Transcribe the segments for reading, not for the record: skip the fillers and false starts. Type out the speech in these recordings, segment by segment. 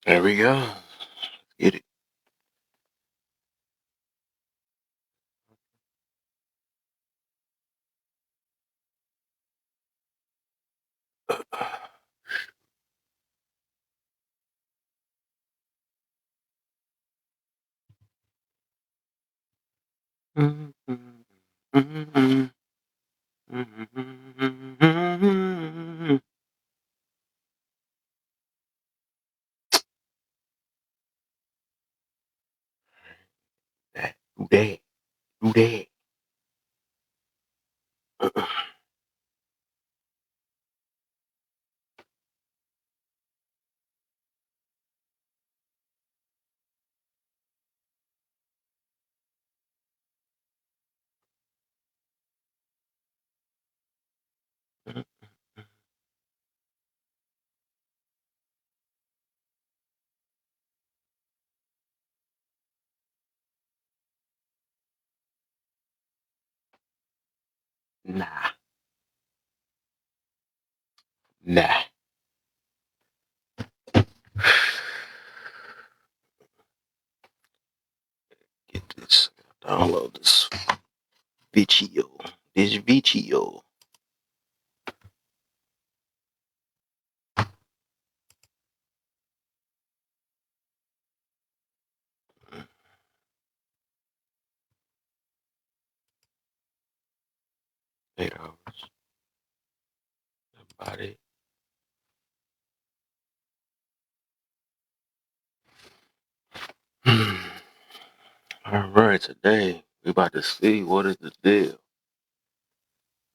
There we go. Get it. That, do that, do that. Nah, nah. Get this. Download this video. This video. $8. About it. All right, today we about to see what is the deal.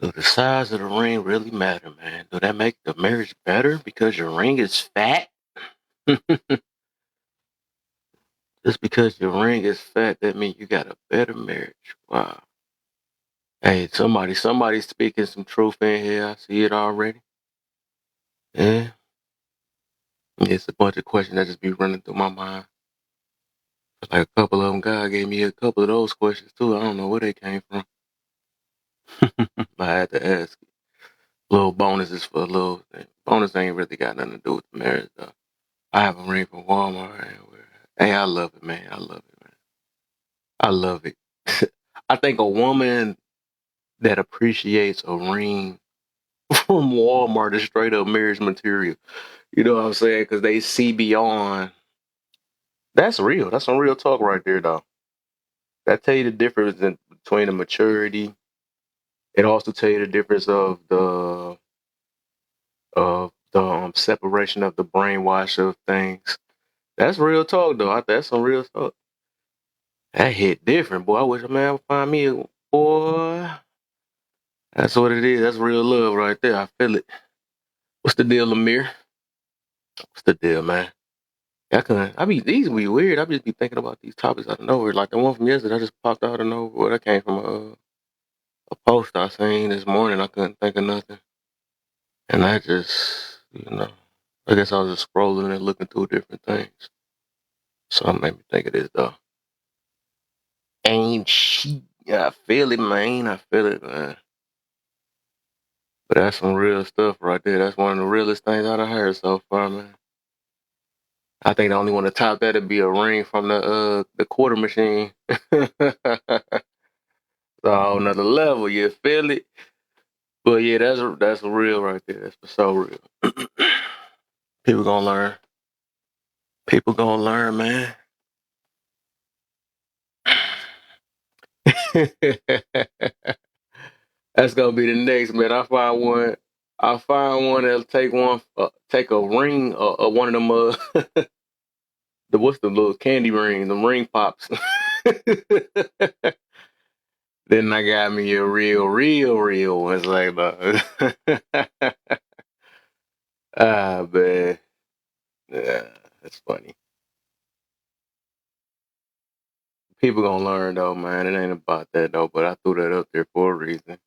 Do the size of the ring really matter, man? Do that make the marriage better because your ring is fat? Just because your ring is fat, that means you got a better marriage. Wow. Hey, somebody's speaking some truth in here. I see it already. Yeah. It's a bunch of questions that just be running through my mind. Like a couple of them, God gave me a couple of those questions too. I don't know where they came from. I had to ask. Little bonuses for a little thing. Bonus ain't really got nothing to do with the marriage though. I have a ring from Walmart. Hey, I love it, man. I love it, man. I love it. I think a woman that appreciates a ring from Walmart is straight up marriage material. You know what I'm saying? Because they see beyond. That's real. That's some real talk right there, though. That tell you the difference between the maturity. It also tell you the difference of the separation of the brainwash of things. That's real talk, though. That's some real talk. That hit different, boy. I wish a man would find me a boy. That's what it is. That's real love right there. I feel it. What's the deal, Amir? What's the deal, man? These be weird. I just be thinking about these topics out of nowhere. Like the one from yesterday, I just popped out of nowhere. That came from a post I seen this morning. I couldn't think of nothing. And I just, I guess I was just scrolling and looking through different things. So it made me think of this, though. Ain't she? I feel it, man. I feel it, man. But that's some real stuff right there. That's one of the realest things I've heard so far, man. I think the only one to top that would be a ring from the quarter machine. It's a whole nother level. You feel it? But yeah, that's real right there. That's for so real. People gonna learn. People gonna learn, man. That's gonna be the next, man. I find one. I find one that'll take one. Take a ring. One of them. The what's the little candy ring? The ring pops. Then I got me a real one. It's like, man. Yeah, that's funny. People gonna learn though, man. It ain't about that though. But I threw that up there for a reason.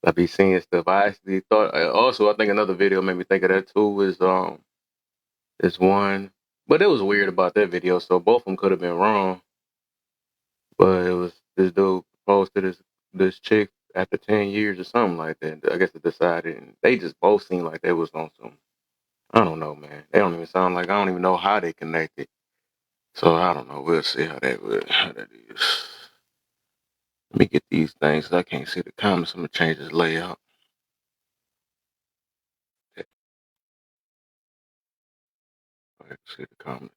I be seeing stuff. I actually thought. Also, I think another video made me think of that too. Is one, but it was weird about that video. So both of them could have been wrong. But it was this dude proposed to this chick after 10 years or something like that. I guess they decided, and they just both seemed like they was on some. I don't know, man. They don't even sound like I don't even know how they connected. So I don't know. We'll see how that is. Let me get these things. 'Cause I can't see the comments. I'm gonna change this layout. I can see the comments.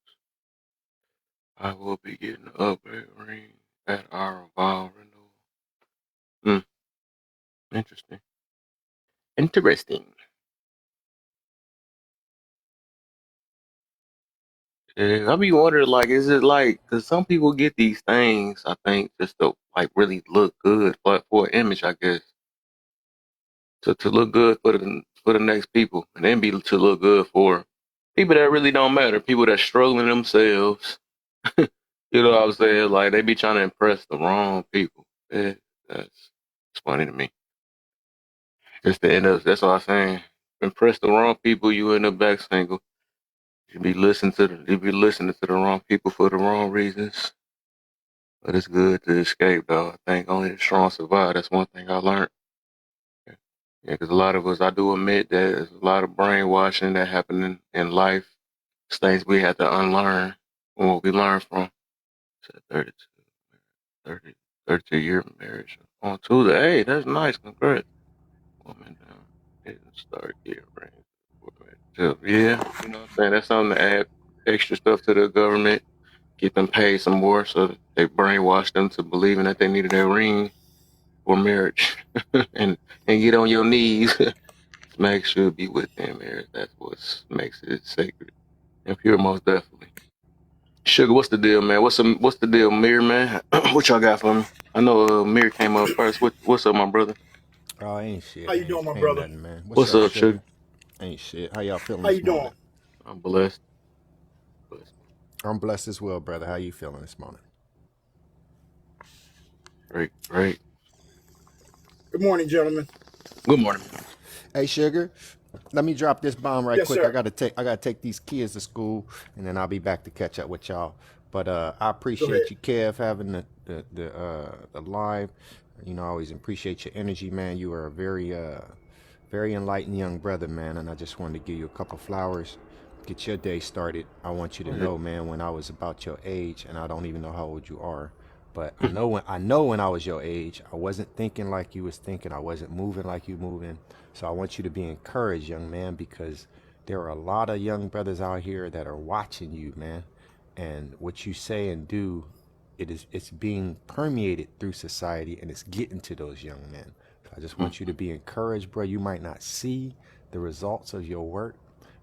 I will be getting an upgrade ring at our vow renewal. Hmm. Interesting. Interesting. Yeah, I be wondering, like, is it like, cause some people get these things, I think, just to like really look good, but for an image, I guess, to look good for the next people, and then be to look good for people that really don't matter, people that struggling themselves. You know what I'm saying? Like they be trying to impress the wrong people. Yeah, that's it's funny to me. Just to end up, that's what I'm saying. Impress the wrong people, you end up back single. You be listening to the wrong people for the wrong reasons. But it's good to escape, though. I think only the strong survive. That's one thing I learned. Yeah, because a lot of us, I do admit that there's a lot of brainwashing that happening in life. It's things we have to unlearn from what we learn from. It's a 30, 32-year marriage. On Tuesday, hey, that's nice. Congrats. Woman down. Didn't start getting rings. So, yeah, you know what I'm saying? That's something to add extra stuff to the government. Get them paid some more so that they brainwash them to believing that they needed that ring for marriage. and get on your knees. Smack should be within marriage. That's what makes it sacred and pure, most definitely. Sugar, what's the deal, man? What's the deal, Mir, man? What y'all got for me? I know Mir came up first. What's up, my brother? Oh, ain't shit. How you doing, my Ain't brother? nothing, man. What's What's up, up, sugar? Sugar? Ain't shit. How y'all feeling How you this doing? morning? I'm blessed. Blessed. I'm blessed as well, brother. How you feeling this morning? Great, great. Good morning, gentlemen. Good morning, man. Hey, sugar. Let me drop this bomb right Yes, quick. I sir. gotta take these kids to school, and then I'll be back to catch up with y'all. But I Go appreciate ahead. you, Kev, having the live. You know, I always appreciate your energy, man. You are a very enlightened young brother, man. And I just wanted to give you a couple flowers. Get your day started. I want you to Go ahead. know, man, when I was about your age, and I don't even know how old you are, but Mhm. I know when I was your age, I wasn't thinking like you was thinking. I wasn't moving like you moving. So I want you to be encouraged, young man, because there are a lot of young brothers out here that are watching you, man. And what you say and do, it's being permeated through society and it's getting to those young men. So I just want you to Mhm. be encouraged, bro. You might not see the results of your work,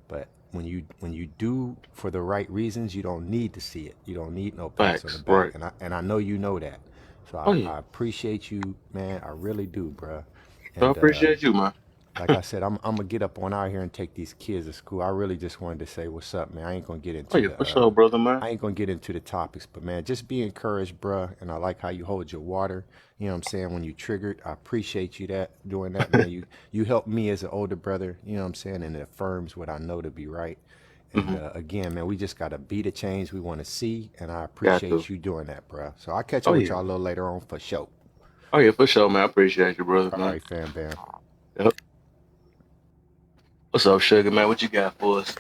but when you do for the right reasons, you don't need to see it. You don't need no pats on the Facts, back, right. and I know you know that. So Oh, yeah. I appreciate you, man. I really do, bro. So I And appreciate you, man. like I said, I'm gonna get up on out here and take these kids to school. I really just wanted to say what's up, man. Oh, yeah, for sure, brother, man. I ain't gonna get into the topics, but man, just be encouraged, bruh. And I like how you hold your water. You know what I'm saying? When you triggered, I appreciate you that doing that, man. You helped me as an older brother. You know what I'm saying? And it affirms what I know to be right. And Hmm. again, man, we just gotta be the change we want to see, and I Got to. appreciate you doing that, bruh. So I'll catch Oh, up with yeah. y'all a little later on for sure. Oh, yeah, for sure, man. I appreciate you, brother, All man. right, fam, bam. Yep. What's up, Sugar, man? What you got for us?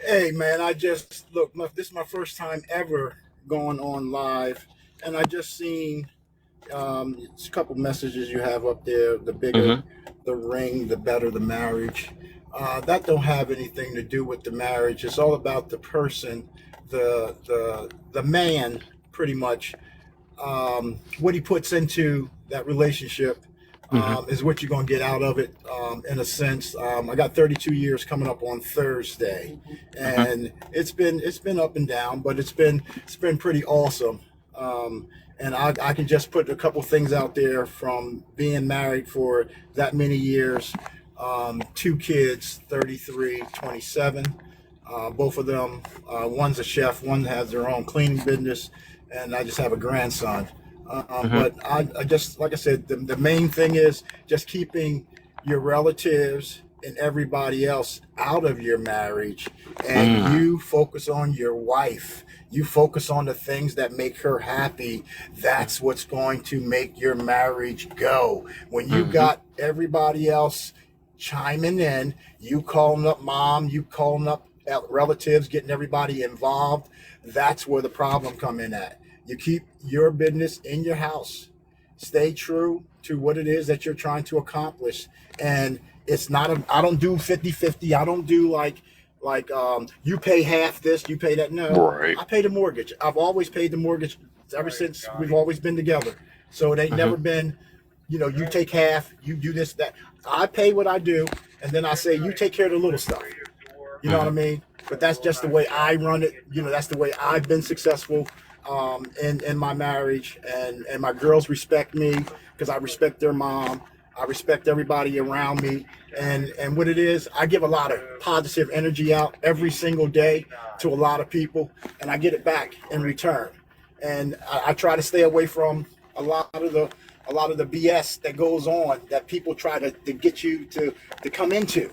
Hey, man. I just look. This is my first time ever going on live, and I just seen a couple messages you have up there. The bigger Hmm. the ring, the better the marriage. That don't have anything to do with the marriage. It's all about the person, the man, pretty much. What he puts into that relationship Hmm. is what you're going to get out of it. In a sense, I got 32 years coming up on Thursday, Hmm. and it's been up and down, but it's been pretty awesome. And I can just put a couple things out there from being married for that many years. Two kids, 33, 27. Both of them, one's a chef, one has their own cleaning business, and I just have a grandson. Hmm. But I just, like I said, the main thing is just keeping your relatives and everybody else out of your marriage, and Mm. you focus on your wife. You focus on the things that make her happy. That's what's going to make your marriage go. When you Hmm. got everybody else chiming in, you calling up mom, you calling up relatives, getting everybody involved. That's where the problem come in at. You keep your business in your house. Stay true to what it is that you're trying to accomplish. And it's not I don't do 50-50. I don't do you pay half this, you pay that. No, Right. I pay the mortgage. I've always paid the mortgage ever since we've always been together. So it ain't Mm-hmm. never been, you take half, you do this, that. I pay what I do, and then I say, you take care of the little stuff. You know what I Mm-hmm. mean? But that's just the way I run it. That's the way I've been successful in my marriage, and my girls respect me because I respect their mom. I respect everybody around me, and what it is, I give a lot of positive energy out every single day to a lot of people, and I get it back in return. And I try to stay away from a lot of the BS that goes on that people try to get you to come into.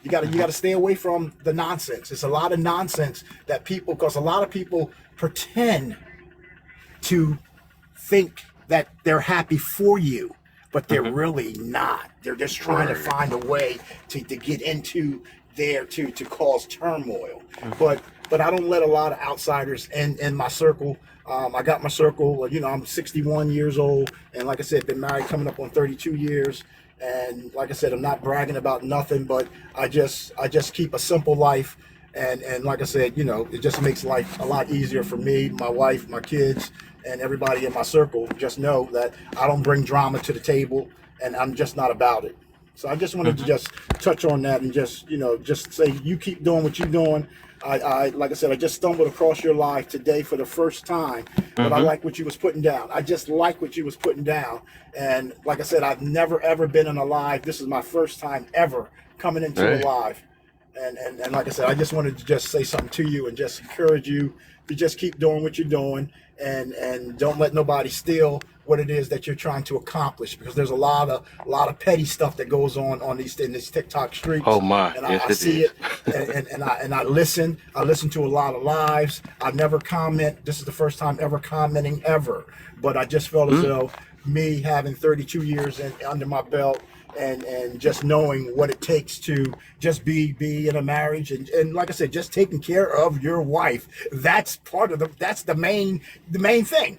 You gotta stay away from the nonsense. It's a lot of nonsense that people, because a lot of people pretend to think that they're happy for you, but they're Mm-hmm. really not. They're just trying to Right. find a way to get into there to cause turmoil. Mm-hmm. But I don't let a lot of outsiders in my circle. I got my circle. I'm 61 years old, and like I said, been married coming up on 32 years. And like I said, I'm not bragging about nothing, but I just keep a simple life. And like I said, it just makes life a lot easier for me, my wife, my kids, and everybody in my circle. Just know that I don't bring drama to the table, and I'm just not about it. So I just wanted to Mm-hmm. just touch on that and just say you keep doing what you're doing. I like I said, I just stumbled across your live today for the first time, but I Mm-hmm. like what you was putting down. I just like what you was putting down, and like I said, I've never ever been in a live. This is my first time ever coming into a Hey. live, and like I said, I just wanted to just say something to you and just encourage you to just keep doing what you're doing, and don't let nobody steal what it is that you're trying to accomplish, because there's a lot of petty stuff that goes on these TikTok Oh streets, my. and Yes, I it see is. it, and I listen to a lot of lives. I never comment. This is the first time ever commenting ever, but I just felt as Mm. though me having 32 years under my belt, and just knowing what it takes to just be in a marriage, and like I said, just taking care of your wife. That's part of that's the main thing.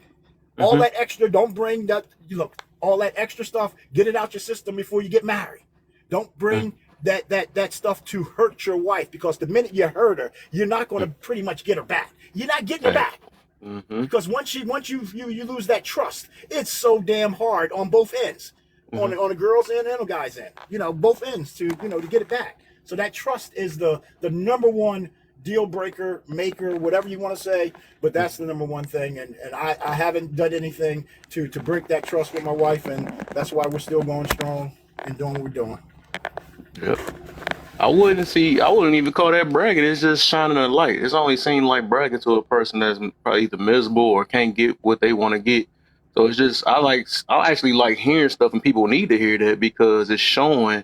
All Mm-hmm. that extra, don't bring that. Look, all that extra stuff, get it out your system before you get married. Don't Mm-hmm. bring that stuff to hurt your wife, because the minute you hurt her, you're not going to pretty much get her back. You're not getting her Hey. back, Mm-hmm. because once you lose that trust, it's so damn hard on both ends, on Mm-hmm. the girls end and the guys end. Both ends to get it back. So that trust is the number one deal breaker, maker, whatever you want to say. But that's the number one thing, and I haven't done anything to break that trust with my wife, and that's why we're still going strong and doing what we're doing. Yep. I wouldn't even call that bragging. It's just shining a light. It's only seemed like bragging to a person that's probably either miserable or can't get what they want to get. So it's just, I actually like hearing stuff, and people need to hear that because it's showing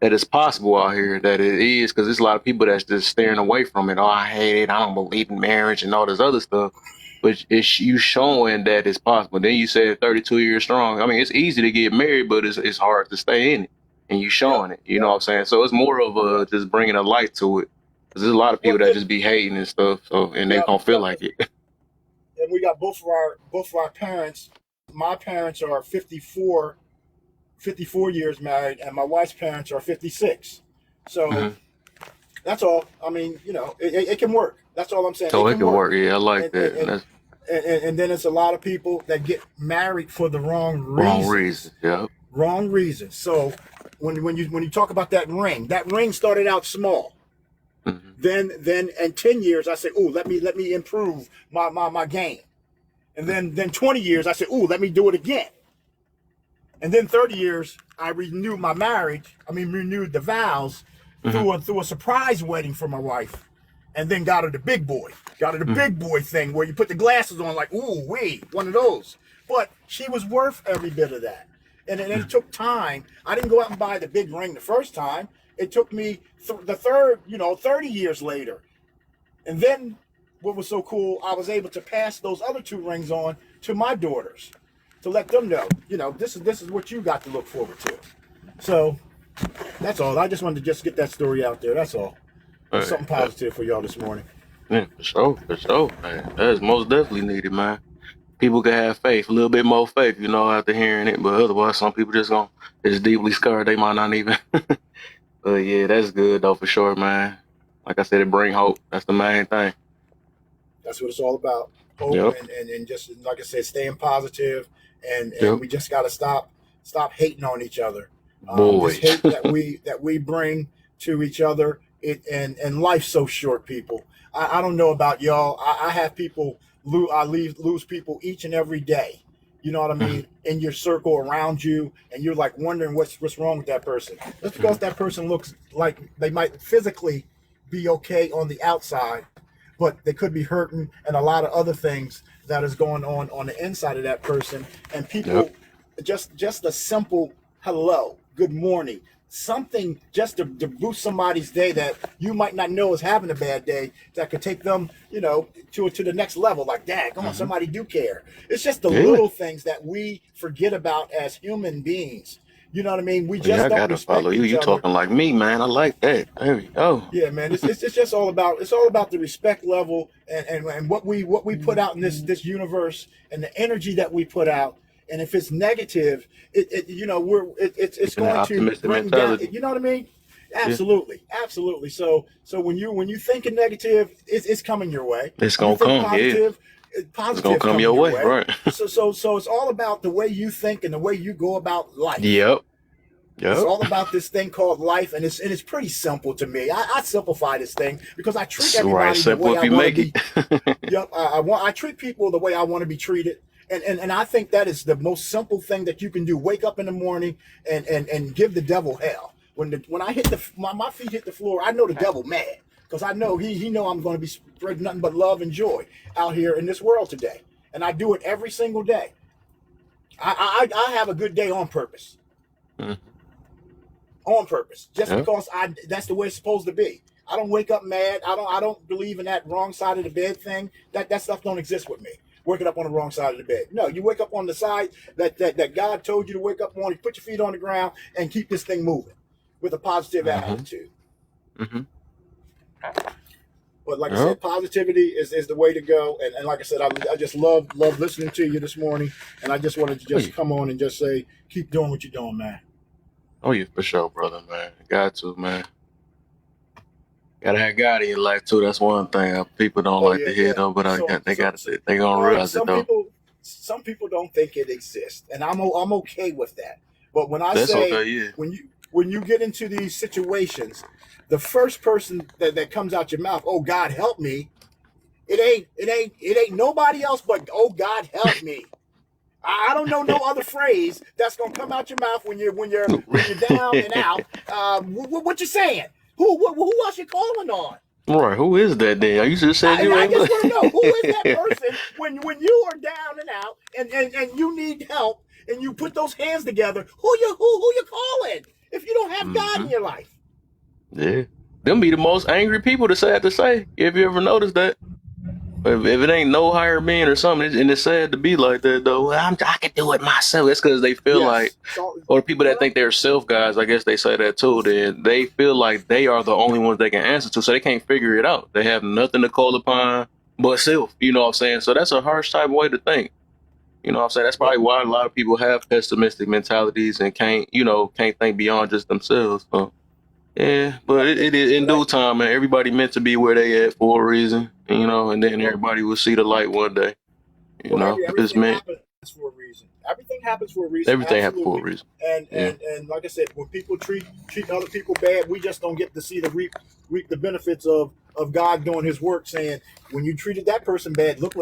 that it's possible out here, that it is, because there's a lot of people that's just staring away from it. Oh, I hate it. I don't believe in marriage and all this other stuff. But it's you showing that it's possible. Then you said 32 years strong. I mean, it's easy to get married, but it's hard to stay in it. And you Yep, showing it. You know yep, what I'm saying? So it's more of a yep. just bringing a light to it. Because there's a lot of Well, people that just be hating and stuff. So and they yep, don't feel yep. like it. And we got both of our parents. My parents are 54 years married, and my wife's parents are 56. So Hmm. that's all. I mean, it can work. That's all I'm saying. So It it can can work. work. Yeah, I like And that. and, And and that's and then it's a lot of people that get married for the wrong wrong reasons. reasons. Yep. Wrong reasons. So when you talk about that ring started out small. Hmm. Then in 10 years I said, "Ooh, let me improve my game." And then 20 years I said, "Ooh, let me do it again." And then 30 years, I renewed my marriage. I mean, renewed the vows Hmm. through a surprise wedding for my wife, and then got her the big boy. Got her the Hmm. big boy thing where you put the glasses on, like, ooh, wee, one of those. But she was worth every bit of that. And it took time. I didn't go out and buy the big ring the first time. It took me the third, 30 years later. And then what was so cool, I was able to pass those other two rings on to my daughters to let them know, this is what you got to look forward to. So That's all. I just wanted to just get that story out there. That's all. Just Hey, something positive for y'all this morning. yeah, for sure, man. That is most definitely needed, man. People can have faith, a little bit more faith, after hearing it. But otherwise, some people it's deeply scarred. They might not even. But yeah, that's good though for sure, man. Like I said, it bring hope. That's the main thing. That's what it's all about. Hope Yep. and just like I said, staying positive, and Yep. we just got to stop hating on each other. This Boys. hate that we bring to each other, and life's so short, people. I don't know about y'all. I have people lose people each and every day. You know what I Mhm, mean? In your circle around you, and you're like wondering what's wrong with that person. Just because mhm. that person looks like they might physically be okay on the outside, but they could be hurting and a lot of other things that is going on the inside of that person. And Yep. people, just a simple hello, good morning, something just to boost somebody's day that you might not know is having a bad day, that could take them, to the next level. Like, dad, come on, Hmm. somebody do care. It's just the Yeah. little things that we forget about as human beings. You know what I mean? We Oh, yeah, just I don't gotta follow respect you. each You other. talking like me, man. I like that. There we go. Yeah, man, it's just all about the respect level, and what we put out in this universe, and the energy that we put out. And if it's negative, it's Keeping that going to optimistic bring down. mentality. You know what I mean? Yeah. Absolutely, absolutely. So when you thinking negative, it's coming your way. It's When you gonna think come. Yeah. positive, It's gonna positive's come coming your your way. way. Right. So it's all about the way you think and the way you go about life. Yep. It's Yep. all about this thing called life, and it's pretty simple to me. I simplify this thing because I treat Right. everybody the Simple way if I you want to make be. it. Yep, I treat people the way I want to be treated, and I think that is the most simple thing that you can do. Wake up in the morning and give the devil hell. When I hit my feet hit the floor, I know the devil mad because I know he know I'm going to be spreading nothing but love and joy out here in this world today, and I do it every single day. I have a good day on purpose, Mhm. just Yep. because that's the way it's supposed to be. I don't wake up mad. I don't believe in that wrong side of the bed thing. That stuff don't exist with me. Waking up on the wrong side of the bed. No, you wake up on the side that God told you to wake up on. You put your feet on the ground and keep this thing moving with a positive Mhm. attitude. Mhm. But like I Yep. said, positivity is the way to go. And like I said, I just love listening to you this morning. And I just wanted to Oh just yeah. come on and just say, keep doing what you're doing, man. Oh yeah, for sure, brother, man. Got to, man. Gotta have God in your life too. That's one thing people don't Oh like yeah, to hear yeah. though, but So they so, gotta so they gonna well, realize it though. some people don't think it exists, and I'm okay with that. But when I That's say okay, yeah. when you get into these situations, the first person that comes out your mouth, oh God help me, it ain't nobody else but oh God help me. I don't know no other phrase that's gonna come out your mouth when you're down and out. What you saying? Who else you calling on? Right, who is that then? You just said you I ain't. just want to know who is that person when you are down and out and you need help and you put those hands together. Who you calling if you don't have God in Hmm. your life? Yeah. Them be the most angry people to sad to say. If you ever noticed that. If it ain't no higher being or something, and it's sad to be like that though. Well, I can do it myself. That's because they feel like, Yes. So or the people that yep, think they're self guys, I guess they say that too. Then they feel like they are the only ones they can answer to, so they can't figure it out. They have nothing to call upon but self. You know what I'm saying? So that's a harsh type of way to think. You know what I'm saying? That's yep, probably why a lot of people have pessimistic mentalities and can't think beyond just themselves. So yeah, but yep. it is So in that due time, man. Everybody meant to be where they at for a reason, and then well, everybody will see the light one day. well, It's everything meant. happens for a reason. Everything happens for a reason, Everything happened for a absolutely. reason. And Yeah. and and like I said, when people treat other people bad, we just don't get to see the reap the benefits of God doing His work. Saying when you treated that person bad, look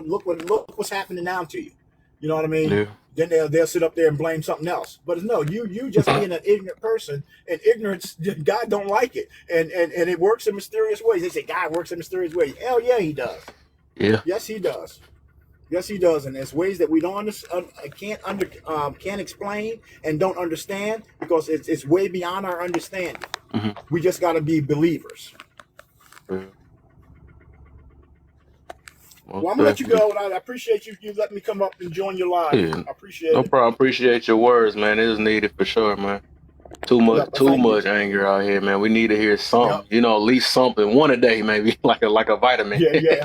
what's happening now to you. You know what I mean? Yeah. Then they'll sit up there and blame something else. But no, you just being an ignorant person, and ignorance, God don't like it, and it works in mysterious ways. They say God works in mysterious ways. Hell yeah, He does. Yeah. Yes, He does. Yes, He does, and there's ways that we don't can't explain and don't understand because it's way beyond our understanding. Hmm. We just got to be believers. Yeah. Most Well, I'm gonna let you definitely. go, and I appreciate you letting me come up and join your live. Yeah. I appreciate No it. problem. Appreciate your words, man. It is needed for sure, man. Put up. Too Thank you. much anger out here, man. We need to hear Yep. something. You know, at least something, one a day, maybe like a vitamin. Yeah, yeah.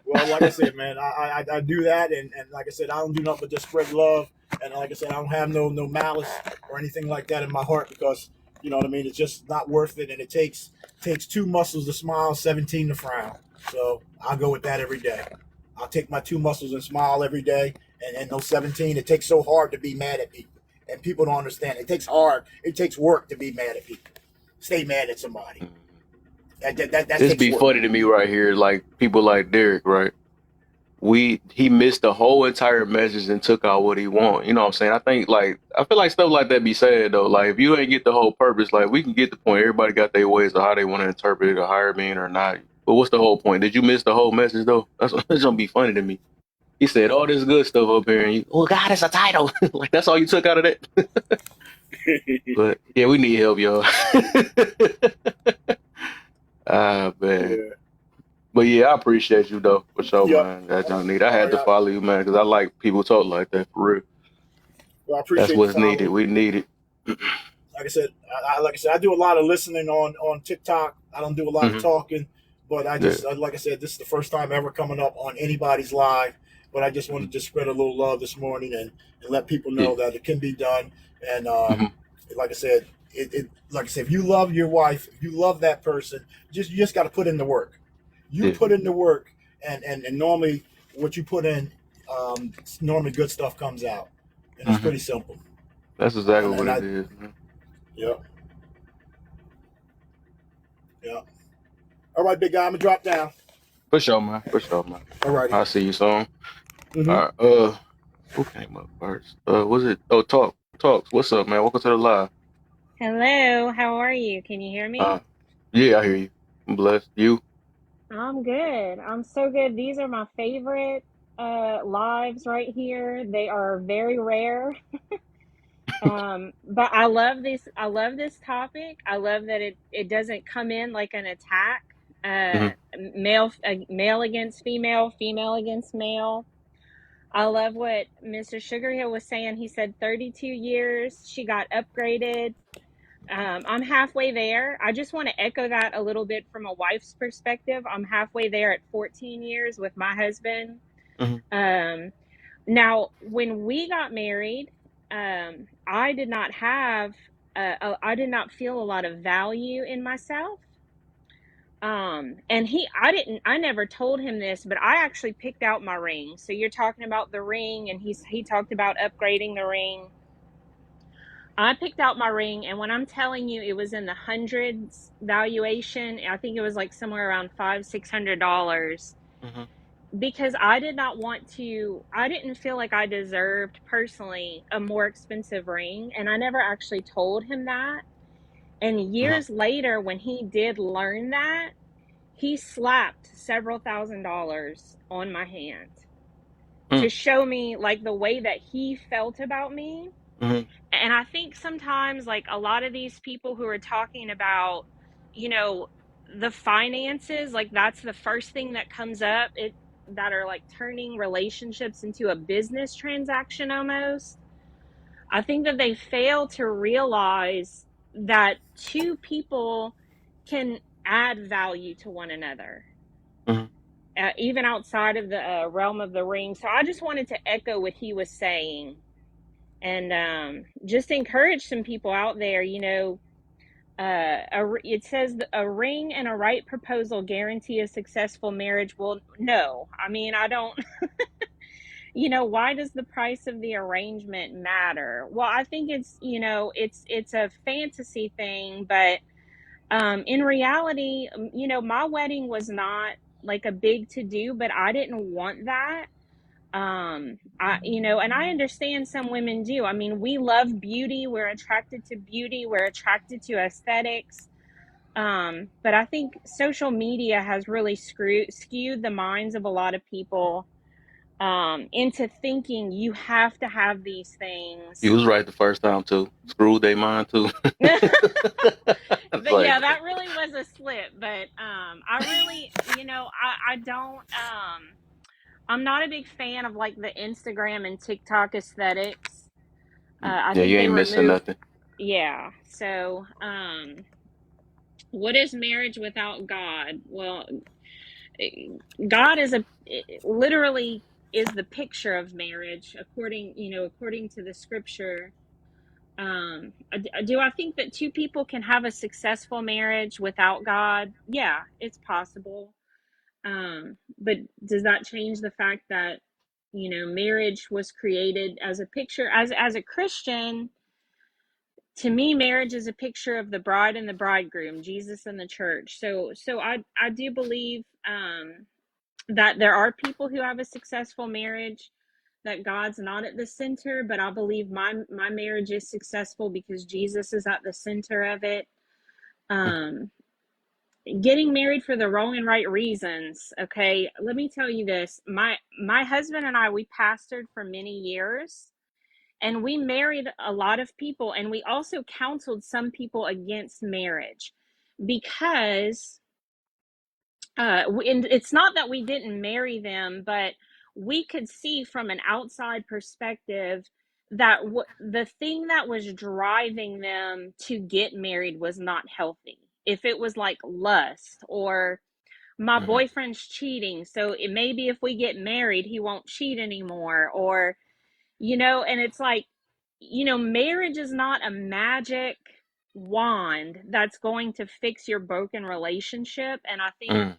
Well, like I said, man, I do that, and like I said, I don't do nothing but just spread love, and like I said, I don't have no malice or anything like that in my heart because you know what I mean. It's just not worth it, and it takes two muscles to smile, 17 to frown. So I'll go with that every day. I'll take my two muscles and smile every day, and those 17. It takes so hard to be mad at people, and people don't understand. It takes hard. It takes work to be mad at people. Stay mad at somebody. Mhm. That This takes be work. funny to me right here, like people like Derek, right? He missed the whole entire message and took out what he want. You know what I'm saying? I feel like stuff like that be said though. Like if you ain't get the whole purpose, like we can get the point. Everybody got their ways of how they want to interpret it or hire me or not. But what's the whole point? Did you miss the whole message though? That's gonna be funny to me. He said all this good stuff up here, and you, oh God, it's a title. Like that's all you took out of that. But yeah, we need help, y'all. Ah man. Yeah. But yeah, I appreciate you though for sure, Yep. man. That y'all need. I All had right. to follow you, man, because I like people talk like that for real. Well, I That's appreciate the what's needed. follow. We need it. Like I said, like I said, I do a lot of listening on TikTok. I don't do a lot of Hmm. talking, but I Yeah. just like I said, this is the first time ever coming up on anybody's live. But I just Hmm. wanted to spread a little love this morning and let people Yeah. know that it can be done. And Hmm. like I said, like I said, if you love your wife, if you love that person, you just got to put in the work. You Yeah. put in the work, and normally what you put in, normally good stuff comes out, and it's Hmm. pretty simple. That's exactly And what it I, is, man. yeah, yeah. All right, big guy, I'm gonna drop down. For sure, man. For sure, man. All righty. I'll see you soon. Mm-hmm. All right. Who came up first? Was it? Oh, talks. What's up, man? Welcome to the live. Hello, how are you? Can you hear Uh, me? yeah, I hear you. I'm blessed. You? I'm good. I'm so good. These are my favorite lives right here. They are very rare. But I love this topic. I love that it doesn't come in like an attack. Hmm. Male against female, female against male. I love what Mr. Sugarhill was saying. He said 32 years, she got upgraded. I'm halfway there. I just want to echo that a little bit from a wife's perspective. I'm halfway there at 14 years with my husband. Hmm. Um, Now, when we got married, I did not have, I did not feel a lot of value in myself. And I never told him this, but I actually picked out my ring. So you're talking about the ring, and he talked about upgrading the ring. I picked out my ring, and when I'm telling you, it was in the hundreds valuation. I think it was like somewhere around $600 Hmm. because I didn't feel like I deserved personally a more expensive ring, and I never actually told him that. And Hmm. years later, when he did learn that, he slapped several $1,000s on my hand to show me like the way that he felt about me. Hmm. And I think sometimes, like a lot of these people who are talking about, you know, the finances, like that's the first thing that comes up, it that are like turning relationships into a business transaction almost. I think that they fail to realize that two people can add value to one another, Hmm. even outside of the realm of the ring. So I just wanted to echo what he was saying and just encourage some people out there. It says a ring and a right proposal guarantee a successful marriage. Well, no, I mean, I don't. Why does the price of the arrangement matter? Well, I think it's a fantasy thing, but in reality, my wedding was not like a big to do, but I didn't want that. And I understand some women do. I mean, we love beauty, we're attracted to beauty, we're attracted to aesthetics. But I think social media has really skewed the minds of a lot of people into thinking you have to have these You things. was right the first time too. Screwed they mind too. It's But yeah, like, that really was a slip. But I really, I don't. I'm not a big fan of like the Instagram and TikTok aesthetics. I yeah, think you they ain't missing remove nothing. yeah. So, what is marriage without God? Well, God is literally is the picture of marriage according to the scripture. Do I think that two people can have a successful marriage without God? Yeah, it's possible. But does that change the fact that marriage was created as a picture? As a Christian, to me, marriage is a picture of the bride and the bridegroom, Jesus and the church. So I do believe that there are people who have a successful marriage, that God's not at the center, but I believe my marriage is successful because Jesus is at the center of it. Um, Getting married for the wrong and right reasons. Okay, let me tell you this. My husband and I, we pastored for many years, and we married a lot of people, and we also counseled some people against marriage because and it's not that we didn't marry them, but we could see from an outside perspective that the thing that was driving them to get married was not healthy. If it was like lust, or my Mm-hmm. boyfriend's cheating, so maybe if we get married, he won't cheat anymore, or and it's like, marriage is not a magic wand that's going to fix your broken relationship. And I think, Mm-hmm.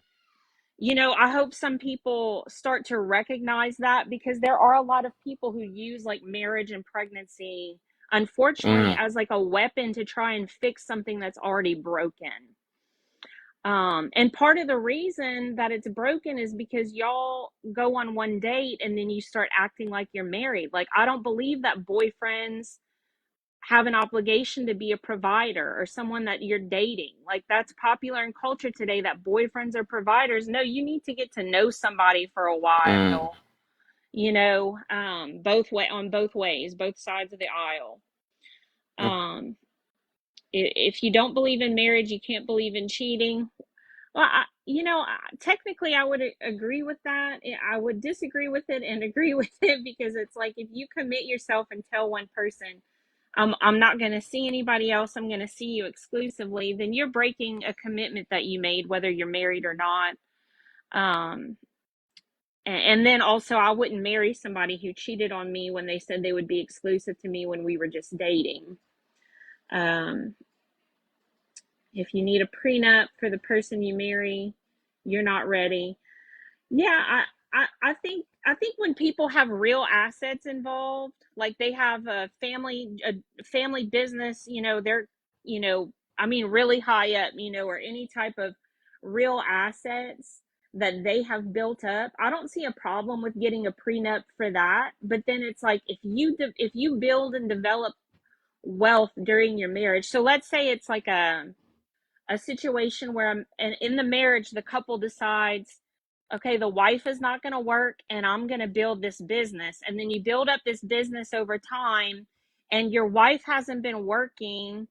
I hope some people start to recognize that, because there are a lot of people who use like marriage and pregnancy, unfortunately, Mm-hmm. as like a weapon to try and fix something that's already broken. And part of the reason that it's broken is because y'all go on one date and then you start acting like you're married. Like, I don't believe that boyfriends have an obligation to be a provider, or someone that you're dating. Like, that's popular in culture today, that boyfriends are providers. No, you need to get to know somebody for a Mm-hmm. while, both way on both ways, both sides of the aisle. Um, if you don't believe in marriage, you can't believe in cheating. Well, technically, I would agree with that. I would disagree with it and agree with it, because it's like, if you commit yourself and tell one person, I'm not going to see anybody else, I'm going to see you exclusively, then you're breaking a commitment that you made, whether you're married or not. Um, and then also, I wouldn't marry somebody who cheated on me when they said they would be exclusive to me when we were just dating. Um, if you need a prenup for the person you marry, you're not ready. Yeah, I think when people have real assets involved, like they have a family business, they're, you know, I mean really high up, or any type of real assets that they have built up, I don't see a problem with getting a prenup for that. But then it's like, if you build and develop wealth during your marriage. So let's say it's like a situation where and in the marriage, the couple decides, okay, the wife is not going to work and I'm going to build this business. And then you build up this business over time, and your wife hasn't been working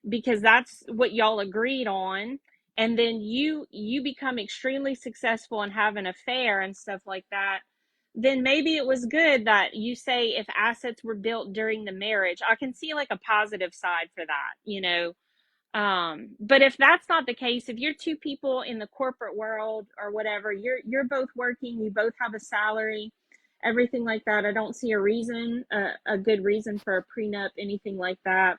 because that's what y'all agreed on. And then you become extremely successful and have an affair and stuff like that. Then maybe it was good that you say, if assets were built during the marriage. I can see like a positive side for that. But if that's not the case, if you're two people in the corporate world or whatever, you're both working, you both have a salary, everything like that, I don't see a good reason for a prenup, anything like that.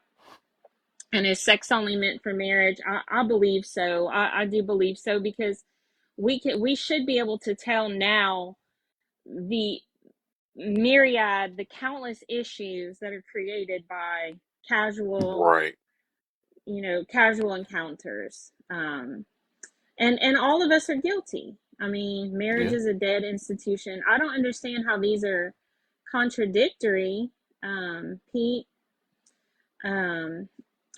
And is sex only meant for marriage? I believe so. I do believe so, because we should be able to tell now the the countless issues that are created by casual Right. casual encounters. And all of us are guilty. I mean, marriage Yeah. is a dead institution. I don't understand how these are contradictory, Pete. Um,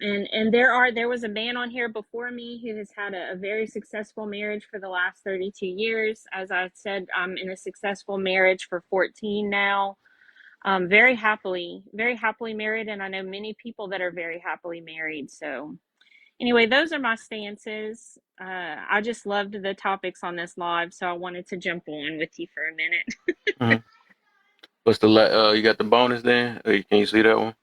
and there was a man on here before me who has had a very successful marriage for the last 32 years. As I said, I'm in a successful marriage for 14 now. Very happily married, and I know many people that are very happily married. So anyway, those are my stances. I just loved the topics on this live, so I wanted to jump on with you for a minute. Mm-hmm. What's the you got the bonus then? Can you see that one?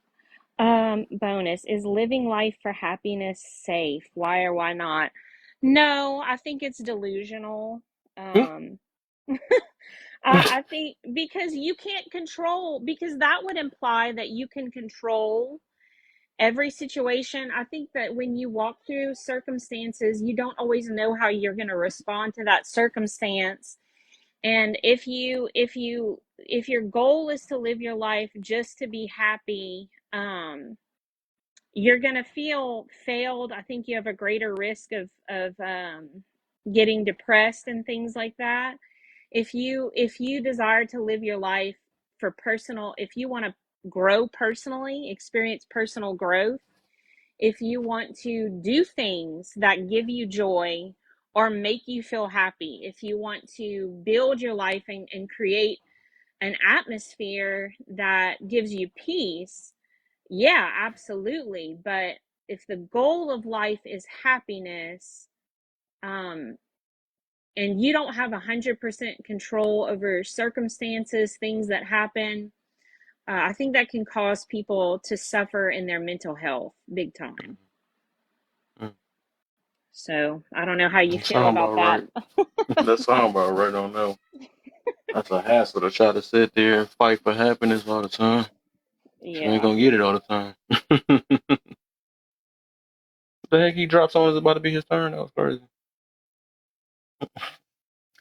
Bonus, is living life for happiness safe? Why or why not? No, I think it's delusional. Hmm? Um, I think because you can't control, because that would imply that you can control every situation. I think that when you walk through circumstances, you don't always know how you're going to respond to that circumstance. And if your goal is to live your life just to be happy, you're going to feel failed. I think you have a greater risk of getting depressed and things like that. If you desire to live your life for personal, if you want to grow personally, experience personal growth, if you want to do things that give you joy or make you feel happy, if you want to build your life and create an atmosphere that gives you peace, yeah, absolutely. But if the goal of life is happiness, um, and you don't have 100% control over circumstances, things that happen, I think that can cause people to suffer in their mental health big time. Mm. So I don't know how you That feel sound about about that. right. That sound about right on that. That's a hassle to try to sit there and fight for happiness all the time. You ain't Yeah. gonna get it all the time. The heck he dropped on is about to be his turn. That was crazy.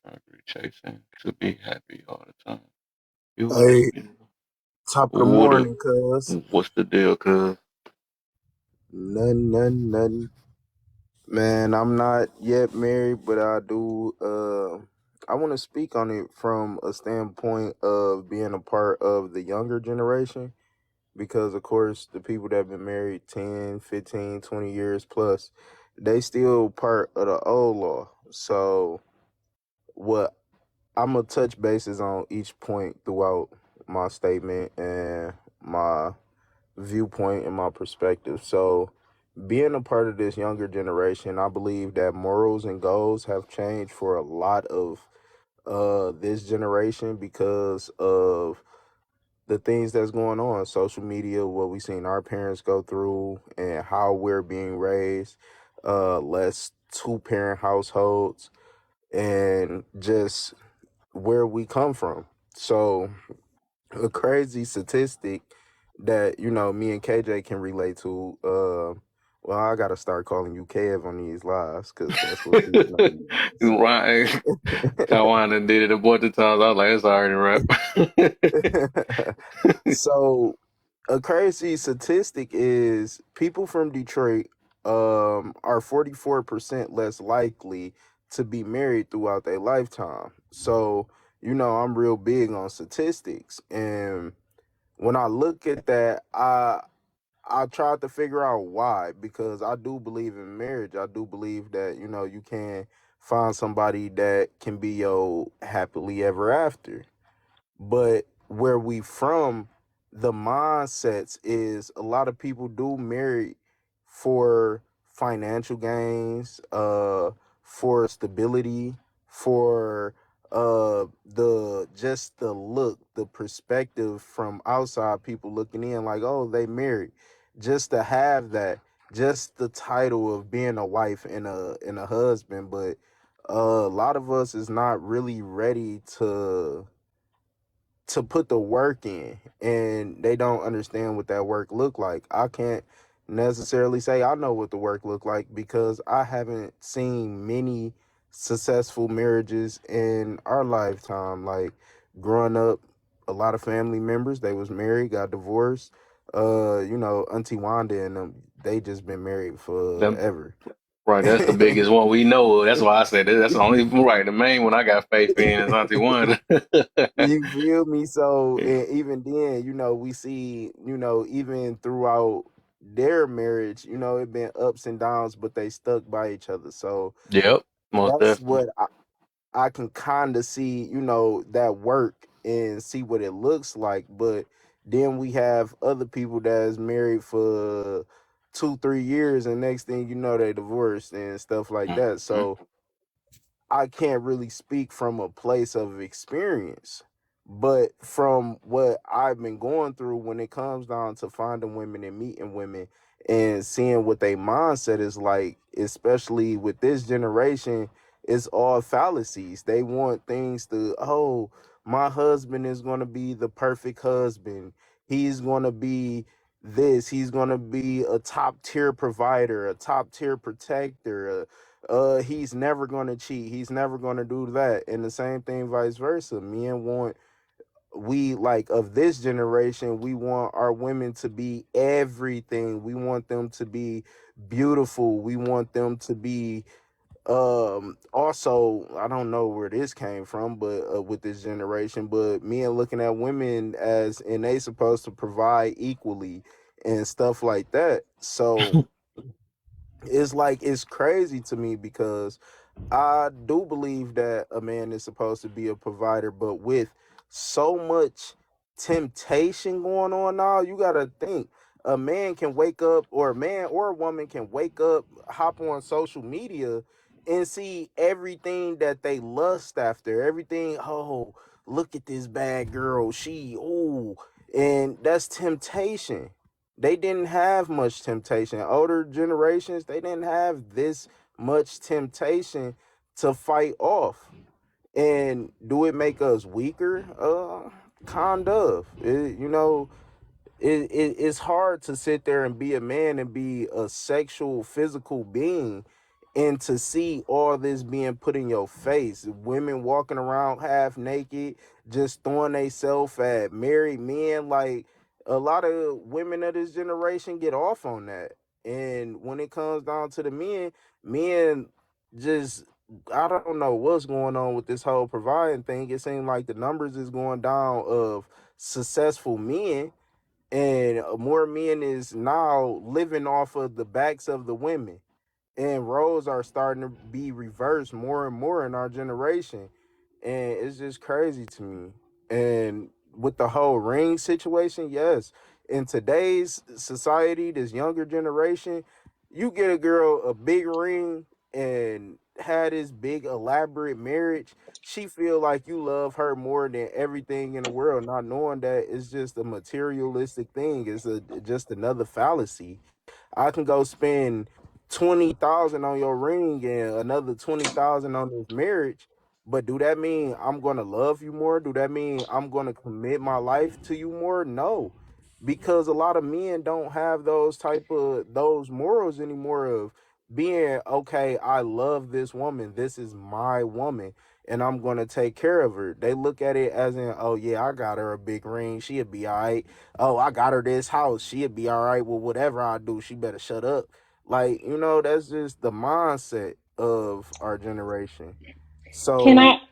I agree, chasing to be happy all the time. You will Hey, never. top of the What a, morning, cuz. what's the deal, cuz? Nothing. Man, I'm not yet married, but I do. I want to speak on it from a standpoint of being a part of the younger generation, because, of course, the people that have been married 10, 15, 20 years plus, they still part of the old law. So, what I'm going to touch bases on each point throughout my statement and my viewpoint and my perspective. So, being a part of this younger generation, I believe that morals and goals have changed for a lot of this generation because of the things that's going on, social media, what we've seen our parents go through, and how we're being raised, less two-parent households, and just where we come from. So a crazy statistic that me and KJ can relate to. Well, I gotta start calling you Kev on these lives because that's what people know you by. So, Right. Kawana did it a bunch of times. I was like, it's already rap. so a crazy statistic is people from Detroit are 44% less likely to be married throughout their lifetime. So I'm real big on statistics, and when I look at that, I tried to figure out why, because I do believe in marriage. I do believe that, you can find somebody that can be your happily ever after. But where we from, the mindsets is a lot of people do marry for financial gains, for stability, for the look, the perspective from outside people looking in, like, oh, they married. Just to have that, just the title of being a wife and a husband, but a lot of us is not really ready to put the work in, and they don't understand what that work look like. I can't necessarily say I know what the work look like because I haven't seen many successful marriages in our lifetime. Like growing up, a lot of family members, they was married, got divorced. Auntie Wanda and them, they just been married Them, forever. right, that's the biggest one we know of. That's why I said that. That's the only right. The main one I got faith in is Auntie Wanda. You feel me? So, and even then, we see, even throughout their marriage, it been ups and downs, but they stuck by each other. So Yep, most that's definitely. what I can kind of see, that work and see what it looks like. But then we have other people that's married for 2, 3 years, and next thing you know, they divorced and stuff like that. Mhm. So I can't really speak from a place of experience, But from what I've been going through when it comes down to finding women and meeting women and seeing what their mindset is like, especially with this generation, it's all fallacies. They want things to, oh, my husband is going to be the perfect husband. He's going to be this. He's going to be a top tier provider, a top tier protector. He's never going to cheat. He's never going to do that. And the same thing vice versa. Men want, we like of this generation, we want our women to be everything. We want them to be beautiful. We want them to be also, I don't know where this came from, but with this generation, but men looking at women as, and they supposed to provide equally and stuff like that. So it's like, it's crazy to me because I do believe that a man is supposed to be a provider, but with so much temptation going on now, you gotta think a man can wake up, or a man or a woman can wake up, hop on social media, and see everything that they lust after, everything. Oh, look at this bad girl. She, oh, and that's temptation. They didn't have much temptation. Older generations, they didn't have this much temptation to fight off. And do it make us weaker? Kind of. It's hard to sit there and be a man and be a sexual, physical being, and to see all this being put in your face. Women walking around half naked, just throwing themselves at married men. Like, a lot of women of this generation get off on that. And when it comes down to the men, men just, I don't know what's going on with this whole providing thing. It seems like the numbers is going down of successful men, and more men is now living off of the backs of the women, and roles are starting to be reversed more and more in our generation, and it's just crazy to me. And with the whole ring situation, yes, in today's society, this younger generation, you get a girl a big ring and had this big elaborate marriage, she feel like you love her more than everything in the world, not knowing that it's just a materialistic thing. It's just another fallacy. I can go spend 20,000 on your ring and another 20,000 on this marriage, but do that mean I'm gonna love you more? Do that mean I'm gonna commit my life to you more? No, because a lot of men don't have those type of those morals anymore of being, okay, I love this woman. This is my woman, and I'm gonna take care of her. They look at it as in, oh yeah, I got her a big ring. She'll be all right. Oh, I got her this house. She'll be all right with whatever I do. She better shut up. Like, that's just the mindset of our generation. Can I So,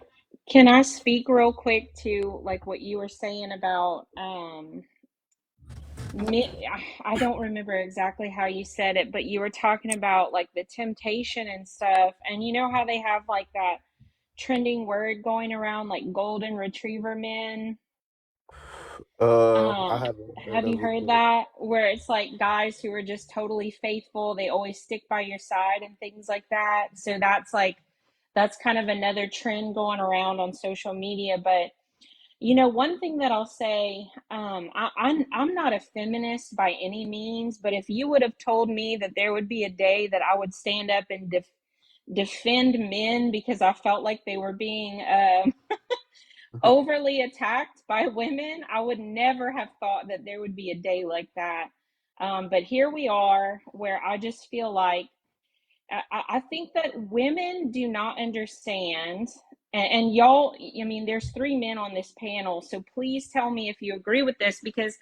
can I speak real quick to like what you were saying about I don't remember exactly how you said it, but you were talking about like the temptation and stuff. And you know how they have like that trending word going around, like golden retriever men? I Um, haven't heard have you of it, heard but that? Where it's like guys who are just totally faithful, they always stick by your side and things like that. So that's kind of another trend going around on social media. But one thing that I'll say, I'm not a feminist by any means, but if you would have told me that there would be a day that I would stand up and defend men because I felt like they were being overly attacked by women, I would never have thought that there would be a day like that. But here we are, where I just feel like I think that women do not understand, and y'all, I mean, there's three men on this panel, so please tell me if you agree with this, because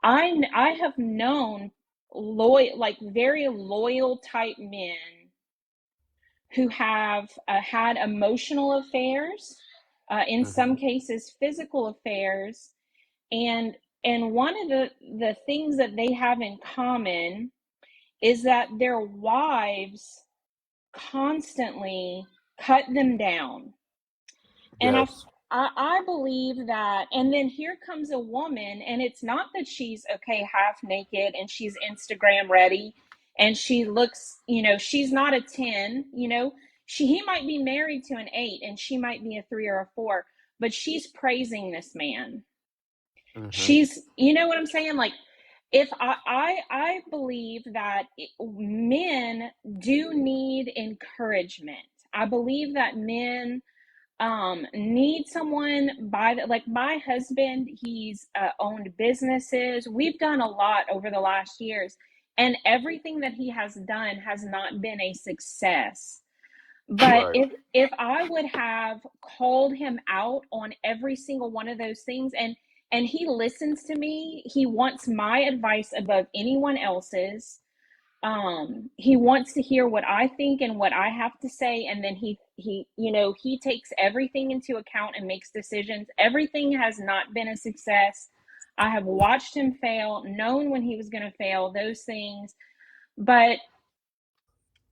I have known loyal, like very loyal type men who have had emotional affairs, in some Mhm. cases physical affairs, and one of the things that they have in common is that their wives constantly cut them down. And Yes, I believe that. And then here comes a woman, and it's not that she's okay, half naked, and she's Instagram ready, and she looks, she's not a 10, he might be married to an 8, and she might be a 3 or a 4. but she's praising this man. Mm-hmm. She's, you know what I'm saying? Like, if I believe that men do need encouragement. I believe that men need someone by the, like my husband, he's owned businesses. We've done a lot over the last years, and everything that he has done has not been a success. But Right. if I would have called him out on every single one of those things, and he listens to me, he wants my advice above anyone else's. He wants to hear what I think and what I have to say, and then he he takes everything into account and makes decisions. Everything has not been a success. I have watched him fail, known when he was going to fail, those things. But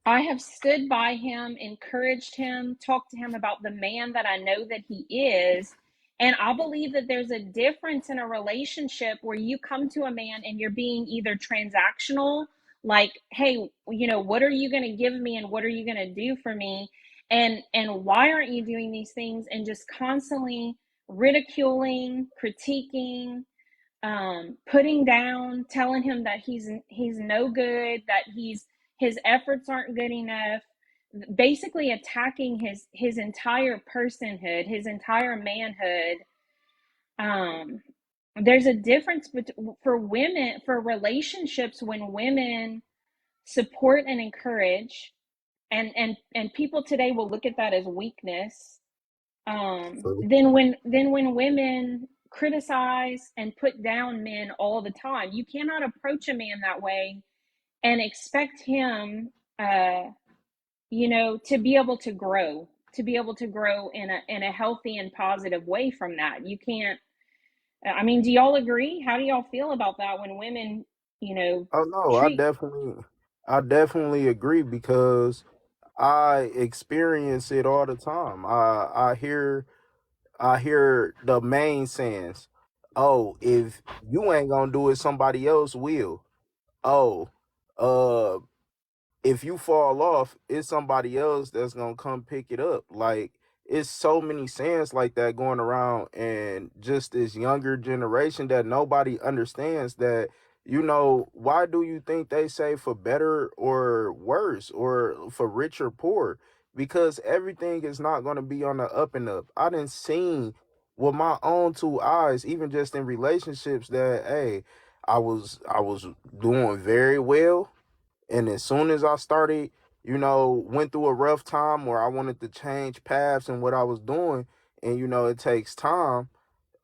I have stood by him, encouraged him, talked to him about the man that I know that he is. And I believe that there's a difference in a relationship where you come to a man and you're being either transactional, like, hey, what are you going to give me and what are you going to do for me? And why aren't you doing these things? And just constantly ridiculing, critiquing, putting down, telling him that he's no good, that his efforts aren't good enough, basically attacking his entire personhood, his entire manhood. Um, there's a difference for women, for relationships, when women support and encourage, and people today will look at that as weakness. So, Then when women criticize and put down men all the time, you cannot approach a man that way and expect him, to be able to grow, in a healthy and positive way from that. You can't. I mean, do y'all agree? How do y'all feel about that when women, oh no, treat? I definitely agree because I experience it all the time. I hear the main sayings. Oh, if you ain't gonna do it, somebody else will. Oh, uh, if you fall off, it's somebody else that's gonna come pick it up. Like it's so many sayings like that going around, and just this younger generation that nobody understands that. Why do you think they say for better or worse, or for rich or poor? Because everything is not going to be on the up and up. I didn't seen with my own two eyes, even just in relationships, that hey, I was doing very well, and as soon as I started, went through a rough time where I wanted to change paths and what I was doing, and it takes time.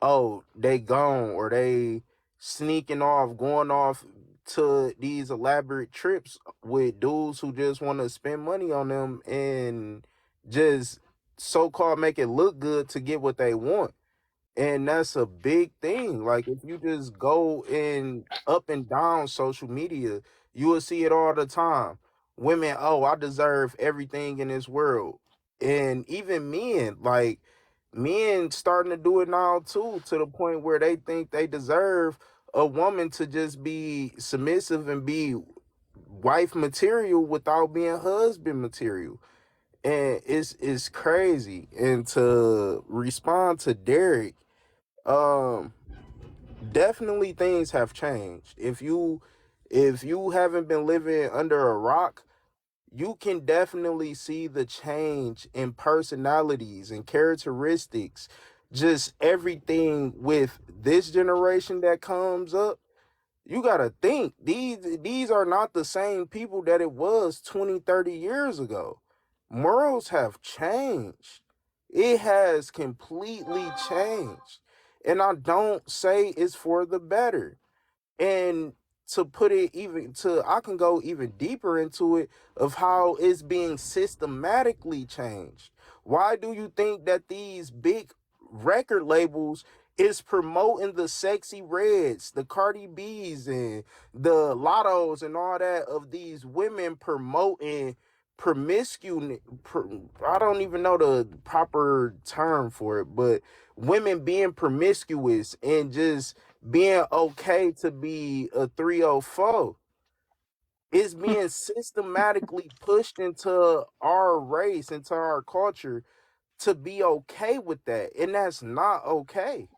Oh, they gone, or they sneaking off, going off to these elaborate trips with dudes who just want to spend money on them and just so called make it look good to get what they want. And that's a big thing. Like if you just go in up and down social media, you will see it all the time. Women, oh, I deserve everything in this world. And even men, like men starting to do it now too, to the point where they think they deserve a woman to just be submissive and be wife material without being husband material. And it's crazy. And to respond to Derek, um, definitely things have changed. If you haven't been living under a rock, you can definitely see the change in personalities and characteristics. Just everything with this generation that comes up, you got to think these are not the same people that it was 20, 30 years ago. Morals have changed. It has completely changed. And I don't say it's for the better. And to put it even to I can go even deeper into it of how it's being systematically changed. Why do you think that these big record labels is promoting the sexy reds, the Cardi B's and the Lottos and all that, of these women promoting promiscuous, I don't even know the proper term for it, but women being promiscuous and just being okay to be a 304 is being systematically pushed into our race, into our culture, to be okay with that, and that's not okay.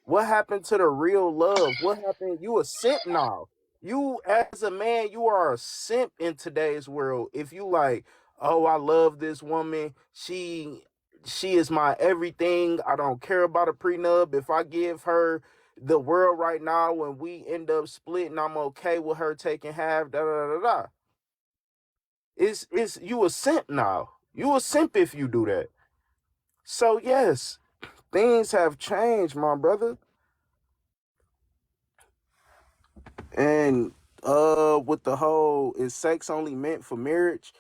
What happened to the real love? What happened? You a simp now. You as a man, you are a simp in today's world. If you like, oh, I love this woman. She is my everything. I don't care about a prenup. If I give her the world right now when we end up splitting, I'm okay with her taking half. Da da da da. It's you a simp now. You a simp if you do that. So yes, things have changed, my brother. And with the whole is sex only meant for marriage?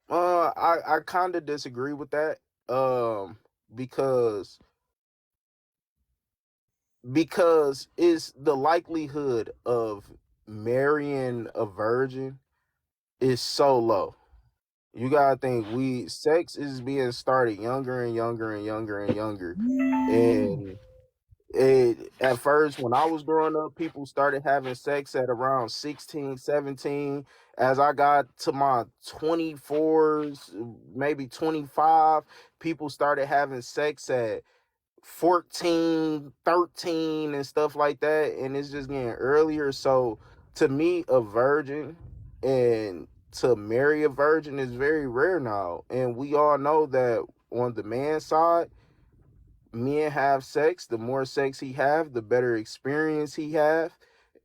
I kind of disagree with that. Um because it's the likelihood of marrying a virgin is so low. You gotta think we sex is being started younger and younger and younger and younger. And at first when I was growing up, people started having sex at around 16, 17. As I got to my 24s, maybe 25, people started having sex at 14, 13, and stuff like that, and it's just getting earlier. So to me, a virgin and to marry a virgin is very rare now, and we all know that on the man side, men have sex. The more sex he have, the better experience he have.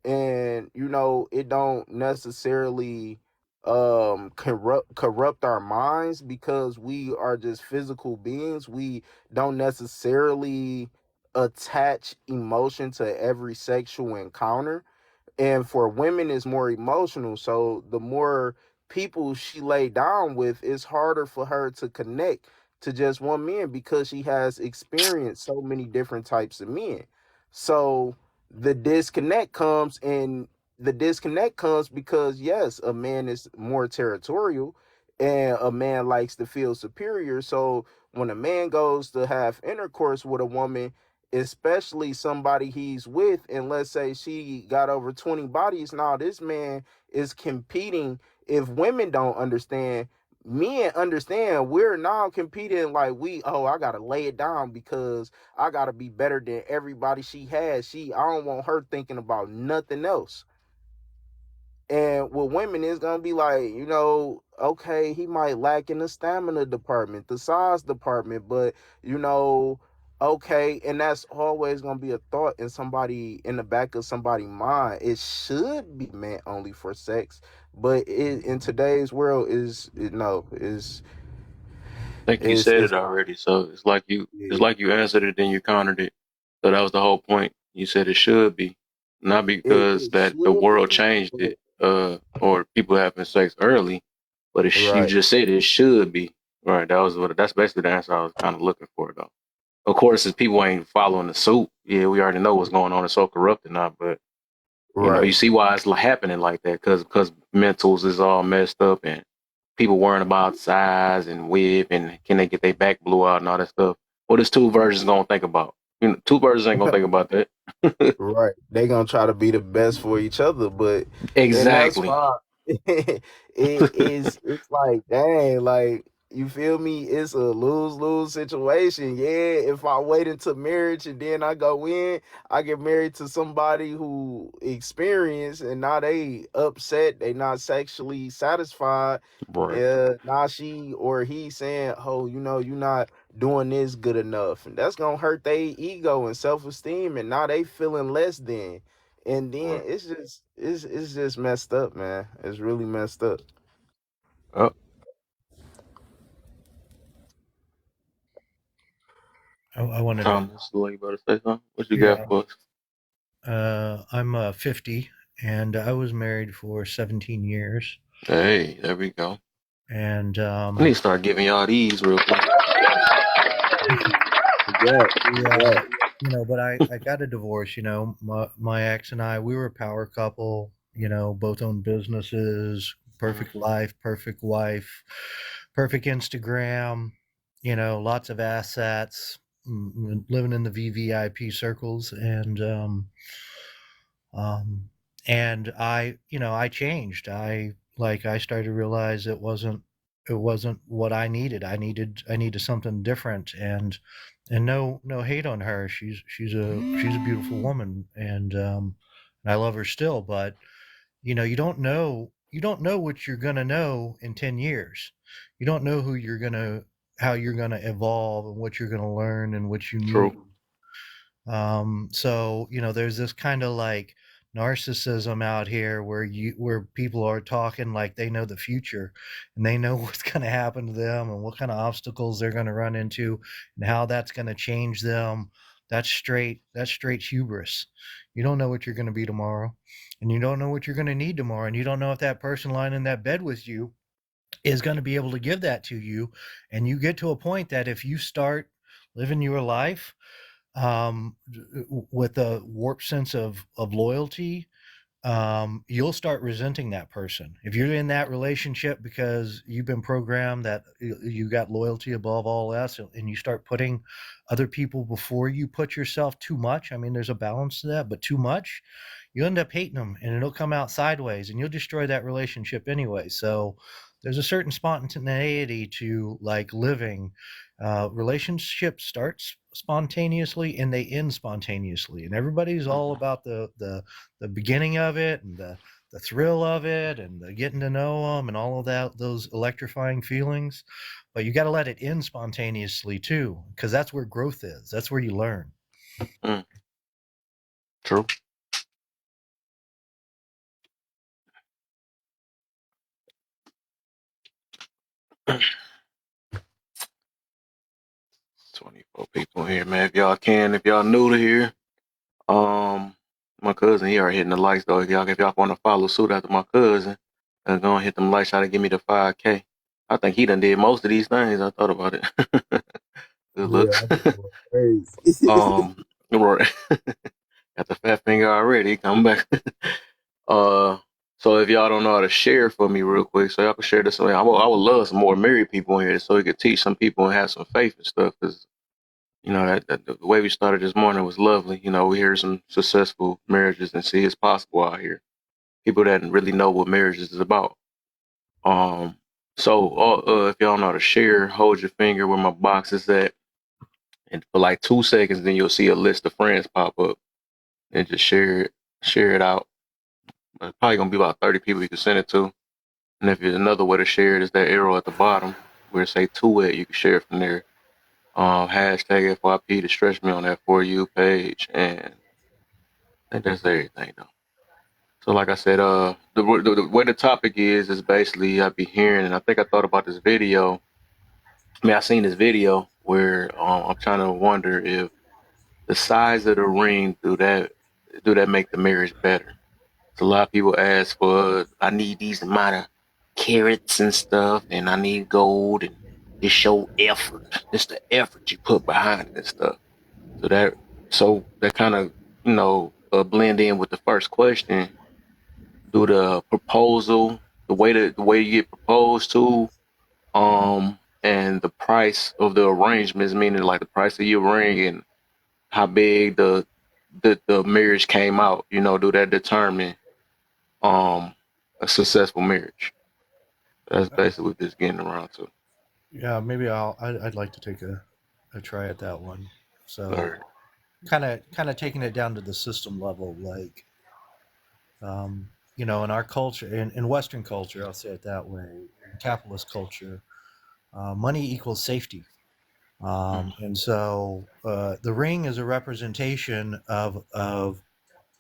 And it don't necessarily corrupt our minds because we are just physical beings. We don't necessarily attach emotion to every sexual encounter, and for women it's more emotional. So the more people she lay down with, it's harder for her to connect to just one man because she has experienced so many different types of men. So the disconnect comes, and the disconnect comes because yes, a man is more territorial and a man likes to feel superior. So when a man goes to have intercourse with a woman, especially somebody he's with, and let's say she got over 20 bodies, now this man is competing. If women don't understand, men understand, we're now competing like I gotta lay it down because I gotta be better than everybody she has. I don't want her thinking about nothing else. And with women, it's gonna be like, okay, he might lack in the stamina department, the size department, but okay, and that's always gonna be a thought in the back of somebody's mind. It should be meant only for sex, but in today's world no, I think you said it's it already. So it's yeah, like you answered it, then you countered it. So that was the whole point. You said it should be, not because it that the should world be, changed but it, or people having sex early, but you right. just said it should be. Right. That's basically the answer I was kind of looking for, though. Of course, if people ain't following the suit, yeah, we already know what's going on. It's so corrupted now, but you Right. see why it's happening like that because mentals is all messed up and people worrying about size and width and can they get their back blew out and all that stuff. What is two versions gonna think about? Two versions ain't gonna think about that. Right. They gonna try to be the best for each other, but and that's Exactly. fine. It's like, dang, like, you feel me? It's a lose-lose situation. Yeah, if I wait until marriage and then I go in, I get married to somebody who experienced and now they upset, they not sexually satisfied. Right. Now she or he saying, oh, you not doing this good enough, and that's gonna hurt their ego and self-esteem, and now they feeling less than, and then Right. it's just messed up, man. It's really messed up. Oh, I wanted to, Thomas, like you better say something. What you got yeah. for us? I'm 50, and I was married for 17 years. Hey, there we go. And I need to start giving y'all these real quick. Yeah, yeah. but I got a divorce. My ex and I, we were a power couple. Both owned businesses, perfect life, perfect wife, perfect Instagram. Lots of assets, living in the VVIP circles, um, and I changed. I started to realize it wasn't it wasn't what I needed. I needed something different. And no hate on her. She's a beautiful woman, and I love her still. But you don't know what you're gonna know in 10 years. You don't know how you're gonna evolve and what you're gonna learn and what you need. True. So there's this kind of like narcissism out here where people are talking like they know the future and they know what's going to happen to them and what kind of obstacles they're going to run into and how that's going to change them. That's straight hubris. You don't know what you're going to be tomorrow, and you don't know what you're going to need tomorrow, and you don't know if that person lying in that bed with you is going to be able to give that to you. And you get to a point that if you start living your life with a warped sense of loyalty, you'll start resenting that person. If you're in that relationship because you've been programmed that you got loyalty above all else, and you start putting other people before you put yourself too much, I mean, there's a balance to that, but too much, you end up hating them and it'll come out sideways and you'll destroy that relationship anyway. So there's a certain spontaneity to like living. Relationships start spontaneously and they end spontaneously, and everybody's all about the beginning of it and the thrill of it and the getting to know them and all of that, those electrifying feelings. But you got to let it end spontaneously too, because that's where growth is. That's where you learn. Mm, true. 24 people here, man. If y'all new to here, my cousin, he already hitting the likes though. If y'all want to follow suit after my cousin, go and hit them likes, try to give me the 5K. I think he done did most of these things. I thought about it. Good Yeah, looks. I be going crazy. um, right. Got the fat finger already. He come back. uh, so if y'all don't know how to share for me real quick, so y'all can share this. I would love some more married people in here, so we could teach some people and have some faith and stuff. Cause the way we started this morning was lovely. We hear some successful marriages and see it's possible out here. People that really know what marriage is about. Um, so if y'all know how to share, hold your finger where my box is at, and for like 2 seconds, then you'll see a list of friends pop up, and just share it out. Probably gonna be about 30 people you can send it to. And if there's another way to share it, is that arrow at the bottom where it say to it, you can share it from there. Hashtag FYP to stretch me on that For You page, and I think that's everything though. So like I said, the way the topic is basically I be hearing, and I think I thought about this video. I mean, I seen this video where I'm trying to wonder if the size of the ring do that make the marriage better. So a lot of people ask for, I need these amount of carrots and stuff, and I need gold, and it show effort. It's the effort you put behind it and stuff. So that kind of blend in with the first question. Do the proposal, the way you get proposed to, and the price of the arrangements, meaning like the price of your ring and how big the marriage came out. Do that determine um a successful marriage? That's basically what this getting around to. Yeah, maybe I'd like to take a try at that one. All So right. kind of taking it down to the system level, like in our culture, in Western culture, I'll say it that way, in capitalist culture, money equals safety. Mm, And so the ring is a representation of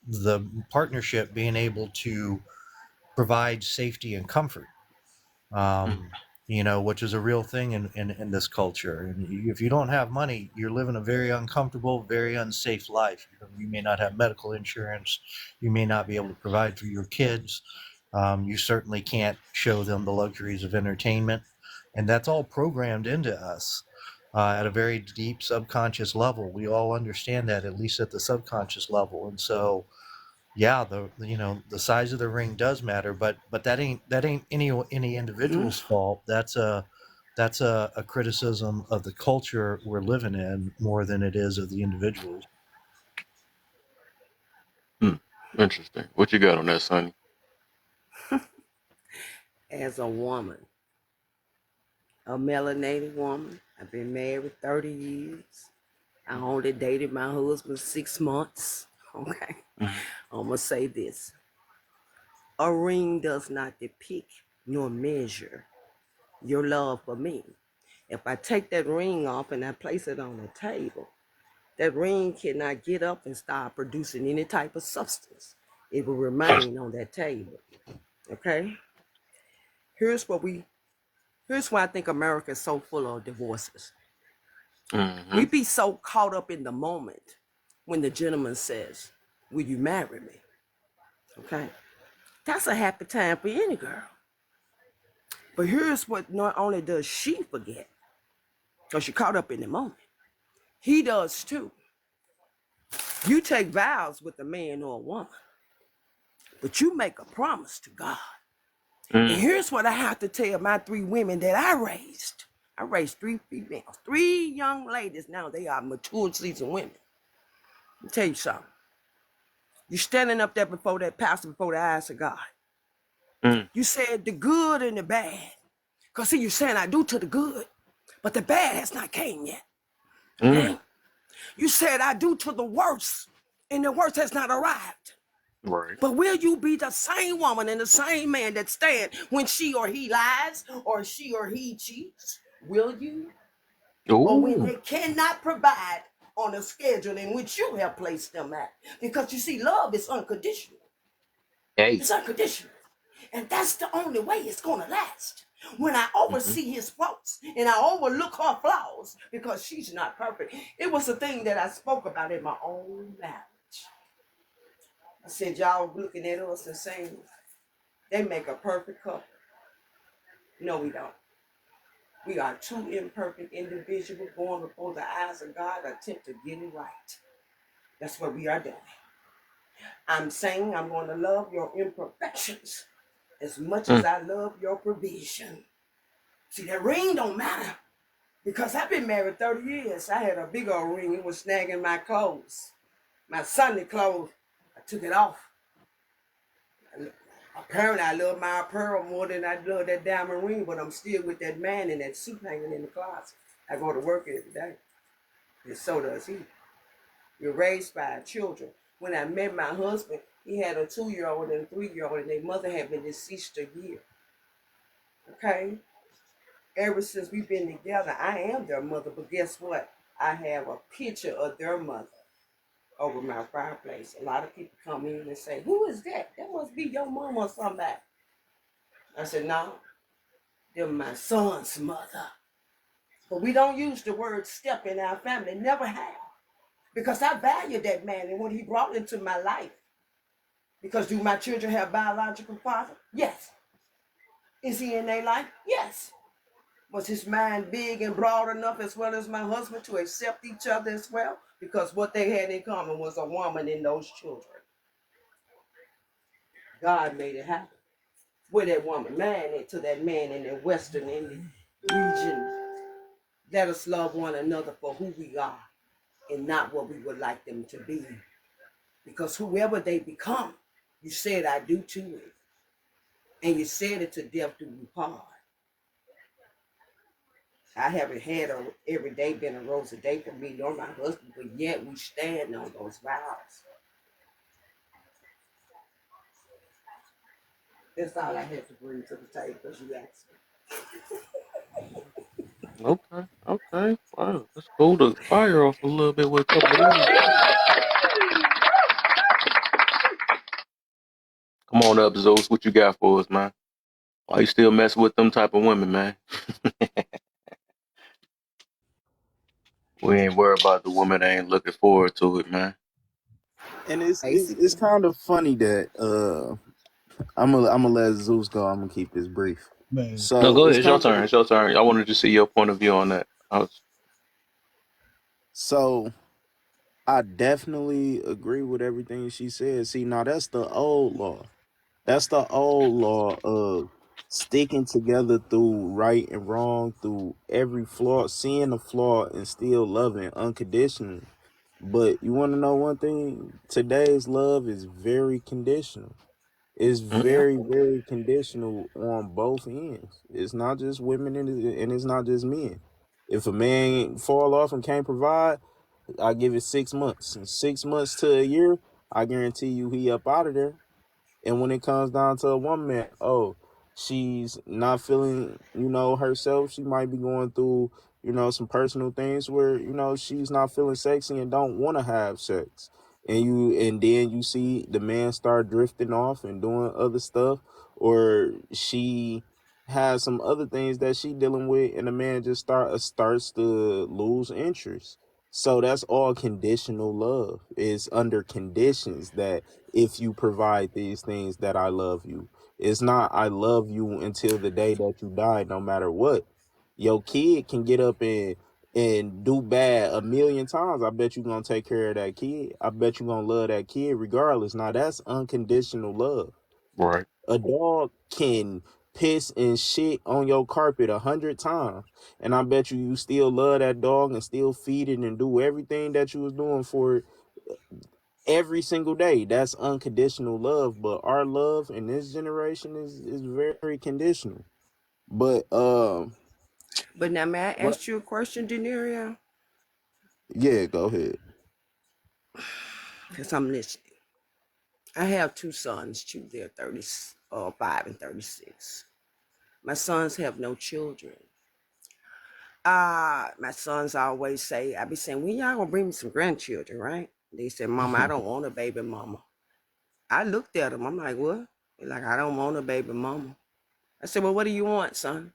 the partnership being able to provide safety and comfort, mm, um, which is a real thing in this culture. And if you don't have money, you're living a very uncomfortable, very unsafe life. You may not have medical insurance. You may not be able to provide for your kids. You certainly can't show them the luxuries of entertainment. And that's all programmed into us at a very deep subconscious level. We all understand that, at least at the subconscious level. And so, yeah, the size of the ring does matter, but that ain't any individual's fault. That's a criticism of the culture we're living in more than it is of the individuals. mm. Interesting. What you got on that, Sonny? As a woman, a melanated woman. I've been married 30 years. I only dated my husband 6 months. Okay. Mm-hmm. I'm going to say this: a ring does not depict nor measure your love for me. If I take that ring off and I place it on the table, that ring cannot get up and start producing any type of substance. It will remain on that table. Okay? Here's what we here's why I think America is so full of divorces. Mm-hmm. We be so caught up in the moment when the gentleman says, "Will you marry me?" Okay? That's a happy time for any girl. But here's what not only does she forget, because she caught up in the moment, he does too. You take vows with a man or a woman, but you make a promise to God. And Mm-hmm. here's what I have to tell my 3 women that I raised. I raised 3 females, 3 young ladies. Now they are mature, seasoned women. Let me tell you something. You're standing up there before that pastor, before the eyes of God. You said the good and the bad. Because see, you're saying I do to the good, but the bad has not came yet. Mm-hmm. Okay? You said I do to the worst, and the worst has not arrived. Right. But will you be the same woman and the same man that stand when she or he lies or she or he cheats? Will you? Or when Ooh. they cannot provide on a schedule in which you have placed them at? Because you see, love is unconditional. Hey. It's unconditional. And that's the only way it's going to last. When I Mm-hmm. oversee his faults and I overlook her flaws because she's not perfect. It was a thing that I spoke about in my own marriage. I said, y'all looking at us and saying, they make a perfect couple. No, we don't. We are 2 imperfect individuals going before the eyes of God, attempt to get it right. That's what we are doing. I'm saying I'm going to love your imperfections as much as Mm. I love your provision. See, that ring don't matter because I've been married 30 years. I had a big old ring. It was snagging my clothes, my Sunday clothes. I took it off. Apparently, I love my pearl more than I love that diamond ring, but I'm still with that man in that suit hanging in the closet. I go to work every day, and so does he. We're raised by children. When I met my husband, he had a 2-year-old and a 3-year-old, and their mother had been deceased a year. Okay? Ever since we've been together, I am their mother, but guess what? I have a picture of their mother over my fireplace. A lot of people come in and say, "Who is that? That must be your mom or somebody." I said, "No, they're my son's mother." But we don't use the word step in our family, never have. Because I value that man and what he brought into my life. Because do my children have biological father? Yes. Is he in their life? Yes. Was his mind big and broad enough as well as my husband to accept each other as well? Because what they had in common was a woman and those children. God made it happen. Where that woman married to that man in the Western Indian region. Let us love one another for who we are and not what we would like them to be. Because whoever they become, you said I do to it. And you said it to death do we part. I haven't had every day been a rose a day for me nor my husband, but yet we stand on those vows. That's all I had to bring to the table because you asked Okay. Okay. Wow. Let's cool the fire off a little bit with a couple of these. Come on up, Zeus. What you got for us, man? Why you still messing with them type of women, man? We ain't worried about the woman that ain't looking forward to it, man. And me. it's Basically. kind of funny that I'm gonna let Zeus go. I'm gonna keep this brief. Man. No, So go it's ahead. It's your kind turn. of It's your turn. I wanted to see your point of view on that. so I definitely agree with everything she said. See, now that's the old law. That's the old law of sticking together through right and wrong, through every flaw, seeing the flaw and still loving unconditionally. But you want to know one thing? Today's love is very conditional. It's Mm-hmm. very, very conditional on both ends. It's not just women and it's not just men. If a man fall off and can't provide, I give it 6 months. 6 months to a year, I guarantee you he up out of there. And when it comes down to a woman, oh, she's not feeling, herself. She might be going through, some personal things where, she's not feeling sexy and don't want to have sex. And then you see the man start drifting off and doing other stuff, or she has some other things that she dealing with, and the man just starts to lose interest. So that's all conditional love. It's under conditions that if you provide these things that I love you. It's not I love you until the day that you die, no matter what. Your kid can get up and do bad a million times. I bet you gonna take care of that kid. I bet you gonna love that kid regardless. Now that's unconditional love. Right. A dog can piss and shit on your carpet 100 times, and I bet you still love that dog and still feed it and do everything that you was doing for it every single day. That's unconditional love. But our love in this generation is very conditional. But But now, may I what? ask you a question, Denaria? Yeah, go ahead. Because I'm listening. I have two sons too. They're 35 and 36. My sons have no children. My sons always say, I be saying, when y'all gonna bring me some grandchildren, right? They said, Mama, I don't want a baby mama. I looked at them. I'm like, what? They're like, I don't want a baby mama. I said, well, what do you want, son?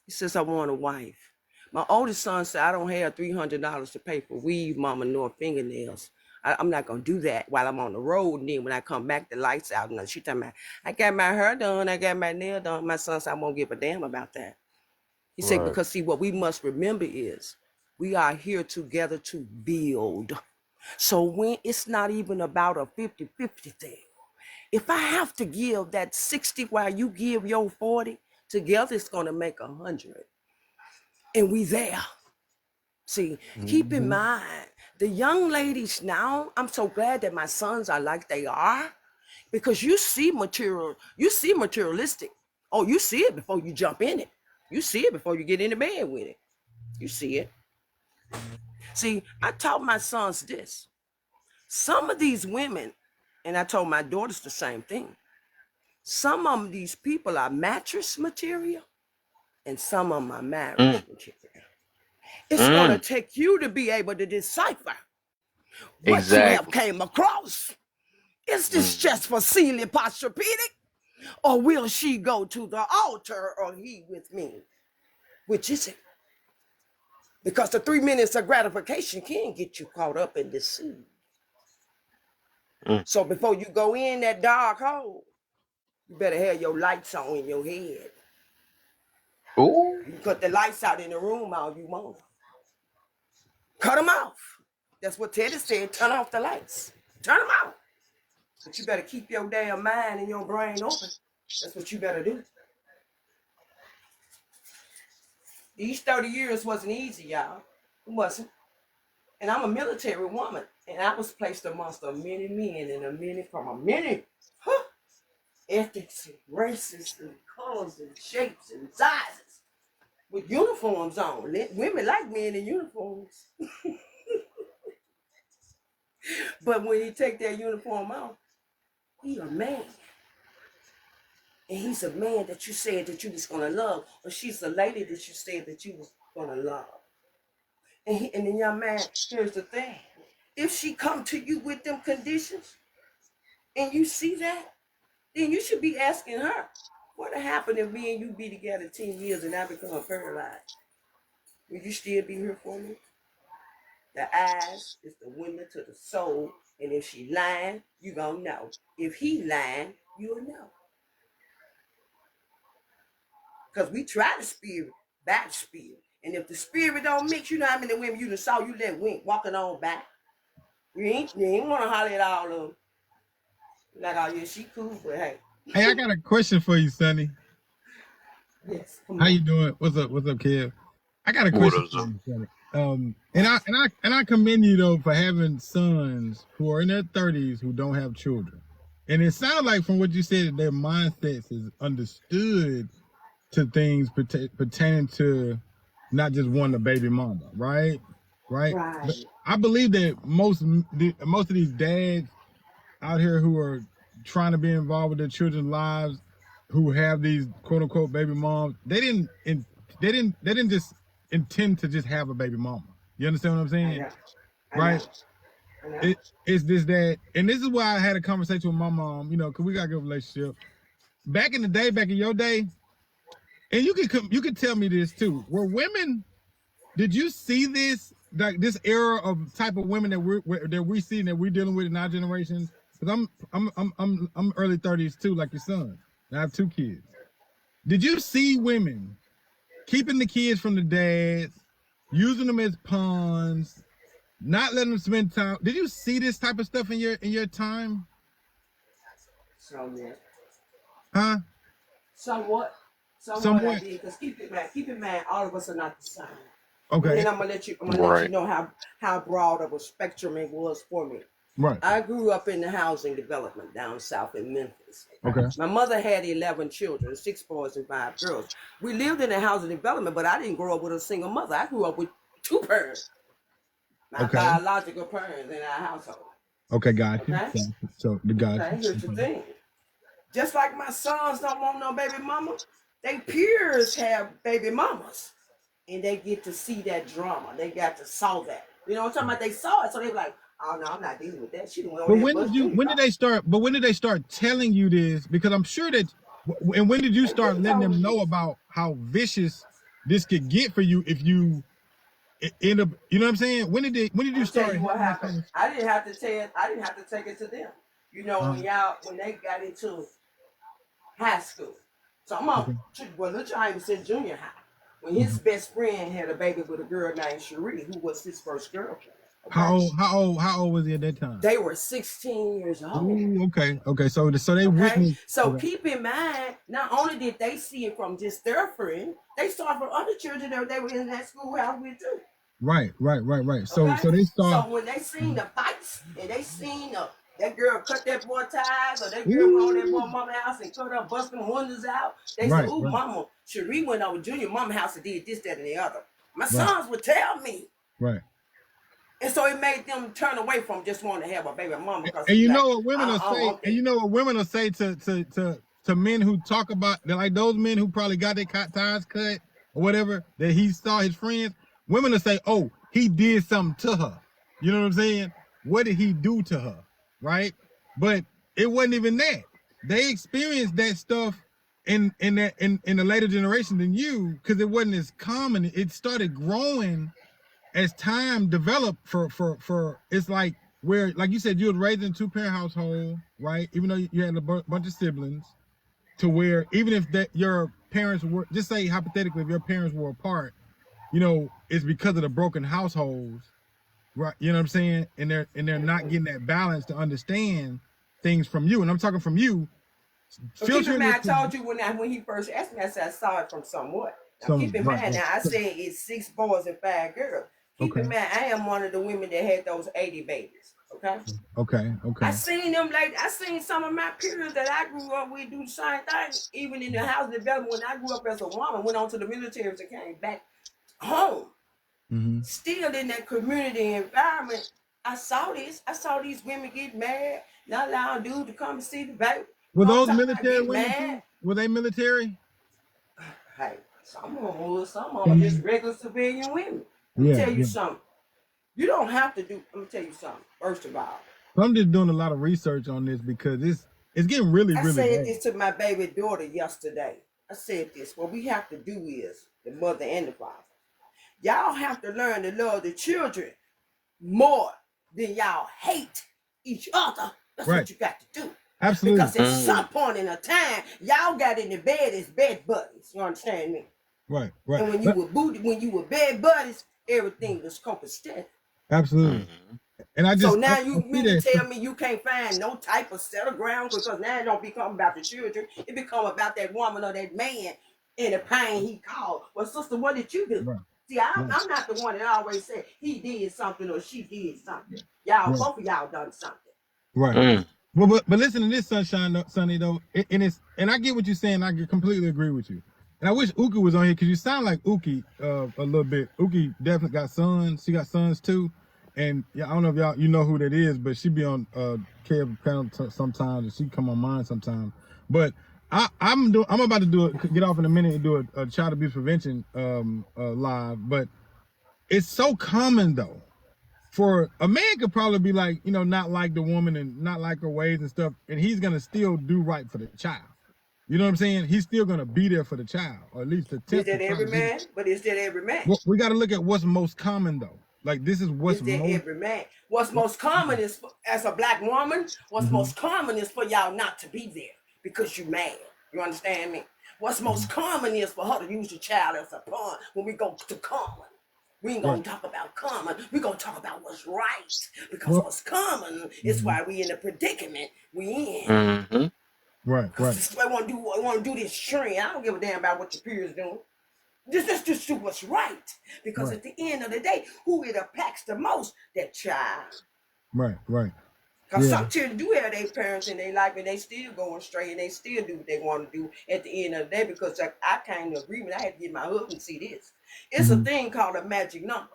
He says, I want a wife. My oldest son said, I don't have $300 to pay for weave, mama, nor fingernails. I'm not going to do that while I'm on the road. And then when I come back, the lights out. And she talking about, I got my hair done. I got my nail done. My son said, I won't give a damn about that. He said, Right. because see, what we must remember is we are here together to build. So when it's not even about a 50-50 thing. If I have to give that 60 while you give your 40, together it's going to make 100. And we there. See, keep in Mm-hmm. mind, the young ladies now, I'm so glad that my sons are like they are, because you see materialistic. Oh, you see it before you jump in it. You see it before you get into bed with it. You see it. See, I taught my sons this. Some of these women, and I told my daughters the same thing. Some of these people are mattress material, and some of them are Mm. marriage material. It's going to Mm. take you to be able to decipher what you have Exactly. came across. Is this Mm. just for Celia Posturpedic, or will she go to the altar, or he with me? Which is it? Because the 3 minutes of gratification can get you caught up and deceived. Mm. So before you go in that dark hole, you better have your lights on in your head. Ooh. You cut the lights out in the room all you want. Cut them off. That's what Teddy said. Turn off the lights. Turn them off. But you better keep your damn mind and your brain open. That's what you better do. These 30 years wasn't easy, y'all. It wasn't. And I'm a military woman. And I was placed amongst a many men and a many ethics and races and colors and shapes and sizes with uniforms on. Women like men in uniforms. But when he take that uniform off, he a man. And he's a man that you said that you was gonna love, or she's a lady that you said that you was gonna love. And the young man, here's the thing. If she come to you with them conditions and you see that, then you should be asking her, what'll happen if me and you be together 10 years and I become paralyzed? Will you still be here for me? The eyes is the window to the soul. And if she lying, you gonna know. If he lying, you'll know. Because we try the spirit, by the spirit. And if the spirit don't mix, you know how many women you done saw you let wink walking on back. You ain't want to holler at all of them. Like, oh yeah, she cool, but hey. Hey, I got a question for you, Sonny. Yes, come How on. you doing? What's up, Kev? I got a What question is for it? you, Sonny. And I commend you though for having sons who are in their 30s who don't have children. And it sounds like from what you said that their mindsets is understood to things pertaining to not just wanting a baby mama, right? Right. But Right. I believe that most of these dads out here who are trying to be involved with their children's lives, who have these quote unquote baby moms, they didn't just intend to just have a baby mama. You understand what I'm I saying? know. I know. Right? I know. It's this that, and this is why I had a conversation with my mom. You know, because we got a good relationship. Back in the day, back in your day, and you can tell me this too. Were women? Did you see this like this era of type of women that we see that we're dealing with in our generation? Because I'm early 30s too, like your son. And I have 2 kids. Did you see women keeping the kids from the dads, using them as pawns, not letting them spend time? Did you see this type of stuff in your time? So yeah. Huh? Somewhat. Somewhat I Somewhat. did. Because keep in mind, all of us are not the same. And Okay. then I'm gonna let you Right. know how broad of a spectrum it was for me. Right. I grew up in the housing development down south in Memphis. Okay. My mother had 11 children, 6 boys and 5 girls. We lived in a housing development, but I didn't grow up with a single mother. I grew up with 2 parents, my Okay. biological parents in our household. Okay. Got you. Okay? So the got Okay, here's the you. thing. Just like my sons don't want no baby mama, they peers have baby mamas. And they get to see that drama. They got to saw that. You know what I'm talking about? They saw it, so they were like, oh no, I'm not dealing with that. She went over But there and bust Junior when did car. they start? But when did they start telling you this? Because I'm sure that, and when did you They start been letting told them me know this. about how vicious this could get for you if you end up? You know what I'm saying? When did I'm you gonna tell start you what having that happened. conversation? I didn't have to take it to them. You know, when they got into high school. So I'm on Okay. well, little child was in junior high. When his Mhm. best friend had a baby with a girl named Cherie, who was his first girlfriend. Okay. How old was he at that time? They were 16 years old. Ooh, okay, okay. So they Okay. witnessed. So Okay. keep in mind, not only did they see it from just their friend, they saw it from other children that they were in that schoolhouse with too. Right. Okay. So they saw. So when they seen the fights and they seen that girl cut that boy ties or that girl went on that Ooh, boy mama house and cut up, busting windows out, they said, right, "Ooh, right, mama, Cherie went over Junior mama house and did this, that, and the other." My right, sons would tell me. right. And so it made them turn away from just wanting to have a baby mama because And they be you like, know what women will I don't say, want that. to men who talk about like those men who probably got their ties cut or whatever that he saw his friends. Women will say, "Oh, he did something to her." You know what I'm saying? What did he do to her? Right? But it wasn't even that. They experienced that stuff in the later generation than you because it wasn't as common. It started growing as time developed for it's like where like you said you was raised in a 2 parent household, right? Even though you had a bunch of siblings, to where even if that your parents were, just say hypothetically, if your parents were apart, you know, it's because of the broken households, right? You know what I'm saying? And they're not getting that balance to understand things from you. And I'm talking from you, But keep in filtering mind, it I to told you when he first asked me, I said I saw it from somewhat. Now some keep in right, mind, now I right. said it's 6 boys and 5 girls. Keep Okay, in mind, I am one of the women that had those 80 babies. Okay. I okay. seen them like I seen some of my peers that I grew up with do the same thing. Even in the housing development, when I grew up as a woman, went on to the military and came back home. Mm-hmm. Still in that community environment, I saw this. I saw these women get mad, not allowing dude to come and see the baby. Were You know what those I'm talking about? military Get women mad. too? Were they military? Hey, some of them are just Mhm. regular civilian women. Let me Yeah, tell you yeah. something. You don't have to do. Let me tell you something. First of all, So I'm just doing a lot of research on this because it's getting really, I really said bad. this to my baby daughter yesterday. I said this. What we have to do is the mother and the father. Y'all have to learn to love the children more than y'all hate each other. That's Right. what you got to do. Absolutely. Because at some point in a time, y'all got in the bed as bed buddies. You understand me? Right. Right. And But when you were bed buddies, everything was copacetic. absolutely. Mm-hmm. And So I now you see mean to that. tell me you can't find no type of settle ground because now it don't become about the children. It become about that woman or that man and the pain he caused. Well, sister, what did you do? Right. See, Right. I'm not the one that always said he did something or she did something. Y'all, Right. both of y'all done something. Right. Mm. Well, but listen to this, Sonny though, and I get what you're saying. Completely agree with you. And I wish Uki was on here because you sound like Uki a little bit. Uki definitely got sons. She got sons too, and yeah, I don't know if y'all know who that is, but she be on Kev panel sometimes, and she come on mine sometimes. But I'm about to get off in a minute and do a child abuse prevention live, but it's so common though for a man could probably be like, not like the woman and not like her ways and stuff, and he's gonna still do right for the child. You know what I'm saying? He's still gonna be there for the child, or at least Is attempt to that try to every be. man? But is that every man? Well, we got to look at what's most common though. Like this is what's Is that most. every man? What's most common is, as a black woman, what's Mm-hmm, most common is for y'all not to be there because you mad. You understand me? What's mm-hmm. most common is for her to use the child as a pawn when we go to common. We ain't Right. gonna talk about common. We gonna talk about what's right. Because Well. what's common is Mm-hmm. why we in the predicament we in. Mm-hmm. Right. Because Right. this I want to do this trend. I don't give a damn about what your peers doing. Let's just do what's right. Because Right. at the end of the day, who it impacts the most? That child. Right. Right. Because Yeah. some children do have their parents in their life and they still going straight and they still do what they want to do at the end of the day because I came to agreement. I had to get my husband to see this. It's a Mm-hmm. thing called a magic number.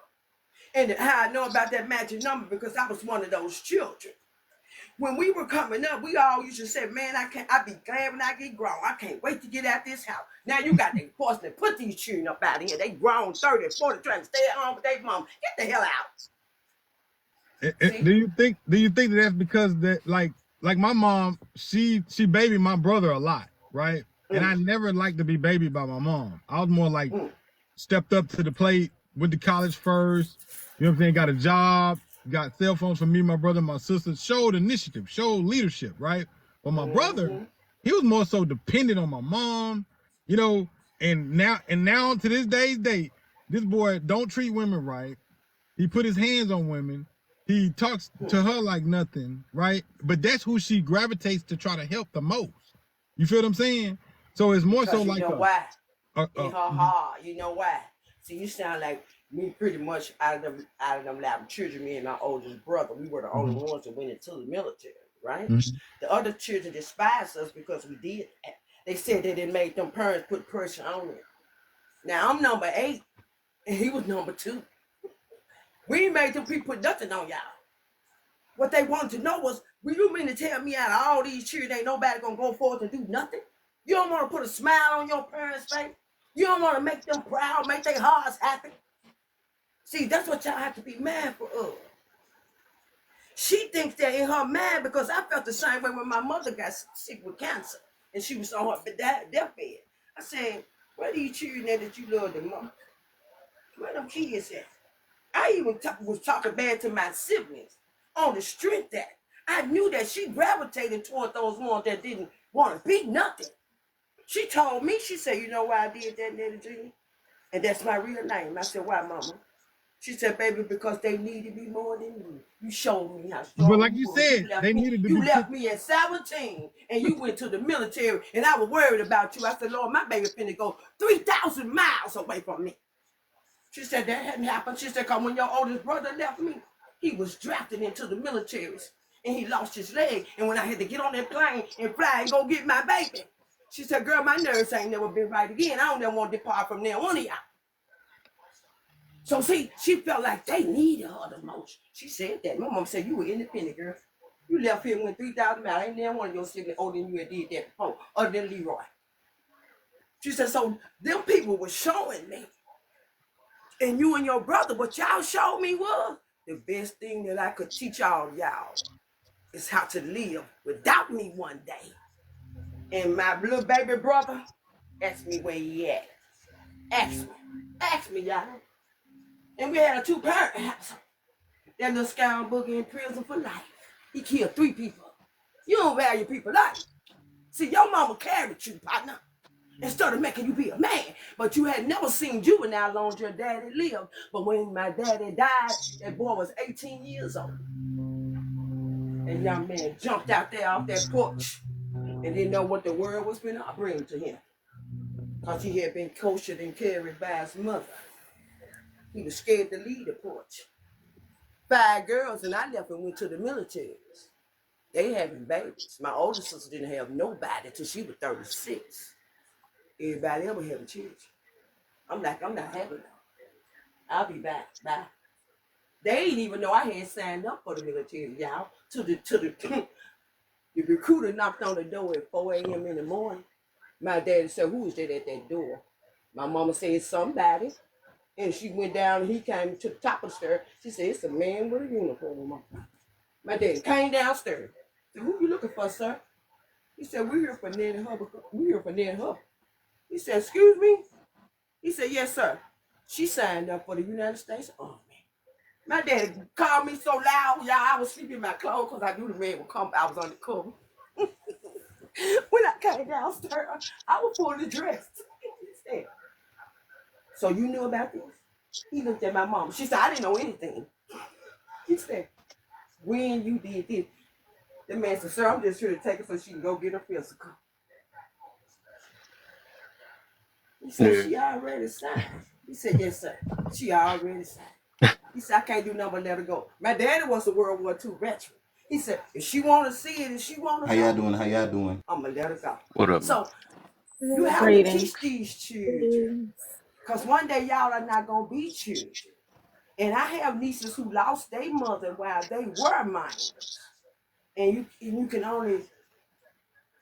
And how I know about that magic number because I was one of those children. When we were coming up, we all used to say, man, I'd be glad when I get grown. I can't wait to get out this house. Now you got to force to put these children up out of here. They grown 30, 40, trying to stay at home with their mom. Get the hell out. See? Do you think that that's because that like my mom, she babied my brother a lot, right? And I Mm, never liked to be babied by my mom. I was more like mm, stepped up to the plate, went to college first, you know what I'm saying, got a job, got cell phones for me, my brother, my sister, showed initiative, showed leadership, right? But my brother, mm-hmm. he was more so dependent on my mom, you know, and now to this day's date, this boy don't treat women right. He put his hands on women. He talks to her like nothing, right? But that's who she gravitates to try to help the most. You feel what I'm saying? So it's more so Because you like know why? In her mhm, heart, you know why? See, you sound like me pretty much out of them 11 children, me and my oldest brother, we were the only mhm, ones that went into the military, right? mhm. The other children despised us because we did that. They said that it made them parents put pressure on them. Now I'm number 8, and he was number 2. We ain't made them people put nothing on y'all. What they wanted to know was, will you mean to tell me out of all these children ain't nobody gonna go forth and do nothing? You don't want to put a smile on your parents' face? You don't want to make them proud, make their hearts happy? See, that's what y'all have to be mad for us. She thinks that in her mind because I felt the same way when my mother got sick with cancer and she was on her deathbed. I said, where these children at that you love the most? Where them kids at? I even was talking bad to my siblings on the strength that I knew that she gravitated toward those ones that didn't want to be nothing. She told me, she said, you know why I did that, Nettie Jean? And that's my real name. I said, why, mama? She said, baby, because they needed me more than you. You showed me how But strong like you you were. You said, left they me, needed to you be put. left me at 17 and you went to the military and I was worried about you. I said, Lord, my baby finna go 3,000 miles away from me. She said that hadn't happened. She said, because when your oldest brother left me, he was drafted into the militaries and he lost his leg. And when I had to get on that plane and fly and go get my baby, she said, girl, my nerves ain't never been right again. I don't ever want to depart from there, one of y'all. So see, she felt like they needed her the most. She said that. My mom said, you were independent, girl. You left here and went 3,000 miles. Ain't never one of your siblings older than you had did that before, other than Leroy. She said, so them people were showing me. And you and your brother, what y'all showed me was the best thing that I could teach all y'all is how to live without me one day. And my little baby brother asked me where he at. Ask me. Ask me, y'all. And we had a 2-parent house. That little scoundrel boogie in prison for life. He killed 3 people. You don't value people's life. See, your mama carried you, partner, instead of making you be a man. But you had never seen juvenile long as your daddy lived. But when my daddy died, that boy was 18 years old. And young man jumped out there off that porch and didn't know what the world was going to bring to him. Because he had been coached and carried by his mother. He was scared to leave the porch. 5 girls and I left and went to the military. They having babies. My older sister didn't have nobody till she was 36. Everybody else was having children. I'm like, I'm not having that. I'll be back. Bye. They didn't even know I had signed up for the military, y'all. The recruiter knocked on the door at 4 So a.m. in the morning. My daddy said, who was that at that door? My mama said, somebody. And she went down and he came to the top of the stairs. She said, it's a man with a uniform on. My daddy came downstairs. I said, who you looking for, sir? He said, we're here for Ned Hubbard. We're here for Ned Hubbard. He said, excuse me? He said, yes, sir. She signed up for the United States Army. My daddy called me so loud, y'all. I was sleeping in my clothes because I knew the man would come. I was undercover. When I came downstairs, I was fully dressed. He said, so you knew about this? He looked at my mom. She said, I didn't know anything. He said, when you did this, the man said, sir, I'm just here to take her so she can go get her physical. He said, yeah. she already signed. He said, yes, sir. She already signed. He said, I can't do nothing but let her go. My daddy was a World War II veteran. He said, if she want to see it, if she want to How y'all doing? How y'all doing? I'm going to let her go. What up, man? So you have to Greetings. teach these children. Because one day y'all are not going to be children. And I have nieces who lost their mother while they were minors. And you can only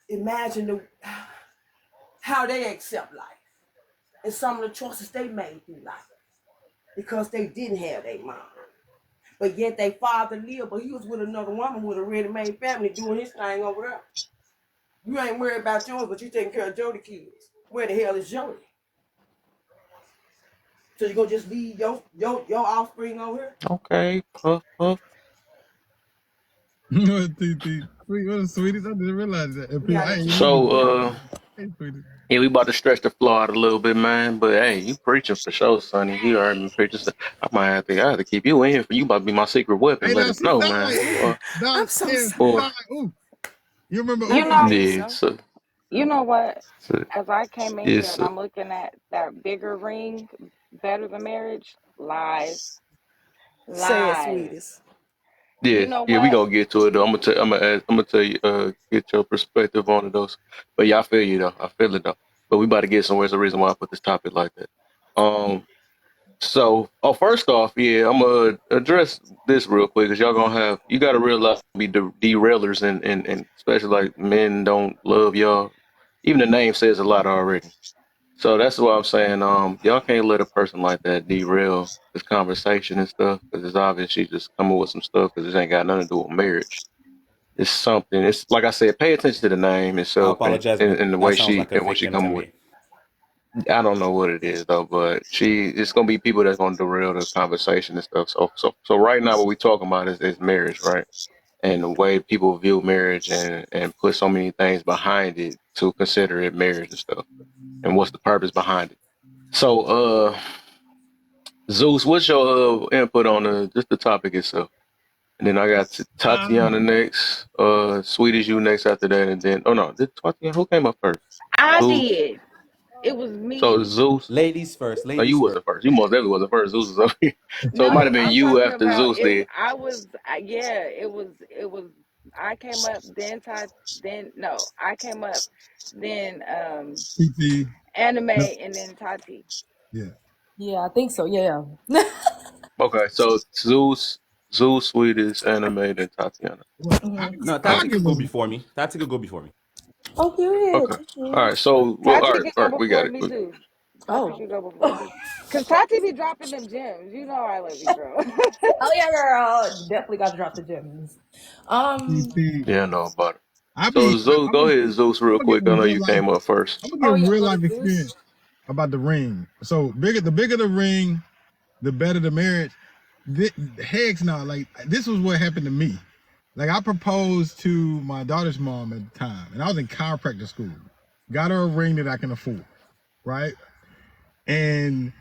imagine how they accept life and some of the choices they made through life because they didn't have their mom. But yet their father lived, but he was with another woman with a ready-made family doing his thing over there. You ain't worried about yours, but you taking care of Jody kids. Where the hell is Jody? So you gonna just leave your offspring over here? Okay, puff puff. You know, sweet, what the sweetest. I didn't realize that. And We people, I gotta ain't teach even So them. hey, sweetest. yeah, we about to stretch the floor out a little bit, man. But hey, you preaching for sure, Sonny. You heard me preaching. So I have to keep you in here for you about to be my secret weapon. Hey, Let now us she know, sound man. like ooh. Boy, I'm Dog, so yeah, sorry. she boy. sound like ooh. You remember You ooh? I know, think Yeah, so. so, you know what? so As I came in here yes, and I'm looking at that bigger ring, better than marriage, lies, Say it, lies. sweetest. You yeah, know yeah. We what? gonna get to it though. I'm gonna tell you, get your perspective on it though. But yeah, I feel you though. I feel it though. But we about to get somewhere. It's the reason why I put this topic like that. Um, So, first off, yeah, I'm gonna address this real quick because y'all gonna have you gotta realize be derailers and especially like men don't love y'all. Even the name says a lot already. So that's why I'm saying y'all can't let a person like that derail this conversation and stuff because it's obvious she's just coming with some stuff because it ain't got nothing to do with marriage. It's something. It's like I said, pay attention to the name I itself apologize, but and the way that sounds like a and what she victim to coming with. me. I don't know what it is though, but it's gonna be people that's gonna derail the conversation and stuff. So right now what we talking about is marriage, right? And the way people view marriage and put so many things behind it to consider it marriage and stuff. And what's the purpose behind it? So Zeus, what's your input on just the topic itself? And then I got Tatiana next, Sweet as you next after that, and then oh no, did Tatiana who came up first? I Zeus. did. It was So me. Zeus. Ladies first. No, you Ladies first. wasn't first. You most definitely wasn't first. Zeus was up here. So it might have No, been I'm you talking after about Zeus it. did. I was, yeah, it was. I came up, then then no, I came up, then PT. anime, No, and then Tati. yeah. Yeah, I think so. Yeah. Okay, so Zeus, Sweetest, Anime, then Tatiana. Well, Hmm. No, I Tati give could go a before me. Tati could go before me. Oh, period. Okay. Thank All you. right. So Tati can all go right, we got before it. me too. Tati Oh. can go before me too. Cause Tati be dropping them gems. You know I love you, girl. Oh yeah, girl. Definitely got to drop the gems. PT. Yeah, no about it. I So be. Zeus, I'm go gonna. ahead, Zeus, real I'm gonna quick. give I a know real you life. came up first. I'm gonna Oh give a yeah, real go to life Zeus. experience about the ring. So the bigger the ring, the better the marriage. Heck, no. Like this was what happened to me. Like I proposed to my daughter's mom at the time, and I was in chiropractor school. Got her a ring that I can afford, right? And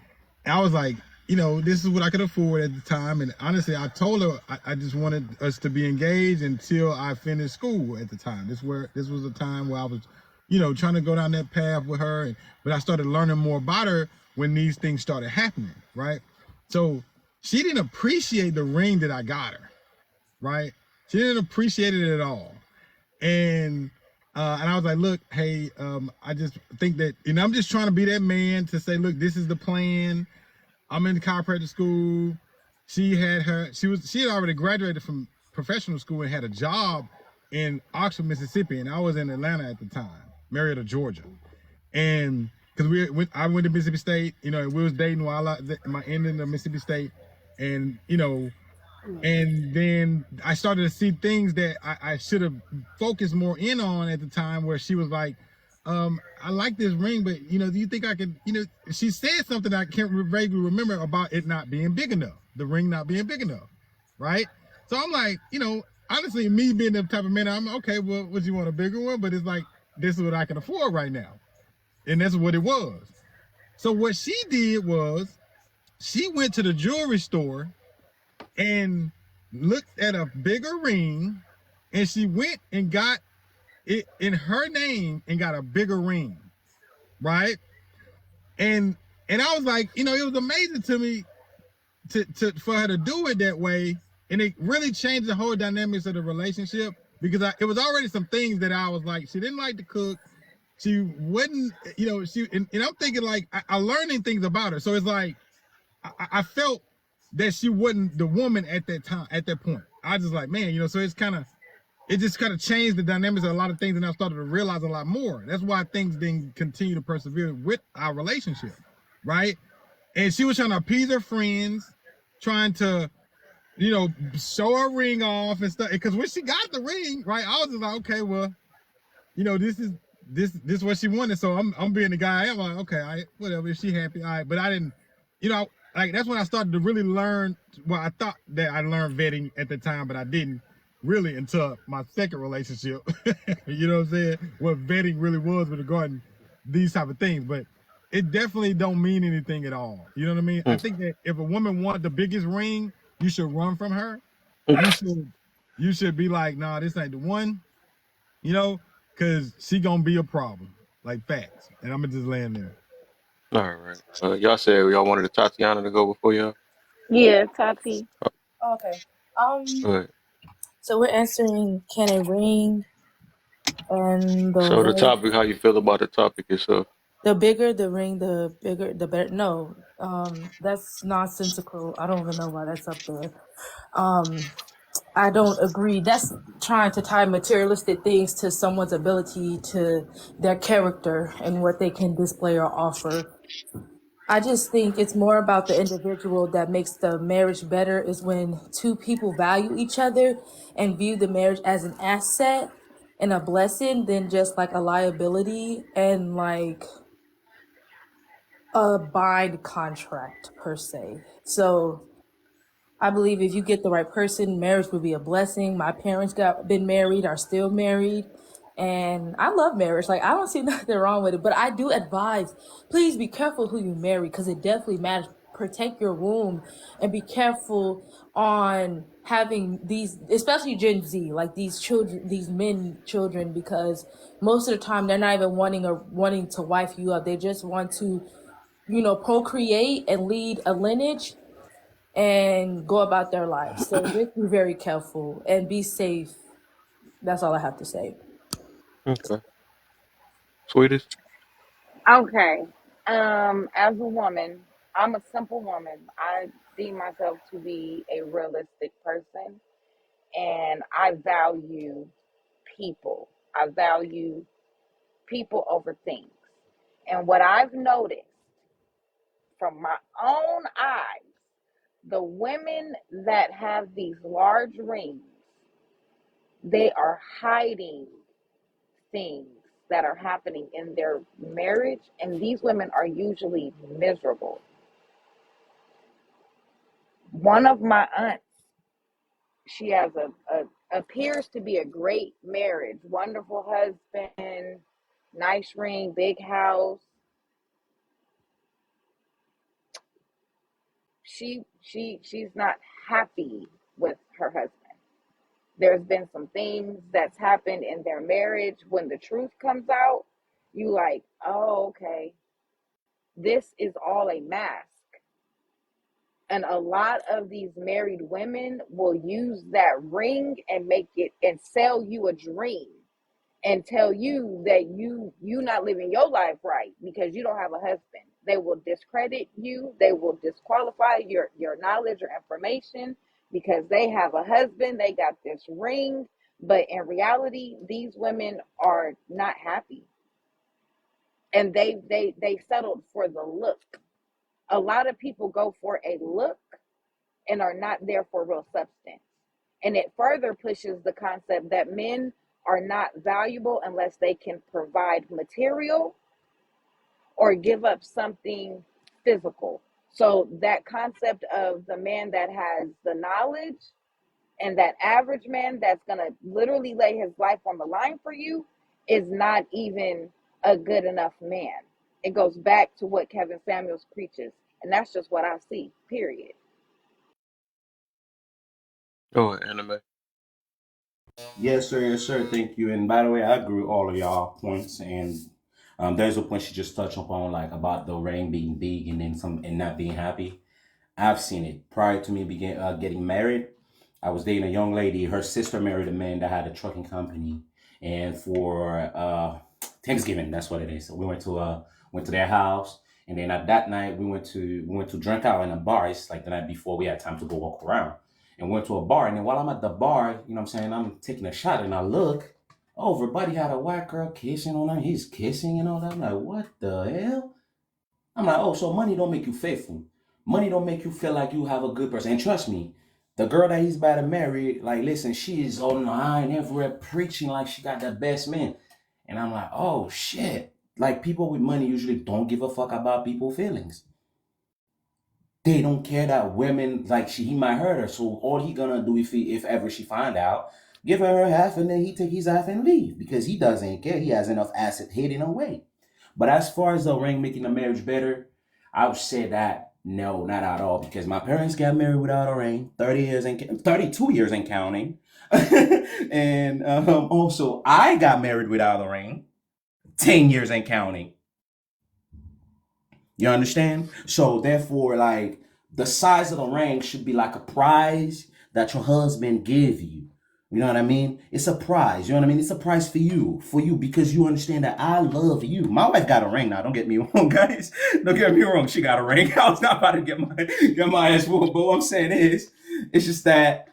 I was like, this is what I could afford at the time. And honestly, I told her I just wanted us to be engaged until I finished school at the time. This was a time where I was, trying to go down that path with her. But I started learning more about her when these things started happening, right? So she didn't appreciate the ring that I got her, right? She didn't appreciate it at all. And I was like, look, hey, I just think that, I'm just trying to be that man to say, look, this is the plan. I'm in the chiropractic school. She had already graduated from professional school and had a job in Oxford, Mississippi, and I was in Atlanta at the time, Marietta, Georgia, and because I went to Mississippi State, and we was dating while my end in the Mississippi State, and and then I started to see things that I should have focused more in on at the time, where she was like, I like this ring, but do you think I could, she said something I can't vaguely remember about it not being big enough, the ring not being big enough, right? So I'm like, honestly, me being the type of man, I'm okay, well, would you want a bigger one? But it's like, this is what I can afford right now. And that's what it was. So what she did was she went to the jewelry store and looked at a bigger ring, and she went and got it in her name and got a bigger ring, right? And I was like, it was amazing to me to for her to do it that way, and it really changed the whole dynamics of the relationship, because it was already some things that I was like, she didn't like to cook. She wouldn't, and I'm thinking like I learning things about her. So it's like I felt that she wasn't the woman at that time, at that point. I just like, man, so it just kind of changed the dynamics of a lot of things, and I started to realize a lot more. That's why things didn't continue to persevere with our relationship, right? And she was trying to appease her friends, trying to, show her ring off and stuff. Because when she got the ring, right, I was just like, okay, well, this is what she wanted. So I'm being the guy. I'm like, okay, all right, whatever. If she happy, all right. But I didn't, like that's when I started to really learn. Well, I thought that I learned vetting at the time, but I didn't really until my second relationship. You know what I'm saying? What vetting really was with regarding these type of things. But it definitely don't mean anything at all. You know what I mean? I think that if a woman wants the biggest ring, you should run from her. You should be like, nah, this ain't the one. Cause she gonna be a problem, like facts. And I'm gonna just land there. All right. Y'all said y'all wanted Tatiana to go before y'all. Yeah, Tati. Okay. Go ahead. So we're answering can it ring and the So the ring. topic, how you feel about the topic itself? The bigger the ring, the bigger the better. No, that's nonsensical. I don't even know why that's up there. Um, I don't agree. That's trying to tie materialistic things to someone's ability to their character and what they can display or offer. I just think it's more about the individual that makes the marriage better is when two people value each other and view the marriage as an asset and a blessing than just like a liability and like a bind contract per se. So I believe if you get the right person, marriage would be a blessing. My parents been married, are still married, and I love marriage. Like I don't see nothing wrong with it, but I do advise, please be careful who you marry because it definitely matters. Protect your womb and be careful on having these, especially Gen Z, like these children, these men children, because most of the time they're not even wanting to wife you up. They just want to, procreate and lead a lineage and go about their lives. So just be very careful and be safe. That's all I have to say. Okay. Sweetest. Okay. As a woman, I'm a simple woman. I deem myself to be a realistic person, and I value people. I value people over things. And what I've noticed from my own eyes, the women that have these large rings, they are hiding things that are happening in their marriage, and these women are usually miserable. One of my aunts, she has a appears to be a great marriage, wonderful husband, nice ring, big house. She's not happy with her husband. There's been some things that's happened in their marriage. When the truth comes out, you like, oh, okay, this is all a mask. And a lot of these married women will use that ring and make it and sell you a dream. and tell you that you not living your life right because you don't have a husband. They will discredit you. They will disqualify your knowledge or information because they have a husband. They got this ring, but in reality, these women are not happy, and they settled for the look. A lot of people go for a look and are not there for real substance. And it further pushes the concept that men are not valuable unless they can provide material or give up something physical. So that concept of the man that has the knowledge and that average man that's going to literally lay his life on the line for you is not even a good enough man. It goes back to what Kevin Samuels preaches. And that's just what I see, period. Go ahead, anime. Yes, sir. Yes, sir. Thank you. And by the way, I agree with all of y'all points. And there's a point she just touched upon, like about the ring being big and then some and not being happy. I've seen it prior to me getting married. I was dating a young lady. Her sister married a man that had a trucking company, and for Thanksgiving, that's what it is. So we went to their house, and then at that night we went to drink out in a bar. It's like the night before we had time to go walk around, and went to a bar. And then while I'm at the bar, you know what I'm saying, I'm taking a shot, and I look over. Buddy had a white girl kissing on her. He's kissing and all that. I'm like, what the hell? I'm like, oh, so money don't make you faithful. Money don't make you feel like you have a good person. And trust me, the girl that he's about to marry, like, listen, she is on the line everywhere preaching like she got the best man. And I'm like, oh shit. Like people with money usually don't give a fuck about people's feelings. They don't care that women like he might hurt her. So all he gonna do if ever she find out, give her half and then he take his half and leave because he doesn't care. He has enough asset hidden away. But as far as the ring making the marriage better, I would say that no, not at all. Because my parents got married without a ring, 32 years and counting. And also, I got married without a ring, 10 years and counting. You understand? So therefore, like the size of the ring should be like a prize that your husband give you. You know what I mean? It's a prize. You know what I mean? It's a prize for you, because you understand that I love you. My wife got a ring now. Don't get me wrong, guys. Don't get me wrong. She got a ring. I was not about to get my ass whooped. But what I'm saying is, it's just that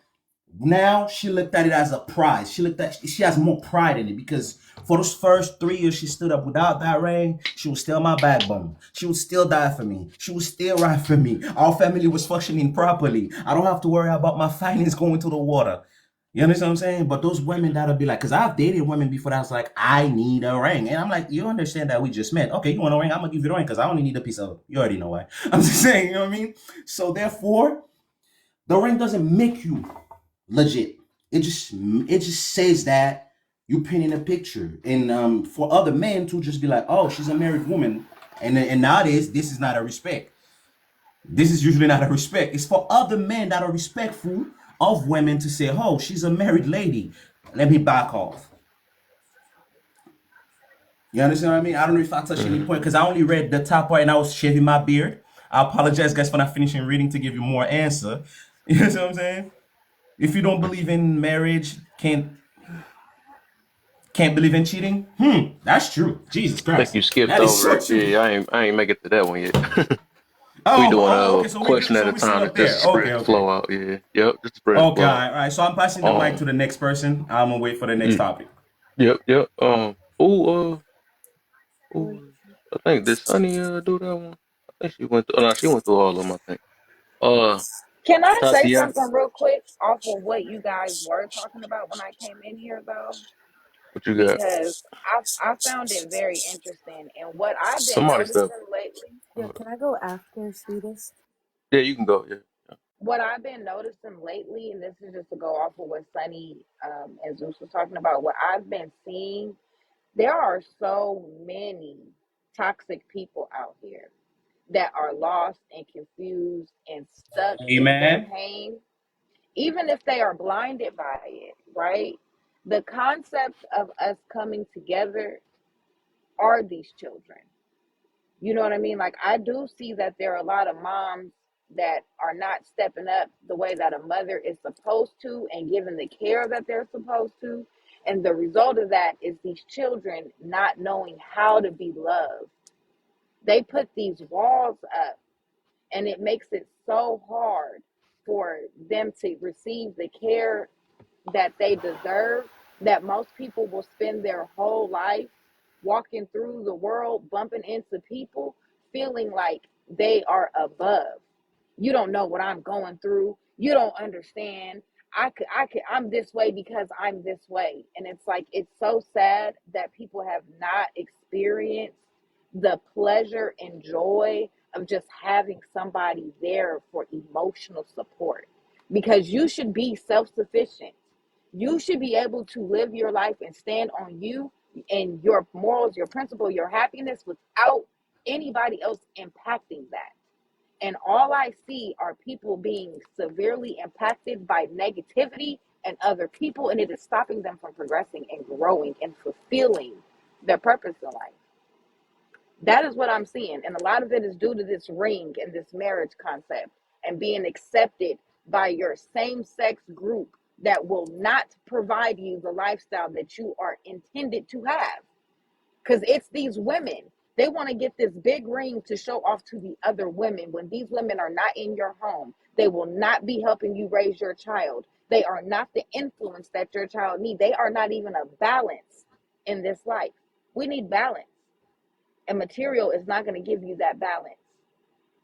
now she looked at it as a prize. She has more pride in it because for those first 3 years she stood up without that ring, she was still my backbone. She would still die for me. She would still ride for me. Our family was functioning properly. I don't have to worry about my finance going to the water. You understand what I'm saying? But those women that'll be like, because I've dated women before that's like, I need a ring. And I'm like, you understand that we just met. Okay, you want a ring? I'm gonna give you the ring because I only need a piece of, you already know why. I'm just saying, you know what I mean? So therefore, the ring doesn't make you legit. It just says that you painting a picture, and for other men to just be like, oh, she's a married woman, and nowadays this is not a respect. This is usually not a respect. It's for other men that are respectful of women to say, oh, she's a married lady. Let me back off. You understand what I mean? I don't know if I touched any Mm-hmm. point because I only read the top part and I was shaving my beard. I apologize, guys, for not finishing reading to give you more answer. You know what I'm saying? If you don't believe in marriage, can't believe in cheating? That's true. Jesus I think Christ. you skipped That is over so it. true. Yeah, I ain't make it to that one yet. We Oh, doing oh, a okay. So question at a we still time to up just there. spread Okay, the okay. flow out. Yeah, yep, just spread the Okay, flow out. all right. So I'm passing the mic to the next person. I'm gonna wait for the next Mm, topic. yep, yep. I think did Sunny do that one? I think she went through. Oh, no, she went through all of them. I think. Uh, Can I say Tatiana, something real quick off of what you guys were talking about when I came in here, though? what you got? Because I found it very interesting, and what I've been Somebody said. noticing lately, Yeah, can I go after sweetest? Yeah, you can go. Yeah. what I've been noticing lately, and this is just to go off of what Sunny and Zeus was talking about, what I've been seeing, there are so many toxic people out here that are lost and confused and stuck in their Amen. pain, even if they are blinded by it, right? The concept of us coming together are these children. You know what I mean? Like, I do see that there are a lot of moms that are not stepping up the way that a mother is supposed to and giving the care that they're supposed to. And the result of that is these children not knowing how to be loved. They put these walls up, and it makes it so hard for them to receive the care that they deserve, that most people will spend their whole life walking through the world, bumping into people, feeling like they are above. You don't know what I'm going through. You don't understand. I'm this way because I'm this way. And it's like, it's so sad that people have not experienced the pleasure and joy of just having somebody there for emotional support, because you should be self-sufficient. You should be able to live your life and stand on you and your morals, your principle, your happiness without anybody else impacting that. And all I see are people being severely impacted by negativity and other people, and it is stopping them from progressing and growing and fulfilling their purpose in life. That is what I'm seeing. And a lot of it is due to this ring and this marriage concept and being accepted by your same sex group that will not provide you the lifestyle that you are intended to have. Because it's these women. They want to get this big ring to show off to the other women. When these women are not in your home, they will not be helping you raise your child. They are not the influence that your child needs. They are not even a balance in this life. We need balance. And material is not going to give you that balance.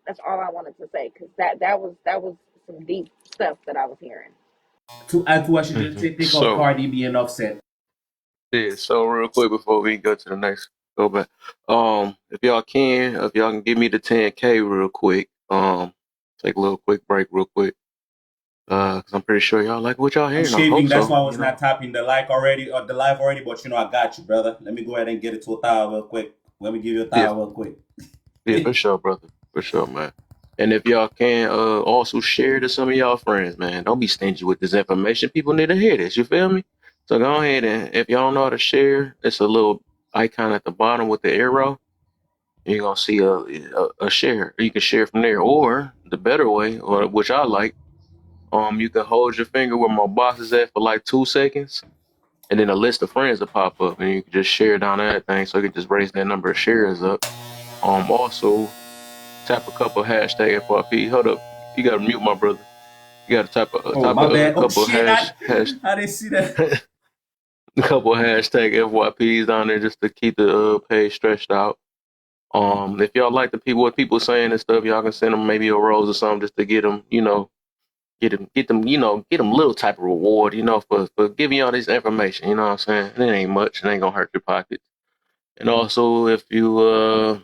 That's all I wanted to say, because that was some deep stuff that I was hearing. To add to what she just Hmm. said, think of So Cardi being upset. yeah, so real quick before we go to the next go back. If y'all can give me the 10K real quick. Take a little quick break real quick. Cause I'm pretty sure y'all like what y'all I'm hearing. I hope shaving. That's so, why I you was know. not tapping the like already or the live already. But I got you, brother. Let me go ahead and get it to a towel real quick. Let me give you a Yeah, towel real quick. yeah, for sure, brother. For sure, man. And if y'all can also share to some of y'all friends, man. Don't be stingy with this information. People need to hear this. You feel me? So go ahead and if y'all know how to share, it's a little icon at the bottom with the arrow. You're gonna see a share. You can share from there, or the better way, or which I like, you can hold your finger where my box is at for like 2 seconds, and then a list of friends will pop up, and you can just share down that thing, so you can just raise that number of shares up. Also tap a couple hashtag FYP. Hold up, you gotta mute my brother. You gotta Oh, my a bad. Oh couple shit, I didn't see that. a couple hashtag FYPs down there just to keep the page stretched out. If y'all like the people, what people saying and stuff, y'all can send them maybe a rose or something just to get them, get them a little type of reward, for giving y'all this information. You know what I'm saying? It ain't much. It ain't gonna hurt your pockets. And also, if you,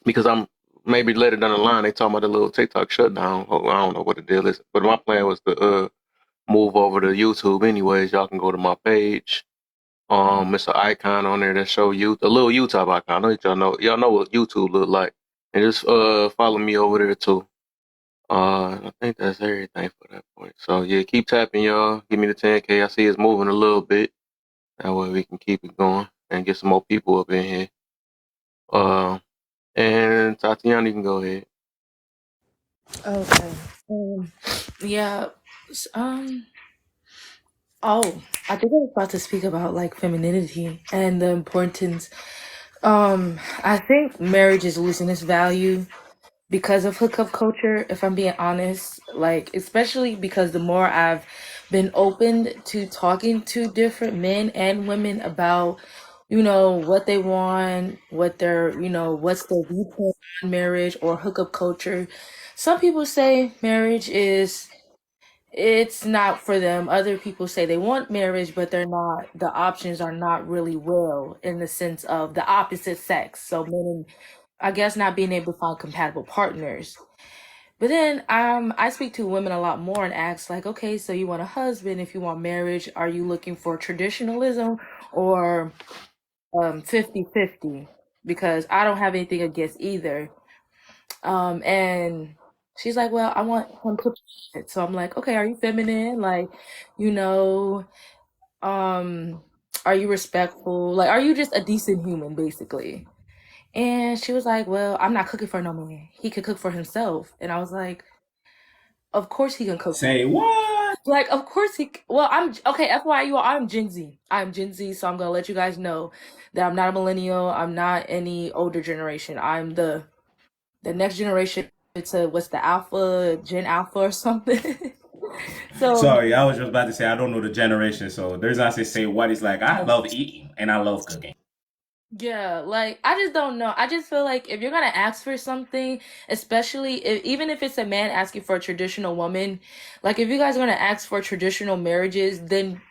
because I'm maybe later down the line, they talking about the little TikTok shutdown. Oh, I don't know what the deal is, but my plan was to move over to YouTube. Anyways, y'all can go to my page. It's an icon on there that show you a little YouTube icon. I know y'all know what YouTube look like, and just follow me over there too. I think that's everything for that point. So yeah, keep tapping, y'all. Give me the 10K. I see it's moving a little bit. That way we can keep it going and get some more people up in here. Uh, and Tatiana, you can go ahead. Okay. Um, yeah. Um. Oh, I think I was about to speak about like femininity and the importance. I think marriage is losing its value because of hookup culture, if I'm being honest. Like, especially because the more I've been open to talking to different men and women about, what they want, what's their viewpoint on marriage or hookup culture. Some people say marriage is it's not for them. Other people say they want marriage, but the options are not really well in the sense of the opposite sex. So meaning, I guess, not being able to find compatible partners. But then I speak to women a lot more and ask like, okay, so you want a husband? If you want marriage, are you looking for traditionalism or 50-50? Because I don't have anything against either. And she's like, well, I want him to it. So I'm like, okay, are you feminine? Like, you know, um, are you respectful? Like, are you just a decent human, basically? And she was like, well, I'm not cooking for no man. He could cook for himself. And I was like, of course he can cook. Say what? Like, of course well, I'm okay. FYI, you all, I'm Gen Z. I'm Gen Z, so I'm gonna let you guys know that I'm not a millennial. I'm not any older generation. I'm the next generation to what's the Alpha, Gen Alpha or something. So Sorry, I was just about to say I don't know the generation, so there's not to say what it's like. I love eating and I love cooking. yeah, like I just don't know. I just feel like if you're gonna ask for something, especially if, even if it's a man asking for a traditional woman, like if you guys are gonna ask for traditional marriages, then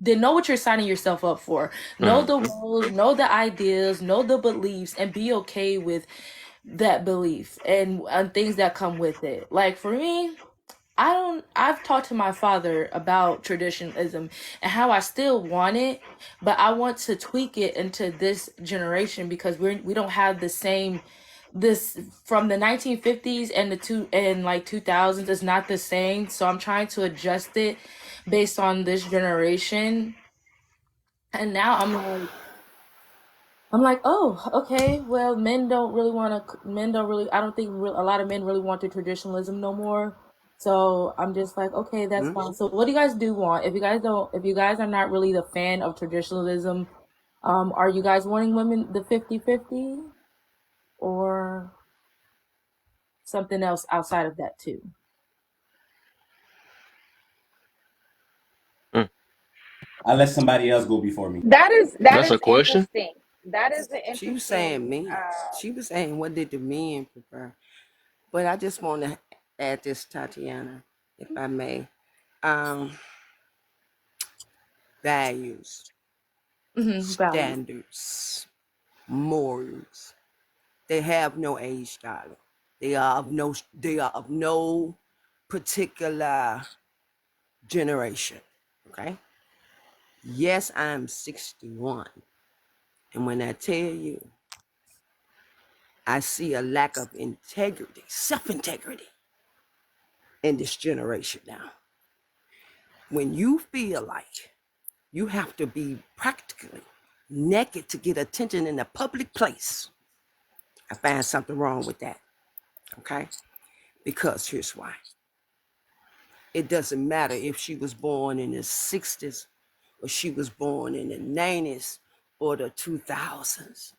know what you're signing yourself up for. Know Mm. the roles, know the ideas, know the beliefs, and be okay with that belief and things that come with it. Like for me, I've talked to my father about traditionalism and how I still want it, but I want to tweak it into this generation because we don't have the same this from the 1950s and the two and like 2000s is not the same. So I'm trying to adjust it based on this generation. And now I'm like, oh, okay. Well, men don't really, I don't think a lot of men really want the traditionalism no more. So I'm just like, okay, that's Hmm? fine. So what do you guys do want? If you guys are not really the fan of traditionalism, are you guys wanting women the 50-50 or something else outside of that too? Mm. I let somebody else go before me. That That's is a question. interesting. That is an She was saying interesting. me. She was saying what did the men prefer? But I just want to add this, Tatiana, if I may. Um, Values, Value. standards, morals. They have no age, darling. They are of no particular generation. Okay. Yes, I'm 61. And when I tell you I see a lack of integrity, self-integrity in this generation now. When you feel like you have to be practically naked to get attention in a public place, I find something wrong with that. Okay? Because here's why. It doesn't matter if she was born in the 60s or she was born in the 90s or the 2000s.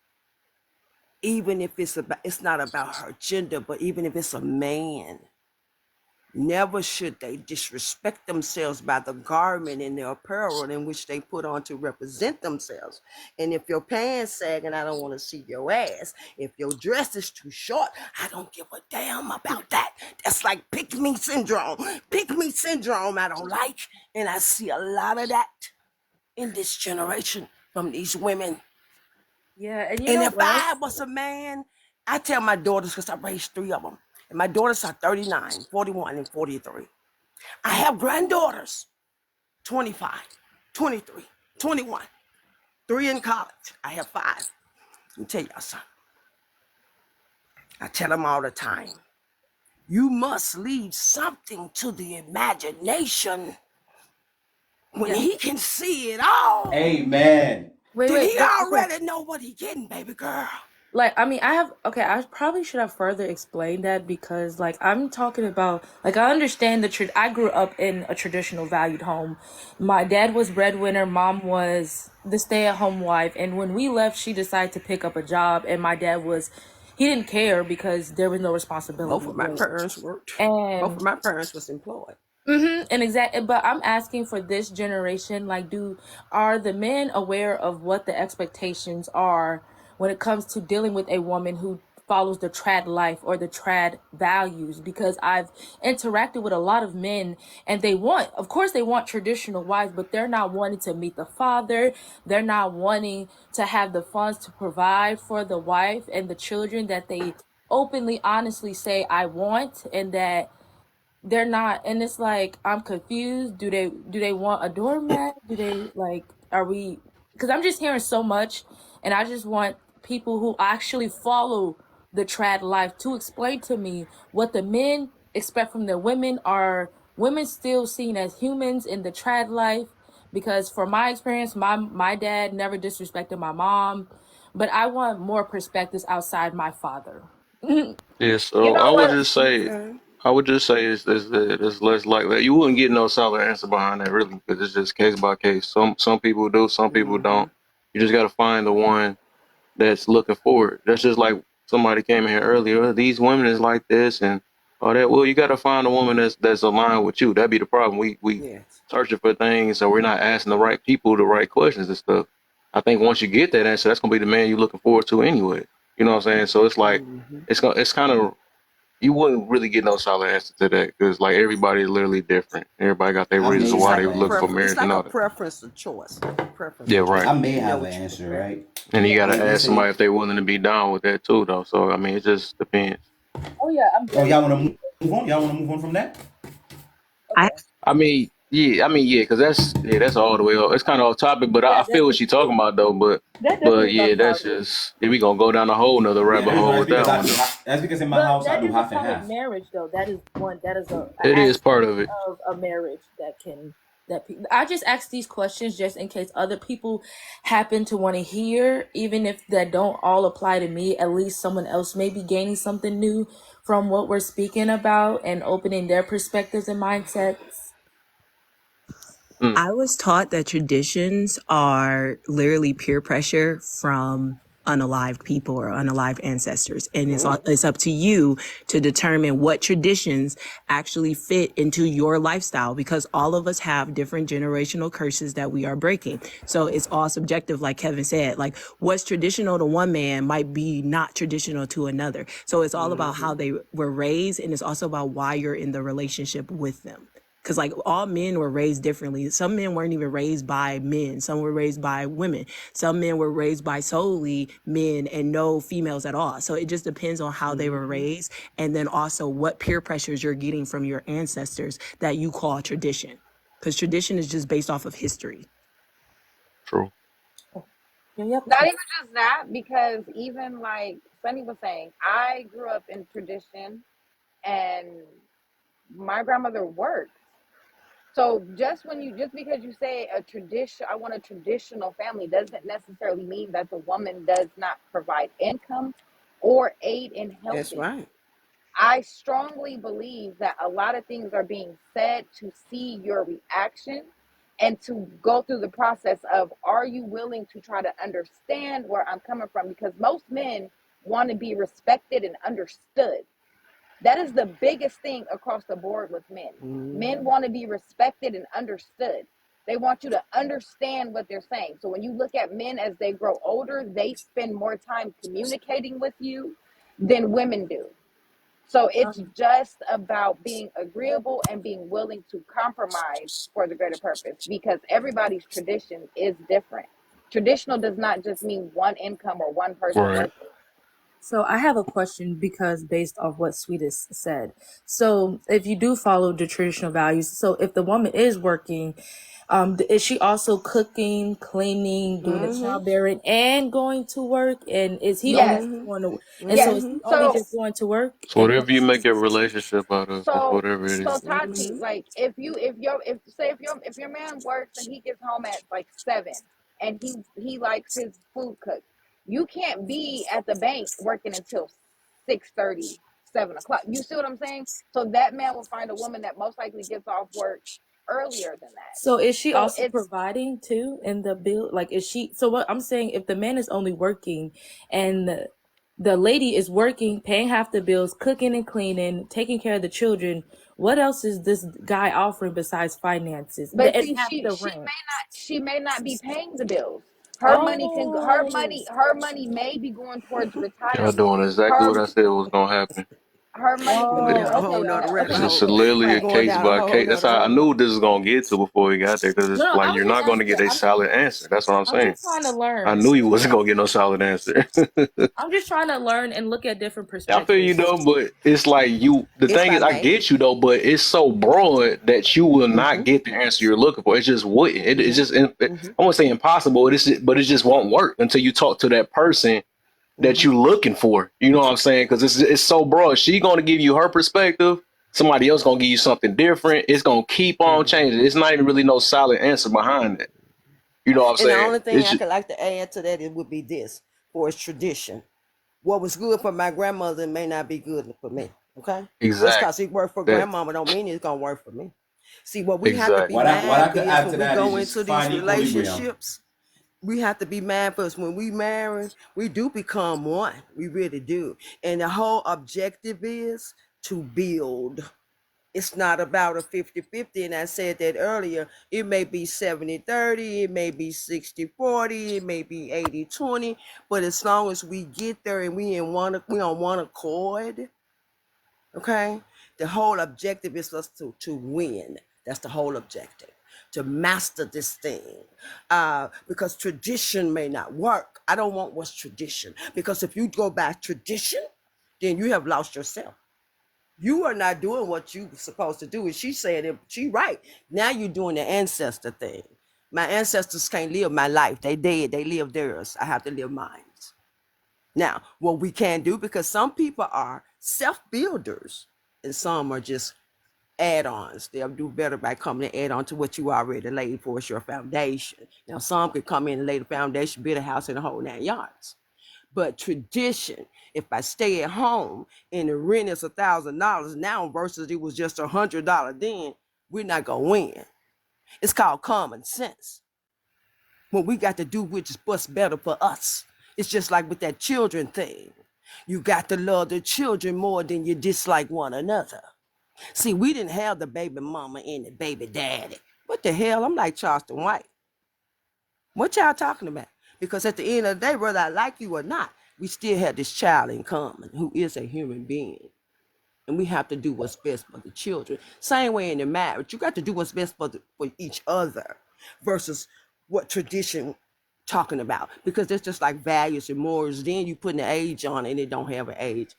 Even if it's not about her gender, but even if it's a man, never should they disrespect themselves by the garment and the apparel in which they put on to represent themselves. And if your pants sag and I don't want to see your ass, if your dress is too short, I don't give a damn about that. That's like pick me syndrome. Pick me syndrome I don't like. And I see a lot of that in this generation from these women. Yeah, and you And know if what? I was a man, I tell my daughters, because I raised three of them, and my daughters are 39, 41, and 43. I have granddaughters, 25, 23, 21, three in college. I have five. Let me tell y'all something. I tell them all the time, you must leave something to the imagination. When Yeah. he can see it all, Amen. Wait, then wait, he but okay. already know what he getting, baby girl. Like, I mean, I probably should have further explained that because, like, I'm talking about, like, I understand I grew up in a traditional valued home. My dad was breadwinner, mom was the stay-at-home wife, and when we left, she decided to pick up a job, and he didn't care because there was no Both responsibility of my there. parents worked. Both And of my parents was employed. and exactly, but I'm asking for this generation, like, are the men aware of what the expectations are when it comes to dealing with a woman who follows the trad life or the trad values? Because I've interacted with a lot of men and of course, they want traditional wives, but they're not wanting to meet the father. They're not wanting to have the funds to provide for the wife and the children that they openly, honestly say, I want, and that they're not. And it's like I'm confused. Do they want a doormat? Do they like are we because I'm just hearing so much, and I just want people who actually follow the trad life to explain to me what the men expect from their women. Are women still seen as humans in the trad life? Because from my experience, my dad never disrespected my mom, but I want more perspectives outside my father. Yeah. You So know I would what? just say, Okay. I would just say it's less likely. You wouldn't get no solid answer behind that really, because it's just case by case. Some people do, some people Mm-hmm. don't. You just got to find the one that's looking forward. That's just like somebody came in here earlier. "Oh, these women is like this and all that." Well, you got to find a woman that's aligned with you. That'd be the problem. We Yes. searching for things, so we're not asking the right people the right questions and stuff. I think once you get that answer, that's gonna be the man you're looking forward to anyway. You know what I'm saying? So it's like Mm-hmm. it's kind of you wouldn't really get no solid answer to that because like everybody is literally different. Everybody got their I reasons may It's why have like they a were an looking for answer. preference. It's marriage and like a all that. preference of choice. Preference Yeah, of right. choice. I may You know have an what you answer, prefer. right? And you gotta Let's ask somebody say, if they willing to be down with that too, though. So I mean, it just depends. Oh yeah, I'm oh, very y'all want interested. to move on? Y'all want to move on from that? Okay. Yeah, because that's all the way off. It's kind of off topic, but I Yeah, feel what she's talking about though. that But definitely is yeah, off that's target. just we gonna go down a whole nother Yeah, rabbit the reason why hole is with because that one though. that's because in my But house I that do is a half and part of half. marriage, though. That is a It is part aspect of it. of a marriage that can I just ask these questions just in case other people happen to want to hear, even if that don't all apply to me. At least someone else may be gaining something new from what we're speaking about and opening their perspectives and mindsets. Mm, I was taught that traditions are literally peer pressure from unalived people or unalived ancestors. And it's up to you to determine what traditions actually fit into your lifestyle because all of us have different generational curses that we are breaking. So it's all subjective, like Kevin said. Like what's traditional to one man might be not traditional to another. So it's all about how they were raised, and it's also about why you're in the relationship with them. Because like all men were raised differently. Some men weren't even raised by men. Some were raised by women. Some men were raised by solely men and no females at all. So it just depends on how they were raised. And then also what peer pressures you're getting from your ancestors that you call tradition. Because tradition is just based off of history. true. Yep. Not even just that, because even like Sunny was saying, I grew up in tradition and my grandmother worked. So just because you say a tradition, I want a traditional family, doesn't necessarily mean that the woman does not provide income or aid in That's helping. right. I strongly believe that a lot of things are being said to see your reaction and to go through the process of, are you willing to try to understand where I'm coming from? Because most men want to be respected and understood. That is the biggest thing across the board with men. Men Mm-hmm. want to be respected and understood. They want you to understand what they're saying. So when you look at men as they grow older, they spend more time communicating with you than women do. So it's just about being agreeable and being willing to compromise for the greater purpose, because everybody's tradition is different. Traditional does not just mean one income or one person Right. working. So I have a question because based off what Sweetest said. So if you do follow the traditional values, so if the woman is working, is she also cooking, cleaning, doing the Mm-hmm. childbearing, and going to work? And is he only Yes, just Mm-hmm. going to? And so yes. is Mm-hmm. he only So just going to work? So And whatever you make your relationship out of, that's so whatever it is. so Tati, Mm-hmm. like if your man works and he gets home at like 7 and he likes his food cooked, you can't be at the bank working until 6:30, 7 o'clock. You see what I'm saying? So that man will find a woman that most likely gets off work earlier than that. so is she So also it's providing too in the bill? Like is she? So what I'm saying, if the man is only working, and the lady is working, paying half the bills, cooking and cleaning, taking care of the children, what else is this guy offering besides finances But and see, half the rent? she may not be paying the bills. Her money can Oh, her money may be going towards Y'all retirement. doing exactly what Her I said was gonna happen. her money can Going go down a oh, whole okay, no, nother rabbit It's okay, just hole. literally a right. Going case down a by whole case. That's nother how I hole. knew what this was gonna get to before we got there, because no, it's no, I like was you're just not gonna asking. get a solid answer. That's what I'm I'm saying. just trying to I learn. knew you wasn't gonna get no solid answer. I'm just trying to learn and look at different I feel you perspectives. though, but it's like you. The If thing I is, I may. get you though, but it's so broad that you will Mm-hmm. not get the answer you're looking for. It just wouldn't. It's Mm-hmm. just. I Mm-hmm. won't say impossible. But it just won't work until you talk to that person that Mm-hmm. you looking for. You know what I'm saying? Because it's so broad. She gonna give you her perspective. Somebody else gonna give you something different. It's gonna keep on changing. It's not even really no solid answer behind it. You know what I'm And the saying? only thing It's I just, could like to add to that it would be this: for its tradition. What was good for my grandmother may not be good for me. Okay? Just Exactly. because it worked for That grandmama don't mean it's gonna work for me. See, what we have to be exactly. What I could mindful is add when to we that is go just into these find equilibrium. relationships, we have to be mindful is when we marry, we do become one. We really do. And the whole objective is to build. It's not about a 50-50. And I said that earlier. It may be 70-30, it may be 60-40, it may be 80-20. But as long as we get there and we on one accord, okay, the whole objective is us to win. That's the whole objective, to master this thing. Because tradition may not work. I don't want what's tradition, because if you go by tradition, then you have lost yourself. You are not doing what you were supposed to do. And she said, she right. Now you're doing the ancestor thing. My ancestors can't live my life. They dead. They live theirs. I have to live mine. Now, what we can do, because some people are self-builders and some are just add-ons. They'll do better by coming and add on to what you already laid for as your foundation. Now, some could come in and lay the foundation, build a house in the whole 9 yards. But tradition, if I stay at home and the rent is $1,000 now versus it was just $100 then, we're not gonna win. It's called common sense. What we got to do, which is what's better for us. It's just like with that children thing. You got to love the children more than you dislike one another. See, we didn't have the baby mama and the baby daddy. What the hell? I'm like Charleston White. What y'all talking about? Because at the end of the day, whether I like you or not, we still have this child in common who is a human being. And we have to do what's best for the children. Same way in the marriage, you got to do what's best for each other versus what tradition talking about. Because it's just like values and morals. Then you putting an age on it and it don't have an age.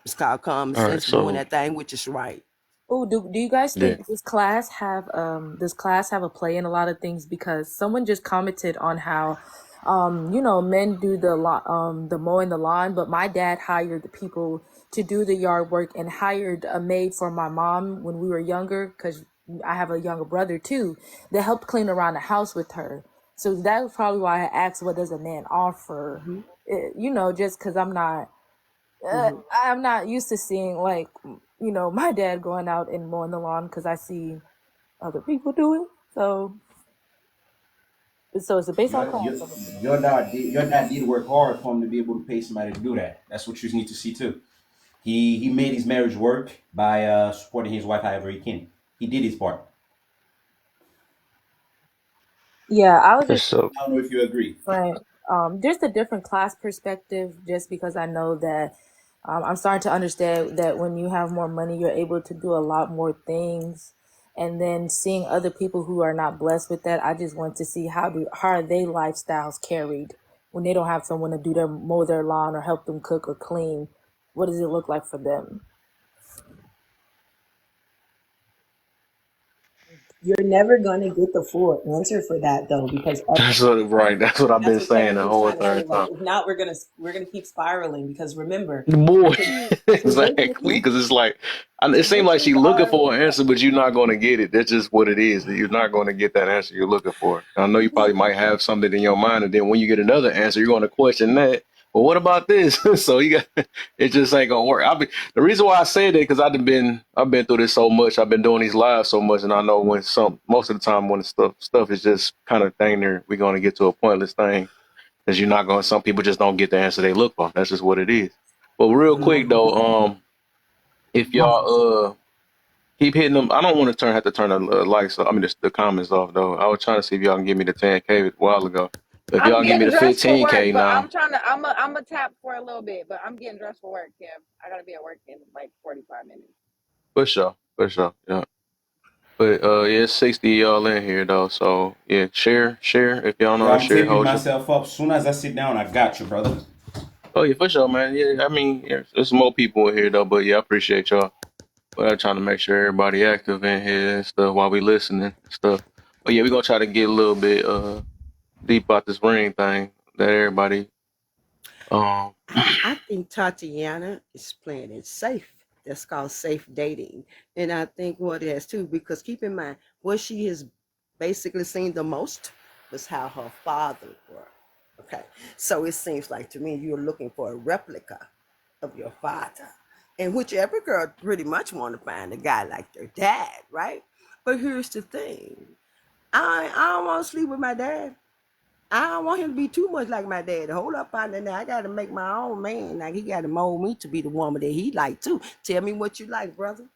It's called common All right. sense, doing So that thing which is right. Oh, do you guys yeah. think this class have a play in a lot of things? Because someone just commented on how men do the mowing the lawn, but my dad hired the people to do the yard work and hired a maid for my mom when we were younger, because I have a younger brother too, that helped clean around the house with her. So that was probably why I asked, what does a man offer? Mm-hmm. Just because Mm-hmm. I'm not used to seeing, like, my dad going out and mowing the lawn, because I see other people do it. So it's based on Your, class. your, your dad did work hard for him to be able to pay somebody to do that. That's what you need to see too. He made his marriage work by supporting his wife however he can. He did his part. Yeah, I was For just sure. I don't know if you agree. different. Just a different class perspective, just because I know that I'm starting to understand that when you have more money, you're able to do a lot more things. And then seeing other people who are not blessed with that, I just want to see how are they lifestyles carried when they don't have someone to mow their lawn or help them cook or clean. What does it look like for them? You're never going to get the full answer for that though, because That's what right. That's what I've that's been what saying Kevin the keeps whole trying to say. entire Like, time. if not, we're gonna keep spiraling, because remember, Boy, exactly. traditions Because it's like, it seems like traditions she's looking are for an answer, but you're not going to get it. That's just what it is. You're not going to get that answer you're looking for. I know you probably might have something in your mind, and then when you get another answer, you're going to question that. Well, what about this? So you got it. Just ain't gonna work. The reason why I say that because I've been through this so much. I've been doing these lives so much, and I know when most of the time when the stuff is just kind of thing there, we're going to get to a pointless thing. Because you're not going. Some people just don't get the answer they look for. That's just what it is. But real quick though, if y'all keep hitting them, I don't want to have to turn the lights. I mean the comments off though. I was trying to see if y'all can give me the 10K a while ago. But if I'm y'all give me getting the dressed for work, 15K but now, I'm trying to. I'm a tap for a little bit, but I'm getting dressed for work, Kim. I gotta be at work in like 45 minutes. for sure, yeah. But yeah, it's 60 of y'all in here though. So yeah, share. If y'all know Yo, how to I'm share, taping hold you. myself up. As soon as I sit down, I got you, brother. Oh yeah, for sure, man. Yeah, I mean, yeah, there's more people in here though. But yeah, I appreciate y'all. But I'm trying to make sure everybody active in here and stuff while we listening and stuff. But yeah, we're gonna try to get a little bit deep about this ring thing that everybody um I think Tatiana is playing it safe. That's called safe dating. And I think what it has too, because keep in mind, what she has basically seen the most was how her father were. Okay. So it seems like to me you're looking for a replica of your father. And which every girl pretty much want to find a guy like their dad, right? But here's the thing. I don't want to sleep with my dad. I don't want him to be too much like my dad. Hold up, partner. Now I got to make my own man. Like he got to mold me to be the woman that he like too. Tell me what you like, brother.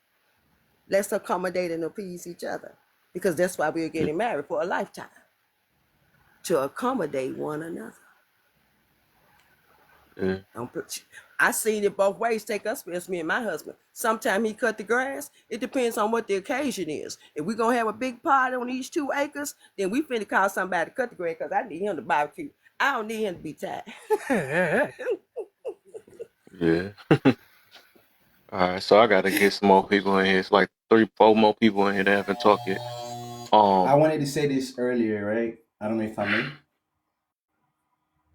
Let's accommodate and appease each other, because that's why we're getting married for a lifetime, to accommodate one another. Yeah. Don't put. I seen it both ways. Take us, as me and my husband. Sometimes he cut the grass. It depends on what the occasion is. If we gonna have a big party on these 2 acres, then we finna call somebody to cut the grass because I need him to barbecue. I don't need him to be tied. Yeah. All right. So I gotta get some more people in here. It's like 3, 4 more people in here that haven't talked yet. I Um, wanted to say this earlier, right? I don't know if I may.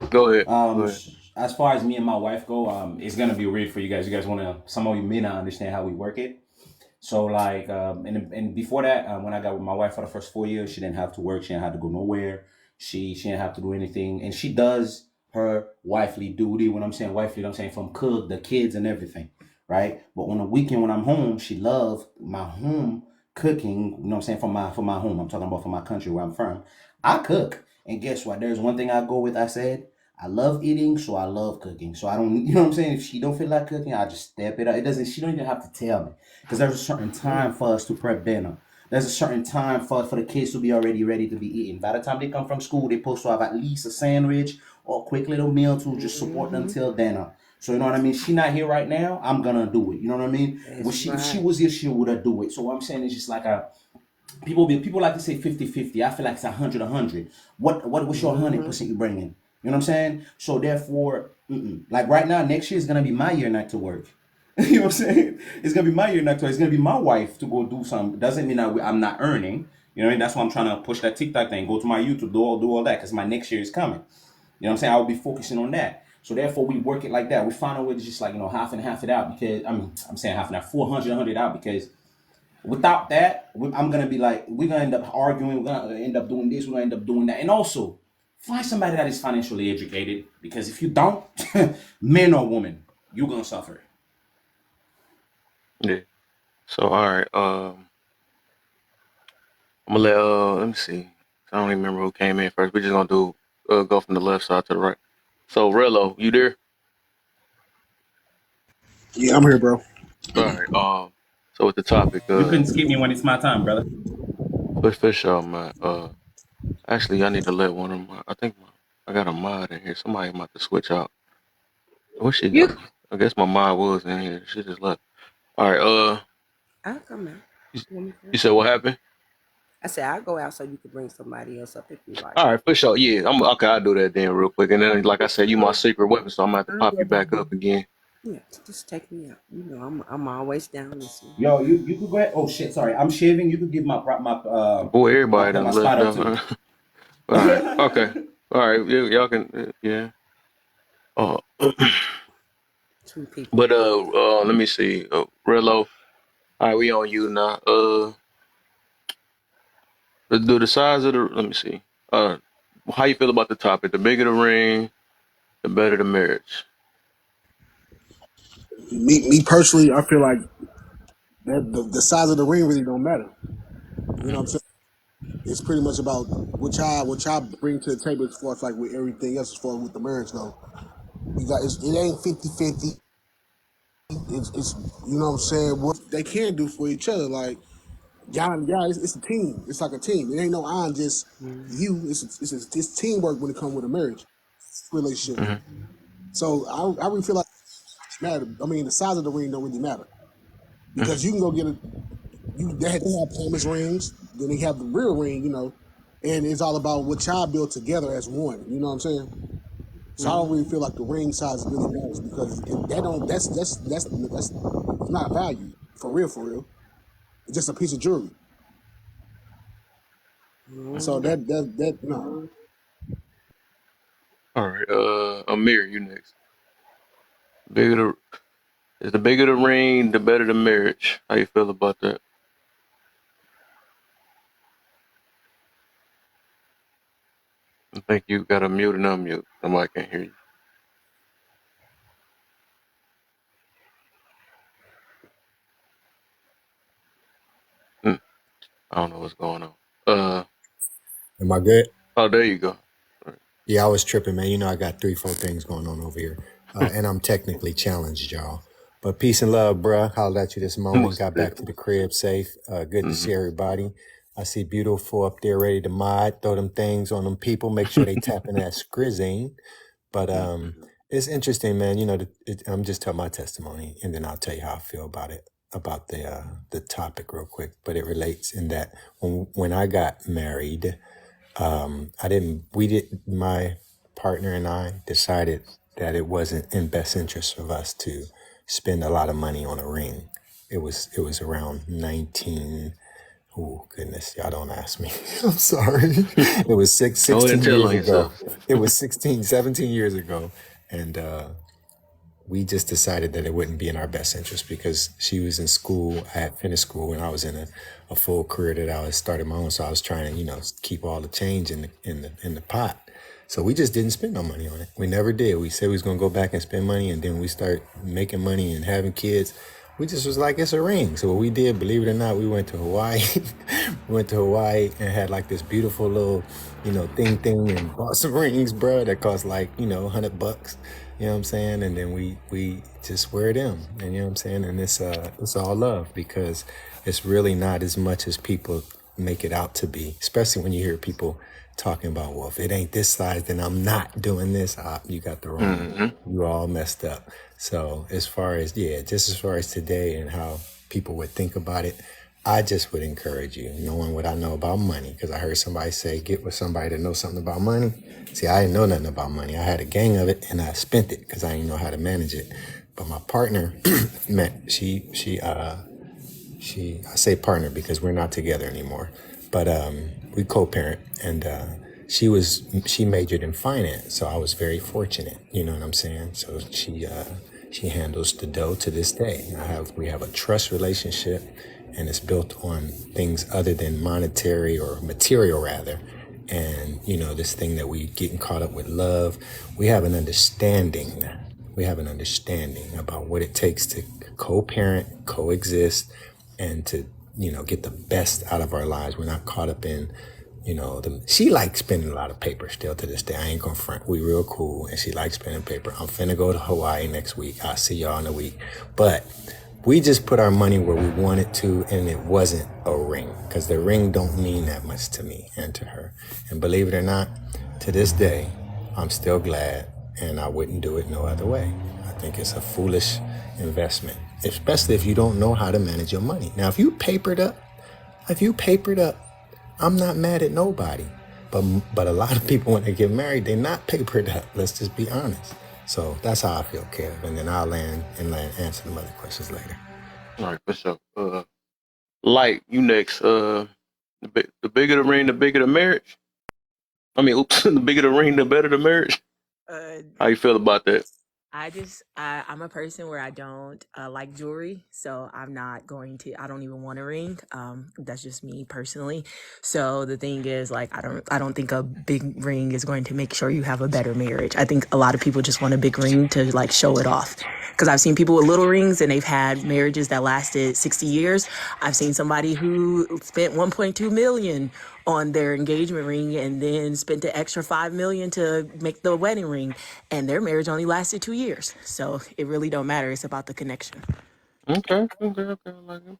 go ahead. Go ahead. As far as me and my wife go, it's gonna be weird for you guys. You guys wanna? Some of you may not understand how we work it. So like, and before that, when I got with my wife for the first 4 years, she didn't have to work. She didn't have to go nowhere. She didn't have to do anything, and she does her wifely duty. When I'm saying wifely, I'm saying from cook the kids and everything, right? But on the weekend when I'm home, she loves my home cooking. You know what I'm saying, for my home. I'm talking about for my country where I'm from. I cook, and guess what? There's one thing I go with. I said. I love eating, so I love cooking. So I don't, you know what I'm saying? If she don't feel like cooking, I just step it up. It doesn't, she don't even have to tell me. Because there's a certain time for us to prep dinner. There's a certain time for the kids to be already ready to be eaten. By the time they come from school, they're supposed to have at least a sandwich or a quick little meal to just support them Mm-hmm. till dinner. So you know what I mean? She not here right now. I'm gonna do it. You know what I mean? That's If she right. was here, she would have do it. So what I'm saying is just like a people like to say 50-50. I feel like it's 100-100. What's your Mm-hmm. 100% you bringing? You know what I'm saying? So therefore, like right now, next year is gonna be my year not to work. You know what I'm saying? It's gonna be my year not to work. It's gonna be my wife to go do something. Doesn't mean I'm not earning. You know what I mean? That's why I'm trying to push that TikTok thing. Go to my YouTube, do all that, because my next year is coming. You know what I'm saying? I will be focusing on that. So therefore, we work it like that. We find a way to just like half and half it out, because I'm saying half and half, 400, 100 out, because without that, I'm gonna be like, we're gonna end up arguing. We're gonna end up doing this. We're gonna end up doing that. And also, find somebody that is financially educated. Because if you don't, man or woman, you're gonna suffer. Yeah. So all right. I'm gonna let me see. I don't even remember who came in first. We're just gonna do go from the left side to the right. So Rello, you there? Yeah, I'm here, bro. All right. So with the topic, You couldn't skip me when it's my time, brother. for sure, man. Actually, I need to let one of my. I got a mod in here. Somebody might have to switch out. Where she You go? I guess my mod was in here. She just left. All right. I'll come out. You, You want me to? you said what happened? I said I'll go out so you can bring somebody else up if you like. All right, for sure. Yeah, I'm okay. I'll do that then real quick. And then, like I said, you my secret weapon, so I'm gonna have to pop you back up again. Yeah, just take me out. I'm always down listening. Yo, you could go ahead. Oh shit, sorry, I'm shaving. You could give Boy, everybody my done spot left up too. up. All right. Okay. All right. Y'all can. Yeah. Uh, Two people. but let me see. Rello. All right, we on you now. Do the size of the. Let me see. How you feel about the topic? The bigger the ring, the better the marriage. Me personally, I feel like that the size of the ring really don't matter. You know what I'm saying? It's pretty much about what y'all bring to the table as far as like with everything else as far as with the marriage though. It ain't 50-50. It's you know what I'm saying, what they can do for each other. Like y'all it's a team. It's like a team. It ain't no I'm just Mm-hmm. you. It's teamwork when it comes with a marriage relationship. Hmm. So I really feel like it matter. I mean the size of the ring don't really matter. Hmm. Because you can go get a they have promise rings, then they have the real ring, and it's all about what y'all build together as one. You know what I'm saying? So I don't really feel like the ring size really matters because that don't that's not value for real for real. It's just a piece of jewelry. So Mm-hmm. that no. All right. Amir, you next. Bigger the bigger the ring, the better the marriage. How you feel about that? I think you got to mute and unmute. Somebody can't hear you. I don't know what's going on. Uh Am I good? oh, there you go. Yeah, I was tripping, man. You know, I got 3, 4 things going on over here, and I'm technically challenged, y'all. But peace and love, bruh. Hollered at you this morning. What's Got back that? to the crib safe. Good to Hmm. see everybody. I see beautiful up there, ready to mod. Throw them things on them people. Make sure they tap in that scrizzine. But it's interesting, man. You know, I'm just telling my testimony, and then I'll tell you how I feel about it, about the topic, real quick. But it relates in that when I got married. I didn't, we did, my partner and I decided that it wasn't in best interest of us to spend a lot of money on a ring. It was around 19, oh goodness, y'all don't ask me. I'm sorry. It was Go ahead and 16 tell years on ago. yourself. It was 16, 17 years ago. And we just decided that it wouldn't be in our best interest because she was in school. I had finished school and I was in a full career that I was starting my own. So I was trying to, keep all the change in the pot. So we just didn't spend no money on it. We never did. We said we was gonna go back and spend money, and then we start making money and having kids. We just was like, it's a ring. So what we did, believe it or not, we went to Hawaii. We went to Hawaii and had like this beautiful little, thing and bought some rings, bro, that cost like, $100. You know what I'm saying? And then we just wear them. And you know what I'm saying? And it's all love because it's really not as much as people make it out to be, especially when you hear people talking about, well, if it ain't this size, then I'm not doing this. You got the wrong, Hmm. you all messed up. So as far as, just as far as today and how people would think about it, I just would encourage you, knowing what I know about money, because I heard somebody say, get with somebody that knows something about money. See, I didn't know nothing about money. I had a gang of it and I spent it because I didn't know how to manage it. But my partner, met, I say partner because we're not together anymore, but we co-parent, and she majored in finance, so I was very fortunate. You know what I'm saying? So she handles the dough to this day. We have a trust relationship, and it's built on things other than monetary or material rather. And this thing that we getting caught up with love, we have an understanding. We have an understanding about what it takes to co-parent, coexist, and to get the best out of our lives. We're not caught up in she likes spending a lot of paper still to this day. I ain't gonna front. We real cool, and she likes spending paper. I'm finna go to Hawaii next week. I'll see y'all in a week. But we just put our money where we wanted to, and it wasn't a ring because the ring don't mean that much to me and to her. And believe it or not, to this day, I'm still glad, and I wouldn't do it no other way. I think it's a foolish investment, especially if you don't know how to manage your money. Now, if you papered up, I'm not mad at nobody. But a lot of people, when they get married, they're not papered up. Let's just be honest. So that's how I feel, Kev. And then I'll answer the other questions later. All right, for sure. Like you next. The bigger the ring, the bigger the marriage. I mean, oops, the bigger the ring, the better the marriage. Uh, How you feel about that? I'm a person where I don't like jewelry, so I don't even want a ring. That's just me personally. So the thing is, like, I don't think a big ring is going to make sure you have a better marriage. I think a lot of people just want a big ring to like show it off. Because I've seen people with little rings and they've had marriages that lasted 60 years. I've seen somebody who spent 1.2 million on their engagement ring and then spent the extra 5 million to make the wedding ring, and their marriage only lasted 2 years. So it really don't matter. It's about the connection. Okay. I like it.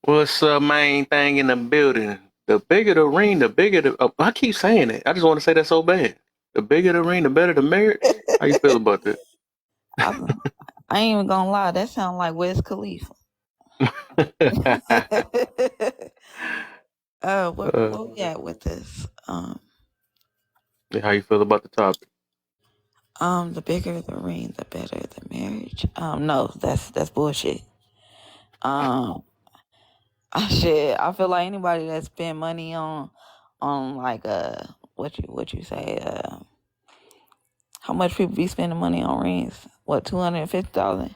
What's the main thing in the building? The bigger the ring, the bigger the. Oh, I keep saying it. I just want to say that so bad. The bigger the ring, the better the marriage. How you feel about that? I, I ain't even gonna lie. That sounds like Wiz Khalifa. uh, Where we at with this? how you feel about the topic? The bigger the ring, the better the marriage. No, that's bullshit. Um, shit. I feel like anybody that spend money on like what you say how much people be spending money on rings? What, $250?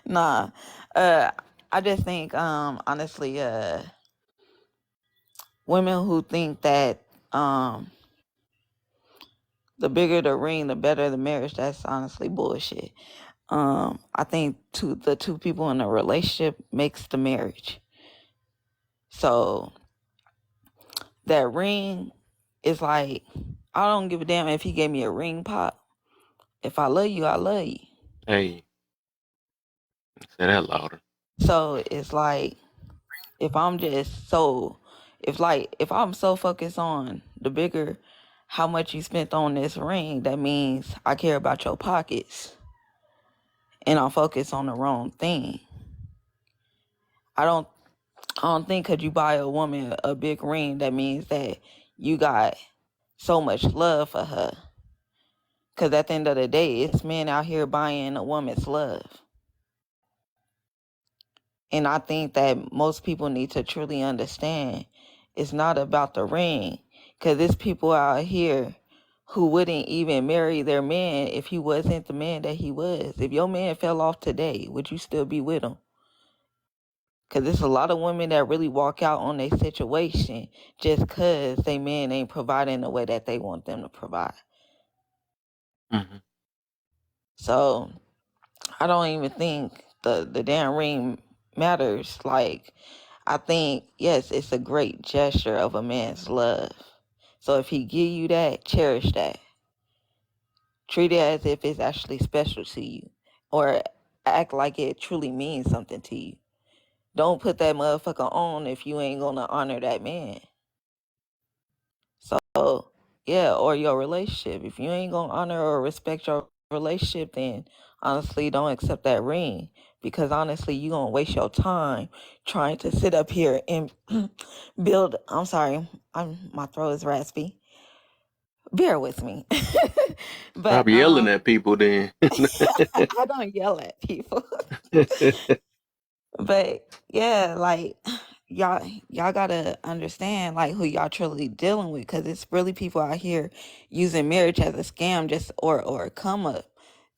Nah. Uh, I just think honestly women who think that the bigger the ring, the better the marriage. That's honestly bullshit. I think the two people in a relationship makes the marriage. So that ring is like, I don't give a damn if he gave me a ring pop. If I love you, I love you. Hey, say that louder. So it's like, if I'm just so, if I'm so focused on the bigger, how much you spent on this ring, that means I care about your pockets, and I'm focused on the wrong thing. I don't I don't think because you buy a woman a big ring, that means that you got so much love for her. Because at the end of the day, it's men out here buying a woman's love. And I think that most people need to truly understand it's not about the ring. Because there's people out here who wouldn't even marry their man if he wasn't the man that he was. If your man fell off today, would you still be with him? Because there's a lot of women that really walk out on their situation just because they men ain't providing the way that they want them to provide. Mm-hmm. So I don't even think the damn ring matters. Like, I think, yes, it's a great gesture of a man's love. So if he give you that, cherish that. Treat it as if it's actually special to you, or act like it truly means something to you. Don't put that motherfucker on if you ain't gonna honor that man. So, yeah, or your relationship. If you ain't gonna honor or respect your relationship, then honestly, don't accept that ring. Because honestly, you gonna waste your time trying to sit up here and build. I'm sorry, my throat is raspy. Bear with me. Stop But yelling at people then. I don't yell at people. But yeah, like, y'all gotta understand like who y'all truly dealing with, because it's really people out here using marriage as a scam, just or a come up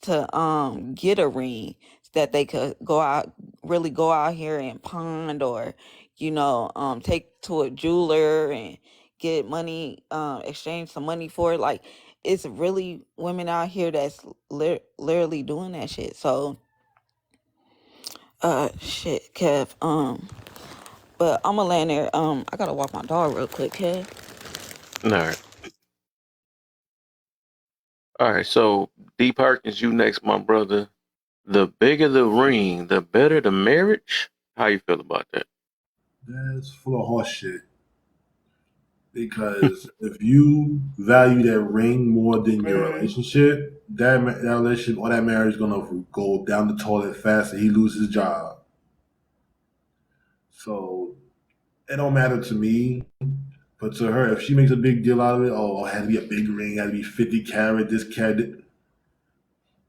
to get a ring that they could go out here and pawn, or take to a jeweler and get money, exchange some money for it. Like, it's really women out here that's literally doing that shit. So shit, Kev. But I'm gonna land there. I gotta walk my dog real quick, Kev. All right. All right. So, D Perkins, you next, my brother. The bigger the ring, the better the marriage. How you feel about that? That's full of horse shit. Because if you value that ring more than your relationship, that relationship or that marriage is gonna go down the toilet fast, and he loses his job. So it don't matter to me, but to her, if she makes a big deal out of it, oh, it had to be a big ring, it had to be 50 carat, this carat.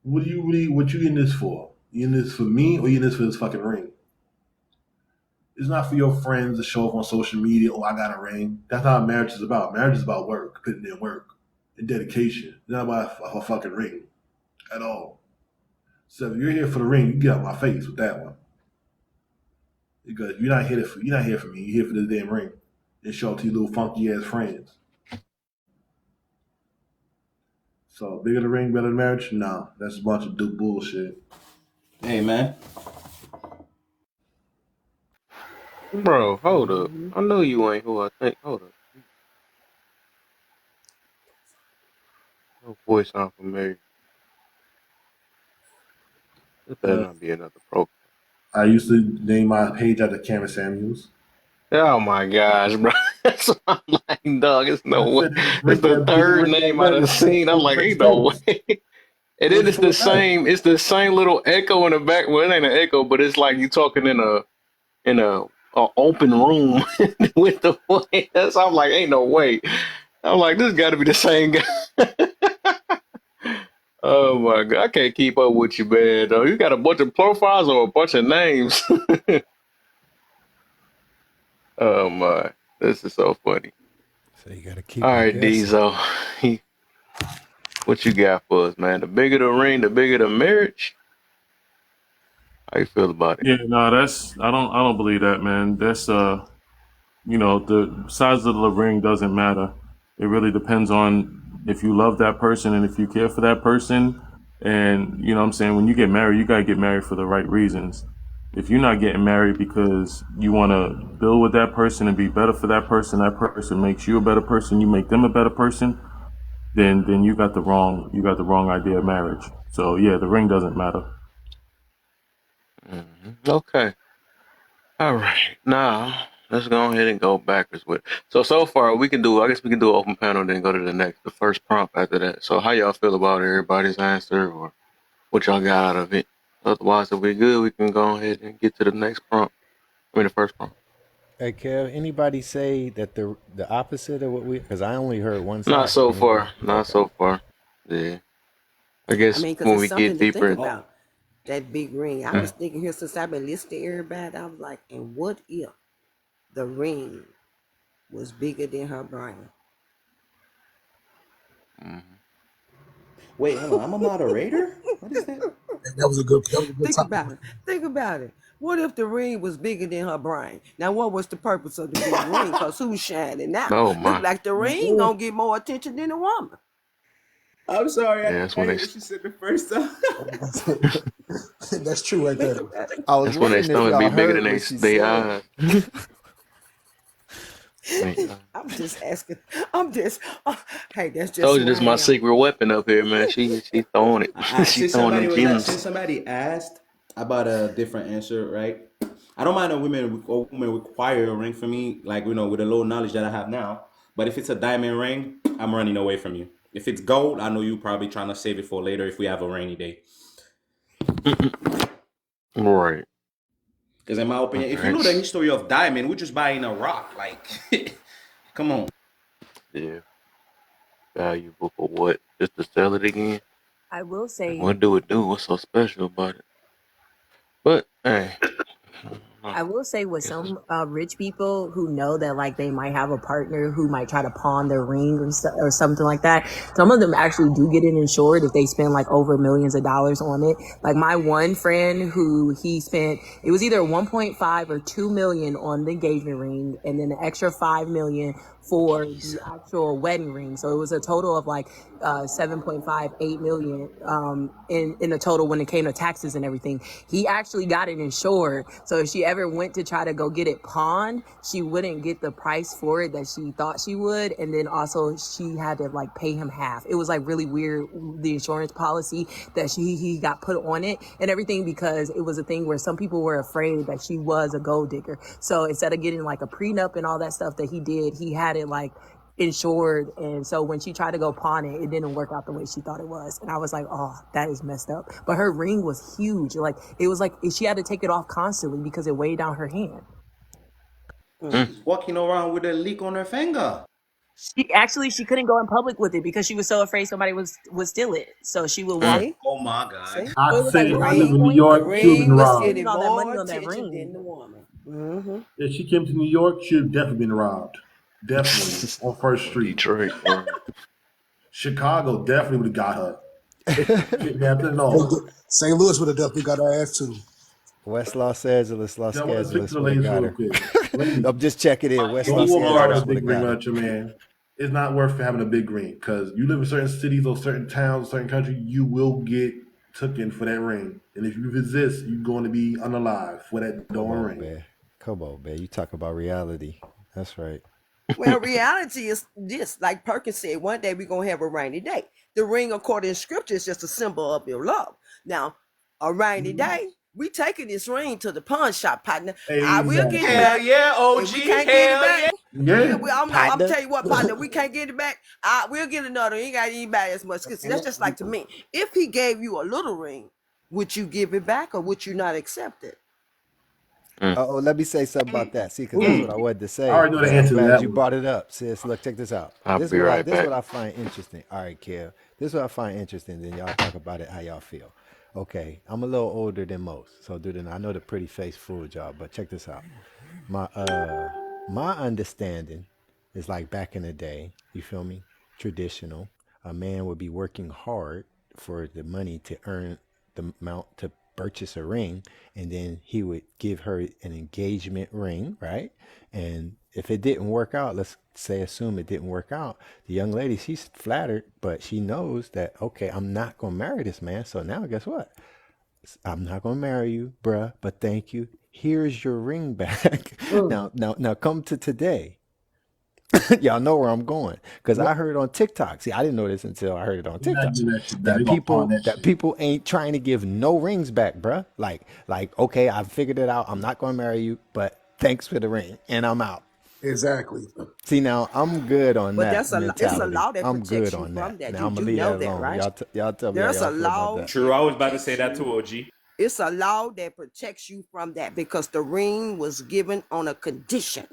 What you in this for? You in this for me, or you in this for this fucking ring? It's not for your friends to show up on social media. Oh, I got a ring. That's not what marriage is about. Marriage is about work, putting in work and dedication. It's not about a fucking ring at all. So if you're here for the ring, you get out my face with that one. Because you're not here for me. You're here for this damn ring and show it to your little funky ass friends. So bigger the ring, better the marriage? No, that's a bunch of bullshit. Hey, man. Bro, hold up. Mm-hmm. I know you ain't who I think. Hold up. Your voice sound familiar. This better Uh, not be another pro. I used to name my page after Cameron Samuels. Oh my gosh, bro. That's what I'm like, dog. It's I no way. said that It's the bigger the third ring, better name the I done marriage. seen. I'm like, Makes ain't no sense. way. And then Makes full sense. it's the same little echo in the back. Well, it ain't an echo, but it's like you talking in a open room with the voice. I'm like, ain't no way. I'm like, this gotta be the same guy. Oh my god, I can't keep up with you, man. Though you got a bunch of profiles or a bunch of names. Oh my, this is so funny. So you gotta All keep me right, guessing. Diesel, what you got for us, man? The bigger the ring, the bigger the marriage. How you feel about it? Yeah, no, that's I don't believe that, man. That's the size of the ring doesn't matter. It really depends on if you love that person and if you care for that person. And you know what I'm saying, when you get married, you gotta get married for the right reasons. If you're not getting married because you want to build with that person and be better for that person makes you a better person, you make them a better person, then you got the wrong idea of marriage. So yeah, the ring doesn't matter. Okay. All right. Now let's go ahead and go backwards with. So far we can do. I guess we can do an open panel, then go to the first prompt after that. So how y'all feel about everybody's answer, or what y'all got out of it? Otherwise, if we're good, we can go ahead and get to the next prompt. I mean, the first prompt. Hey, Kev, anybody say that the opposite of what we? Because I only heard one Not side. so Anybody? far. Not Okay. so far. Yeah. I I guess mean, because when it's we get something to think deeper. about. That big ring. I was thinking here since I've been listening to everybody, I was like, and what if the ring was bigger than her brain? Mm-hmm. Wait, hold on. I'm a moderator. What is that? That was a good Think topic. about it. Think about it. What if the ring was bigger than her brain? Now, what was the purpose of the big ring? Because who's shining now? Oh Look my. like the ring gonna get more attention than a woman. I'm sorry, I Yeah, didn't that's when hear they. what she said the first time. That's true right Think there. about it. I was That's when they wondering if stomach be y'all bigger heard than what she they said. eyes. Yeah. I'm just asking. I'm just. Hey, that's just Told you who this is I my am. secret weapon up here, man. She throwing it. She throwing them Since gems. somebody asked about a different answer, right? I don't mind a woman require a ring for me, like with the low knowledge that I have now. But if it's a diamond ring, I'm running away from you. If it's gold, I know you probably trying to save it for later if we have a rainy day. Right. Because in my All opinion, if you know the right. history of diamond, we're just buying a rock. Like, come on. Yeah. Valuable for what? Just to sell it again? I will say What do it do? What's so special about it? But hey, I I will say with guess it's some rich people who know that like they might have a partner who might try to pawn their ring or something like that. Some of them actually do get it insured if they spend like over millions of dollars on it. Like my one friend who he spent, it was either 1.5 or 2 million on the engagement ring and then an extra 5 million for the actual wedding ring. So it was a total of like 7.5, 8 million in a total when it came to taxes and everything. He actually got it insured. So if she ever went to try to go get it pawned, she wouldn't get the price for it that she thought she would. And then also she had to like pay him half. It was like really weird, the insurance policy that he got put on it and everything, because it was a thing where some people were afraid that she was a gold digger. So instead of getting like a prenup and all that stuff that he did, he had it like insured. And so when she tried to go pawn it, it didn't work out the way she thought it was. And I was like, oh, that is messed up. But her ring was huge. Like it was like she had to take it off constantly because it weighed down her hand. mm, She's walking around with a leak on her finger. She couldn't go in public with it because she was so afraid somebody would steal it. So she would walk. mm. See, Oh my God. see, It I'd was say like the if I one live in ring, New point. the York, she would have been ring was She was robbed. getting spending all that more money on that attention than ring. the woman. Mm-hmm. If she came to New York, she'd have definitely been robbed. Definitely on First Or Street. Detroit. Or Chicago definitely would have got her. Kidnapped and all. St. Louis would have definitely got our ass too. West Los Angeles, Los Yeah, I want to speak to Angeles the would have ladies got real her. quick. Ladies, I'm just checking in. West don't Los work hard at Angeles a would big have ring got her. without your man. It's not worth having a big ring because you live in certain cities or certain towns, certain country, you will get taken for that ring. And if you resist, you're going to be unalive for that Come darn on, ring. man. Come on, man. You talk about reality. That's right. Well, reality is this. Like Perkins said, one day we're gonna have a rainy day. The ring, according to scripture, is just a symbol of your love. Now, a rainy day, we taking this ring to the pawn shop, partner. I will get it Exactly. Hell back. yeah, If we OG. can't get it Hell back, yeah. yeah, Yeah. I'm Partner. tell you what, partner. We can't get it back. We'll get another. Ain't got anybody as much. Cause that's just like to me. If he gave you a little ring, would you give it back or would you not accept it? Mm, Oh, let me say something about that. See, because that's what I Mm. wanted to I say, already know the and I'm answer to glad that you one. brought it up, sis. Look, check this out. I'll be right This is back. what I find interesting. All right, Kev. This is what I find interesting. Then y'all talk about it how y'all feel. Okay, I'm a little older than most, so I know the pretty face fooled y'all, but check this out. My understanding is like back in the day, you feel me? Traditional. A man would be working hard for the money to earn the amount to purchase a ring, and then he would give her an engagement ring, right? And if it didn't work out, let's say assume it didn't work out, the young lady, she's flattered, but she knows that okay, I'm not gonna marry this man. So now guess what? I'm not gonna marry you, bruh, but thank you. Here's your ring back. Mm. Now come to today. Y'all know where I'm going because What? I heard on TikTok. See, I didn't know this until I heard it on You're not TikTok doing that shit, man. They that gonna pawn that shit. people ain't trying to give no rings back, bruh. Like okay, I figured it out. I'm not gonna marry you, but thanks for the ring, and I'm out. Exactly. See, now I'm good on But that it's a mentality. law that I'm good protects you on that. from that. Now You I'm gonna do leave know that that, alone. right? Y'all tell me how There's a y'all feel about law that. that True, I was about to say protects that you. too, OG. It's a law that protects you from that because the ring was given on a condition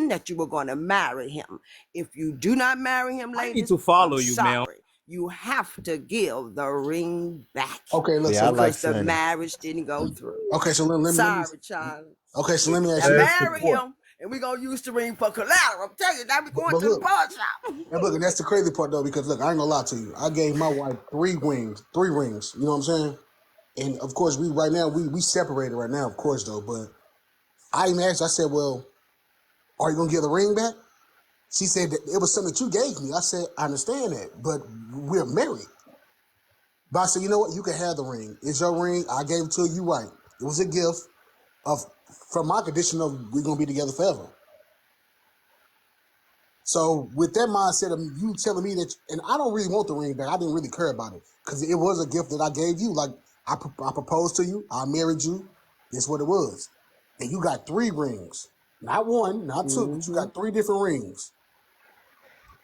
that you were going to marry him. If you do not marry him, I need ladies, to I'm follow you, man. sorry. You have to give the ring back Okay, look. See, I So like because the Sonny. marriage didn't go through. okay, so let me. Sorry, child. Okay, so let me ask Now you this. That's the marry point. him, and we're gonna use the ring for collateral. I'm telling you, now we going But to the look, pawn shop. and look, and that's the crazy part though, because look, I ain't gonna lie to you. I gave my wife three rings. You know what I'm saying? And of course, we right now we separated right now, of course though. But I even asked. I said, "Well, are you gonna give the ring back?" She said that it was something that you gave me. I said, "I understand that, but we're married." But I said, "You know what? You can have the ring. It's your ring. I gave it to you. Right? It was a gift of from my condition of we're gonna be together forever." So with that mindset of you telling me that, and I don't really want the ring back. I didn't really care about it because it was a gift that I gave you. Like I proposed to you, I married you. That's what it was, and you got three rings, not one, not two, but you Mm-hmm. got three different rings.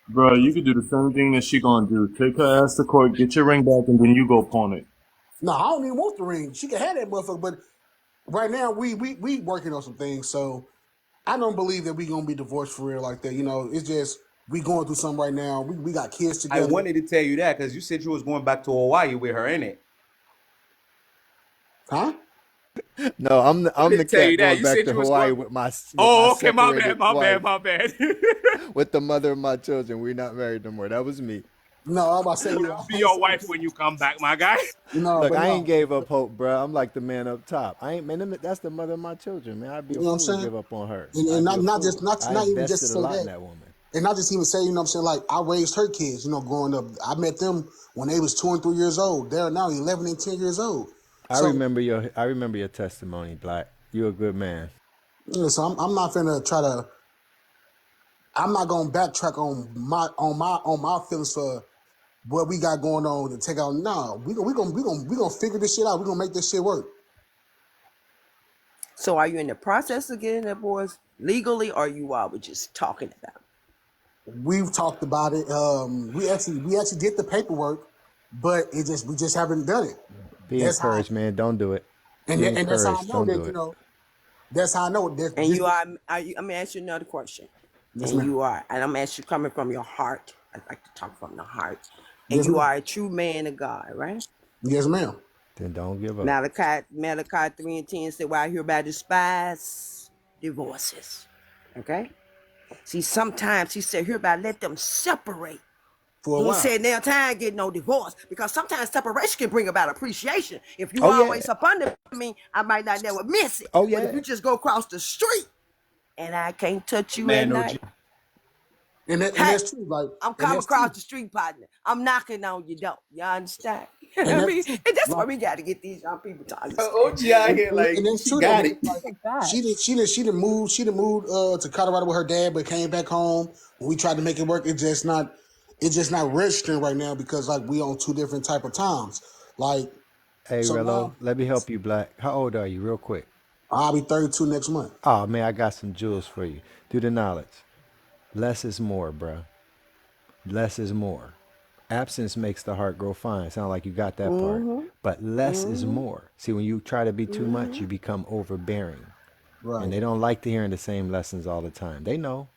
Bro, you could do the same thing that she gonna do. Take her ass to court, get your ring back, and then you go pawn it. No, I don't even want the ring. She can have that motherfucker, but right now we working on some things, so I don't believe that we gonna be divorced for real like that. You know, it's just we going through something right now. We got kids I together, wanted to tell you that because you said you was going back to Hawaii with her, innit? huh? No, I I'm wanted the to tell cat you that. going You back said to you was Hawaii going. with my Oh, okay, my bad, separated my bad, wife, my bad. with the mother of my children. We're not married no more. That was me. No, I'm about to say Well, you. I'll be I ain't your saying wife when you come back, my guy. no, Look, but I ain't no. gave up hope, bro. I'm like the man up top. I ain't man. That's the mother of my children, man. I'd be You a know what I'm fool to saying? give up on her. And I'd be not a not just fool. not I not even just to invested a say lot in that, that woman. and not just even say, you know what I'm saying, like I raised her kids, you know, growing up. I met them when they was 2 and 3 years old. They're now 11 and 10 years old. So I remember your testimony, Black. You're a good man. you know, so I'm not gonna try to. I'm not gonna backtrack on my feelings for what we got going on to take out. No, we gonna figure this shit out. We gonna make this shit work. So are you in the process of getting divorced legally, or you all were just talking about it? We've talked about it. We actually did the paperwork, but we just haven't done it. Be That's how encouraged, man. Don't do it. and Be and that's how I encouraged. know Don't that do it. that's how I know that And this. are you, I'm gonna ask you another question. Yes, And ma'am. you are, and I'm gonna ask you coming from your heart. I'd like to talk from the heart. And Yes, you ma'am. are a true man of God, right? Yes, ma'am. Then don't give up. Malachi 3:10 said, "Well, I hereby despise divorces." Okay. See, sometimes he said, hereby let them separate. For a He while. said now time get no divorce because sometimes separation can bring about appreciation. If you Oh yeah. always up under me, I might not never miss it. Oh But if yeah. you just go across the street and I can't touch you at Man, OG. night, And hey, that's true. Like, I'm and coming that's across true. the street, partner. I'm knocking on your door. You understand? And I that's mean, true. and that's why Like, we got to get these young people to understand. OG out here and like that's she true though got because it. like That's a fact. she didn't move to Colorado with her dad, but came back home. When we tried to make it work, it's just not registering right now because like we on two different type of times. Like Hey, so Rello, now let me help you, Black. How old are you, real quick? I'll be 32 next month. Oh man, I got some jewels for you. Do the knowledge. Less is more, bruh. Less is more. Absence makes the heart grow fine. Sound like you got that part. Mm-hmm. But less is Mm-hmm. more. See, when you try to be too much, Mm-hmm. you become overbearing. And Right. they don't like to hearing the same lessons all the time. They know.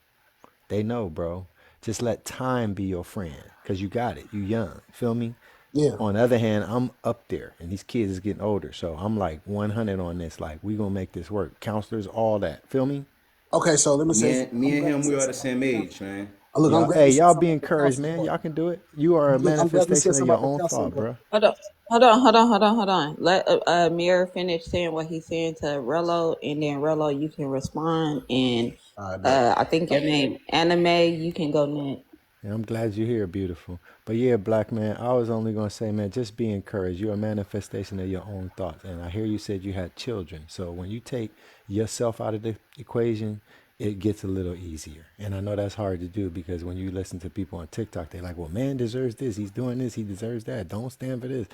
They know, bro. Just let time be your friend. Cause you got it. You young. Feel me? Yeah. On the other hand, I'm up there and these kids is getting older. So I'm like 100 on this. Like, we gonna make this work. Counselors, all that. Feel me? Okay. So let me say. I'm Me and glad you him, we said are the something same about the age, counseling. man. Look, I'm Y'all, glad hey, you said y'all something be about the encouraged, counseling man. part. Y'all can do it. You are a Look, I'm glad you said manifestation of something your about the own counseling thought, part. bro. Hold on. Let Amir finish saying what he's saying to Rello, and then Rello, you can respond. And I bet. I think your name Anime. You can go next. Yeah, I'm glad you're here, beautiful. But yeah, black man, I was only gonna say, man, just be encouraged. You're a manifestation of your own thoughts. And I hear you said you had children. So when you take yourself out of the equation, it gets a little easier. And I know that's hard to do because when you listen to people on TikTok, they're like, well, man deserves this, he's doing this, he deserves that. Don't stand for this.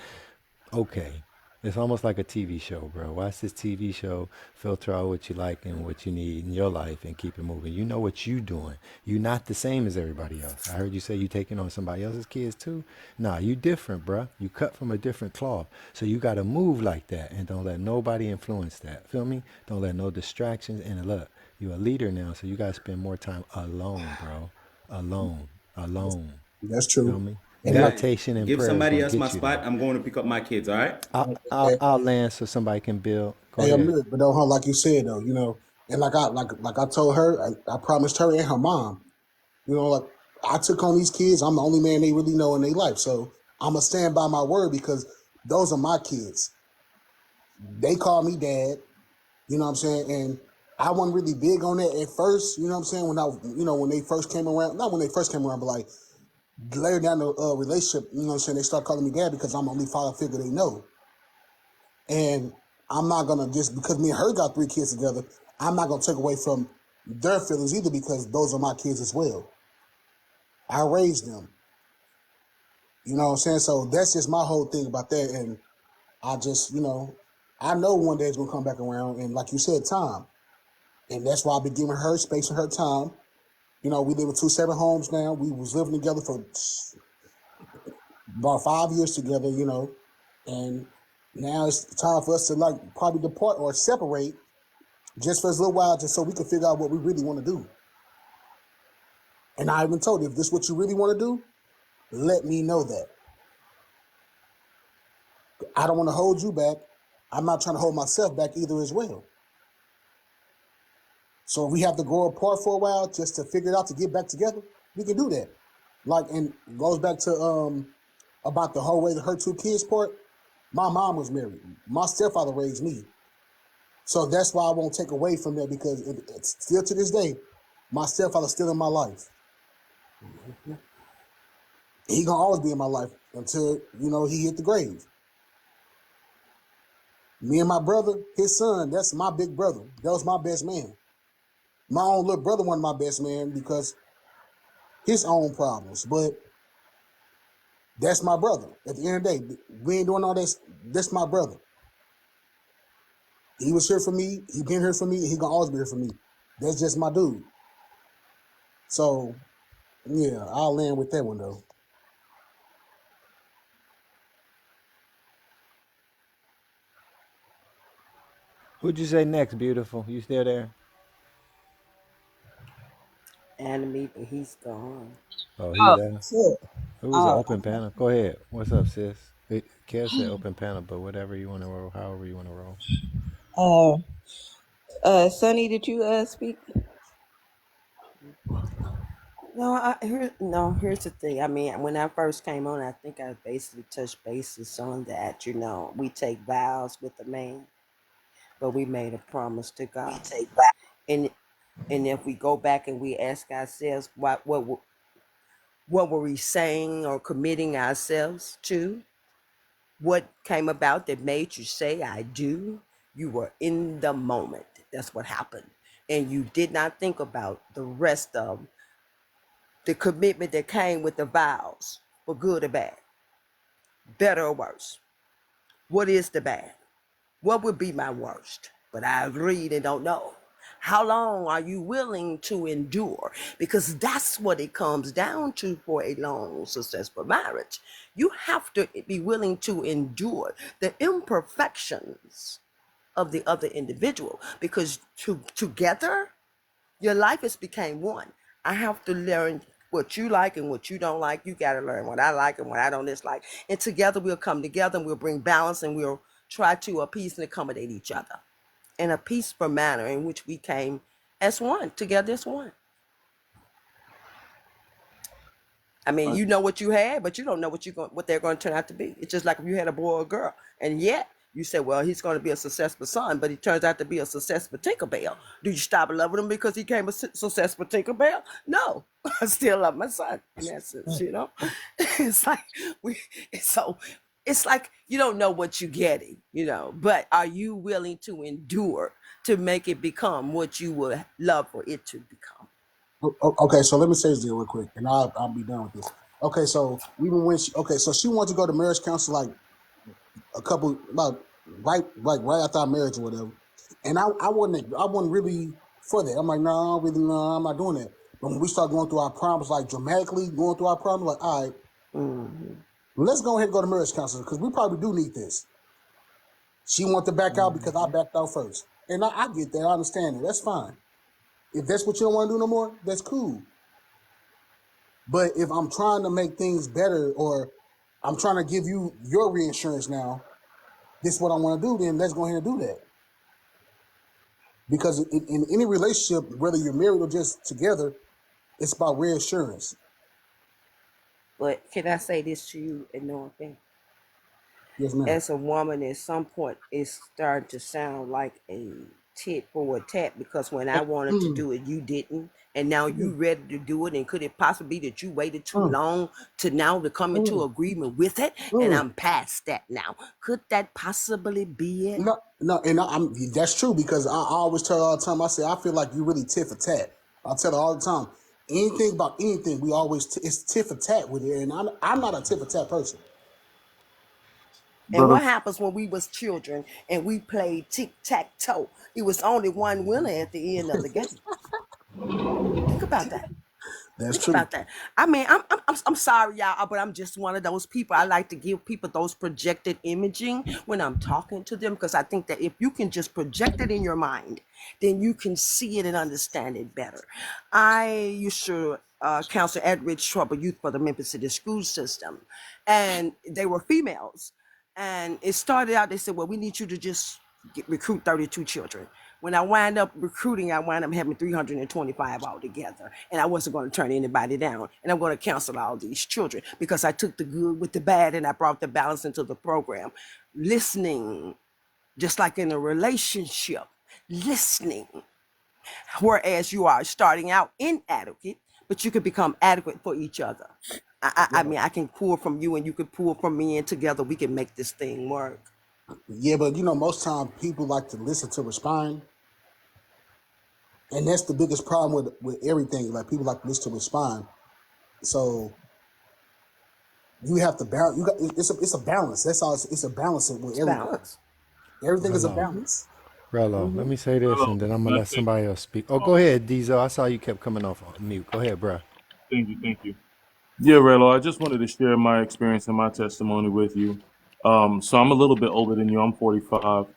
Okay. It's almost like a TV show, bro. Watch this TV show, filter out what you like and what you need in your life and keep it moving. You know what you doing. You're not the same as everybody else. I heard you say you taking on somebody else's kids too. Nah, you different, bro. You cut from a different cloth. So you got to move like that and don't let nobody influence that. Feel me? Don't let no distractions. And look, you're a leader now, so you got to spend more time alone, bro. Alone. Alone. That's Feel true. me? And like, Guys, Meditation and give prayer is somebody going to else my get you spot. there. I'm going to pick up my kids. All right. I'll hey, I'll land so somebody can build. Go hey, ahead. Amir, but though, huh, like you said though, and like I told her, I promised her and her mom, like I took on these kids. I'm the only man they really know in their life, so I'm gonna stand by my word because those are my kids. They call me dad. You know what I'm saying? And I wasn't really big on that at first. You know what I'm saying? When they first came around, not when they first came around, but like later down the relationship, you know what I'm saying? They start calling me dad because I'm the only father figure they know. And I'm not gonna just because me and her got 3 kids together, I'm not gonna take away from their feelings either because those are my kids as well. I raised them. You know what I'm saying? So that's just my whole thing about that. And I just, I know one day it's gonna come back around. And like you said, time. And that's why I've been giving her space and her time. We live in 2 separate homes now. We was living together for about 5 years together, and now it's time for us to like probably depart or separate just for a little while, just so we can figure out what we really want to do. And I even told her, if this is what you really want to do, let me know that. I don't want to hold you back. I'm not trying to hold myself back either as well. So if we have to grow apart for a while just to figure it out to get back together, we can do that. Like, and goes back to about the whole way that her 2 kids part. My mom was married. My stepfather raised me. So that's why I won't take away from that because it's still to this day, my stepfather's still in my life. He gonna always be in my life until he hit the grave. Me and my brother, his son, that's my big brother. That was my best man. My own little brother wasn't my best man because his own problems, but that's my brother. At the end of the day, we ain't doing all this. That's my brother. He was here for me. He been here for me. He gonna always be here for me. That's just my dude. So yeah, I'll land with that one though. Who'd you say next, beautiful? You still there? Enemy, but he's gone. Oh, he left. Shit. It was an Uh, open panel. Go ahead. What's up, sis? Kev said open panel, but whatever you want to roll, however you want to roll. uh, Sonny, did you speak? No, here's the thing. I mean, when I first came on, I think I basically touched bases on that. We take vows with the man, but we made a promise to God. And and if we go back and we ask ourselves what were we saying or committing ourselves to? What came about that made you say I do? You were in the moment. That's what happened. And you did not think about the rest of the commitment that came with the vows, for good or bad, better or worse. What is the bad? What would be my worst? But I agreed and don't know. How long are you willing to endure? Because that's what it comes down to for a long, successful marriage. You have to be willing to endure the imperfections of the other individual because together your life has became one. I have to learn what you like and what you don't like. You got to learn what I like and what I don't dislike. And together we'll come together and we'll bring balance and we'll try to appease and accommodate each other in a peaceful manner in which we came as one, together as one. I mean, you know what you had, but you don't know what they're going to turn out to be. It's just like if you had a boy or a girl, and yet You say, well, he's going to be a successful son, but he turns out to be a successful Tinkerbell. Do you stop loving him because he came a successful Tinkerbell? No, I still love my son in essence, you know? It's like, we, so it's like you don't know what you're getting, you know, but are you willing to endure to make it become what you would love for it to become? Okay, so let me say this real quick, and I'll be done with this. Okay, so even when so she wanted to go to marriage counsel like a couple about right after our marriage or whatever, and I wasn't really for that. I'm like, no, really, no, I'm not doing that. But when we start going through our problems, like dramatically going through our problems, like, all right, Mm-hmm. let's go ahead and go to marriage counselor because we probably do need this. She wanted to back out because I Mm-hmm. backed out first, and I get that. I understand it. That's fine. If that's what you don't want to do no more, that's cool. But if I'm trying to make things better or I'm trying to give you your reinsurance now, this is what I want to do, then let's go ahead and do that. Because in any relationship, whether you're married or just together, it's about reassurance. But can I say this to you in no offense? Yes, ma'am. As a woman, at some point, it's starting to sound like a tit for a tat because when I wanted to Mm, do it, you didn't. And now you mm, ready to do it. And could it possibly be that you waited too mm, long to now to come into mm, agreement with it? And mm. I'm past that now. Could that possibly be it? No, no, and I'm that's true because I always tell her all the time. I say I feel like you really tit for tat. I tell her all the time. Anything about anything, we always it's tit for tat with it, and I'm not a tit for tat person. And Brother, what happens when we was children and we played tic-tac-toe? It was only one winner at the end of the game. Think about that. That's Think true. about that. I mean, I'm sorry, y'all, but I'm just one of those people. I like to give people those projected imaging when I'm talking to them because I think that if you can just project it in your mind, then you can see it and understand it better. I used to counsel at-risk troubled youth for the Memphis City school system, and they were females. And it started out. They said, "Well, we need you to just recruit 32 children." When I wind up recruiting, I wind up having 325 altogether. And I wasn't going to turn anybody down. And I'm going to counsel all these children because I took the good with the bad and I brought the balance into the program. Listening, just like in a relationship, listening. Whereas you are starting out inadequate, but you can become adequate for each other. I Right. mean, I can pull from you and you can pull from me, and together we can make this thing work. Yeah, but most time people like to listen to respond, and that's the biggest problem with everything. Like people like to listen to respond, so you have to balance. You got it's a balance. That's all. It's a balance with It's everything. balance. Everything is a Rello, Mm-hmm. balance. Rello. Let Mm-hmm. me say this, hello. and then I'm gonna I let think, somebody else speak. Oh, go ahead, Diesel. I saw you kept coming off mute. Go ahead, bruh. thank you, thank you. Yeah, Raylo, I just wanted to share my experience and my testimony with you. So I'm a little bit older than you. I'm 45,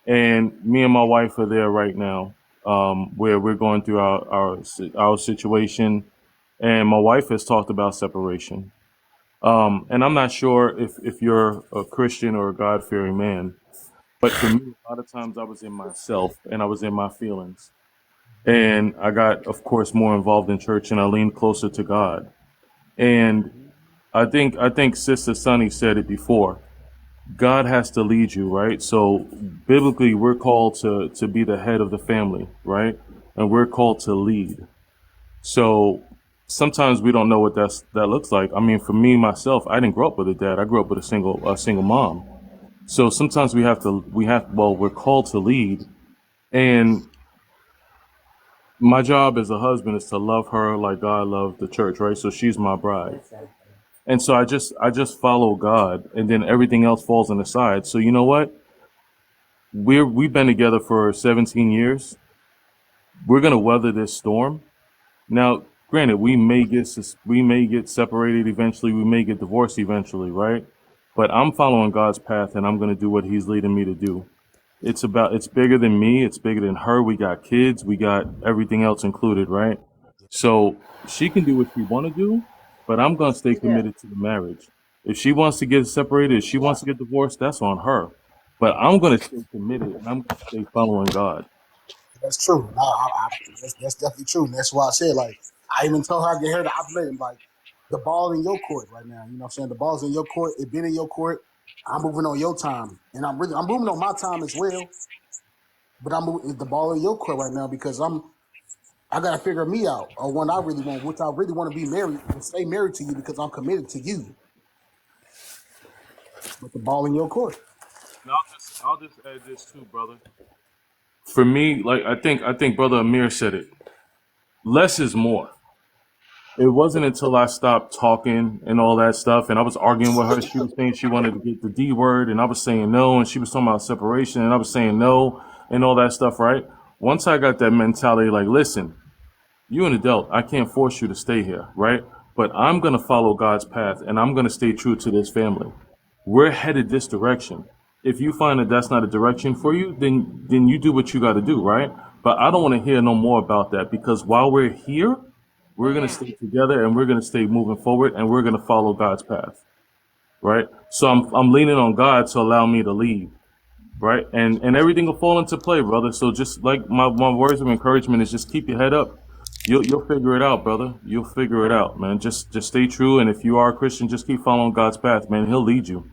and me and my wife are there right now, where we're going through our situation, and my wife has talked about separation. And I'm not sure if you're a Christian or a God fearing man, but for me, a lot of times I was in myself and I was in my feelings, and I got, of course, more involved in church and I leaned closer to God. And I think Sister Sunny said it before. God has to lead you, right? So biblically, we're called to be the head of the family, right? And we're called to lead. So sometimes we don't know what that looks like. I mean, for me myself, I didn't grow up with a dad. I grew up with a single mom. So sometimes we're called to lead. And my job as a husband is to love her like God loved the church, right? So she's my bride. Exactly. And so I just follow God, and then everything else falls on the side. So you know what? We've been together for 17 years. We're gonna weather this storm. Now, granted, we may get separated eventually. We may get divorced eventually, right? But I'm following God's path, and I'm gonna do what He's leading me to do. It's bigger than me. It's bigger than her. We got kids. We got everything else included, right? So she can do what she want to do, but I'm gonna stay Yeah. committed to the marriage. If she wants to get separated, if she wants to get divorced, that's on her. But I'm gonna stay committed, and I'm gonna stay following God. That's true. No, that's definitely true. And that's why I said like I even told her I get her the operating like the ball in your court right now. You know what I'm saying? The ball's in your court. It been in your court. I'm moving on your time, and I'm moving on my time as well. But I'm moving the ball in your court right now because I gotta figure me out or one I really want, which I really want to be married and stay married to you because I'm committed to you. But the ball in your court. And I'll just add this too, brother. For me, like I think brother Amir said it. Less is more. It wasn't until I stopped talking and all that stuff, and I was arguing with her. She was saying she wanted to get the D word, and I was saying no, and she was talking about separation, and I was saying no, and all that stuff, right? Once I got that mentality, like, listen, you an adult, I can't force you to stay here, right? But I'm gonna follow God's path, and I'm gonna stay true to this family. We're headed this direction. If you find that that's not a direction for you, then you do what you got to do, right? But I don't want to hear no more about that because while we're here, we're gonna stay together and we're gonna stay moving forward and we're gonna follow God's path, right? So I'm leaning on God to allow me to lead, right? And everything will fall into play, brother. So just like my words of encouragement is just keep your head up. You'll figure it out, brother. You'll figure it out, man. Just stay true, and if you are a Christian, just keep following God's path, man. He'll lead you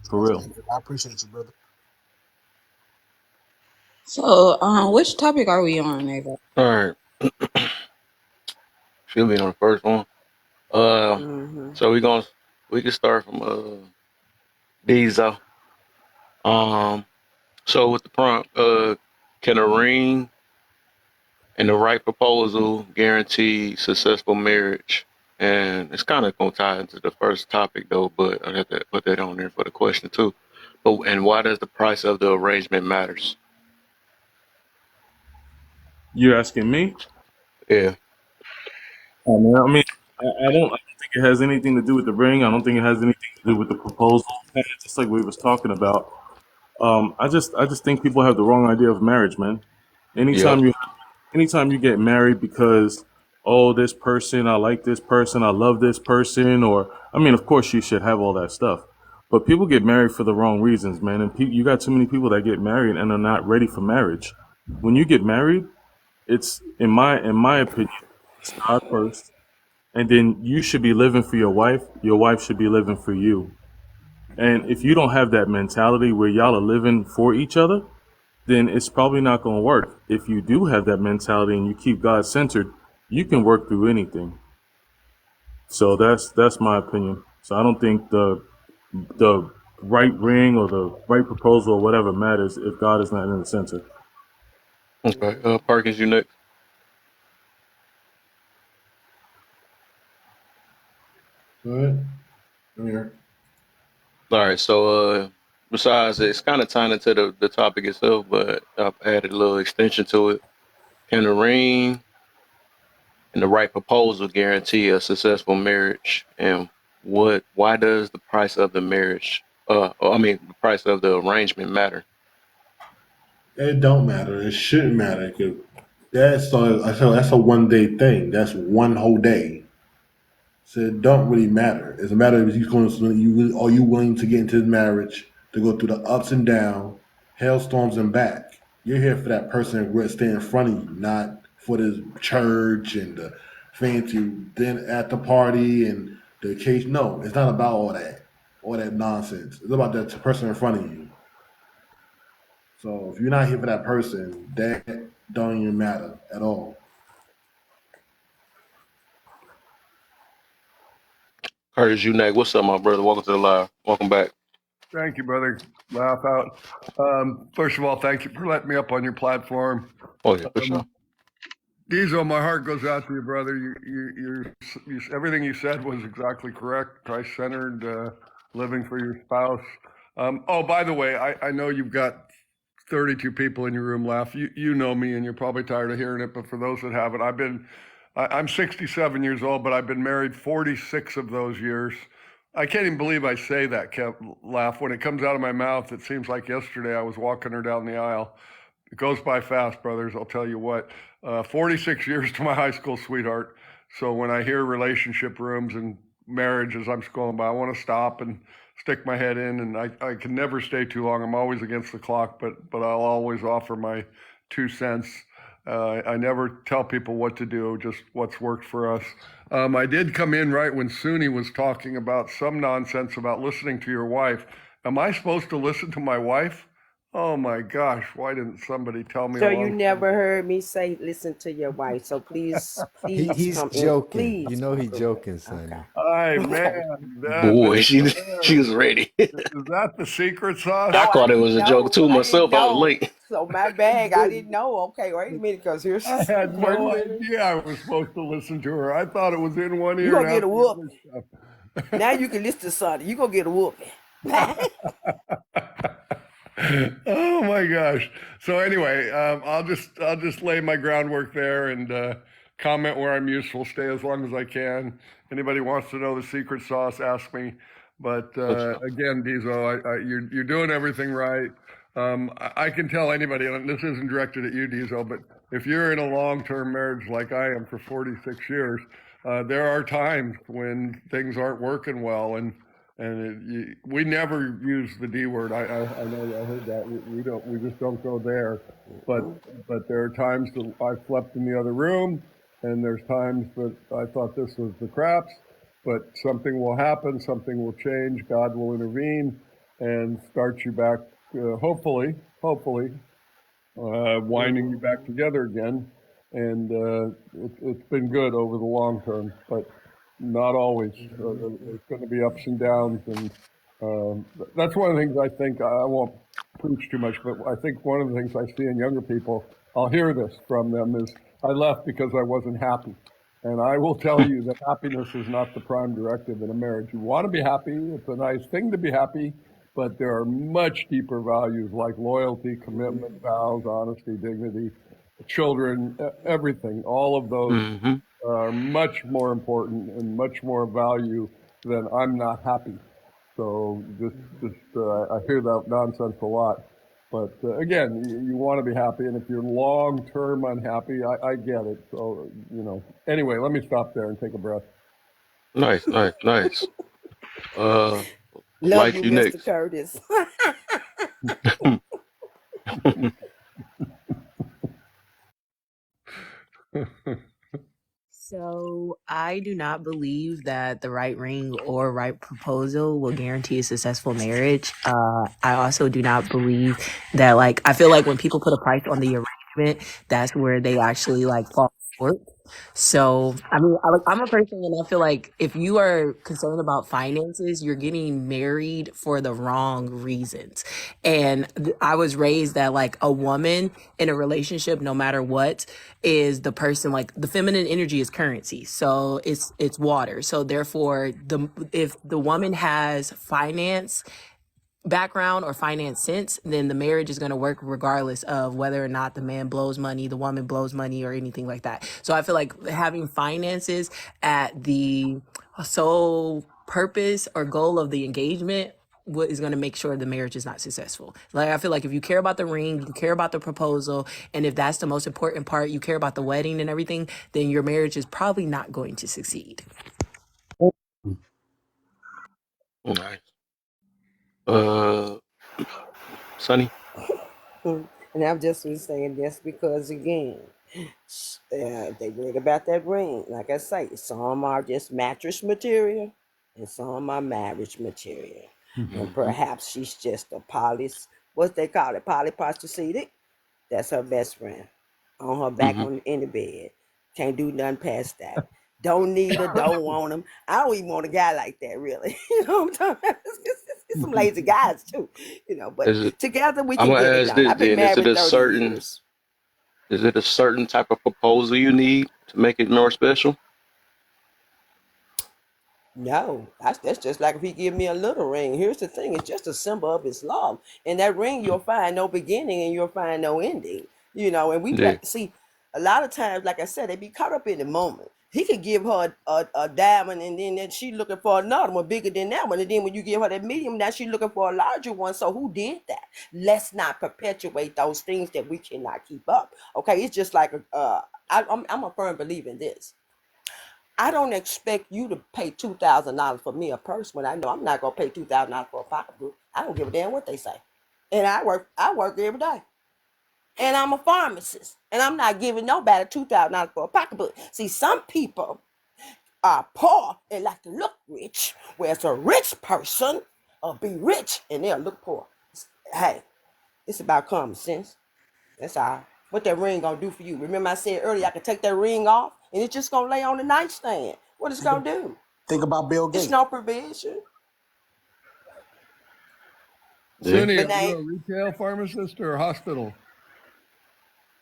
for real. I appreciate you, brother. So, which topic are we on, Ava? All right, she'll be on the first one. Uh, so we can start from Diesel. Um, so with the prompt, can a ring and the right proposal guarantee successful marriage? And it's kind of gonna tie into the first topic though, but I have to put that on there for the question too. But and why does the price of the arrangement matters? You asking me? Yeah. Oh, man, I mean, I don't think it has anything to do with the ring. I don't think it has anything to do with the proposal. Just like we was talking about. I just think people have the wrong idea of marriage, man. Yep. Anytime you, anytime you get married because, oh, this person, I like this person, I love this person, or I mean, of course, you should have all that stuff. But people get married for the wrong reasons, man. And you got too many people that get married and are not ready for marriage. When you get married, it's in my opinion, it's God first. And then you should be living for your wife should be living for you. And if you don't have that mentality where y'all are living for each other, then it's probably not going to work. If you do have that mentality and you keep God centered, you can work through anything. So that's my opinion. So I don't think the right ring or the right proposal or whatever matters if God is not in the center. Okay. Perkins, you next. All right. I'm here. All right. So besides, it's kind of tying into the topic itself, but I've added a little extension to it. Can the ring and the right proposal guarantee a successful marriage? And why does the price of the marriage, the price of the arrangement matter? It don't matter. It shouldn't matter. 'Cause that's a 1 day thing. That's one whole day. So it don't really matter. It's a matter of you going to are you willing to get into this marriage to go through the ups and downs, hailstorms and back. You're here for that person who stay in front of you, not for this church and the fancy then at the party and the occasion. No, it's not about all that nonsense. It's about that person in front of you. So if you're not here for that person, that don't even matter at all. Curtis, you next. What's up, my brother? Welcome to the live. Welcome back. Thank you, brother. Laugh out. First of all, thank you for letting me up on your platform. Oh yeah, for sure. Diesel, my heart goes out to you, brother. Everything you said was exactly correct. Christ-centered, living for your spouse. Oh, by the way, I know you've got 32 people in your room. Laugh. You know me, and you're probably tired of hearing it. But for those that haven't, I'm 67 years old, but I've been married 46 of those years. I can't even believe I say that, Kev. Laugh. When it comes out of my mouth, it seems like yesterday I was walking her down the aisle. It goes by fast, brothers. I'll tell you what. 46 years to my high school sweetheart. So when I hear relationship rooms and marriages, I'm scrolling by. I want to stop and stick my head in, and I can never stay too long. I'm always against the clock, but I'll always offer my 2 cents. I never tell people what to do, just what's worked for us. I did come in right when Suni was talking about some nonsense about listening to your wife. Am I supposed to listen to my wife? Oh my gosh, why didn't somebody tell me a Sir, you long time never ago? heard me say listen to your wife. So please, please He's come in. joking. You Please know come he through. joking, Okay. Sonny. Hey Okay. man, Boy, she was is ready. that the secret sauce? I No, I caught it didn't was a joke know. too I didn't myself. I was know. late. So my bag, I didn't know. Okay, wait a minute, because I here's had wait a no minute. idea I was supposed to listen to her. I thought it was in one You ear and gonna out get a the whooping. other Now stuff. you can listen to something. You gonna get a whooping. Oh my gosh. So anyway, I'll just lay my groundwork there and comment where I'm useful. Stay as long as I can. Anybody wants to know the secret sauce, ask me. But For sure. again, Diesel, you're doing everything right. I can tell anybody, and this isn't directed at you, Diesel, but if you're in a long-term marriage like I am for 46 years, there are times when things aren't working well, and we never use the D word. I know I heard that. We just don't go there. But there are times that I've slept in the other room, and there's times that I thought this was the craps. But something will happen, something will change, God will intervene, and start you back. Hopefully, winding you back together again. And it's been good over the long term, but not always. There's going to be ups and downs, and that's one of the things I think. I won't preach too much, but I think one of the things I see in younger people, I'll hear this from them, is I left because I wasn't happy. And I will tell you that happiness is not the prime directive in a marriage. You want to be happy. It's a nice thing to be happy, but there are much deeper values like loyalty, commitment, vows, honesty, dignity, children, everything. All of those Mm-hmm. are much more important and much more value than I'm not happy. So I hear that nonsense a lot. But again, you want to be happy, and if you're long term unhappy, I get it. So anyway, let me stop there and take a breath. Nice, nice, nice. Uh, Love Light, you, you Mr. next. Curtis. So I do not believe that the right ring or right proposal will guarantee a successful marriage. I also do not believe that, like, I feel like when people put a price on the arrangement, that's where they actually like fall short. So I mean, I'm a person, and I feel like if you are concerned about finances, you're getting married for the wrong reasons. And I was raised that like a woman in a relationship, no matter what, is the person, like the feminine energy is currency. So it's water. So therefore if the woman has finance background or finance sense, then the marriage is going to work regardless of whether or not the man blows money, the woman blows money, or anything like that. So I feel like having finances at the sole purpose or goal of the engagement, what is going to make sure the marriage is not successful. Like, I feel like if you care about the ring, you care about the proposal, and if that's the most important part, you care about the wedding and everything, then your marriage is probably not going to succeed. Nice. Uh, Sonny. And I'm just saying this because, again, they worried about that ring. Like I say, some are just mattress material and some are marriage material. And Mm-hmm. perhaps she's just a what they call it, polyprostitute. That's her best friend. On her back Mm-hmm. in the bed. Can't do nothing past that. Don't need her, don't want him. I don't even want a guy like that, really. You know what I'm talking about? It's some lazy guys, too. But Is it? together we I'm can gonna get it ask done. this I've been then. Is it married a 30 certain? years. Is it a certain type of proposal you need to make it more special? No, that's just like if he give me a little ring. Here's the thing: it's just a symbol of his love. In that ring, you'll find no beginning and you'll find no ending. And we Yeah. see a lot of times, like I said, they be caught up in the moment. He could give her a diamond, and then she looking for another one bigger than that one. And then when you give her that medium, now she looking for a larger one. So who did that? Let's not perpetuate those things that we cannot keep up. Okay, it's just like I'm a firm believer in this. I don't expect you to pay $2,000 for me a purse when I know I'm not gonna pay $2,000 for a pocketbook. I don't give a damn what they say. And I work every day. And I'm a pharmacist. And I'm not giving nobody $2,000 for a pocketbook. See, some people are poor and like to look rich, whereas a rich person be rich and they'll look poor. Hey, it's about common sense. That's all. What that ring gonna do for you? Remember I said earlier I could take that ring off and it's just gonna lay on the nightstand. What it's gonna do? Think about Bill It's Gates. no provision. Yeah. Sunny, But are now you a retail pharmacist or a hospital?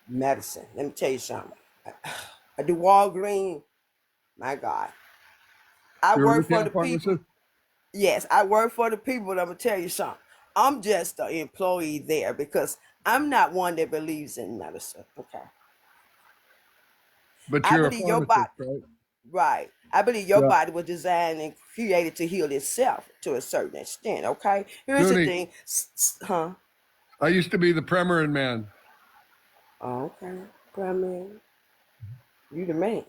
medicine. Let me tell you something. I do Walgreens. My God. I You're a work for retail the people. pharmacist? Yes, I work for the people, but I'm gonna tell you something. I'm just an employee there because I'm not one that believes in medicine. Okay. But I you're a believe your pharmacist, body right? right. I believe your Yeah. body was designed and created to heal itself to a certain extent. Okay. Here's the Sunny, thing. Huh? I used to be the Premarin man. Oh, okay. Primary. You the man.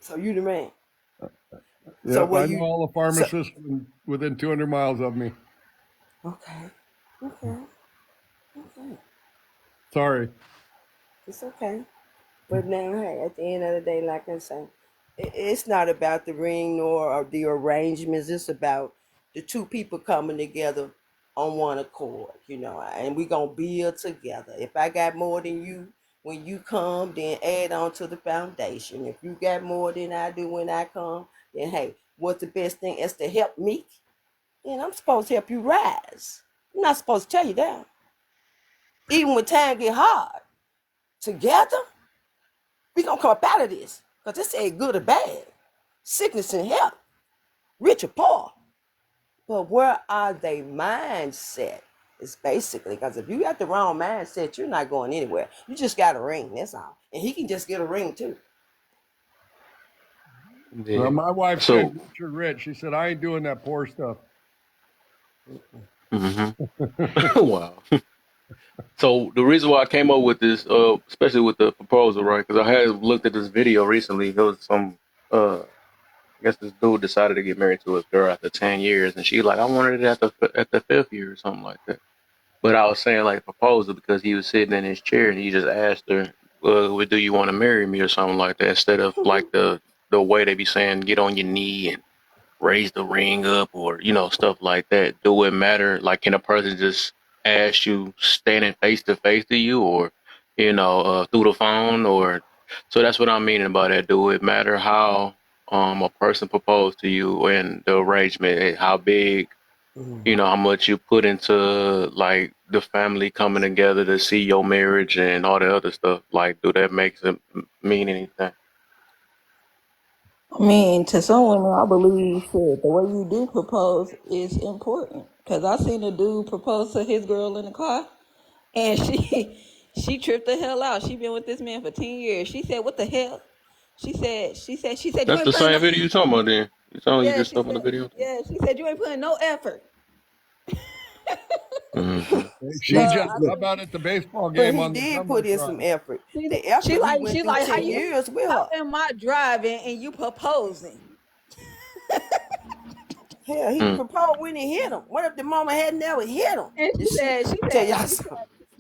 So you the man. So Yep, what I know you all the so pharmacists within 200 miles of me. okay. Okay. Okay. Sorry. It's okay. But now, hey, at the end of the day, like I say, it's not about the ring nor the arrangements. It's about the two people coming together on one accord, and we going to build together. If I got more than you when you come, then add on to the foundation. If you got more than I do when I come, then hey, what's the best thing is to help me? Then I'm supposed to help you rise. I'm not supposed to tell you that. Even when time get hard, together, we gonna come up out of this. Because this ain't good or bad. Sickness and health, rich or poor. But where are they mindset? It's basically because if you got the wrong mindset, you're not going anywhere. You just got a ring, that's all. And he can just get a ring too. Well, Yeah. my wife said So, rich or rich. She said, I ain't doing that poor stuff. hmm wow. So the reason why I came up with this, especially with the proposal, right? Because I had looked at this video recently. There was some, I guess this dude decided to get married to his girl after 10 years, and she like, I wanted it at the fifth year or something like that. But I was saying like proposal because he was sitting in his chair and he just asked her, well, do you want to marry me or something like that, instead of like the way they be saying get on your knee and raise the ring up or stuff like that. Do it matter? Like, can a person just ask you standing face to face to you, or through the phone, or so that's what I'm meaning by that. Do it matter how a person proposed to you and the arrangement, how big, Mhm. how much you put into like the family coming together to see your marriage and all the other stuff? Like, do that makes it mean anything? I mean, to some women, I believe shit, the way you do propose is important. Cause I seen a dude propose to his girl in the car, and she tripped the hell out. She been with this man for 10 years. She said, "What the hell?" She said, "You That's ain't the putting same no." video you talking about then. You talking, you Yeah, just she stuff on the said. video too. Yeah, she said you ain't putting no effort. Mm-hmm. Hey, So Look, CJ, I how look. think about at the baseball But game he on the did put in some Jumbotron? effort. she, The she effort he like went she through like how 10 you years with how her. am I driving and you proposing? Hell, he Mm. proposed when he hit him. What if the mama had never hit him? And Did she tell y'all something?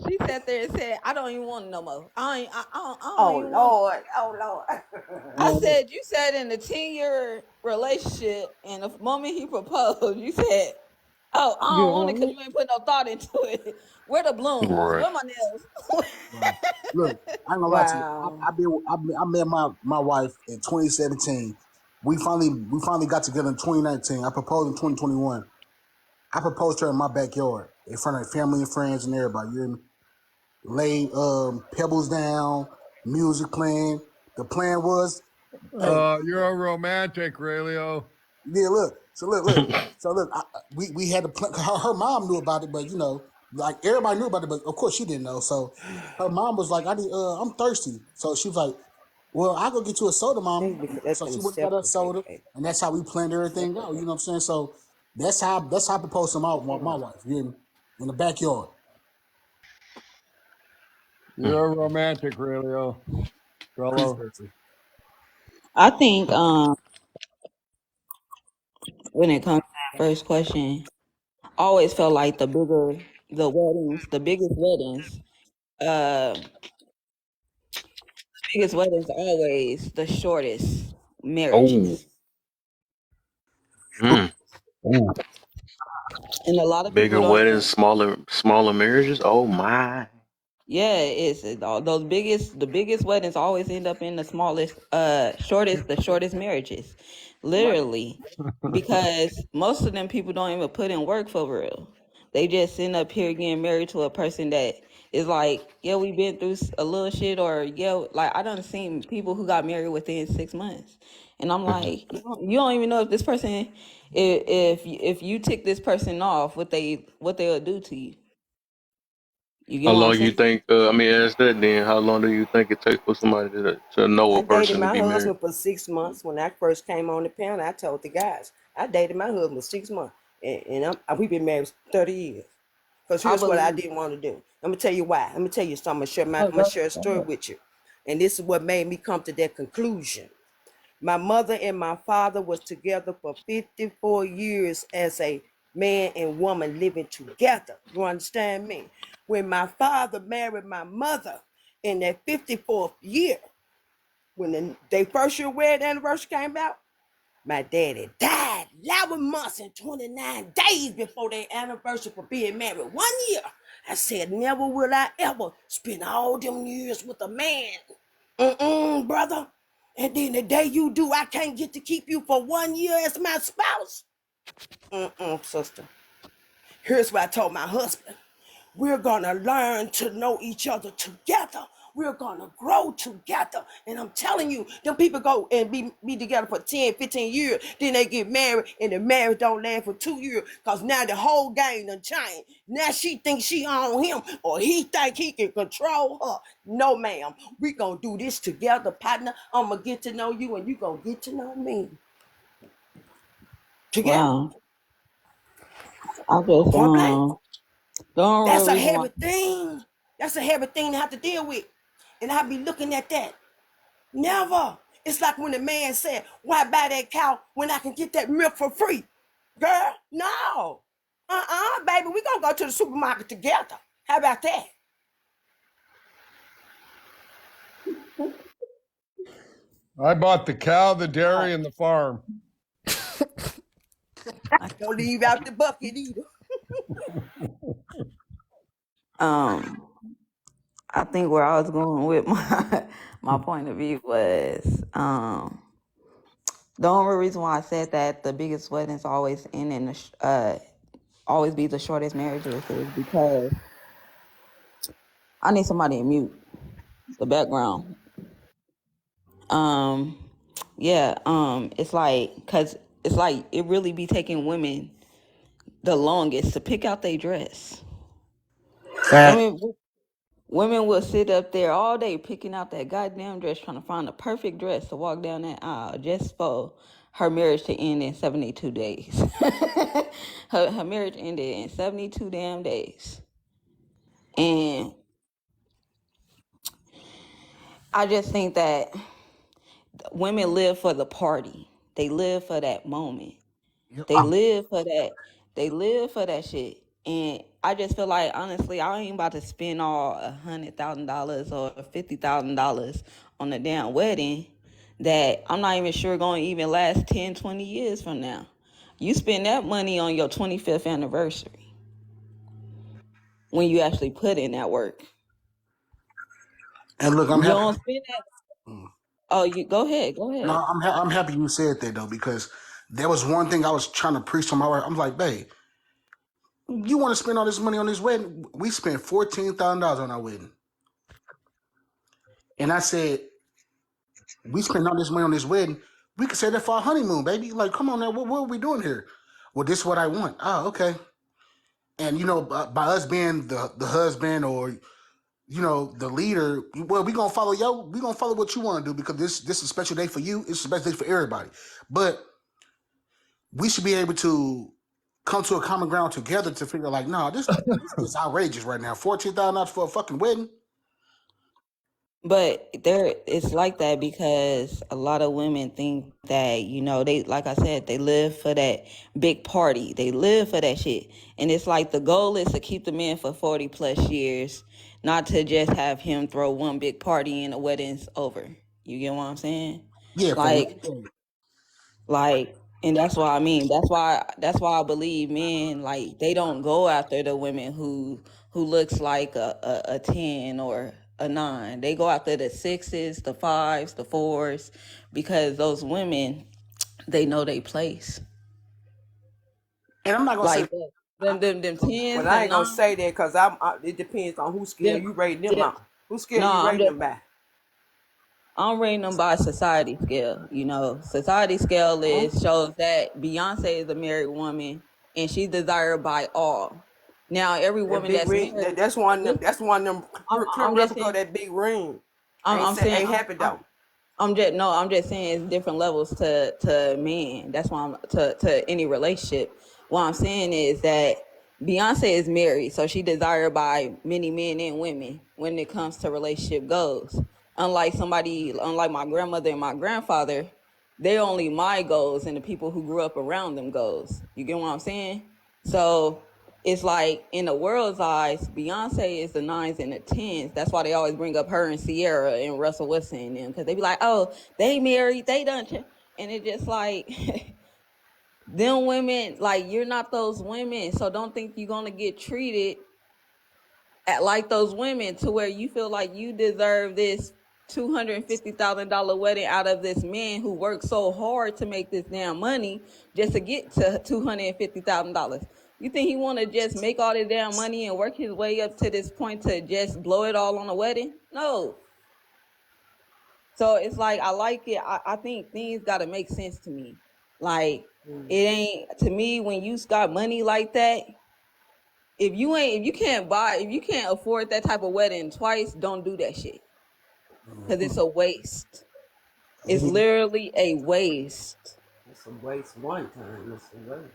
she sat there and said, I don't even want no more. I don't Oh even want. Lord, oh I Lord. said, you said in a 10-year relationship, and the moment he proposed, you said, oh, I You don't don't want it want because it? you ain't put no thought into it. Where the blooms? Right. Where my nails? Right. Look, I ain't gonna lie to you. Wow. I met my wife in 2017. We finally got together in 2019. I proposed in 2021. I proposed to her in my backyard in front of family and friends and everybody. You hear me? Laid pebbles down, music playing. The plan was, hey, You're a romantic, Raylio. yeah, look. So look. So look, we had to plan. Her mom knew about it, but like everybody knew about it, but of course she didn't know. So her mom was like, I'm thirsty." So she was like, "Well, I go get you a soda, mama." Let So them she went and got us separate, soda, baby. and that's how we planned everything out. You know what I'm saying? So that's how I proposed to my wife. You hear me? In the backyard. You're a romantic, Raylio. Appreciate Fellow. you. I think when it comes to that first question, I always felt like the uh, biggest weddings are always the shortest Oh. marriages. Mm. Ooh. And a lot of people Bigger don't weddings, even. smaller marriages. Oh my! Yeah, all those the biggest weddings always end up in the smallest, the shortest marriages, Right. literally, because most of them people don't even put in work for real. They just end up here getting married to a person that is like, yeah, we been through a little shit, or yeah, like I done seen people who got married within 6 months, and I'm Mhm. like, you don't even know if this person, if you tick this person off, what they'll do to you. You get How what I'm long you saying? think? I mean, ask that then. How long do you think it takes for somebody to know I a dated person to my be married? husband for 6 months. When I first came on the panel, I told the guys, I dated my husband for 6 months. We've been married 30 years. Because I here's what I believe. didn't want to do. I'm going to tell you why. I'm going to tell you something. I'm Oh, going to share a go story ahead. with you. And this is what made me come to that conclusion. My mother and my father was together for 54 years as a man and woman living together. You understand me? When my father married my mother in that 54th year, when their first year wedding anniversary came out, my daddy died 11 months and 29 days before their anniversary for being married 1 year. I said, never will I ever spend all them years with a man. Brother. And then the day you do, I can't get to keep you for 1 year as my spouse. Sister. Here's what I told my husband. We're gonna learn to know each other together. We're gonna grow together. And I'm telling you, them people go and be together for 10, 15 years. Then they get married, and the marriage don't last for 2 years. Because now the whole game done changed. Now she thinks she on him, or he think he can control her. No, ma'am. We gonna do this together, partner. I'm gonna get to know you, and you gonna get to know me. Together. Wow. I just Point blank. don't That's real a reason why. heavy thing. That's a heavy thing to have to deal with. And I be looking at that. Never. It's like when the man said, why buy that cow when I can get that milk for free? Girl, no. Baby, we gonna go to the supermarket together. How about that? I bought the cow, the dairy, and the farm. Don't leave out the bucket either. Um, I think where I was going with my point of view was the only reason why I said that the biggest weddings always end in always be the shortest marriages is because I need somebody to mute the background. Um, yeah, it's like it really be taking women the longest to pick out their dress. Fact. Women women will sit up there all day picking out that goddamn dress, trying to find the perfect dress to walk down that aisle just for her marriage to end in 72 days. Her marriage ended in 72 damn days. And I just think that women live for the party. They live for that moment. Yep. They live for that. They live for that shit. And I just feel like honestly, I ain't about to spend all $100,000 or $50,000 on a damn wedding that I'm not even sure going to even last 10, 20 years from now. You spend that money on your 25th anniversary when you actually put in that work. And look, I'm You happy. don't spend that. Oh, you go ahead. Go No, ahead. I'm happy you said that though, because there was one thing I was trying to preach to my wife. I'm like, babe, you want to spend all this money on this wedding? We spent $14,000 on our wedding, and I said, we spent all this money on this wedding. We could say that for our honeymoon, baby. Like, come on now, what are we doing here? Well, this is what I want. Oh, okay. And by us being the husband, or the leader, well, we gonna follow what you want to do, because this is a special day for you. It's a special day for everybody. But we should be able to come to a common ground together to figure like, no, this is outrageous right now. $14,000 for a fucking wedding. But it's like that because a lot of women think that, they, like I said, they live for that big party. They live for that shit. And it's like the goal is to keep the man for 40 plus years, not to just have him throw one big party and the wedding's over. You get what I'm saying? Yeah, for Like, one day. like, And that's why I mean, that's why I believe men like they don't go after the women who looks like a 10 or a 9. They go after the 6s, the 5s, the 4s, because those women, they know they place. And I'm not gonna say Like them Well, 10s, I them ain't gonna 9s, say that because it depends on whose scale them, you rating them them on. Whose scale no, you rating them by? I'm rating them by society scale. Society scale Huh? is shows that Beyonce is a married woman and she's desired by all. Now, every That woman big that's ring. married, That's one of them. listen, That's one of them clear I'm just replica of saying, that big ring. I'm, I'm saying, Ain't happy though. I'm just saying it's different levels to men. That's why I'm to any relationship. What I'm saying is that Beyonce is married, so she desired by many men and women when it comes to relationship goals. Unlike my grandmother and my grandfather, they're only my goals and the people who grew up around them goals. You get what I'm saying? So it's like in the world's eyes, Beyonce is the 9s and the 10s. That's why they always bring up her and Sierra and Russell Wilson and them, because they be like, oh, they married, they done. And it just like, them women, like, you're not those women. So don't think you're going to get treated like those women to where you feel like you deserve this $250,000 wedding out of this man who worked so hard to make this damn money just to get to $250,000. You think he want to just make all this damn money and work his way up to this point to just blow it all on a wedding? No. So it's like, I like it. I think things got to make sense to me. Like, it ain't, to me, when you got money like that, if you can't afford that type of wedding twice, don't do that shit. Cause it's a waste. It's literally a waste. It's a waste one time. It's a waste.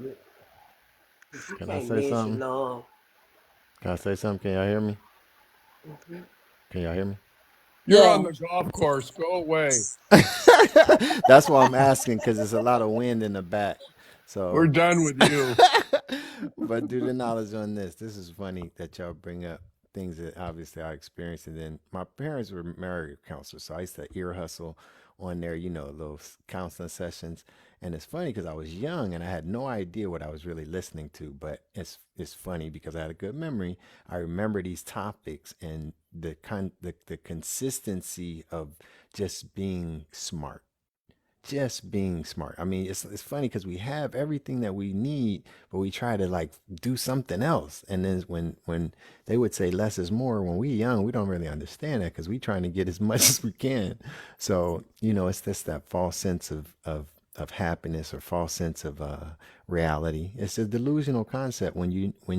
Yeah. 'Cause you Can I can't say measure something? love. Can I say something? Can y'all hear me? Hmm. Can y'all hear me? You're on Yeah. the golf course. Go away. That's why I'm asking because there's a lot of wind in the back. We're So, done with you. but do the knowledge on this. This is funny that y'all bring up things that obviously I experienced. And then my parents were marriage counselors, so I used to ear hustle on their, little counseling sessions. And it's funny because I was young and I had no idea what I was really listening to. But it's funny because I had a good memory. I remember these topics and the consistency of just being smart, just being smart. I mean, it's funny because we have everything that we need, but we try to like do something else. And then when they would say less is more, when we young, we don't really understand that because we trying to get as much as we can. So it's just that false sense of happiness or false sense of reality. It's a delusional concept when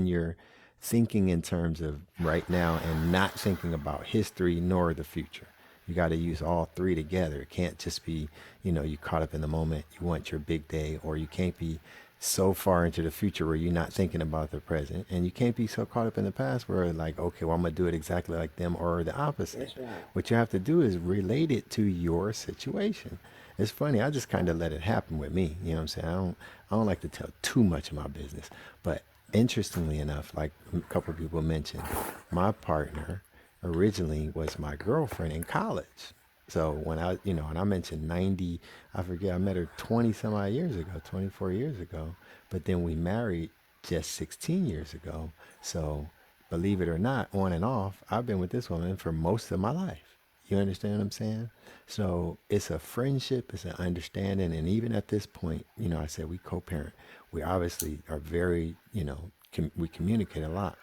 you're thinking in terms of right now and not thinking about history nor the future. You got to use all three together. It can't just be, you caught up in the moment. You want your big day, or you can't be so far into the future where you're not thinking about the present, and you can't be so caught up in the past where like, okay, well, I'm gonna do it exactly like them, or the opposite. That's right. What you have to do is relate it to your situation. It's funny. I just kind of let it happen with me. You know what I'm saying? I don't like to tell too much of my business, but interestingly enough, like a couple of people mentioned, my partner originally was my girlfriend in college. So when I mentioned 90, I forget, I met her 20 some odd years ago, 24 years ago. But then we married just 16 years ago. So believe it or not, on and off, I've been with this woman for most of my life. You understand what I'm saying? So it's a friendship, it's an understanding. And even at this point, I said we co parent. We obviously are very, we communicate a lot.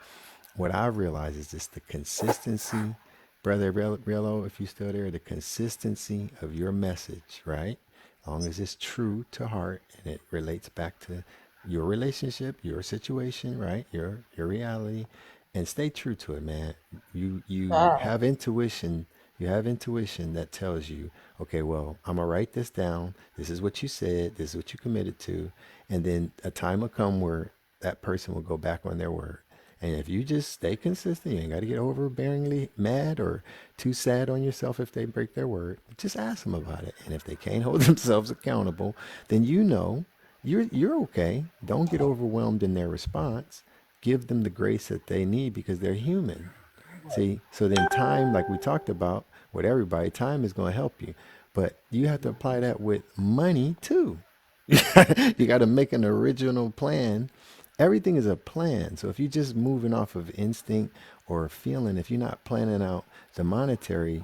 What I realize is just the consistency, brother Rello, if you're still there, the consistency of your message, right? As long as it's true to heart and it relates back to your relationship, your situation, right? Your reality, and stay true to it, man. You Wow. have intuition. You have intuition that tells you, okay, well, I'm gonna write this down. This is what you said. This is what you committed to, and then a time will come where that person will go back on their word. And if you just stay consistent, you ain't got to get overbearingly mad or too sad on yourself if they break their word. Just ask them about it. And if they can't hold themselves accountable, then you're okay. Don't get overwhelmed in their response. Give them the grace that they need because they're human. See, so then time, like we talked about with everybody, time is going to help you. But you have to apply that with money too. You got to make an original plan. Everything is a plan. So if you're just moving off of instinct or feeling, if you're not planning out the monetary,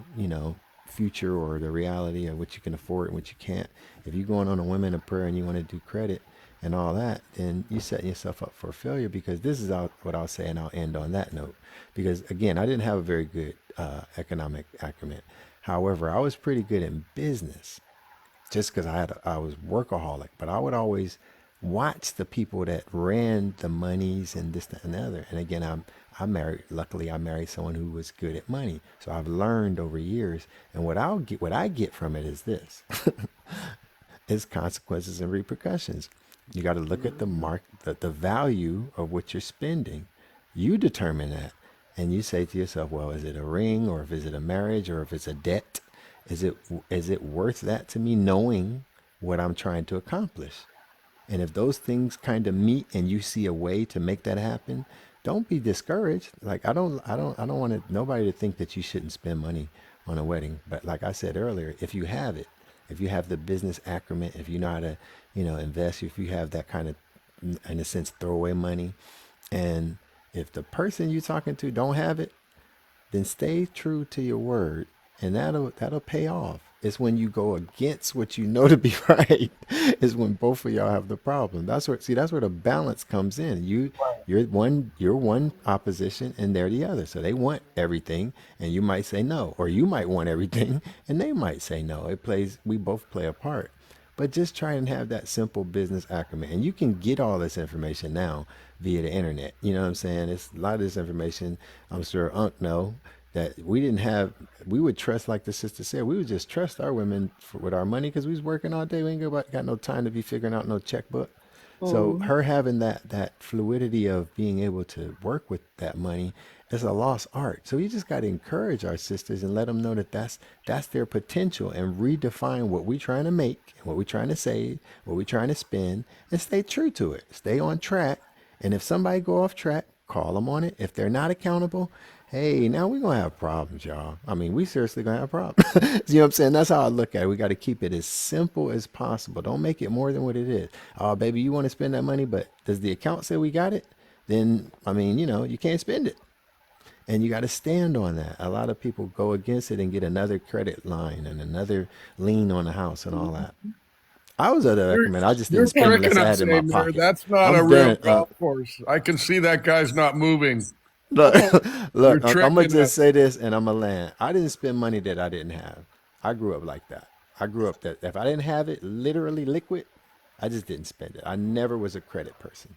future or the reality of what you can afford and what you can't, if you're going on a women of prayer and you want to do credit and all that, then you're setting yourself up for failure because this is what I'll say, and I'll end on that note. Because again, I didn't have a very good economic acumen. However, I was pretty good in business just because I was workaholic, but I would always watch the people that ran the monies and this, that, and the other. And again, I'm married. Luckily, I married someone who was good at money, so I've learned over years. And what I get from it is this: is consequences and repercussions. You got to look at the value of what you're spending. You determine that, and you say to yourself, well, is it a ring, or if is it a marriage, or if it's a debt? Is it worth that to me, knowing what I'm trying to accomplish? And if those things kind of meet and you see a way to make that happen, don't be discouraged. Like I don't want nobody to think that you shouldn't spend money on a wedding. But like I said earlier, if you have it, if you have the business acumen, if you know how to, invest, if you have that kind of, in a sense, throwaway money, and if the person you're talking to don't have it, then stay true to your word, and that'll pay off. It's when you go against what you know to be right is when both of y'all have the problem. That's where the balance comes in. You're one opposition and they're the other. So they want everything and you might say no, or you might want everything and they might say no. We both play a part. But just try and have that simple business acumen. And you can get all this information now via the internet. You know what I'm saying? It's a lot of this information. I'm sure Unc know that we would trust, like the sister said, we would just trust our women with our money because we was working all day. We ain't got no time to be figuring out no checkbook. So Mm-hmm. her having that fluidity of being able to work with that money is a lost art. So you just got to encourage our sisters and let them know that that's their potential, and redefine what we're trying to make, what we're trying to save, what we're trying to spend, and stay true to it. Stay on track. And if somebody go off track, call them on it. If they're not accountable, hey, now we're gonna have problems, y'all. I mean, we seriously gonna have problems. You know what I'm saying? That's how I look at it. We got to keep it as simple as possible. Don't make it more than what it is. Oh, baby, you want to spend that money, but does the account say we got it? Then, I mean, you can't spend it. And you got to stand on that. A lot of people go against it and get another credit line and another lien on the house and all that. I was at a You're, recommend. I just didn't you're spend unless tricking I had us, it in my Amir. pocket. That's not a I'm real done. golf course. I can see that guy's not moving. Look, Okay. You're look, I'm gonna tricking just us. say this and I'm gonna land. I didn't spend money that I didn't have. I grew up like that. I grew up that if I didn't have it literally liquid, I just didn't spend it. I never was a credit person.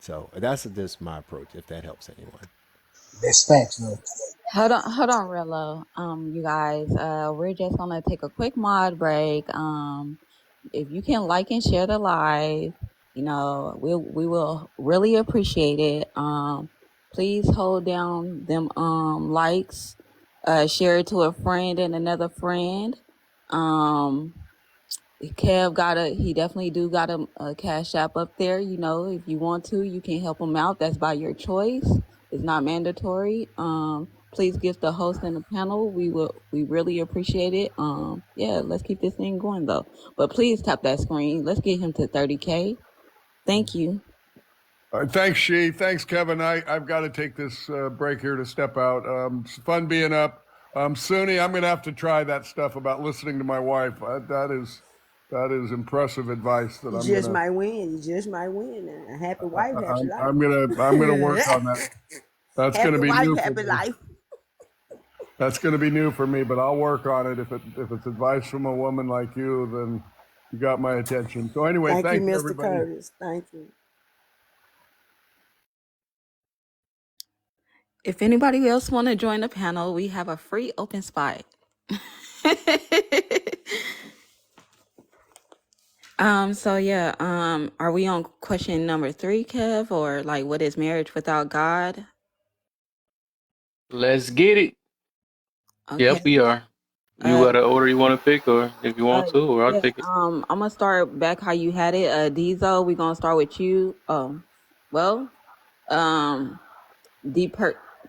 So that's just my approach, if that helps anyone. That's facts, though. Hold on, real low. You guys, we're just gonna take a quick mod break. If you can like and share the live, we will really appreciate it. Please hold down them likes, share it to a friend and another friend. Um, Kev he definitely do got a cash app up there. If you want to, you can help him out. That's by your choice. It's not mandatory. Please give the host and the panel. We really appreciate it. Yeah, let's keep this thing going though. But please tap that screen. Let's get him to 30K. Thank you. Thanks, She. Thanks, Kevin. I've got to take this break here to step out. It's fun being up. Suni, I'm going to have to try that stuff about listening to my wife. That is impressive advice that You I'm just gonna might win. You just might win. A happy wife, happy I'm, life. I'm gonna I'm gonna work on that. That's gonna Happy be wife, new for happy me. life. That's gonna be new for me, but I'll work on it. If it's advice from a woman like you, then you got my attention. So anyway, Thank you, thank you, Mr. everybody. Curtis. Thank you. If anybody else want to join the panel, we have a free open spot. So yeah, are we on question number 3, Kev, or like what is marriage without God? Let's get it. Okay. Yep, we are. You Uh, got an order you want to pick, or if you uh, want to, or I'll yeah. take it. I'm gonna start back how you had it. Diesel, we're gonna start with you. Well, um, D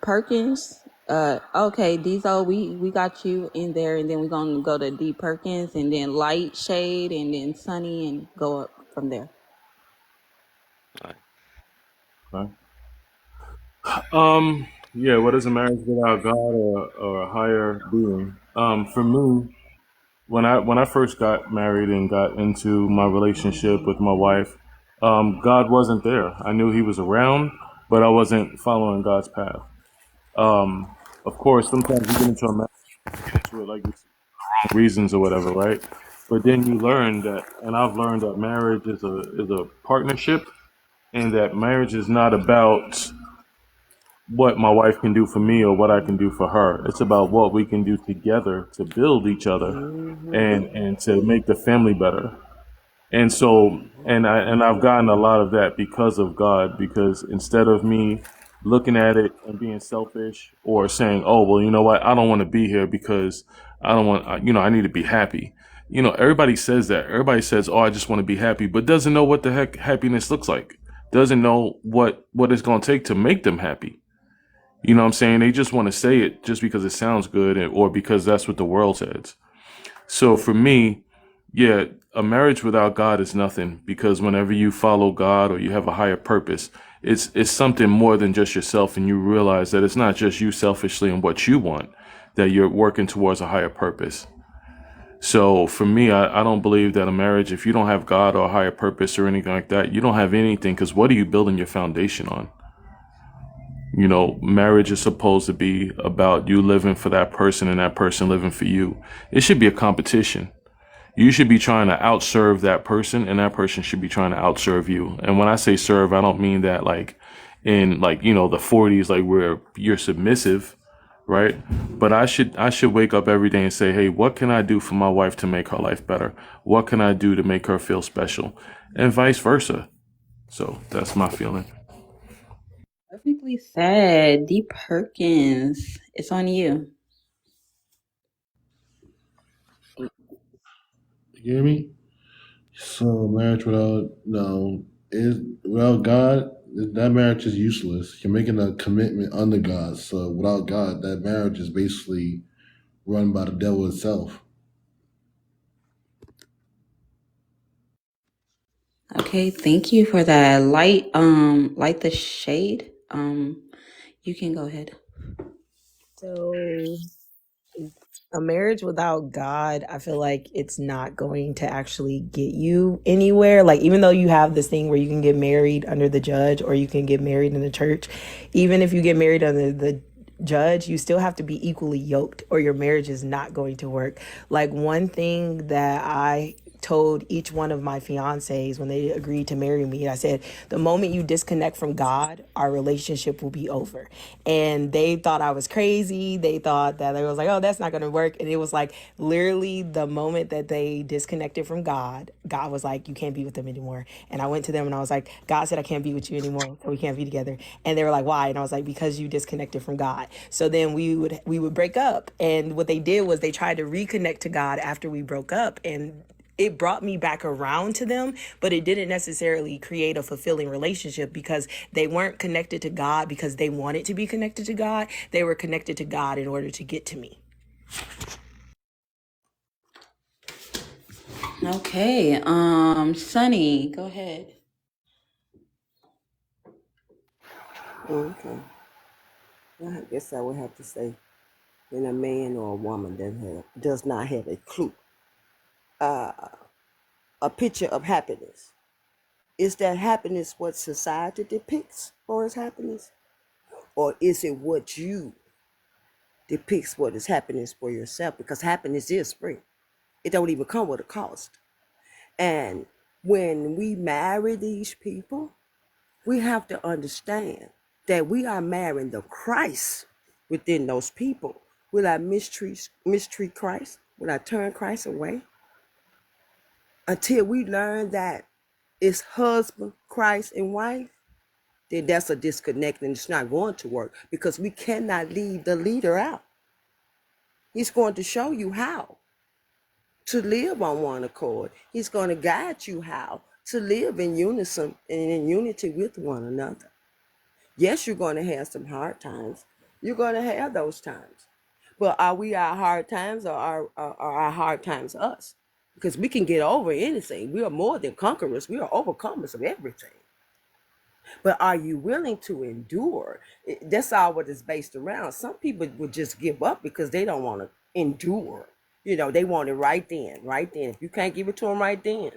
Perkins. Okay, Diesel, we got you in there, and then we're gonna go to D Perkins, and then Light, Shade, and then Sunny, and go up from there. Like, Okay. Yeah, what is a marriage without God or a higher being? For me, when I first got married and got into my relationship with my wife, God wasn't there. I knew He was around, but I wasn't following God's path. Of course, sometimes you get into a marriage, get into it like it's reasons or whatever, right? But then you learn that, and I've learned that marriage is a partnership, and that marriage is not about what my wife can do for me or what I can do for her. It's about what we can do together to build each other and to make the family better. And so I've gotten a lot of that because of God, because instead of me looking at it and being selfish or saying, "Oh, well, you know what? I don't want to be here because I don't want I need to be happy." Everybody says that. Everybody says, "Oh, I just want to be happy," but doesn't know what the heck happiness looks like. Doesn't know what it's going to take to make them happy. You know what I'm saying? They just want to say it just because it sounds good or because that's what the world says. So for me, yeah, a marriage without God is nothing, because whenever you follow God or you have a higher purpose, it's something more than just yourself, and you realize that it's not just you selfishly and what you want, that you're working towards a higher purpose. So for me, I don't believe that a marriage, if you don't have God or a higher purpose or anything like that, you don't have anything, because what are you building your foundation on? Marriage is supposed to be about you living for that person and that person living for you. It should be a competition. You should be trying to outserve that person, and that person should be trying to outserve you. And when I say serve, I don't mean that like in the 40s, like where you're submissive, right? But I should wake up every day and say, hey, what can I do for my wife to make her life better? What can I do to make her feel special? And vice versa. So that's my feeling. Perfectly said. D Perkins, it's on you. You hear me? So marriage without no is without God, that marriage is useless. You're making a commitment under God. So without God, that marriage is basically run by the devil itself. Okay, thank you for that. Light the shade. You can go ahead. So a marriage without God, I feel like it's not going to actually get you anywhere. Like, even though you have this thing where you can get married under the judge or you can get married in the church, even if you get married under the judge, you still have to be equally yoked or your marriage is not going to work. Like, one thing that I told each one of my fiancés when they agreed to marry me, I said, the moment you disconnect from God, our relationship will be over. And they thought I was crazy. They thought that I was like, oh, that's not going to work. And it was like literally the moment that they disconnected from God, God was like, you can't be with them anymore. And I went to them and I was like, God said I can't be with you anymore, so we can't be together. And they were like, why? And I was like, because you disconnected from God. So then we would break up. And what they did was they tried to reconnect to God after we broke up, and it brought me back around to them, but it didn't necessarily create a fulfilling relationship, because they weren't connected to God because they wanted to be connected to God. They were connected to God in order to get to me. Okay, Sunny, go ahead. Okay. I guess I would have to say when a man or a woman does not have a clue, a picture of happiness. Is that happiness what society depicts for as happiness? Or is it what you depicts what is happiness for yourself? Because happiness is free. It don't even come with a cost. And when we marry these people, we have to understand that we are marrying the Christ within those people. Will I mistreat Christ? Will I turn Christ away? Until we learn that it's husband, Christ, and wife, then that's a disconnect and it's not going to work, because we cannot leave the leader out. He's going to show you how to live on one accord. He's going to guide you how to live in unison and in unity with one another. Yes, you're going to have some hard times. You're going to have those times. But are we our hard times, or are our hard times us? Because we can get over anything. We are more than conquerors. We are overcomers of everything. But are you willing to endure? That's all what it's based around. Some people would just give up because they don't want to endure. They want it right then, right then. If you can't give it to them right then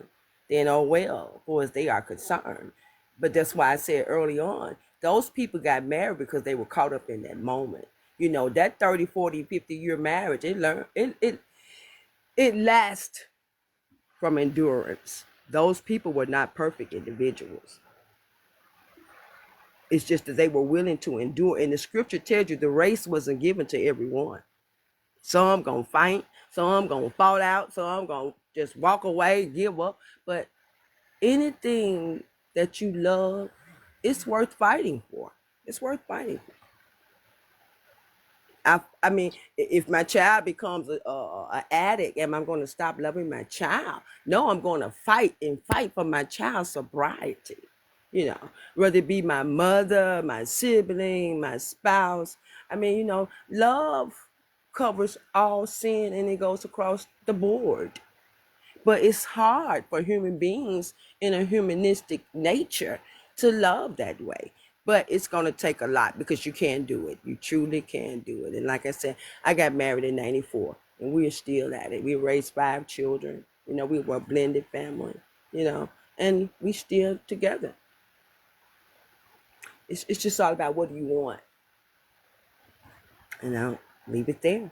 oh well, as far as they are concerned. But that's why I said early on, those people got married because they were caught up in that moment. That 30, 40, 50-year marriage, it lasts from endurance. Those people were not perfect individuals. It's just that they were willing to endure. And the scripture tells you the race wasn't given to everyone. Some gonna fight, some gonna fall out, some gonna just walk away, give up. But anything that you love, it's worth fighting for. It's worth fighting for. I mean, if my child becomes a addict, am I going to stop loving my child? No, I'm going to fight for my child's sobriety. Whether it be my mother, my sibling, my spouse. I mean, love covers all sin and it goes across the board. But it's hard for human beings in a humanistic nature to love that way. But it's going to take a lot because you can do it. You truly can do it. And like I said, I got married in 94 and we're still at it. We raised 5 children. We were a blended family, and we still together. It's just all about what do you want. And I'll leave it there.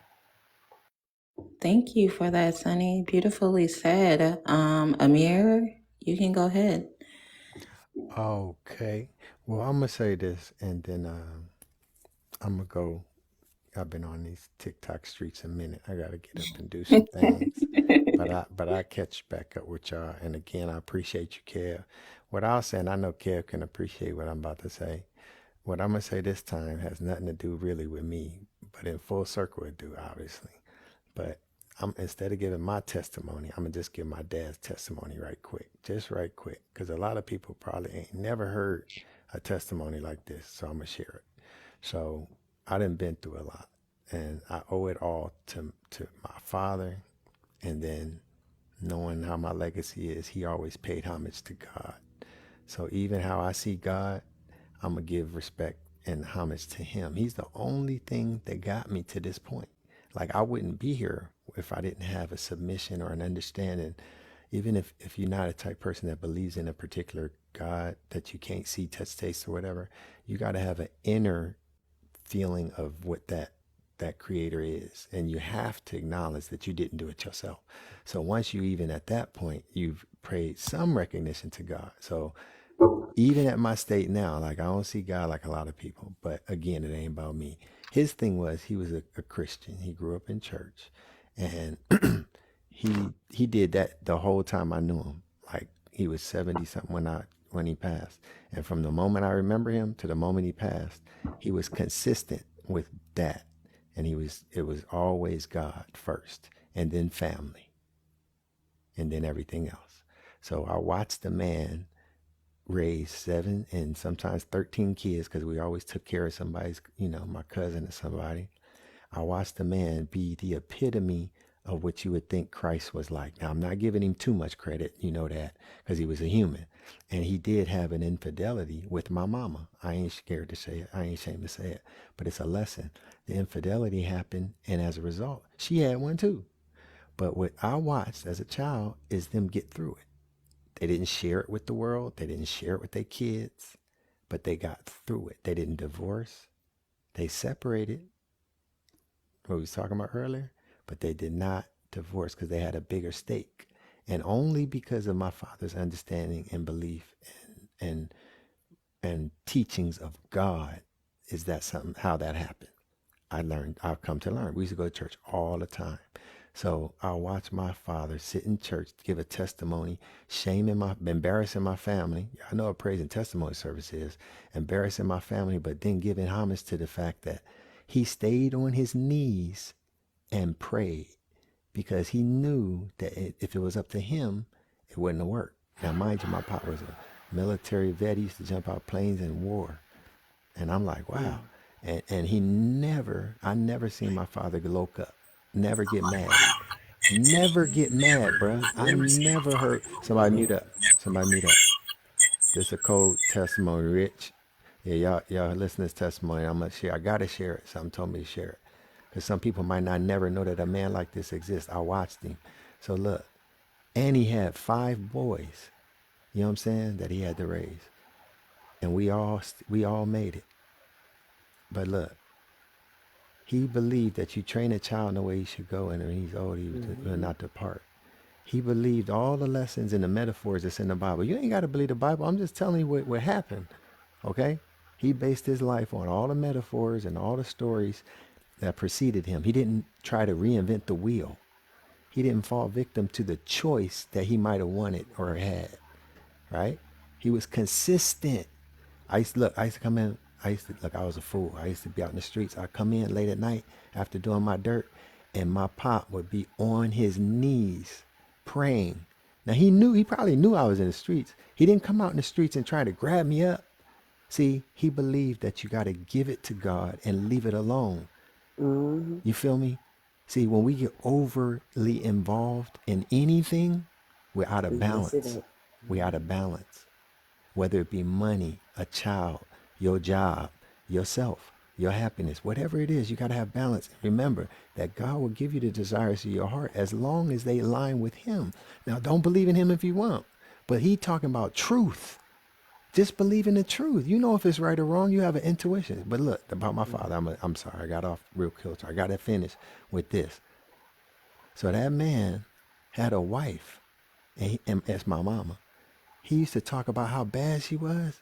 Thank you for that, Sunny. Beautifully said. Amir, you can go ahead. Okay. Well, I'm gonna say this, and then I'm gonna go. I've been on these TikTok streets a minute. I gotta get up and do some things. But I catch back up with y'all. And again, I appreciate you, Kev. What I was saying, I know Kev can appreciate what I'm about to say. What I'm gonna say this time has nothing to do really with me, but in full circle it do, obviously. But I'm instead of giving my testimony, I'm gonna just give my dad's testimony right quick, just right quick, because a lot of people probably ain't never heard a testimony like this. So I'm gonna share it. So I done been through a lot, and I owe it all to my father, and then knowing how my legacy is, he always paid homage to God. So even how I see God, I'm going to give respect and homage to him. He's the only thing that got me to this point. Like I wouldn't be here if I didn't have a submission or an understanding. Even if you're not a type person that believes in a particular God that you can't see, touch, taste, or whatever, you got to have an inner feeling of what that creator is, and you have to acknowledge that you didn't do it yourself. So once you even at that point, you've prayed some recognition to God. So even at my state now, like I don't see God like a lot of people, but again, it ain't about me. His thing was he was a Christian. He grew up in church, and he did that the whole time I knew him. Like he was 70 something when he passed, and from the moment I remember him to the moment he passed, he was consistent with that, and it was always God first, and then family, and then everything else. So I watched the man raised 7 and sometimes 13 kids because we always took care of somebody's, my cousin or somebody. I watched the man be the epitome of what you would think Christ was like. Now, I'm not giving him too much credit, you know that, because he was a human. And he did have an infidelity with my mama. I ain't scared to say it. I ain't ashamed to say it. But it's a lesson. The infidelity happened, and as a result, she had one too. But what I watched as a child is them get through it. They didn't share it with the world. They didn't share it with their kids, but they got through it. They didn't divorce. They separated, what we was talking about earlier, but they did not divorce because they had a bigger stake. And only because of my father's understanding and belief and teachings of God is that something, how that happened. I've come to learn. We used to go to church all the time. So I watched my father sit in church, give a testimony, embarrassing my family. I know what praise and testimony service is, embarrassing my family, but then giving homage to the fact that he stayed on his knees and prayed because he knew that if it was up to him, it wouldn't have worked. Now, mind you, my pop was a military vet. He used to jump out planes in war. And I'm like, wow. And he never, I never seen my father look up, never get mad, never get mad, bruh. I never heard somebody mute up, somebody mute up. This a cold testimony, Rich. Yeah, y'all listen to this testimony. I'm gonna share. I gotta share it. Something told me to share it, because some people might not never know that a man like this exists. I watched him. So look, and he had 5 boys. You know what I'm saying? That he had to raise, and we all made it. But look, he believed that you train a child in the way he should go, and when he's old, he will not depart. He believed all the lessons and the metaphors that's in the Bible. You ain't got to believe the Bible. I'm just telling you what happened. Okay? He based his life on all the metaphors and all the stories that preceded him. He didn't try to reinvent the wheel. He didn't fall victim to the choice that he might have wanted or had. Right? He was consistent. I used to come in, I was a fool. I used to be out in the streets. I'd come in late at night after doing my dirt, and my pop would be on his knees praying. Now he probably knew I was in the streets. He didn't come out in the streets and try to grab me up. See, he believed that you got to give it to God and leave it alone. You feel me? See, when we get overly involved in anything, we're out of balance. We out of balance. Whether it be money, a child, your job, yourself, your happiness, whatever it is, you got to have balance. Remember that God will give you the desires of your heart as long as they align with him. Now, don't believe in him if you want, but he talking about truth. Just believe in the truth. You know if it's right or wrong. You have an intuition. But look, about my father, I'm sorry. I got off real kilter. I got to finish with this. So that man had a wife, and that's my mama. He used to talk about how bad she was.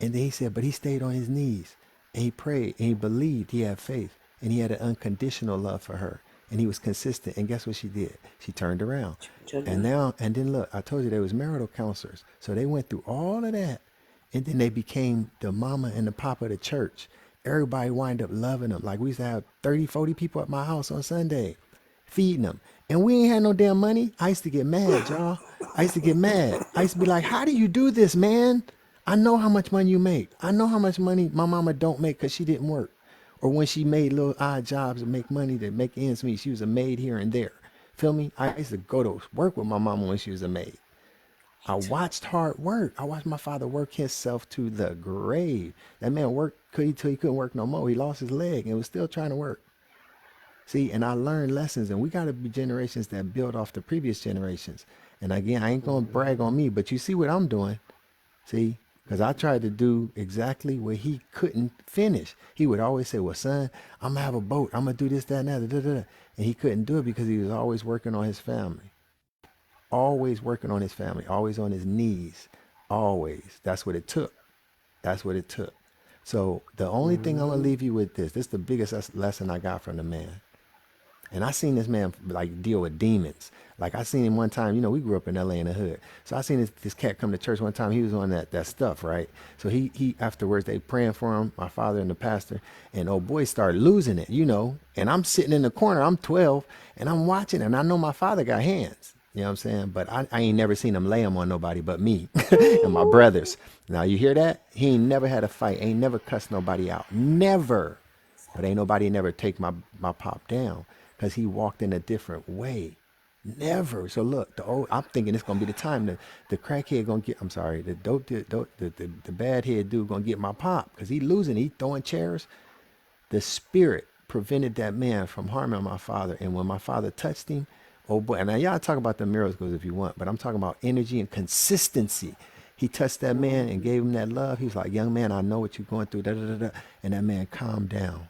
And then he said, but he stayed on his knees and he prayed and he believed, he had faith, and he had an unconditional love for her. And he was consistent. And guess what she did? She turned around. And then look, I told you there was marital counselors. So they went through all of that. And then they became the mama and the papa of the church. Everybody wind up loving them. Like we used to have 30, 40 people at my house on Sunday feeding them. And we ain't had no damn money. I used to get mad, y'all. I used to get mad. I used to be like, how do you do this, man? I know how much money you make. I know how much money my mama don't make because she didn't work. Or when she made little odd jobs to make money to make ends meet, she was a maid here and there. Feel me? I used to go to work with my mama when she was a maid. I watched hard work. I watched my father work himself to the grave. That man worked till he couldn't work no more. He lost his leg and was still trying to work. See, and I learned lessons, and we got to be generations that build off the previous generations. And again, I ain't going to brag on me, but you see what I'm doing. See, because I tried to do exactly what he couldn't finish. He would always say, well, son, I'm going to have a boat. I'm going to do this, that, and that. Da, da, da. And he couldn't do it because he was always working on his family. Always working on his family. Always on his knees. Always. That's what it took. That's what it took. So the only thing I'm going to leave you with this is the biggest lesson I got from the man. And I seen this man like deal with demons. Like I seen him one time, we grew up in LA in the hood. So I seen this cat come to church one time. He was on that stuff, right? So he afterwards they praying for him, my father and the pastor, and old boy started losing it, And I'm sitting in the corner, I'm 12, and I'm watching, and I know my father got hands. You know what I'm saying? But I ain't never seen him lay him on nobody but me and my brothers. Now you hear that? He ain't never had a fight, ain't never cussed nobody out. Never. But ain't nobody never take my pop down because he walked in a different way. Never. So look, I'm thinking it's gonna be the time that the crackhead gonna get. I'm sorry, the the bad head dude gonna get my pop because he losing. He throwing chairs. The spirit prevented that man from harming my father. And when my father touched him, oh boy, and now y'all talk about the miracles if you want, but I'm talking about energy and consistency. He touched that man and gave him that love. He was like, young man, I know what you're going through. Da, da, da, da. And that man calmed down.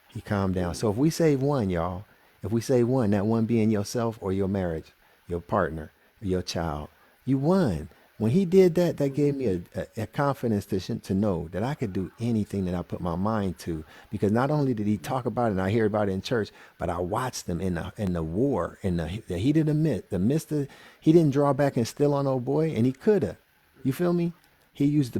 He calmed down. So if we save one, y'all, if we save one, that one being yourself or your marriage, your partner, or your child, you won. When he did that, that gave me a confidence to know that I could do anything that I put my mind to. Because not only did he talk about it and I hear about it in church, but I watched him in the war, in the heat of the midst of, he didn't draw back and steal on old boy, and he could have. You feel me? He used the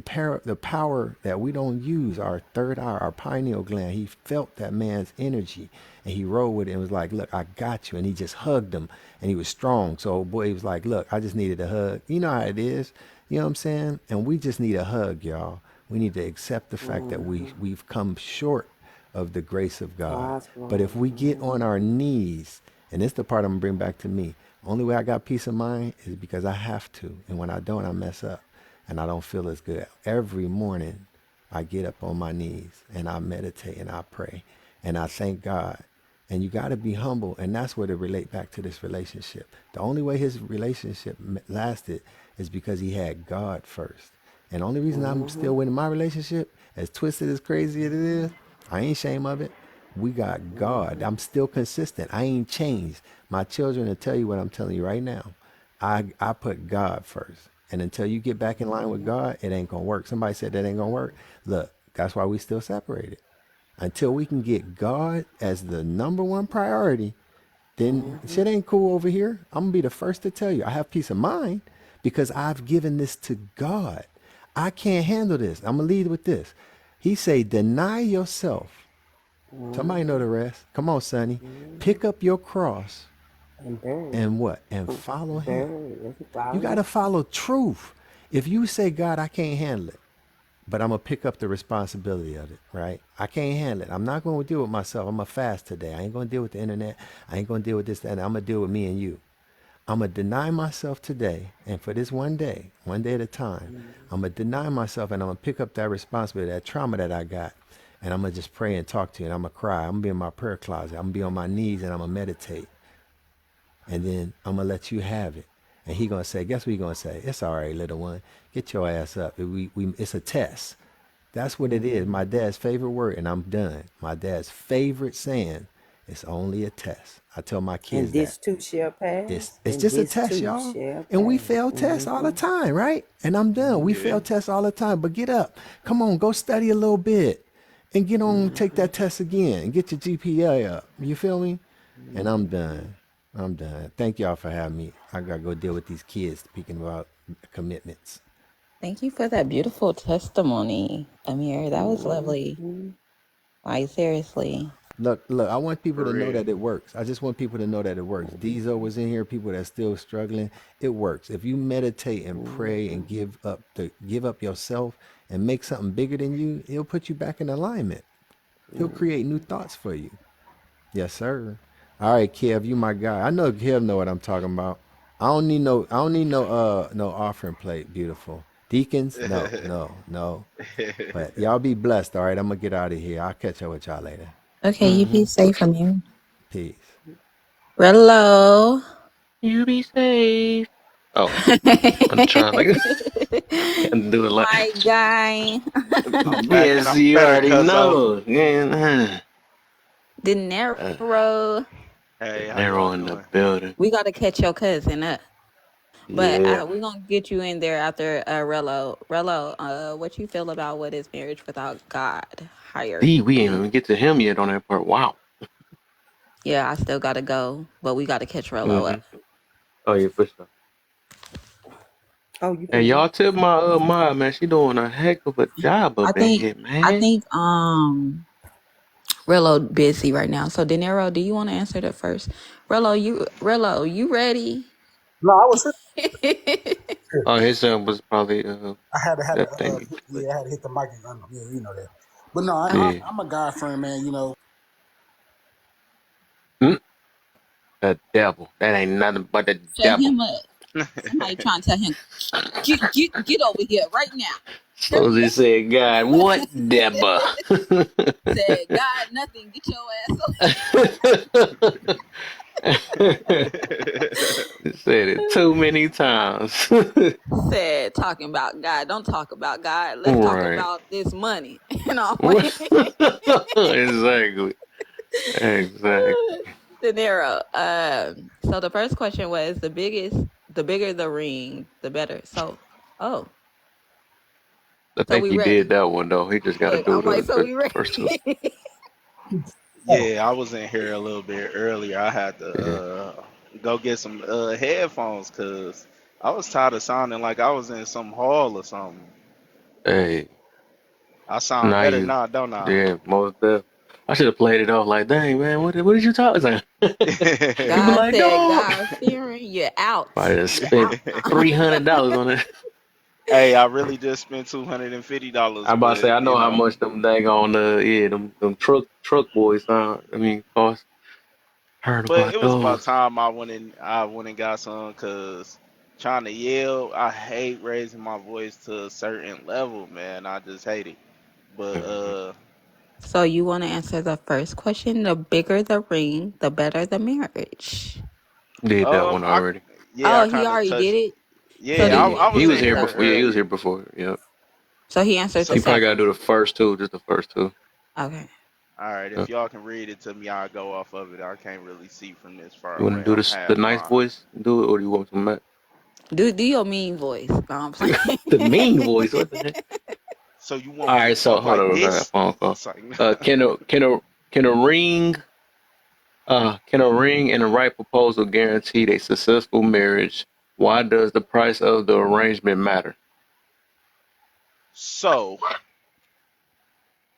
power that we don't use, our third eye, our pineal gland. He felt that man's energy and he rode with it and was like, look, I got you. And he just hugged him and he was strong. So boy, he was like, look, I just needed a hug. You know how it is. You know what I'm saying? And we just need a hug, y'all. We need to accept the fact that we've come short of the grace of God. God's But glory. if we get on our knees, and this is the part I'm gonna bring back to me, only way I got peace of mind is because I have to. And when I don't, I mess up and I don't feel as good. Every morning I get up on my knees and I meditate and I pray and I thank God. And you got to be humble. And that's where to relate back to this relationship. The only way his relationship lasted is because he had God first. And the only reason I'm Mm-hmm. still winning my relationship, as twisted as crazy as it is, I ain't ashamed of it. We got God. Mm-hmm. I'm still consistent. I ain't changed. My children will tell you what I'm telling you right now. I put God first. And until you get back in line with God, it ain't gonna work. Somebody said that ain't gonna work. Look, that's why we still separated. Until we can get God as the number one priority, then Mm-hmm. shit ain't cool over here. I'm gonna be the first to tell you. I have peace of mind because I've given this to God. I can't handle this. I'm gonna lead with this. He say, deny yourself. Somebody know Mm-hmm. the rest. Come on, Sonny. Mm-hmm. Pick up your cross And bury and it. what? And follow him. Bury it. You Follow gotta him. follow truth. If you say, God, I can't handle it, but I'm gonna pick up the responsibility of it, right? I can't handle it. I'm not gonna deal with myself. I'm gonna fast today. I ain't gonna deal with the internet. I ain't gonna deal with this, that, and I'm gonna deal with me and you. I'm gonna deny myself today, and for this one day at a time, I'm gonna deny myself, and I'm gonna pick up that responsibility, that trauma that I got, and I'm gonna just pray and talk to you, and I'm gonna cry. I'm gonna be in my prayer closet. I'm gonna be on my knees, and I'm gonna meditate, and then I'm gonna let you have it. And he gonna say, guess what he gonna say? It's all right, little one. Get your ass up. It's a test. That's what it is. Mm-hmm. My dad's favorite word, and I'm done. My dad's favorite saying, it's only a test. I tell my And kids that. this too shall pass. It's And just a this test, too y'all. shall And we pass. fail tests all the Mm-hmm. time, right? And I'm done. We Mm-hmm. fail tests all the time. But get up. Come on, go study a little bit. And get on, take Mm-hmm. that test again and get your GPA up. You feel me? And I'm Mm-hmm. done. I'm done. Thank y'all for having me. I gotta go deal with these kids speaking about commitments. Thank you for that beautiful testimony, Amir. That was lovely. Mm-hmm. Like, seriously. Look, I want people For to know real. that it works. I just want people to know that it works. Diesel was in here, people that still struggling. It works. If you meditate and pray Mm-hmm. and give up yourself and make something bigger than you, it'll put you back in alignment. He'll create new thoughts for you. Yes, sir. All right, Kev, you my guy. I know Kev know what I'm talking about. I don't need no offering plate, beautiful. Deacons, no, no, no. But y'all be blessed, all right? I'm gonna get out of here. I'll catch up with y'all later. Okay, you Mm-hmm. be safe, Amir. Peace. Rello. You be safe. Oh, I'm trying like and do it like My guy. I'm back and yes, I'm you better, already cuzzo. know. Yeah, De uh, Niro. the Hey, how y'all narrow in the doing? building. We got to catch your cousin up. But Yeah. we're going to get you in there after Rello. Rello, what you feel about what is marriage without God? We ain't Hierarchy. even get to him yet on that part. Wow. Yeah, I still got to go, but we got to catch Rello Mm-hmm. up. Oh yeah, for sure. Oh, you Hey, can y'all tip my mom, man. She doing a heck of a job I up in think, here, I man. think, Rello busy right now. So, De Niro, do you want to answer that first? Rello, you ready? No, I was here. Oh, his son was probably I had to, that thing. But yeah, I had to hit the mic. Yeah, you know that. But no, yeah, I'm a God friend, man. You know, mm, the devil. That ain't nothing but the Shut devil. him up. Somebody trying to tell him, get over here right now. So he said, "God, what devil?" Said, God, nothing. Get your ass over. He said it too many times. Said, talking about God. Don't talk about God. Let's talk Right. about this money. You know. Exactly. Exactly. De Niro. So the first question was the bigger the ring, the better. So, oh, I so think we he did ready. that one though. He just got to Look, do I'm like, so the we first two. ready. Yeah, I was in here a little bit earlier. I had to Yeah. go get some headphones because I was tired of sounding like I was in some hall or something. Hey, I sound now better you, now, don't I? yeah, most def. I should have played it off like, dang man, what did you talk about? People God like, said, dog. God fearing, you're out. Probably just You're spent out now. $300 on it. Hey, I really just spent $250, I'm about to say but I you know how know. much them dang on yeah them truck boys I mean cost. Heard But about it was about those. time I went and got some because trying to yell, I hate raising my voice to a certain level, man. I just hate it. But Hmm. So you want to answer the first question? The bigger the ring, the better the marriage. Did that um one I already. yeah, I Oh, he kind of already did touched. it. So Yeah, did Yeah, you I he was answer was in the here here before. second? Yeah, he was early. here before. Yep. So he answered the He So probably second. got to do the first two, just the first two. Okay. all right, if Yep. y'all can read it to me, I'll go off of it. I can't really see from this far You want to away. do I'm this the half nice blind. voice? Do it, or do you want some Do your mean voice. No, I'm playing. the mean voice? What the heck? So you All want me to right, so talk hold like on, I got a this? phone call. It's like Can a ring and a right proposal guarantee a successful marriage? Why does the price of the arrangement matter? so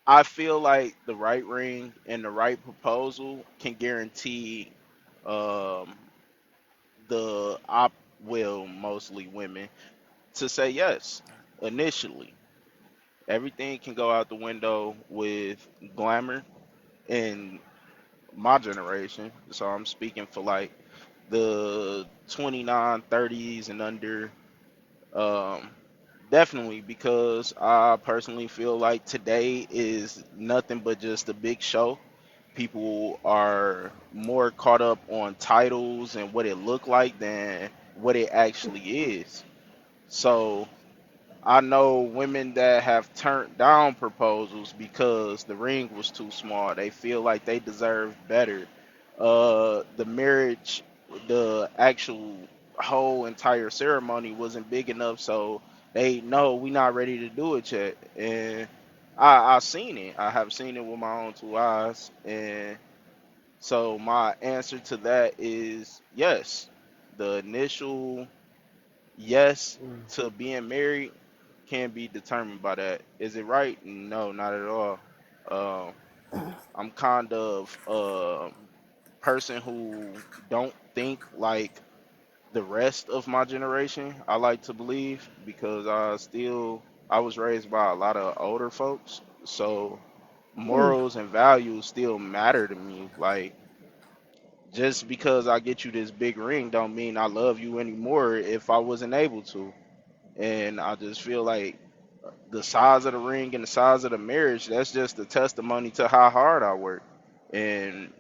I feel like the right ring and the right proposal can guarantee um the op will mostly women to say yes initially. Everything can go out the window with glamour in my generation. So I'm speaking for like the 29, 30s and under. Um, definitely because I personally feel like today is nothing but just a big show. People are more caught up on titles and what it looked like than what it actually is. So I know women that have turned down proposals because the ring was too small. They feel like they deserve better. The marriage, the actual whole entire ceremony wasn't big enough, so they no, we not ready to do it yet. And I seen it. I have seen it with my own two eyes. And so my answer to that is yes. The initial yes to being married can be determined by that. Is it right? No, not at all. Um, I'm kind of a person who don't think like the rest of my generation. I like to believe because I was raised by a lot of older folks, so morals and values still matter to me. Like just because I get you this big ring don't mean I love you anymore if I wasn't able to. And I just feel like the size of the ring and the size of the marriage, that's just a testimony to how hard I work and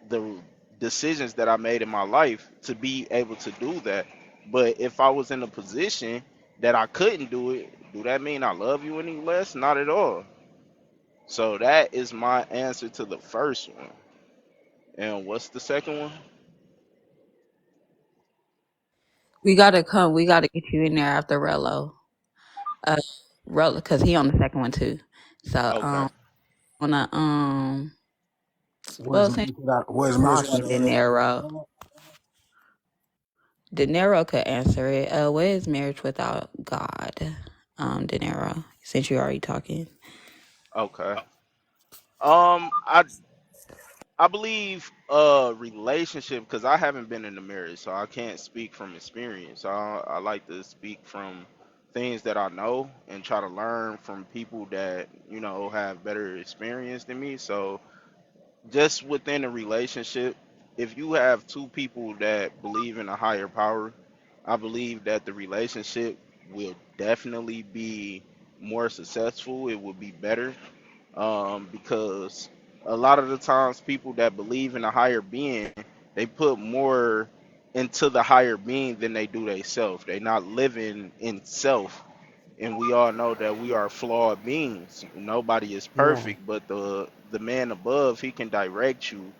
the decisions that I made in my life to be able to do that. But if I was in a position that I couldn't do it, do that mean I love you any less? Not at all. So that is my answer to the first one. And what's the second one? We gotta come. We gotta get you in there after Rello. Uh, Rello, cause he on the second one too. So Okay. wanna Where's well, since marriage without, where's you're marriage talking, without De Niro could answer it. What is marriage without God? De Niro, since you're already talking. Okay. I believe relationship because I haven't been in a marriage, so I can't speak from experience. I like to speak from things that I know and try to learn from people that have better experience than me. So just within a relationship, if you have two people that believe in a higher power, I believe that the relationship will definitely be more successful. It will be better because a lot of the times people that believe in a higher being, they put more into the higher being than they do they self. They not living in self, and we all know that we are flawed beings. Nobody is Yeah. perfect, but the man above, he can direct you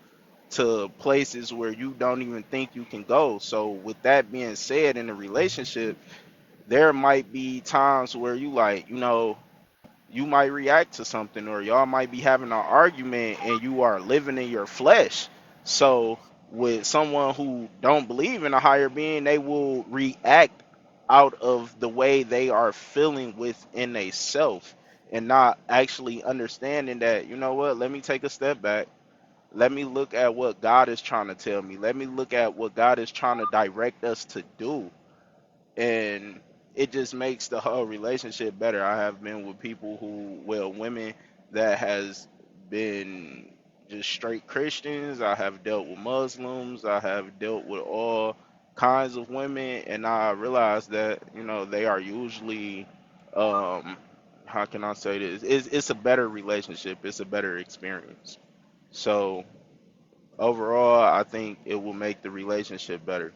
to places where you don't even think you can go. So with that being said, in a relationship, there might be times where you might react to something or y'all might be having an argument and you are living in your flesh. So with someone who don't believe in a higher being, they will react out of the way they are feeling within a self and not actually understanding that, you know what, let me take a step back. Let me look at what God is trying to tell me. Let me look at what God is trying to direct us to do. And it just makes the whole relationship better. I have been with people who, well, women that has been just straight Christians. I have dealt with Muslims. I have dealt with all kinds of women, and I realized that they are usually, um, how can I say this? It's a better relationship. It's a better experience. So overall, I think it will make the relationship better.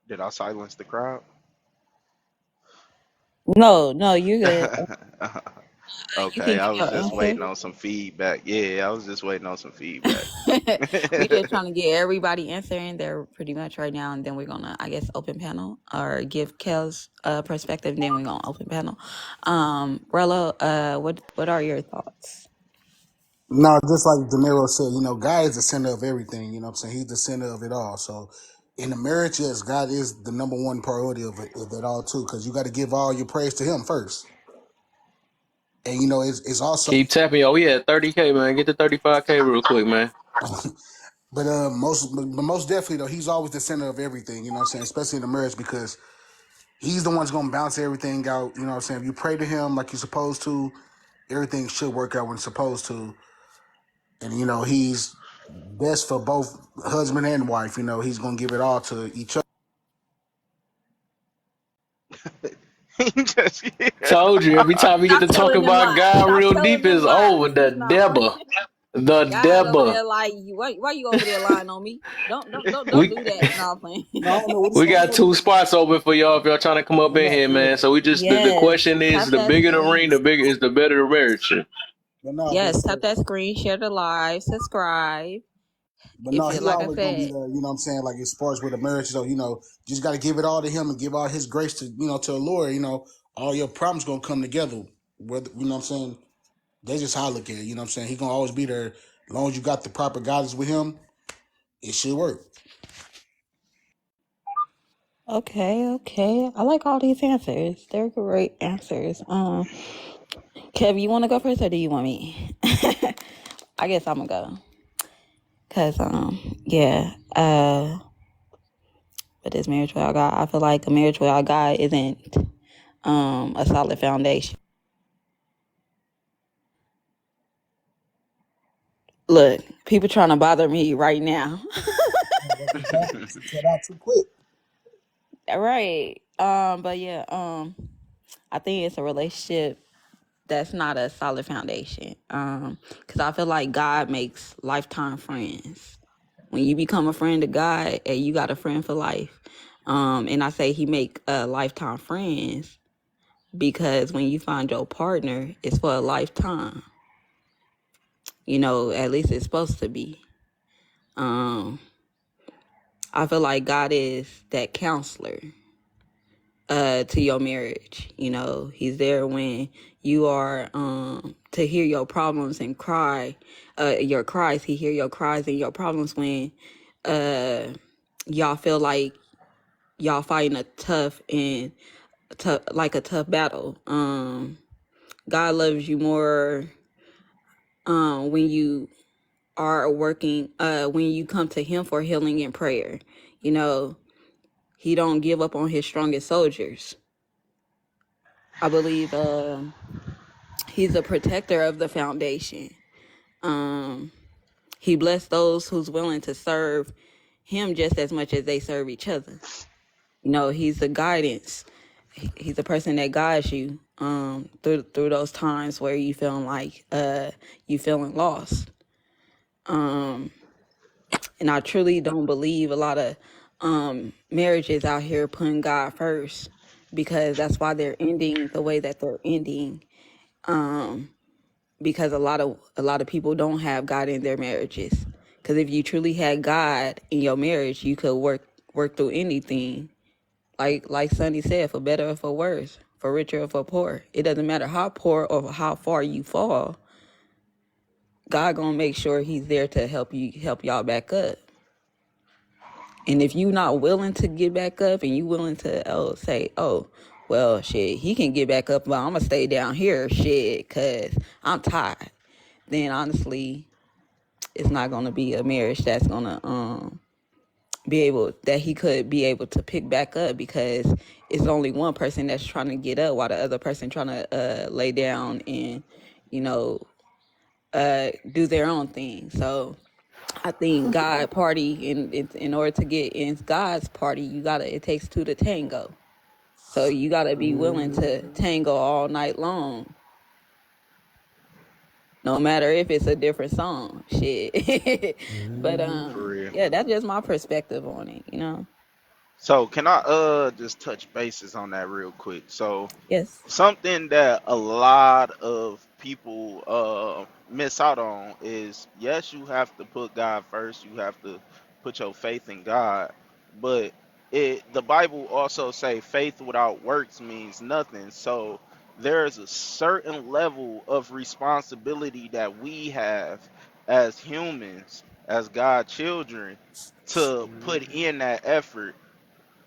Did I silence the crowd? No, no, you're good. You Okay, can I get was your just answer. waiting on some feedback. Yeah, I was just waiting on some feedback. We just trying to get everybody answering there pretty much right now, and then we're gonna, I guess, open panel or give Kel's perspective, and then we're gonna open panel. Rella, what are your thoughts? No, just like De Niro said, God is the center of everything. You know what I'm saying? He's the center of it all. So in the marriage, yes, God is the number one priority of it all too, because you got to give all your praise to Him first. And it's also, Keep tapping, yo. We at 30K, man. Get to 35K real quick, man. but most definitely though, He's always the center of everything. You know what I'm saying? Especially in the marriage, because He's the one's gonna balance everything out. You know what I'm saying? If you pray to Him like you're supposed to, everything should work out when it's supposed to. And He's best for both husband and wife. He's gonna give it all to each other. Just, yeah. Told you, every time we get Stop to talk telling them about lies. God Stop real telling deep, them is lies. over. The He's not playing. Deborah. The God over Deborah. there like you. Why you over there lying on me? Don't We do that. No, I'm playing. No, I don't know what he we said. got two spots open for y'all if y'all trying to come up No, in no, here, for real. man. So we just the Yes. question is, Tap the that bigger the ring, screen. the bigger is the better the marriage. But no, Yes, tap that screen, share the live, subscribe. If you he like I always gonna be said, there. You know what I'm saying? Like as far as with a marriage, so just got to give it all to Him and give all His grace to to the Lord. All your problems gonna come together. Whether what I'm saying, that's just how I look at it. You know what I'm saying? He gonna always be there as long as you got the proper guidance with Him. It should work. okay. I like all these answers. They're great answers. Kev, you want to go first or do you want me? I guess I'm gonna go. Cause yeah. But this marriage without God, I feel like a marriage without God isn't a solid foundation. Look, people trying to bother me right now. That's what happens. You cut out too quick. Right. But yeah, I think it's a relationship that's not a solid foundation. Because I feel like God makes lifetime friends. When you become a friend of God, you got a friend for life. And I say He make lifetime friends because when you find your partner, it's for a lifetime. At least it's supposed to be. Um, I feel like God is that counselor to your marriage. He's there when you are to hear your problems and cry your cries. He hear your cries and your problems when uh y'all feel like y'all fighting a tough and like a tough battle. God loves you more when you are working when you come to Him for healing and prayer. you know he don't give up on His strongest soldiers. I believe He's a protector of the foundation. Um, he blessed those who's willing to serve Him just as much as they serve each other. He's the guidance. He's the person that guides you through those times where you feeling like you feeling lost. Um, and I truly don't believe a lot of marriages out here putting God first because that's why they're ending the way that they're ending. Um, because a lot of people don't have God in their marriages. Because if you truly had God in your marriage, you could work through anything. Like Sonny said, for better or for worse, for richer or for poor. It doesn't matter how poor or how far you fall. God gonna make sure He's there to help y'all back up. And if you're not willing to get back up and you willing to say, oh, well, shit, he can get back up, but I'm gonna stay down here, shit, cause I'm tired. Then honestly, it's not gonna be a marriage that's gonna be able that he could be able to pick back up because it's only one person that's trying to get up while the other person trying to lay down and you know do their own thing. So I think God party in order to get in God's party, you gotta it takes two to tango. So you gotta be willing to tango all night long, no matter if it's a different song. Shit. But For real. yeah, that's just my perspective on it, you know. So can I just touch bases on that real quick? So Yes. something that a lot of people miss out on is, yes, you have to put God first. You have to put your faith in God, but the Bible also say faith without works means nothing. So there's a certain level of responsibility that we have as humans, as God children, to put in that effort.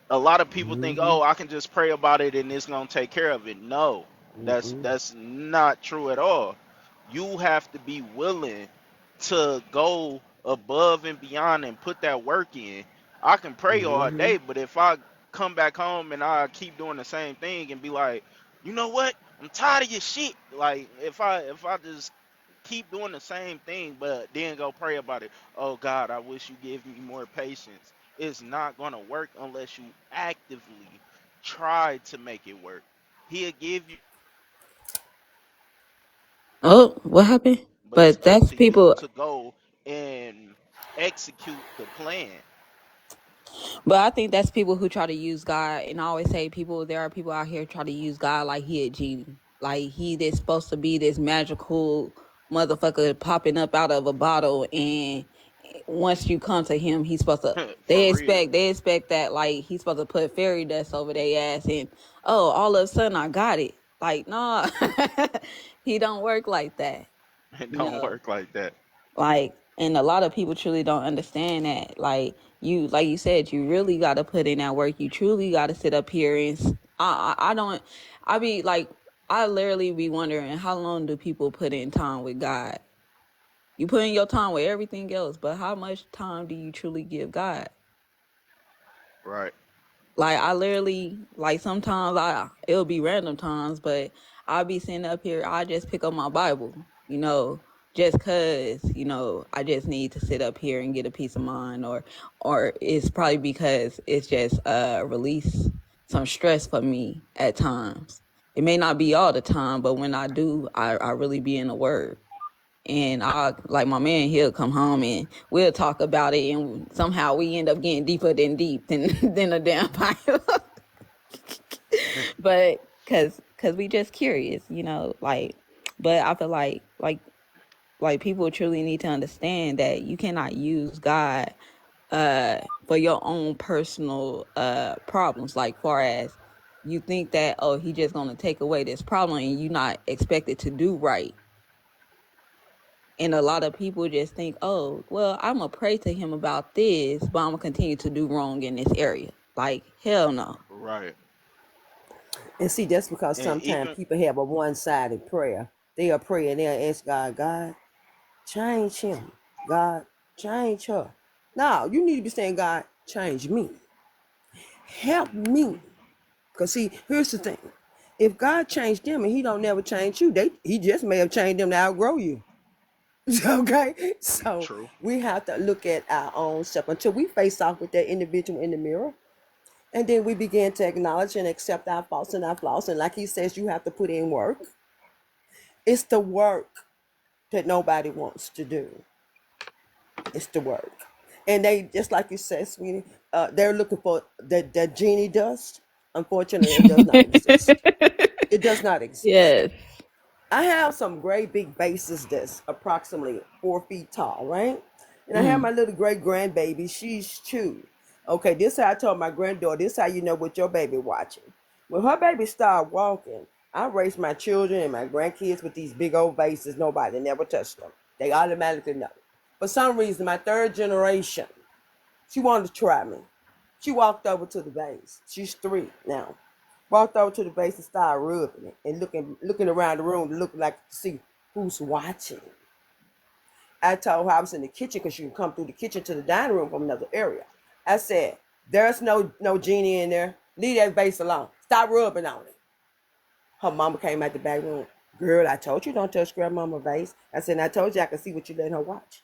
A lot of people think, oh, I can just pray about it and it's gonna take care of it. No, that's not true at all. You have to be willing to go above and beyond and put that work in. I can pray all day, but if I come back home and I keep doing the same thing and be like, you know what? I'm tired of your shit. Like if I just keep doing the same thing, but then go pray about it. Oh God, I wish you give me more patience. It's not gonna work unless you actively try to make it work. He'll give you, Oh, what happened? but it's But up that's to you people. to go and execute the plan. But I think that's people who try to use God, and I always say people. There are people out here try to use God like he a genie, like he that's supposed to be this magical motherfucker popping up out of a bottle, and once you come to him, he's supposed to. For real. They expect that like he's supposed to put fairy dust over their ass, and oh, all of a sudden I got it. Like nah, he don't work like that. It You don't know. work like that. Like, and a lot of people truly don't understand that. Like you said, you really got to put in that work. You truly got to sit up here and I don't, I be like, I literally be wondering how long do people put in time with God? You put in your time with everything else, but how much time do you truly give God? Right. Like I literally like sometimes it'll be random times, but I'll be sitting up here, I just pick up my Bible, just cause, I just need to sit up here and get a peace of mind or it's probably because it's just release some stress for me at times. It may not be all the time, but when I do, I really be in the word. And I like my man, he'll come home and we'll talk about it, and somehow we end up getting deeper than deep than than a damn Bible. But cause we just curious, like. But I feel like people truly need to understand that you cannot use God for your own personal problems. Like far as you think that he just gonna take away this problem and you not expected to do right. And a lot of people just think, oh, well, I'm going to pray to him about this, but I'm going to continue to do wrong in this area. Like, hell no. Right. And see, that's because And sometimes even people have a one-sided prayer. They'll pray and they'll ask God, God, change him. God, change her. No, you need to be saying, God, change me. Help me. Because see, here's the thing. If God changed them and he don't never change you, he just may have changed them to outgrow you. Okay? So true. we have to look at our own self until we face off with that individual in the mirror. And then we begin to acknowledge and accept our faults and our flaws. And like he says, you have to put in work. It's the work that nobody wants to do. It's the work. And they, just like you said, sweetie, they're looking for that genie dust. Unfortunately, it does not exist. It does not exist. Yes. I have some great big vases that's approximately 4 feet tall, right? And I have Mm. my little great grandbaby. She's 2. Okay, this how I told my granddaughter. This how you know what your baby watching. When her baby start walking, I raised my children and my grandkids with these big old vases. Nobody never touched them. They automatically know. For some reason, my third generation, she wanted to try me. She walked over to the vase. She's 3 now. Walked over to the base and started rubbing it and looking around the room to look like to see who's watching. I told her I was in the kitchen because you can come through the kitchen to the dining room from another area. I said, "There's no genie in there. Leave that base alone. Stop rubbing on it." Her mama came out the back room. "Girl, I told you don't touch grandmama vase." I said, "I told you I could see what you letting her watch."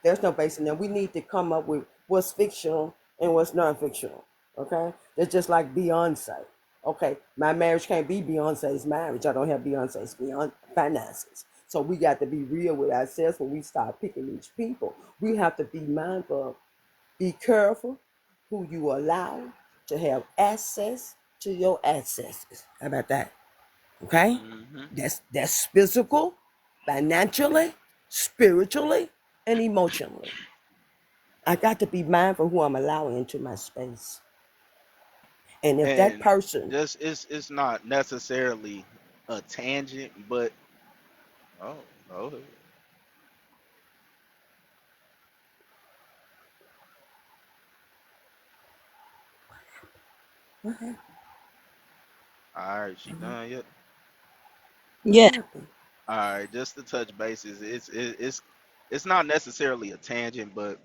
There's no base in there. We need to come up with what's fictional and what's non-fictional. Okay? That's just like Beyonce. Okay, my marriage can't be Beyonce's marriage. I don't have Beyonce's finances. So we got to be real with ourselves when we start picking these people. We have to be mindful. Be careful who you allow to have access to your ancestors. How about that? Okay? Hmm. That's physical, financially, spiritually, and emotionally. I got to be mindful who I'm allowing into my space. And if that And person, just it's not necessarily a tangent, but oh, oh, what happened? all right, she Uh-huh. done yet? What Yeah. happened? All right, just to touch bases, it's not necessarily a tangent, but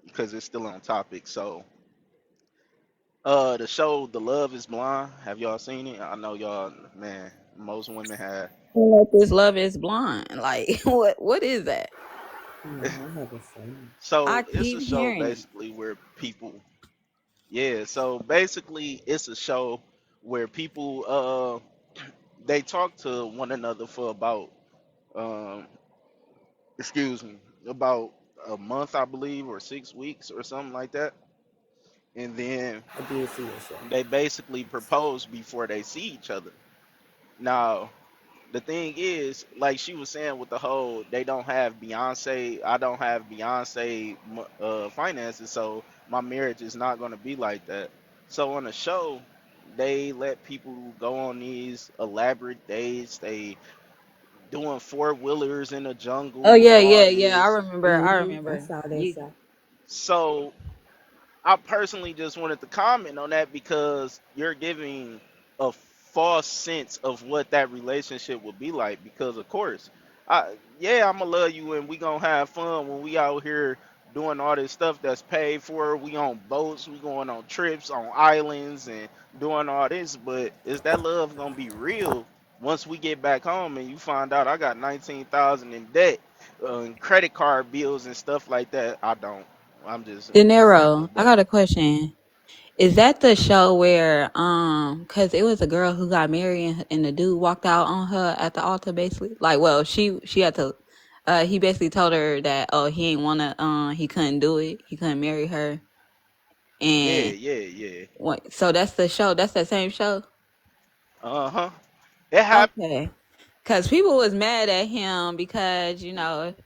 because it's still on topic. So, the show The Love Is Blind. Have y'all seen it? I know y'all, man. Most women have. Like this love is blind. Like what is that? No, I haven't seen I So it's a keep show hearing it. basically where people, yeah. So basically, it's a show where people, they talk to one another for about, um, excuse me, about a month, I believe, or 6 weeks or something like that, and then I did see a show. they basically propose before they see each other. Now, the thing is, like she was saying with the whole, they don't have Beyonce, I don't have Beyonce finances, so my marriage is not going to be like that. So on the show, they let people go on these elaborate dates. They doing four wheelers in the Oh jungle and yeah, all yeah, yeah. I this. remember. I I remember. saw that You show. So I personally just wanted to comment on that because you're giving a false sense of what that relationship would be like. Because of course, yeah, I'ma love you and we gonna have fun when we out here doing all this stuff that's paid for. We on boats, we going on trips, on islands, and doing all this. But is that love gonna be real once we get back home and you find out I got 19,000 in debt, and credit card bills and stuff like that? I don't. I'm just De simple, Niro, I but got a question. Is that the show where cuz it was a girl who got married and the dude walked out on her at the altar basically? Like, well, she had to he basically told her that oh, he ain't want to he couldn't do it. He couldn't marry her. yeah, And yeah, yeah. what, so that's the show. That's the same show. Uh-huh. It hap- Okay. Cuz people was mad at him because,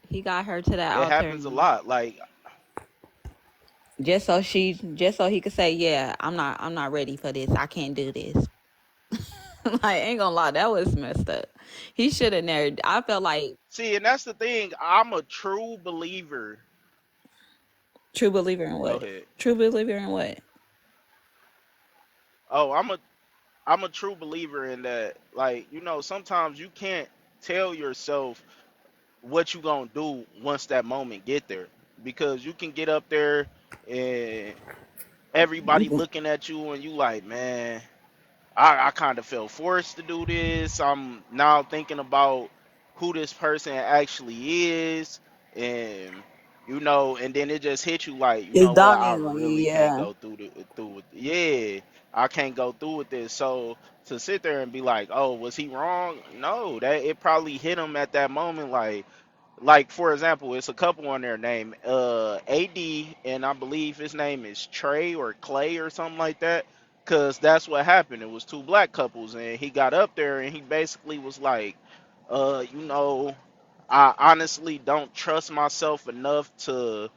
he got her to that it altar happens a and lot. Like, just so he could say, "Yeah, I'm not ready for this. I can't do this." Like, ain't gonna lie, that was messed up. He should have never. I felt like see, and that's the thing. I'm a true believer. true believer in Go what? ahead. True believer in what? Oh, I'm a true believer in that. Like, sometimes you can't tell yourself what you gonna do once that moment get there, because you can get up there and everybody looking at you and you like, man, I kind of feel forced to do this. I'm now thinking about who this person actually is, and and then it just hits you like, It's what, I dawning on you, really can't yeah. go through with. Yeah, I can't go through with this. So to sit there and be like, oh, was he wrong? No, that it probably hit him at that moment, like for example, it's a couple on there named AD, and I believe his name is Trey or Clay or something like that. Cause that's what happened. It was two black couples, and he got up there and he basically was like, I honestly don't trust myself enough to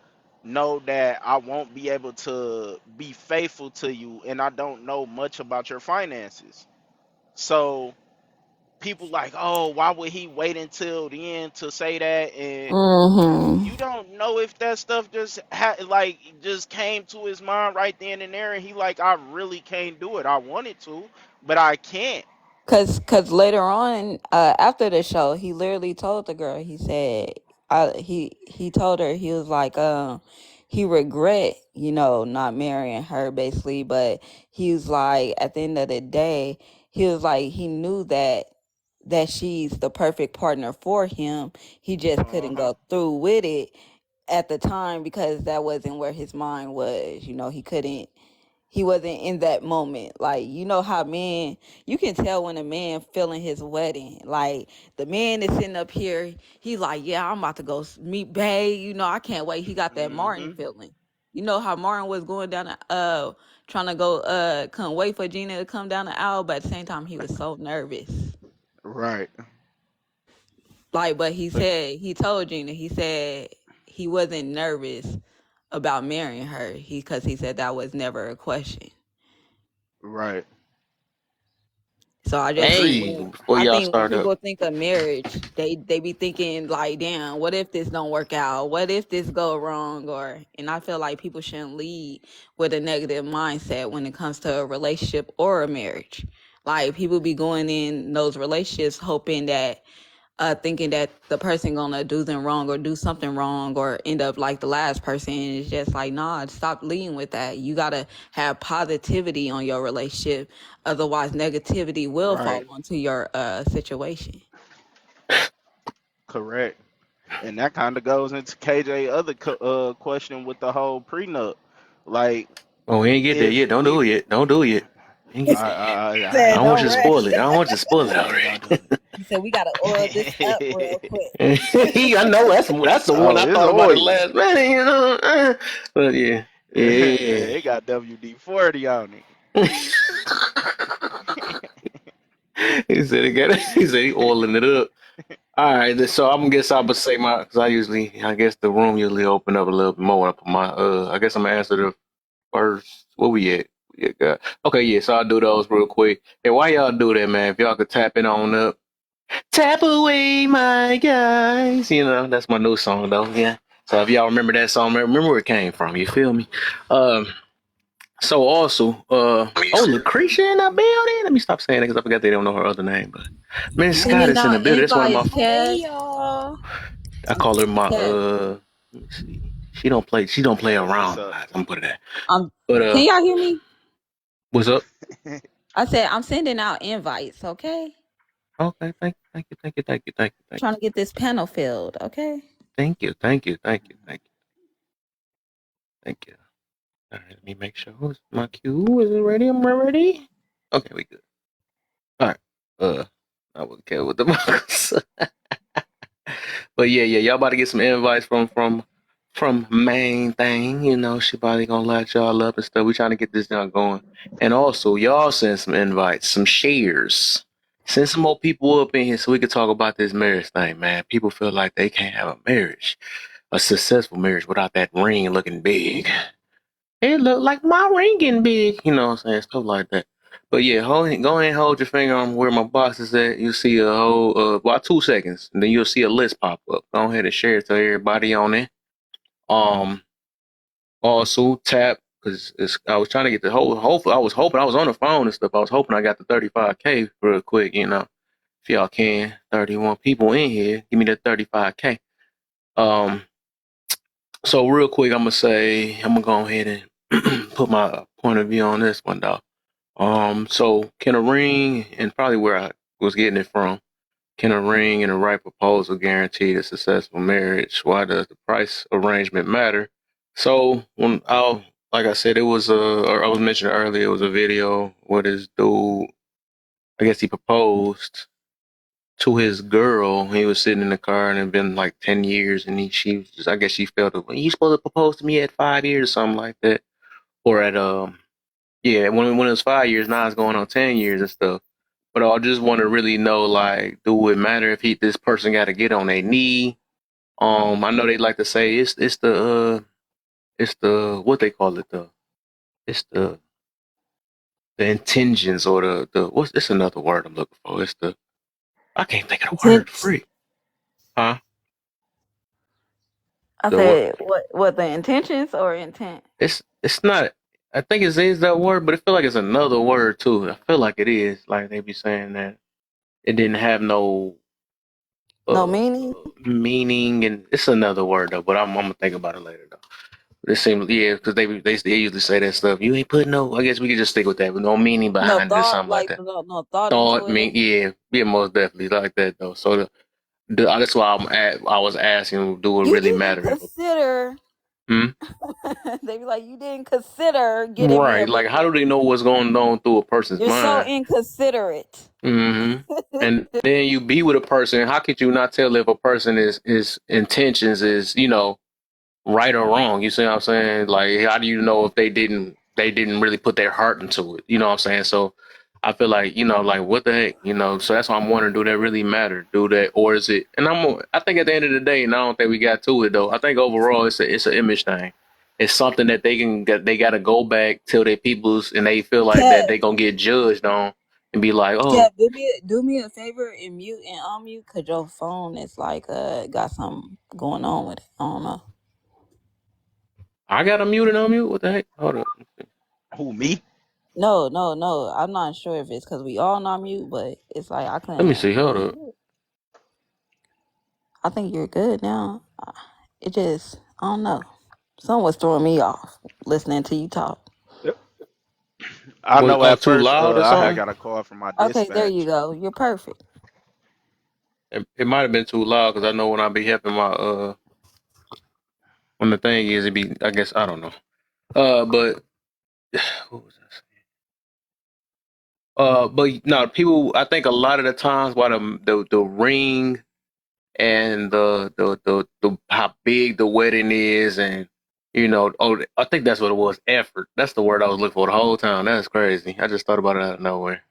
know that I won't be able to be faithful to you, and I don't know much about your finances. So people like, oh, why would he wait until the end to say that? And Mm-hmm. you don't know if that stuff just just came to his mind right then and there, and he like, I really can't do it. I wanted to, but I can't. Cause later on, after the show, he literally told the girl. He said, he told her, he was like, he regret, not marrying her, basically. But he was like, at the end of the day, he was like, he knew that she's the perfect partner for him. He just Uh couldn't huh. go through with it at the time because that wasn't where his mind was. He wasn't in that moment. Like, how men, you can tell when a man feeling his wedding. Like, the man is sitting up here, he like, yeah, I'm about to go meet Bay. I can't wait. He got that Martin Mhm. feeling. You know how Martin was going down trying to go, couldn't wait for Gina to come down the aisle, but at the same time, he was so nervous. Right. Like, but But he told Gina, he said he wasn't nervous about marrying her. Because he said that was never a question. right. So I just think Hey, Agreed. before I y'all think when start up, people think of marriage, they be thinking like, damn, what if this don't work out? What if this go wrong? And I feel like people shouldn't lead with a negative mindset when it comes to a relationship or a marriage. Like, people be going in those relationships hoping that thinking that the person gonna do them wrong or do something wrong or end up like the last person. And it's just like, nah, stop leading with that. You gotta have positivity on your relationship, otherwise negativity will fall Right. onto your situation. Correct. And that kind of goes into KJ other question with the whole prenup. Like, oh, we ain't get there if yet. Don't we, do it yet. Don't do it yet. We ain't get there. I Said don't want don't you to I spoil rush. it. I don't want you to spoil it yeah, already. don't do He said we gotta oil this up real it. quick. I know that's the one Oh, I it's thought about the oily. last minute, But yeah, yeah. It got WD-40 on it. He said he got. He said he oiling it up. All right, so I'm gonna guess I'm gonna say my because I guess the room usually open up a little bit more. When I put my I guess I'm gonna answer the first. What we at? Yeah, God. Okay, yeah. So I'll do those real quick. Hey, why y'all do that, man? If y'all could tap it on up, tap away my guys. That's my new song though. Yeah. So if y'all remember that song, remember where it came from. You feel me? Um. So also, oh, Lucretia in the building. Let me stop saying it because I forgot they don't know her other name. But Miss Scott Sending is in the out building. That's one of my. invites, Hey Kev. y'all. I call her my. Kev, Let me see. She don't play. She don't play Hey, what's around a up? lot. I'm gonna put it that. um, But can y'all hear me? what's up? I said I'm sending out invites. Okay, Okay, trying to get this panel filled. Okay. thank you. All right, let me make sure my cue is it ready. I'm ready. Okay, we good. All right. I wouldn't care what the box. But yeah, y'all about to get some invites from main thing. She probably gonna light y'all up and stuff. We trying to get this down going. And also, y'all send some invites, some shares. Send some more people up in here so we can talk about this marriage thing, man. People feel like they can't have a marriage, a successful marriage, without that ring looking big. It look like my ring getting big, what I'm saying, stuff like that. But yeah, go ahead and hold your finger on where my box is at. You'll see a whole, about 2 seconds, and then you'll see a list pop up. Go ahead and share it to everybody on it. Um, Also tap because I was trying to get the whole. Hopefully, I was on the phone and stuff. I was hoping I got the 35K real quick. If y'all can, 31 people in here, give me that 35K. Um, so real quick, I'm gonna go ahead and put my point of view on this one, though. So can a ring, and probably where I was getting it from, can a ring and a right proposal guarantee a successful marriage? Why does the price arrangement matter? So like I said, or I was mentioning earlier, it was a video where this dude, I guess he proposed to his girl. He was sitting in the car and it had been like 10 years, and she was just, I guess she felt it. You supposed to propose to me at 5 years or something like that, or at yeah, when it was 5 years, now it's going on 10 years and stuff. But I just want to really know, like, do it matter if this person got to get on their knee? I know they like to say it's the what they call it, it's the intentions, or the what's it's another word I'm looking for. It's I can't think of the word. Intent. Freak. Huh? I The word. said what the intentions or intent? It's not. I think it is that word, but I feel like it's another word too. I feel like it is. Like they be saying that it didn't have no No uh meaning? meaning, and it's another word though. But I'm gonna think about it later though. But it seems yeah, because they usually say that stuff. You ain't put no. I guess we could just stick with that with no meaning No behind it or thought, something like like that. no thought into Thought it. mean yeah, most definitely like that though. So that's why I was asking, do it You really didn't matter if consider. hmm? They be like, you didn't consider getting me a Right? Like how do million. they know what's going on through a person's You're so mind? inconsiderate. Hmm. And then you be with a person. How could you not tell if a person is intentions is right or wrong? You see what I'm saying? Like how do you know if they didn't really put their heart into it? You know what I'm saying? So I feel like like what the heck, So that's why I'm wondering, do that really matter? Do that, or is it? And I think at the end of the day, and I don't think we got to it though. I think overall it's an image thing. It's something that they got to go back till their peoples, and they feel like that Kev, they gonna get judged on and be like, oh, Kev, do me a favor and mute and unmute, cause your phone is like got something going on with it. I don't know. I got to mute and unmute. What the heck? Hold up. Who, me? No, no, no. I'm not sure if it's because we all not mute, but it's like I Let me couldn't see. Hold really up. hear it. I think you're good now. It just, I don't know. Something was throwing me off listening to you talk. I Was know I at too first loud or I had something? got a call from my Okay, there you dispatch. go. You're perfect. It might have been too loud because I know when I be helping my when the thing is, it be, I guess, I don't know. But what was that? But no, people. I think a lot of the times why the ring and the how big the wedding is, and I think that's what it was. Effort. That's the word I was looking for the whole time. That's crazy. I just thought about it out of nowhere.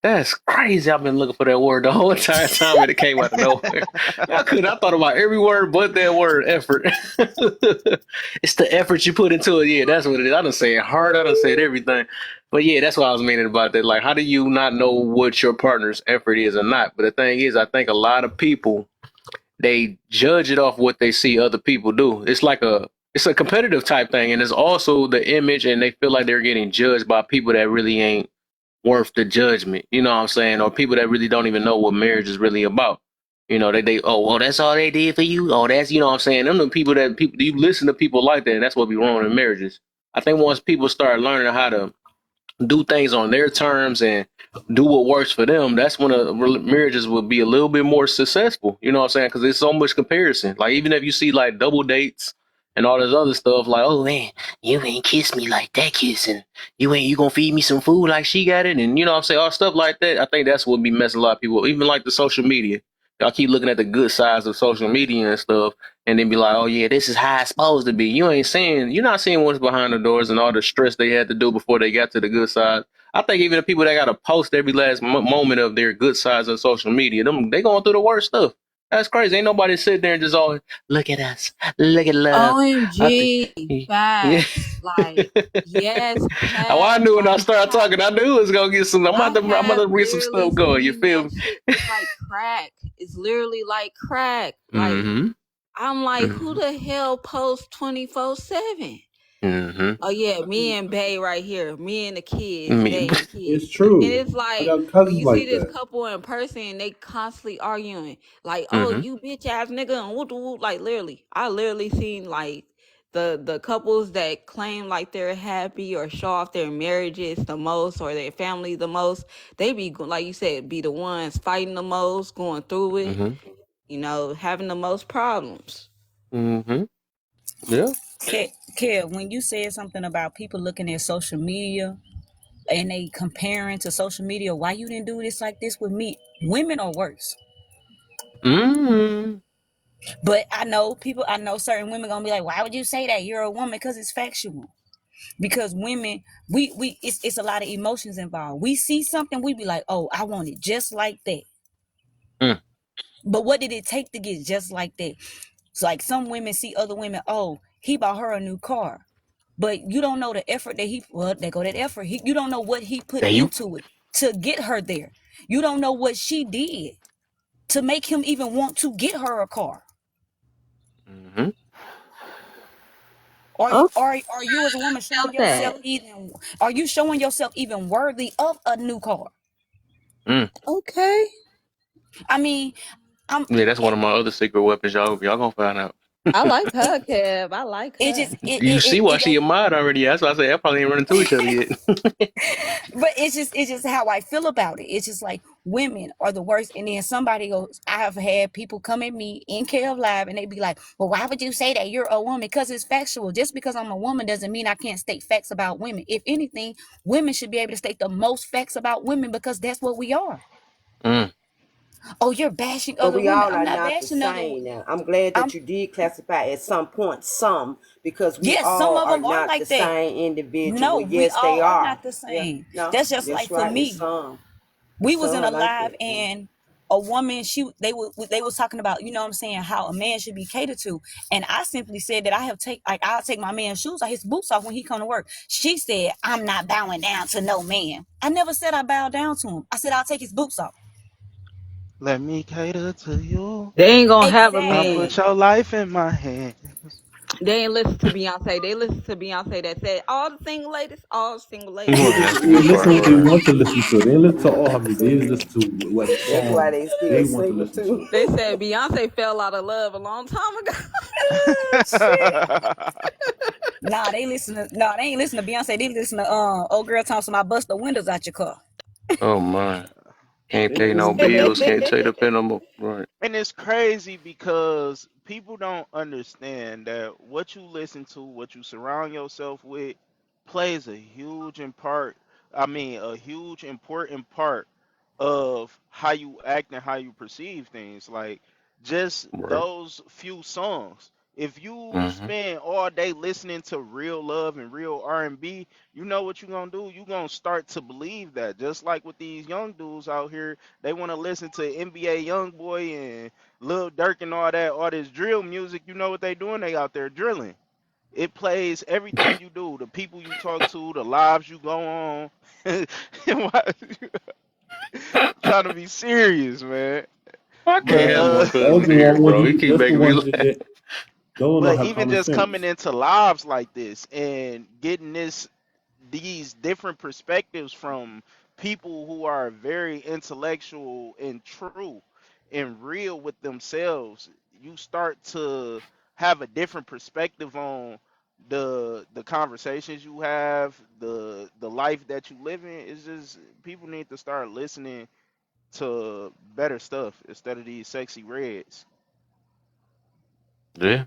That's crazy. I've been looking for that word the whole entire time, and it came out of nowhere. I thought about every word but that word, effort. It's the effort you put into it. Yeah, that's what it is. I done say it hard. I done said everything. But yeah, that's what I was meaning about that. Like, how do you not know what your partner's effort is or not? But the thing is, I think a lot of people, they judge it off what they see other people do. It's a competitive type thing, and it's also the image, and they feel like they're getting judged by people that really ain't worth the judgment. You know what I'm saying? Or people that really don't even know what marriage is really about. They oh well, that's all they did for you. Oh, that's what I'm saying. Them the people you listen to people like that, and that's what be wrong in marriages. I think once people start learning how to do things on their terms and do what works for them, that's when marriages will be a little bit more successful. You know what I'm saying? Because there's so much comparison. Like even if you see like double dates and all this other stuff, like oh man, you ain't kissed me like that kissing. You gonna feed me some food like she got it, and you know what I'm saying, all stuff like that. I think that's what be messing a lot of people. Even like the social media. Y'all keep looking at the good sides of social media and stuff, and then be like, "Oh yeah, this is how it's supposed to be." You're not seeing what's behind the doors and all the stress they had to do before they got to the good side. I think even the people that got to post every last moment of their good sides on social media, they going through the worst stuff. That's crazy. Ain't nobody sit there and just always look at us, look at love. I think, OMG, yeah. facts. Like, yes, Oh, I Kev. knew when I Like, started talking, I knew it was gonna get some. I I'm about have to read some literally stuff going. You seen feel that me? shit. It's like crack. It's literally like crack. Like, Mm-hmm. I'm like, who Mm-hmm. the hell posts 24/7? Mm-hmm. Oh yeah, me and Bay right here. Me and the kids, Me. Bay and the kids. It's And true. it's I like got cousins you see like this that. couple in person and they constantly arguing. Like, oh, Mm-hmm. you bitch ass nigga and whoop whoop. Like literally. I literally seen like the couples that claim like they're happy or show off their marriages the most or their family the most. They be like you said, be the ones fighting the most, going through it, Mm-hmm. having the most problems. Mm-hmm. Yeah. Kev, when you said something about people looking at social media and they comparing to social media, why you didn't do this like this with me? Women are worse. Mm-hmm. But I know certain women gonna be like, why would you say that? You're a woman, because it's factual. Because women, it's a lot of emotions involved. We see something, we be like, oh, I want it just like that. Mm. But what did it take to get just like that? It's like some women see other women, oh, he bought her a new car. But you don't know the effort that there go that effort. You don't know what he put There you into it to get her there. You don't know what she did. to make him even want to get her a car? Mm-hmm. Are you Oh, are you as a woman showing felt that. yourself even, are you showing yourself even worthy of a new car? Mm. Okay. I mean, I'm Yeah, that's one of my other secret weapons, y'all gonna find out. I like it, her, Kev. I like it her. just it You it, see it, why it she does. admired already. That's why I say I probably ain't running to each other yet. But it's just how I feel about it. It's just like women are the worst. And then somebody goes, I have had people come at me in KF Live and they be like, well, why would you say that you're a woman? Because it's factual. Just because I'm a woman doesn't mean I can't state facts about women. If anything, women should be able to state the most facts about women because that's what we are. Mm. Oh, you're bashing But other we women. all I'm are not not the bashing other same women. now. I'm glad I'm that you did classify at some point some, because we Yes, some all of are them are not the like that. same individual. No, we Yes, they all are are. not the Yeah, same. no, That's just that's like for right. It's me. some. It's We was in a some like live that. Yeah. and a woman, they was talking about, you know what I'm saying, how a man should be catered to. And I simply said that I'll take my man's shoes or his boots off when he come to work. She said, I'm not bowing down to no man. I never said I bowed down to him. I said I'll take his boots off. Let me cater to you. They ain't gonna have a I Exactly. put man. your life in my hands. They ain't listen to Beyonce. They listen to Beyonce that said all the single ladies, all single ladies. Well, They that's a good listen part, what they right? want to listen to. They listen to R&B. They listen to what That's why songs they still they want to single listen to. too. They said Beyonce fell out of love a long time ago. Oh, shit. Nah, they ain't listen to Beyonce. They listen to old girl talking about bust the windows out your car. Oh my. Can't They pay no listen to that bills. shit. Can't pay the pen no more. Right. And it's crazy because people don't understand that what you listen to, what you surround yourself with, plays a huge in part. I mean, a huge important part of how you act and how you perceive things. Like just Right. those few songs. If you Mm-hmm. spend all day listening to real love and real R&B, you know what you're gonna do? You're gonna start to believe that. Just like with these young dudes out here, they want to listen to NBA YoungBoy and Lil Durk and all this drill music. You know what they doing? They out there drilling. It plays everything you do, the people you talk to, the lives you go on. Trying to be serious, man. I can't But have my cousin Those in the here, wrong ones. bro. He keep That's the making me ones laugh. that those don't but have even common just coming sense. into lives like this and getting these different perspectives from people who are very intellectual and true and real with themselves, you start to have a different perspective on the conversations you have, the life that you live in. It's just people need to start listening to better stuff instead of these sexy reds. Yeah.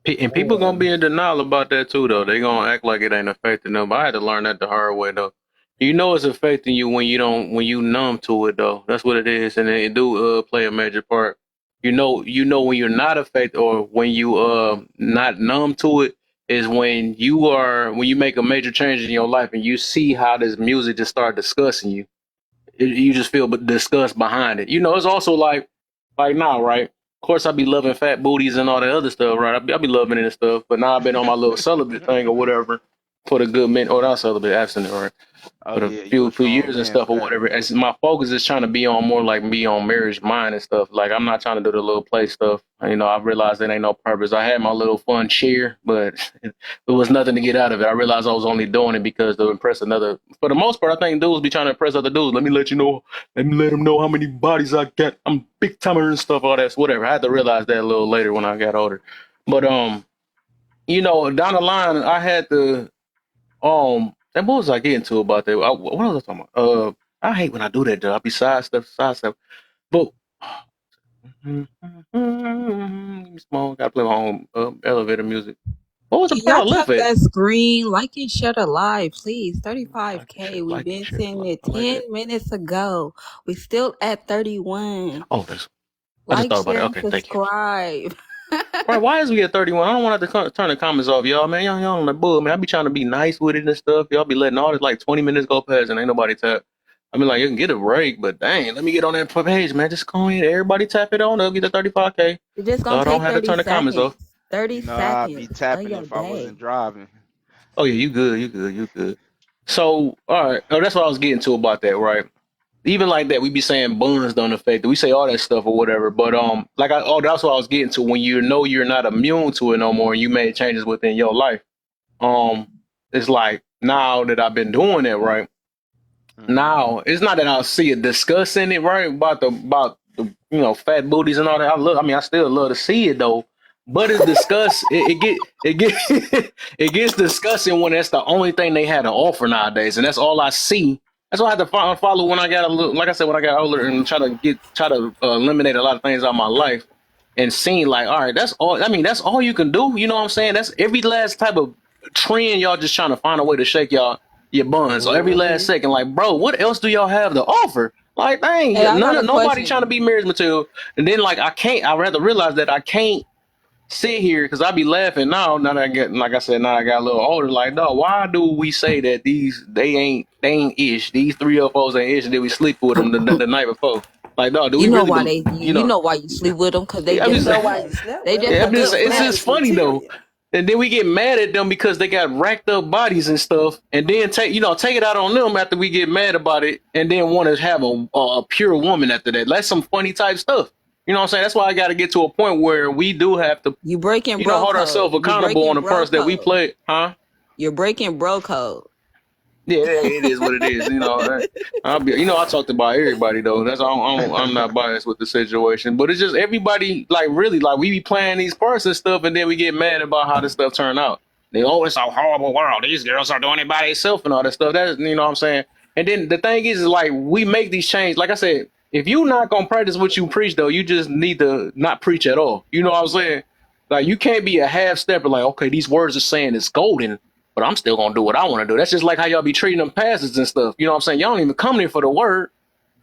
And people gonna Or be in denial about that too, though. They gonna act like it ain't affecting them. But I had to learn that the hard way, though. You know it's affecting you when you numb to it, though. That's what it is, and it do play a major part. You know when you're not affected or when you not numb to it is when you make a major change in your life and you see how this music just start discussing you. You just feel disgust behind it. You know, it's also like now, right? Of course, I be loving fat booties and all that other stuff, right? I be loving it and stuff. But now I've been on my little celibate thing or whatever for the good minute. Or not celibate, abstinent, right? Oh For a yeah, you a few strong years and man stuff for or that. whatever. And my focus is trying to be on more like me on marriage mind and stuff. Like I'm not trying to do the little play stuff. You know, I realized it ain't no purpose. I had my little fun share, but it was nothing to get out of it. I realized I was only doing it because to impress another. For the most part, I think dudes be trying to impress other dudes. Let me let them know how many bodies I got. I'm big timer and stuff. All that, whatever. I had to realize that a little later when I got older. But you know, down the line, I had to and what was I getting to about that? What was I talking about? I hate when I do that, though. I be side stuff. But small, gotta play my own elevator music. What was the Can part I y'all left tap at? that screen? Like and share the live, please. Like and 35K. shit, We've like and been shit. saying it I like 10 that. minutes ago. We still at 31. Oh, that's. I just Like, thought about it. share, and Okay, thank you. subscribe. Right, why is we at 31? I don't want to have to turn the comments off, y'all, man. Y'all on the bull, man. I be trying to be nice with it and stuff. Y'all be letting all this like 20 minutes go past and ain't nobody tap. I mean, like, you can get a break, but dang, let me get on that page, man. Just go ahead. Everybody tap it on up, get the 35K. It's just So gonna I don't take have to 30 turn the comments off. seconds. 30 You know, I'd be seconds of tapping your if I day. wasn't driving. Oh, yeah, you good. So, all right. Oh, that's what I was getting to about that, right? even like that, we be saying buns don't affect it. We say all that stuff or whatever. But that's what I was getting to. When you know you're not immune to it no more, and you made changes within your life. Um, it's like now that I've been doing it right. Mm-hmm. Now it's not that I'll see it discussing it right about the fat booties and all that. I still love to see it though, but it's discuss it get it gets discussing when that's the only thing they had to offer nowadays, and that's all I see. That's why I had to follow when I got a little, like I said, when I got older, and try to eliminate a lot of things out of my life, and seeing like, all right, that's all. I mean, that's all you can do. You know what I'm saying? That's every last type of trend. Y'all just trying to find a way to shake your buns. So every last Mm-hmm. second, like, bro, what else do y'all have to offer? Like, Hey, dang, I got a nobody trying to question. be marriage material. And then like I rather realize that I can't sit here because I be laughing now that I get, like I said, now I got a little older. Like, no, why do we say that they ain't ish? These three of us ain't ish, and then we sleep with them the night before. Like, no, do we You know really why believe? they You you know, know why you sleep with them, because they I'm You just just a know saying. why you good slept they with just them? Yeah, a I'm just good Because it's flesh. just marriage funny though. material. And then we get mad at them because they got racked up bodies and stuff, and then take it out on them after we get mad about it, and then want to have a pure woman after that. That's some funny type stuff. You know what I'm saying? That's why I got to get to a point where we do have to, You breaking bro hold code. ourselves You accountable on breaking the bro parts that we code. play, huh? You're breaking bro code. Yeah, it is what it is. I talked about everybody though. That's I'm not biased with the situation, but it's just everybody like really like we be playing these parts and stuff, and then we get mad about how this stuff turn out. They it's a horrible world. These girls are doing it by themselves and all that stuff. That's what I'm saying. And then the thing is like we make these changes. Like I said, if you not gonna practice what you preach though, you just need to not preach at all. You know what I'm saying? Like you can't be a half stepper. Like okay, these words are saying it's golden, but I'm still gonna do what I want to do. That's just like how y'all be treating them pastors and stuff. You know what I'm saying? Y'all don't even come there for the word.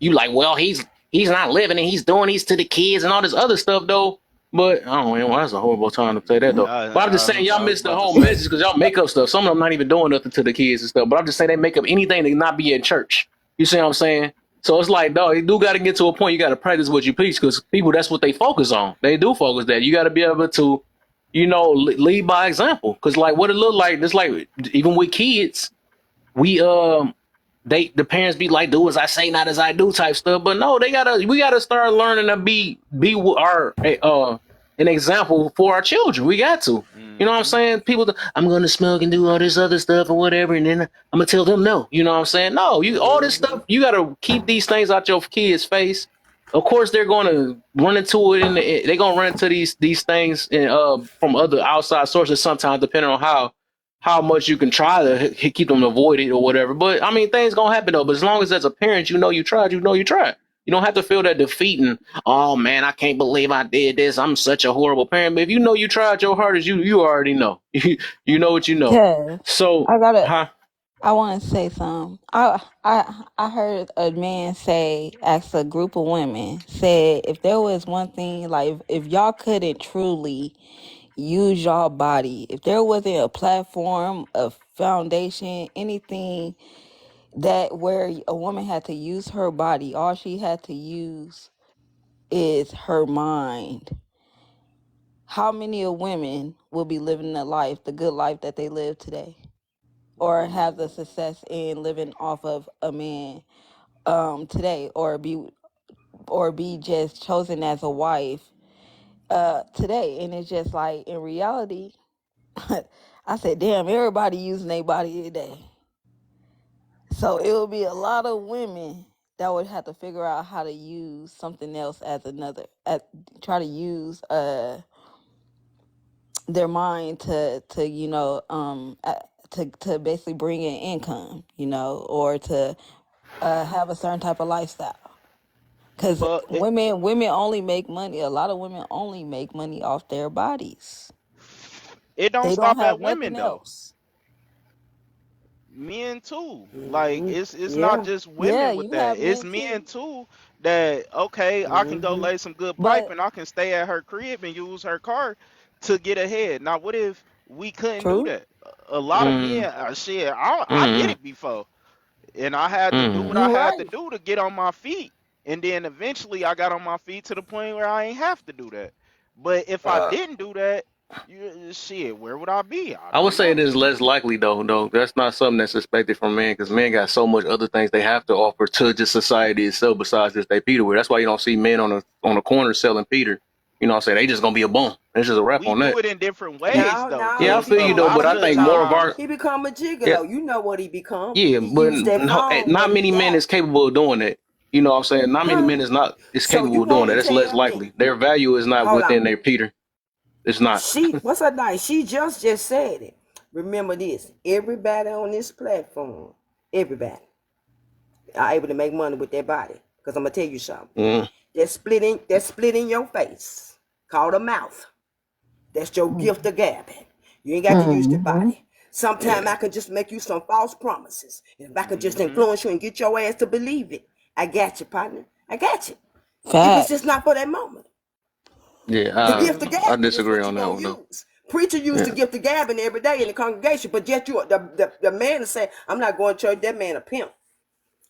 You like, well, he's not living and he's doing these to the kids and all this other stuff though. But I don't know, well, that's a horrible time to say that though. But I'm just saying y'all I was missed the about to whole say. message because y'all make up stuff. Some of them not even doing nothing to the kids and stuff. But I'm just saying they make up anything to not be in church. You see what I'm saying? So it's like, dog, you do got to get to a point. You got to practice what you preach because people, that's what they focus on. They do focus that. You got to be able to lead by example. Because like what it look like, it's like even with kids, we the parents be like, do as I say, not as I do type stuff. But no, we gotta start learning to be our an example for our children. We got to. You know what I'm Mm-hmm. saying? I'm gonna smoke and do all this other stuff or whatever, and then I'm gonna tell them no. You know what I'm saying? No, you all this Mm-hmm. stuff, you gotta keep these things out your kids' face. Of course, they're gonna run into it, and they're gonna run into these things from other outside sources sometimes, depending on how much you can try to keep them avoided or whatever. But I mean, things gonna happen though. But as long as a parent, you tried, you tried. You don't have to feel that defeat and oh man, I can't believe I did this. I'm such a horrible parent. But if you know you tried your hardest, you already know. You know what you know. Kev, So, I gotta. huh? I want to say something. I heard a man say, ask a group of women, said if there was one thing, like if y'all couldn't truly use y'all body, if there wasn't a platform, a foundation, anything that where a woman had to use her body, all she had to use is her mind. How many of women will be living the life, the good life that they live today? Or have the success in living off of a man today, or be just chosen as a wife today. And it's just like in reality, I said, damn, everybody using their body today. So it would be a lot of women that would have to figure out how to use something else as another, try to use their mind to to basically bring in income, or to have a certain type of lifestyle. Because But women only make money. A lot of women only make money off their bodies. it don't They don't stop at have women nothing though. else. Men too. Like Hmm. it's not Yeah, just yeah. women with You that. have It's men men too. too that okay, I can go Hmm. lay some good pipe But and I can stay at her crib and use her car to get ahead. Now what if we couldn't do true. that? A lot of men, Mm, shit, I did mm, it before, and I had to do what mm. I You had to right. do to get on my feet, and then eventually I got on my feet to the point where I ain't have to do that. But if I didn't do that, You shit. Where would I be? I I would don't say it know. is less likely though. Though that's not something that's expected from men because men got so much other things they have to offer to just society itself besides just they Peter with. That's why you don't see men on the corner selling Peter. You know what I'm saying? They just gonna be a bum. It's just a wrap We on that. do it in different Yeah, ways though, yeah, I He cause feel a you become though, a lot but I of the think more of gigolo. our times, He become a yeah, gigolo. You know what he become. yeah, He but used that phone, not but many men yeah. is capable of doing that. You know what I'm saying? Not many Huh? men is So capable you of doing want that. to That's less tell me? likely. Their value is not Hold on. within their Peter. It's not. What's her name? She just said it. Remember this. Everybody on this platform, everybody are able to make money with their body. Because I'm gonna tell you something. Mm. That split in your face, called a mouth. That's your gift of gabbing. You ain't got to use the Mm-hmm. body. Sometimes I could just make you some false promises. And if I could just hmm influence you and get your ass to believe it, I got you, partner. I got you. If it's just Facts. not for that moment. The Yeah, gift of hmm I gabbing is disagree what you're on that gonna one though. use. Preacher used the Yeah, gift of gabbing every day in the congregation, but yet the man is saying, I'm not going to church, that man a pimp.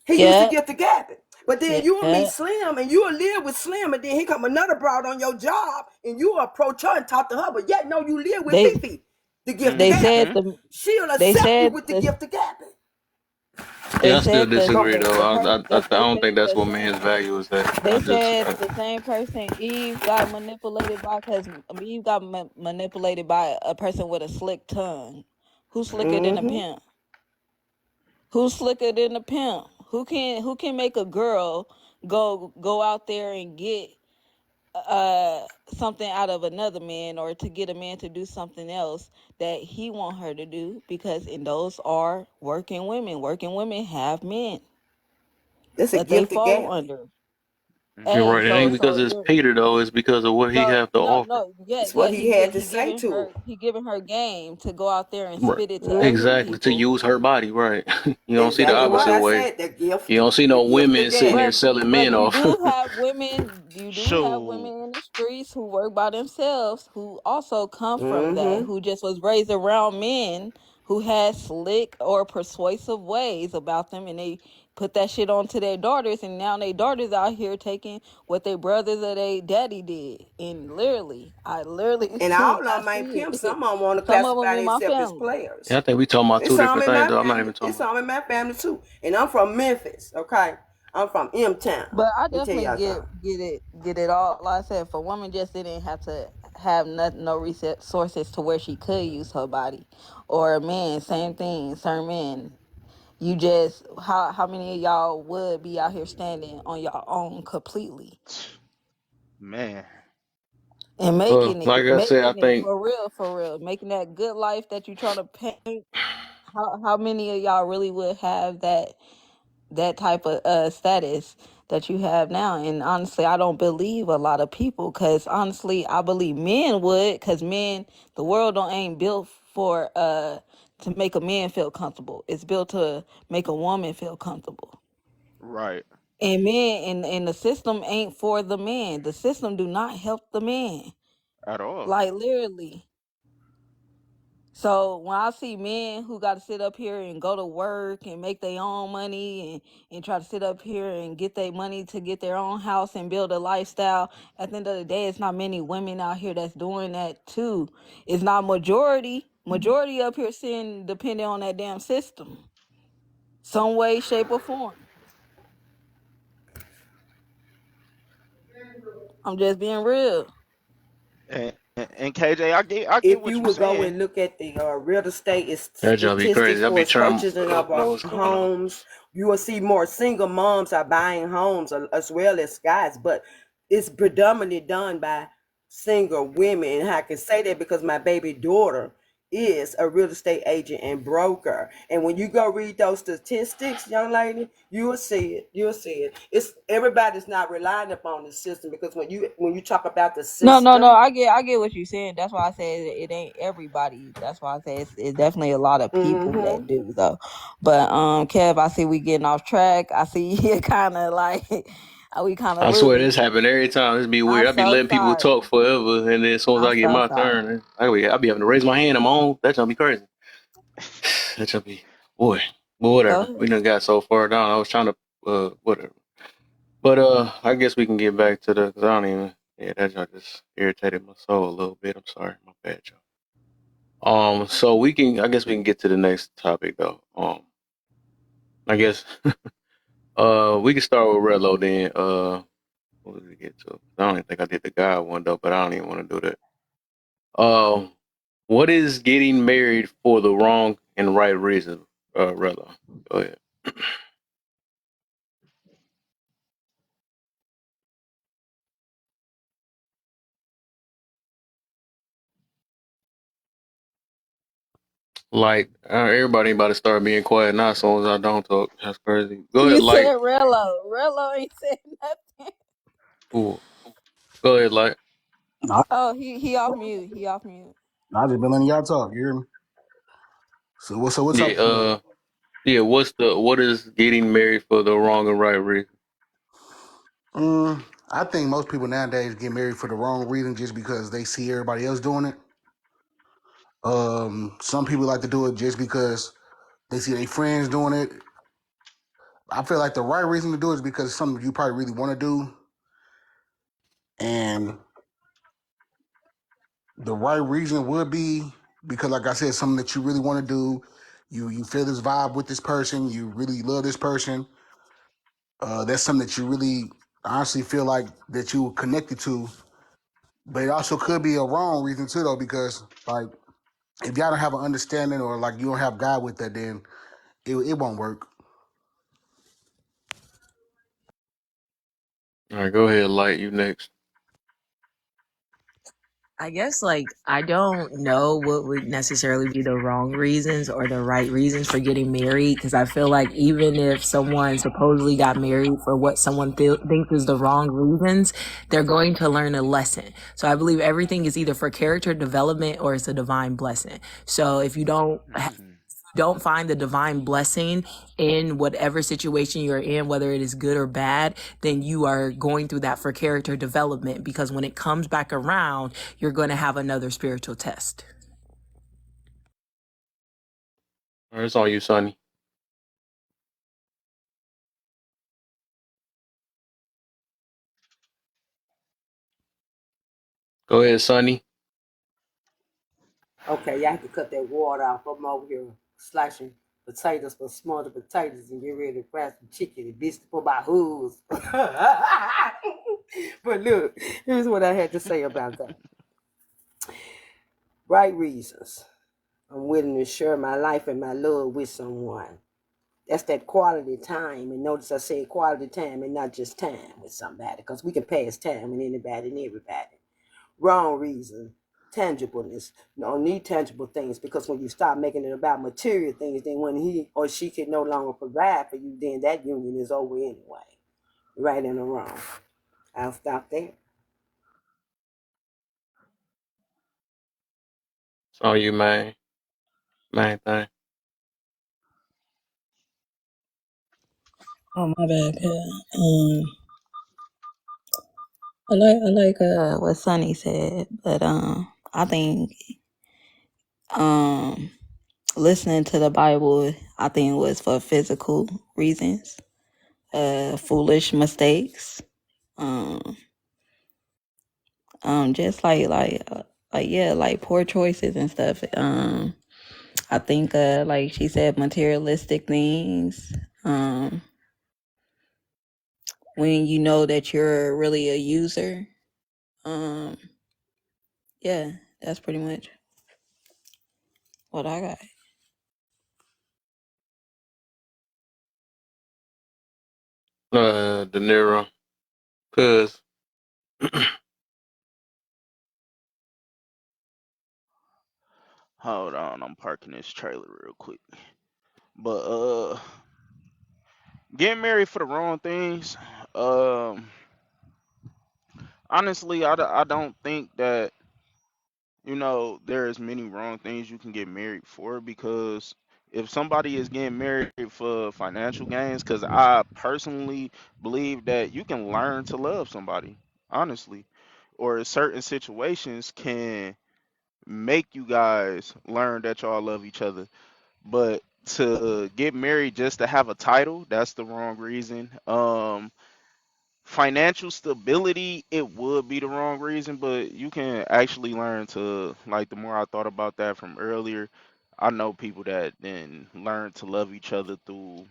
He used to Yep. get the gapping. But then you will meet Yep. Slim and you will live with Slim, and then here come another broad on your job, and you will approach her and talk to her, but yet no, you live with They Fifi, the gift of they hmm said gapping. the She'll they accept you said with the this gift of gapping. yeah, they I still said Go disagree ahead. though. I they don't said think that's the what same man's value is. That they said the same person Eve got manipulated by because Eve got manipulated by a person with a slick tongue. Who's slicker than a Mm-hmm. pimp? Who's slicker than a pimp? Who can make a girl go out there and get something out of another man, or to get a man to do something else that he want her to do, because in those are working women have men That's a that they gift of fall gabbing. under. you're Hey, right. It hmm ain't so because so it's you're Peter though. It's because of what he no have to no offer. no yeah It's what yeah he had to he say giving to her. her game to go out there and Right. spit it to other Mm-hmm. Exactly, to people. use her body, right? You don't see the Exactly what Right. opposite I way. said. You don't see The no gift of women sitting there But gabbing. selling men off. you do have So, women in the streets who work by themselves, who also come from that, Mm-hmm. who just was raised around men who had slick or persuasive ways about them, and they put that shit onto their daughters, and now their daughters out here taking what their brothers or their daddy did. And literally, I literally And all of I them ain't see pimps. it. Some of them want to Some of them classify in my themselves as family. Yeah, players. I think we talking about It's two some different in things my though. I'm not family. even talking It's about. some in my family too. And I'm from Memphis, okay? I'm from M Town. But I Let me tell definitely y'all something. get it all. Like I said, if a woman just didn't have to have nothing, no resources to where she could use her body, or a man, same thing. Certain men, you just how many of y'all would be out here standing on your own completely man, and Like I said, I making it think for real, making that good life that you trying to paint. How many of y'all really would have that type of status that you have now? And honestly, I don't believe a lot of people, because honestly I believe men would, because men, the world don't ain't built for to make a man feel comfortable. It's built to make a woman feel comfortable. right And men, and the system ain't for the man. The system do not help the man, at all. like literally. So when I see men who got to sit up here and go to work and make their own money, and try to sit up here and get their money to get their own house and build a lifestyle, at the end of the day, it's not many women out here that's doing that too. It's not majority. Majority up here sitting depending on that damn system, some way, shape, or form. I'm just being real. And KJ, I get If what you you're would go saying. and look at the real estate that job be statistics crazy. I for be us trying purchasing to of know what's going on. homes, you will see more single moms are buying homes as well as guys, but it's predominantly done by single women. And I can say that because my baby daughter is a real estate agent and broker. And when you go read those statistics, young lady, you will see it. You'll see it. It's everybody's not relying upon the system, because when you talk about the No. system, I get what you're saying. That's why I say it ain't everybody. That's why I say it's definitely a lot of people mm-hmm. that do though. But Kev, I see we getting off track. I see you kind of like we kind of I swear losing this it. happen every time. This be weird. I'm I be so letting people sorry. talk forever, and then as soon as I'm I get so my sorry. turn, I be having to raise my hand. I'm on. That gonna be crazy. That gonna be boy. But Go whatever. ahead. We done got so far down. I was trying to whatever. But I guess we can get back to the. Cause I don't even. Yeah, that junk just irritated my soul a little bit. I'm sorry, my bad, y'all. So I guess we can get to the next topic though. I guess, we can start with Relo then. What did we get to? I don't even think I did the guy one though, but I don't even want to do that. Um, what is getting married for the wrong and right reason, Relo? Go ahead. Like, everybody about to start being quiet now as soon as I don't talk. That's crazy. Go You ahead, said like. Rello. Rello ain't said nothing. Ooh. Go ahead, like. Nah, Oh, he off mute. He off mute. I just been letting y'all talk. You hear me? So what's Yeah. up? Yeah. What is getting married for the wrong and right reason? I think most people nowadays get married for the wrong reason, just because they see everybody else doing it. Some people like to do it just because they see their friends doing it. I feel like the right reason to do it is because it's something you probably really want to do, and the right reason would be because, like I said, something that you really want to do. You feel this vibe with this person. You really love this person. That's something that you really honestly feel like that you were connected to. But it also could be a wrong reason too, though, because like if y'all don't have an understanding, or like you don't have God with that, then it won't work. All right, go ahead, light. You next. I guess like I don't know what would necessarily be the wrong reasons or the right reasons for getting married, because I feel like even if someone supposedly got married for what someone thinks is the wrong reasons, they're going to learn a lesson. So I believe everything is either for character development or it's a divine blessing. So if you don't find the divine blessing in whatever situation you're in, whether it is good or bad, then you are going through that for character development, because when it comes back around, you're going to have another spiritual test. All right, it's on you, Sonny. Go ahead, Sonny. Okay, y'all have to cut that water off. I'm over here slicing potatoes for smothered potatoes and get ready to fry some chicken and biscuits for my hooves. But look, here's what I had to say about that. Right reasons. I'm willing to share my life and my love with someone. That's that quality time. And notice I said quality time and not just time with somebody, because we can pass time with anybody and everybody. Wrong reason. Tangibleness. You don't need tangible things, because when you start making it about material things, then when he or she can no longer provide for you, then that union is over anyway. Right and wrong. I'll stop there. It's on you, man. Main thing. Oh my bad, Pal. I like what Sonny said, but I think um listening to the Bible, I think it was for physical reasons, foolish mistakes, um, just like yeah, like poor choices and stuff. I think like she said, materialistic things. Um, when you know that you're really a user. Um, yeah, that's pretty much what I got. De Niro. Cause Hold on, I'm parking this trailer real quick. But getting married for the wrong things. Um, honestly, I don't think that there's many wrong things you can get married for, because if somebody is getting married for financial gains, because I personally believe that you can learn to love somebody, honestly, or certain situations can make you guys learn that y'all love each other. But to get married just to have a title, that's the wrong reason. financial stability, it would be the wrong reason, but you can actually learn to, like, the more I thought about that from earlier, I know people that then learn to love each other through,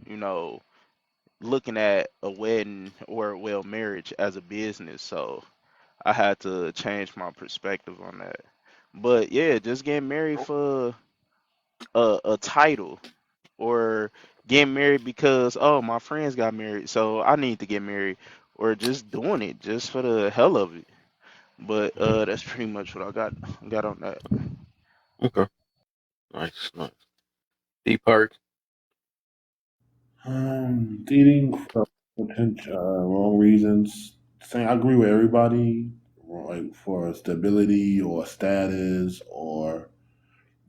you know, looking at a wedding or well marriage as a business. So I had to change my perspective on that. But yeah, just getting married for a title, or getting married because, oh, my friends got married, so I need to get married, or just doing it just for the hell of it. But that's pretty much what I got on that. Okay. Nice, nice. D Perk. Dating for potential wrong reasons. Saying I agree with everybody, like for stability or status or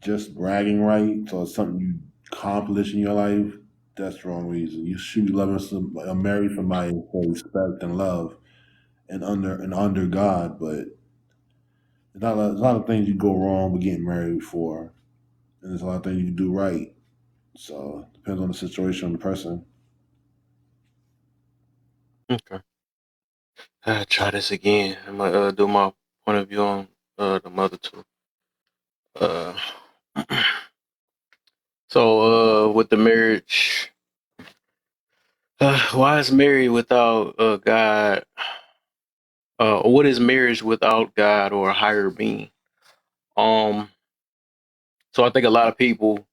just bragging rights or something you accomplish in your life. That's the wrong reason. You should be loving some, marry somebody for respect and love and under God. But there's a lot of things you go wrong with getting married for, and there's a lot of things you can do right. So it depends on the situation and the person. Okay. I try this again. I'm gonna do my point of view on the mother two. Uh, so with the marriage, why is married without God? What is marriage without God or a higher being? Um, so I think a lot of people,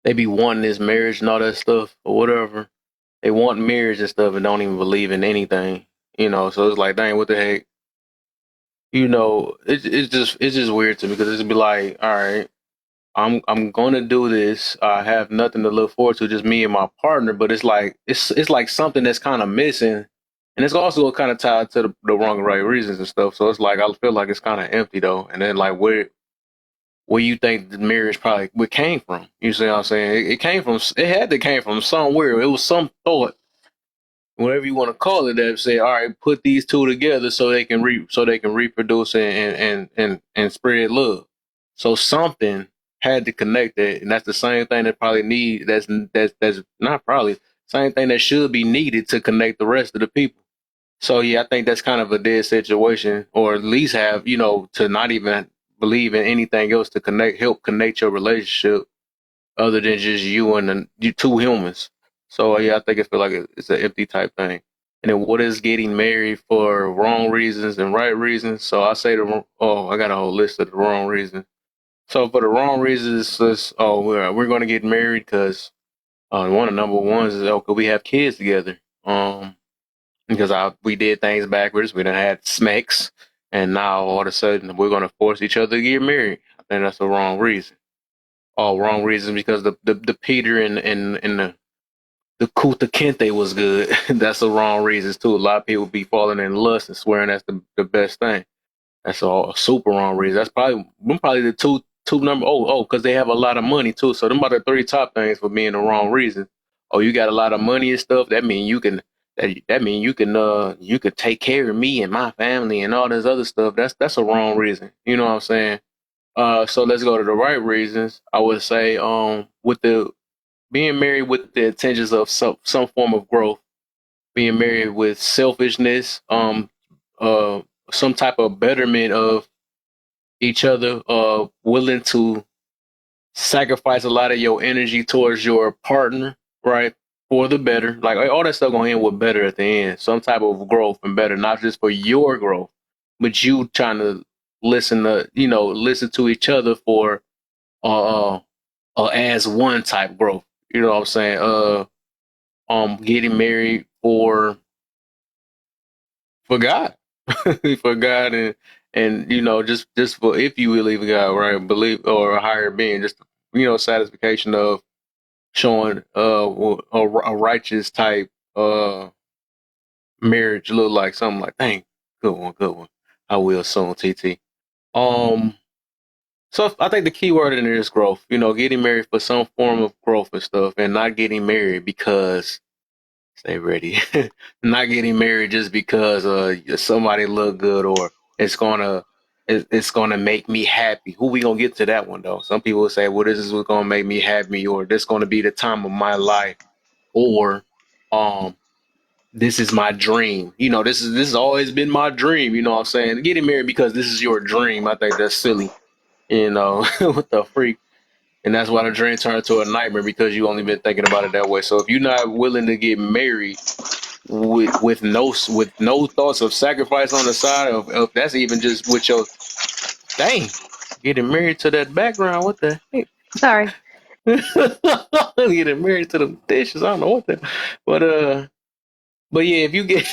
they be wanting this marriage and all that stuff or whatever. They want marriage and stuff and don't even believe in anything. So it's like, dang, what the heck? It's just weird to me because it'd be like, all right, I'm gonna do this. I have nothing to look forward to, just me and my partner. But it's like something that's kind of missing, and it's also kind of tied to the wrong and right reasons and stuff. So it's like I feel like it's kind of empty though. And then like where you think the marriage probably what came from? You see what I'm saying? It came from, it had to came from somewhere. It was some thought, whatever you want to call it, that say, all right, put these two together so they can reproduce and spread love. So something had to connect that, and that's the same thing that probably need that's not probably same thing that should be needed to connect the rest of the people. So yeah, I think that's kind of a dead situation, or at least have to not even believe in anything else to help connect your relationship other than just you and you two humans. So yeah, I think it feel like it's an empty type thing. And then what is getting married for wrong reasons and right reasons? So I say I got a whole list of the wrong reasons. So for the wrong reasons, we're going to get married because one of the number ones is could we have kids together? Because we did things backwards. We done had smacks, and now all of a sudden we're going to force each other to get married. I think that's the wrong reason. All wrong reasons because the Peter and the Kuta Kente was good. That's the wrong reasons too. A lot of people be falling in lust and swearing that's the best thing. That's all super wrong reasons. That's probably the two number. Because they have a lot of money too. So them about the three top things for being the wrong reason. Oh, you got a lot of money and stuff. That mean you can take care of me and my family and all this other stuff. That's a wrong reason. You know what I'm saying? So let's go to the right reasons. I would say with the being married with the intentions of some form of growth, being married with selfishness, uh, some type of betterment of each other, willing to sacrifice a lot of your energy towards your partner, right? For the better. Like all that stuff gonna end with better at the end. Some type of growth and better, not just for your growth, but you trying to listen to each other for uh, as one type growth. You know what I'm saying? Getting married for God, for God, and just for if you believe in God, right? Believe or a higher being, just satisfaction of showing a righteous type marriage look like something like dang, good one. I will soon, TT. Um, so I think the key word in there is growth. Getting married for some form of growth and stuff, and not getting married because stay ready. Not getting married just because somebody look good or it's gonna it's gonna make me happy. Who we gonna get to that one though? Some people will say, "Well, this is what's gonna make me happy," or "This gonna be the time of my life," or um this is my dream. You know, this has always been my dream. You know what I'm saying? Getting married because this is your dream. I think that's silly. You know, what the freak? And that's why the dream turned to a nightmare because you only been thinking about it that way. So if you're not willing to get married with no thoughts of sacrifice on the side of that's even just with your dang getting married to that background. What the heck? Sorry. Getting married to the dishes. I don't know what the, but yeah, if you get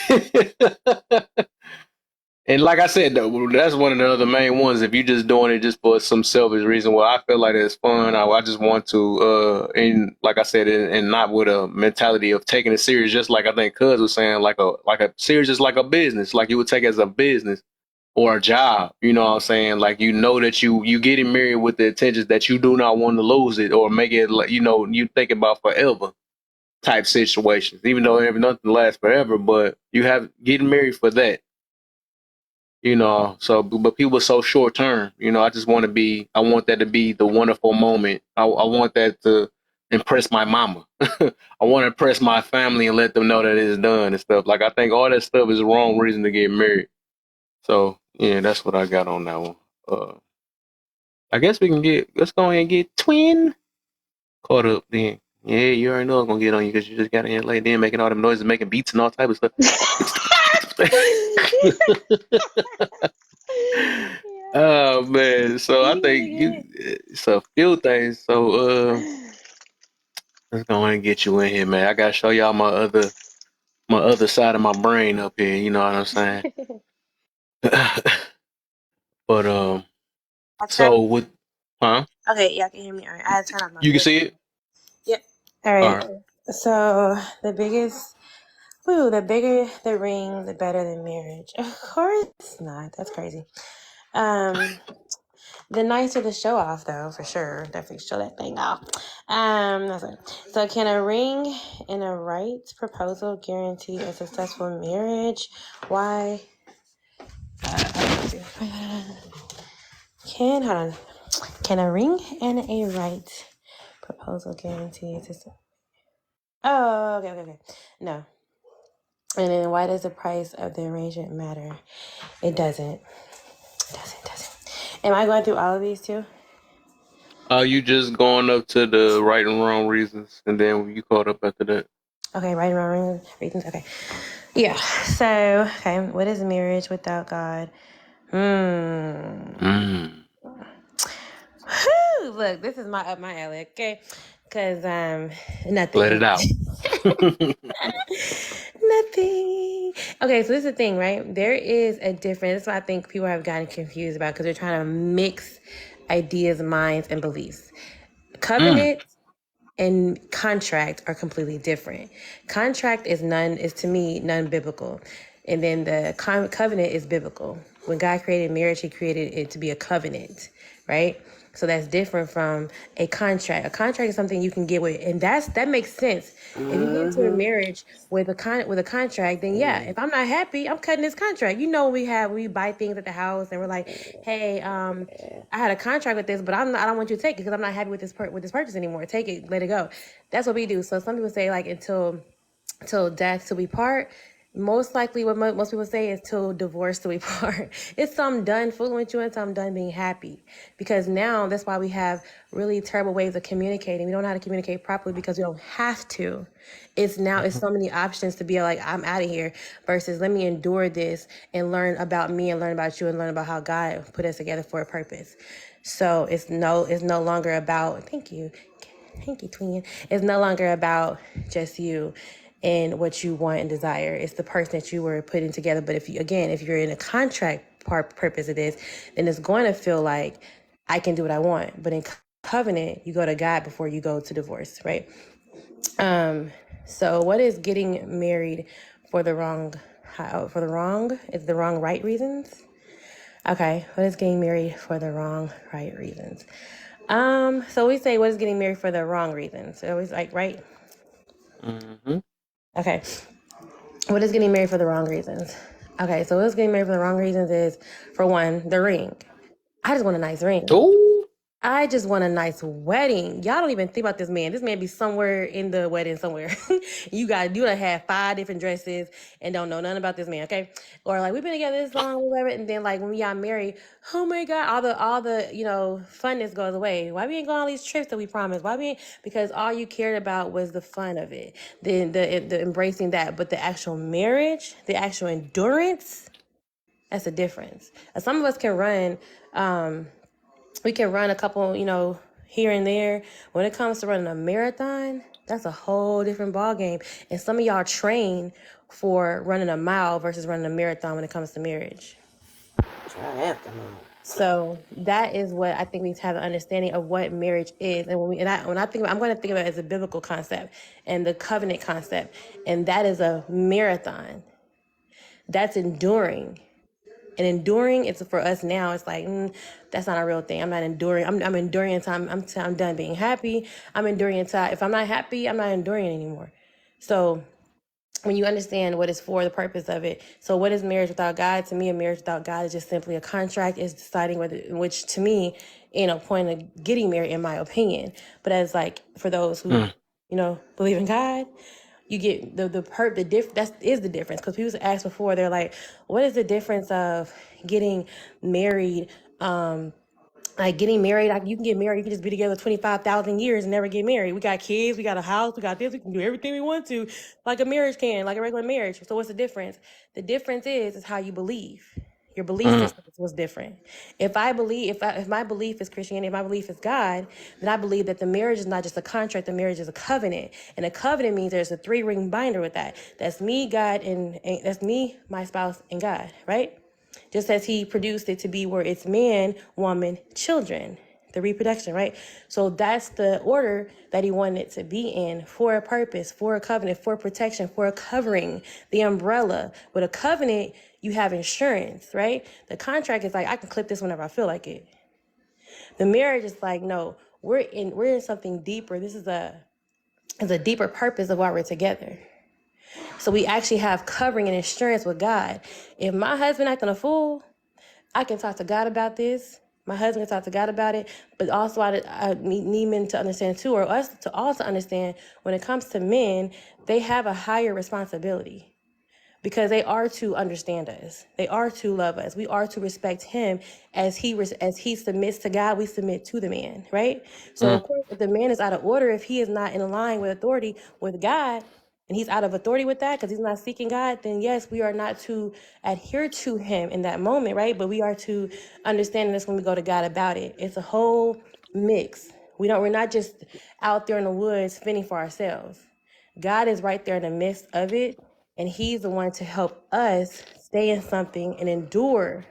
and like I said, though, that's one of the other main ones. If you're just doing it just for some selfish reason, well, I feel like it's fun. I just want to, and like I said, and not with a mentality of taking it serious. Just like I think Cuz was saying, like a serious, just like a business, like you would take it as a business or a job. You know what I'm saying? Like you know that you getting married with the intentions that you do not want to lose it or make it like you think about forever type situations. Even though nothing lasts forever, but you have getting married for that. You know, so but people are so short term. You know, I want that to be the wonderful moment. I want that to impress my mama. I want to impress my family and let them know that it's done and stuff. Like I think all that stuff is the wrong reason to get married. So yeah, that's what I got on that one. Uh, I guess let's go ahead and get twin caught up then. Yeah, you already know I'm gonna get on you because you just got in here late then making all them noises, making beats and all type of stuff. Oh man, so I think it's a few things. So let's go ahead and get you in here, man. I gotta show y'all my other side of my brain up here. You know what I'm saying? But I turn. so with huh? Okay, y'all can hear me. All right, I had to turn off You can see notifications. it. Yep. All All right. right. So the bigger the ring, the better the marriage. Of course not. That's crazy. Um, the nicer the show off, though, for sure. Definitely show that thing off. That's it. So can a ring and a right proposal guarantee a successful marriage? Why? Hold on. Can a ring and a right proposal guarantee a successful? Oh, okay. No. And then why does the price of the arrangement matter? It doesn't. Doesn't. Am I going through all of these too? You just going up to the right and wrong reasons, and then you caught up after that. Okay, right and wrong reasons. Okay. Yeah. So, okay, what is marriage without God? Mm. Whew, look, this is my up my alley, okay? Cause Let nothing. it out. Nothing. Okay, so this is the thing, right? There is a difference. That's what I think people have gotten confused about because they're trying to mix ideas, minds, and beliefs. Mm. Covenant and contract are completely different. Contract is to me non-biblical, and then the covenant is biblical. When God created marriage, He created it to be a covenant, right? So that's different from a contract. A contract is something you can get with, and that makes sense. If you get into a Mm-hmm. marriage with a contract, then yeah, if I'm not happy, I'm cutting this contract. You know, we buy things at the house, and we're like, hey, I had a contract with this, but I don't want you to take it because I'm not happy with with this purchase anymore. Take it, let it go. That's what we do. So some people say like till death till we part. Most likely, what most people say is till divorce till we part. It's some done fooling with you and some done being happy. Because now that's why we have really terrible ways of communicating. We don't know how to communicate properly because we don't have to. It's so many options to be like, I'm out of here versus let me endure this and learn about me and learn about you and learn about how God put us together for a purpose. So it's no longer about thank you, twin. It's no longer about just you and what you want and desire. It's the person that you were putting together. But if you're in a contract purpose of this, then it's going to feel like I can do what I want. But in covenant, you go to God before you go to divorce, right? So what is getting married for the wrong is the wrong right reasons? Okay, what is getting married for the wrong right reasons? So we say what is getting married for the wrong reasons. So it's like right. Mm-hmm. Okay, what is getting married for the wrong reasons? Okay, so what's getting married for the wrong reasons is, for one, the ring. I just want a nice ring. Oh. I just want a nice wedding. Y'all don't even think about this man. This man be somewhere in the wedding somewhere. You done have 5 different dresses and don't know nothing about this man, okay? Or like we've been together this long, whatever, and then like when we got married, oh my God, all the funness goes away. Why we ain't going on all these trips that we promised? Why we ain't because all you cared about was the fun of it, the embracing that, but the actual marriage, the actual endurance, that's a difference. Some of us can run. We can run a couple, here and there. When it comes to running a marathon, that's a whole different ball game. And some of y'all train for running a mile versus running a marathon when it comes to marriage. I have to know. So that is what I think we need to have an understanding of what marriage is. And when I think about, I'm going to think about it as a biblical concept and the covenant concept, and that is a marathon. That's enduring. And enduring, it's for us now. It's like that's not a real thing. I'm not enduring. I'm enduring until I'm done being happy. I'm enduring until if I'm not happy, I'm not enduring anymore. So when you understand what is for the purpose of it, so what is marriage without God? To me, a marriage without God is just simply a contract. Is deciding whether, which to me, point of getting married, in my opinion. But as like for those who Mm. believe in God, you get the diff that is the difference because people asked before, they're like, what is the difference of getting married, like getting married, like you can get married, you can just be together 25,000 years and never get married. We got kids, we got a house, we got this, we can do everything we want to, like a marriage can, like a regular marriage. So what's the difference? The difference is how you believe. Your belief Mm. system was different. If my belief is Christianity, if my belief is God, then I believe that the marriage is not just a contract, the marriage is a covenant. And a covenant means there's a 3-ring binder with that. That's me, God, and that's me, my spouse, and God, right? Just as he produced it to be where it's man, woman, children, the reproduction, right? So that's the order that he wanted it to be in for a purpose, for a covenant, for protection, for a covering, the umbrella. With a covenant, you have insurance, right? The contract is like, I can clip this whenever I feel like it. The marriage is like, no, we're in something deeper. This is a deeper purpose of why we're together. So we actually have covering and insurance with God. If my husband acting a fool, I can talk to God about this. My husband can talk to God about it. But also, I need men to understand too, or us to also understand when it comes to men, they have a higher responsibility because they are to understand us. They are to love us. We are to respect him as he submits to God. We submit to the man, right? So Mm. of course, if the man is out of order, if he is not in line with authority with God, and he's out of authority with that because he's not seeking God, then yes, we are not to adhere to him in that moment, right? But we are to understand this when we go to God about it. It's a whole mix. We're not just out there in the woods fending for ourselves. God is right there in the midst of it, and he's the one to help us stay in something and endure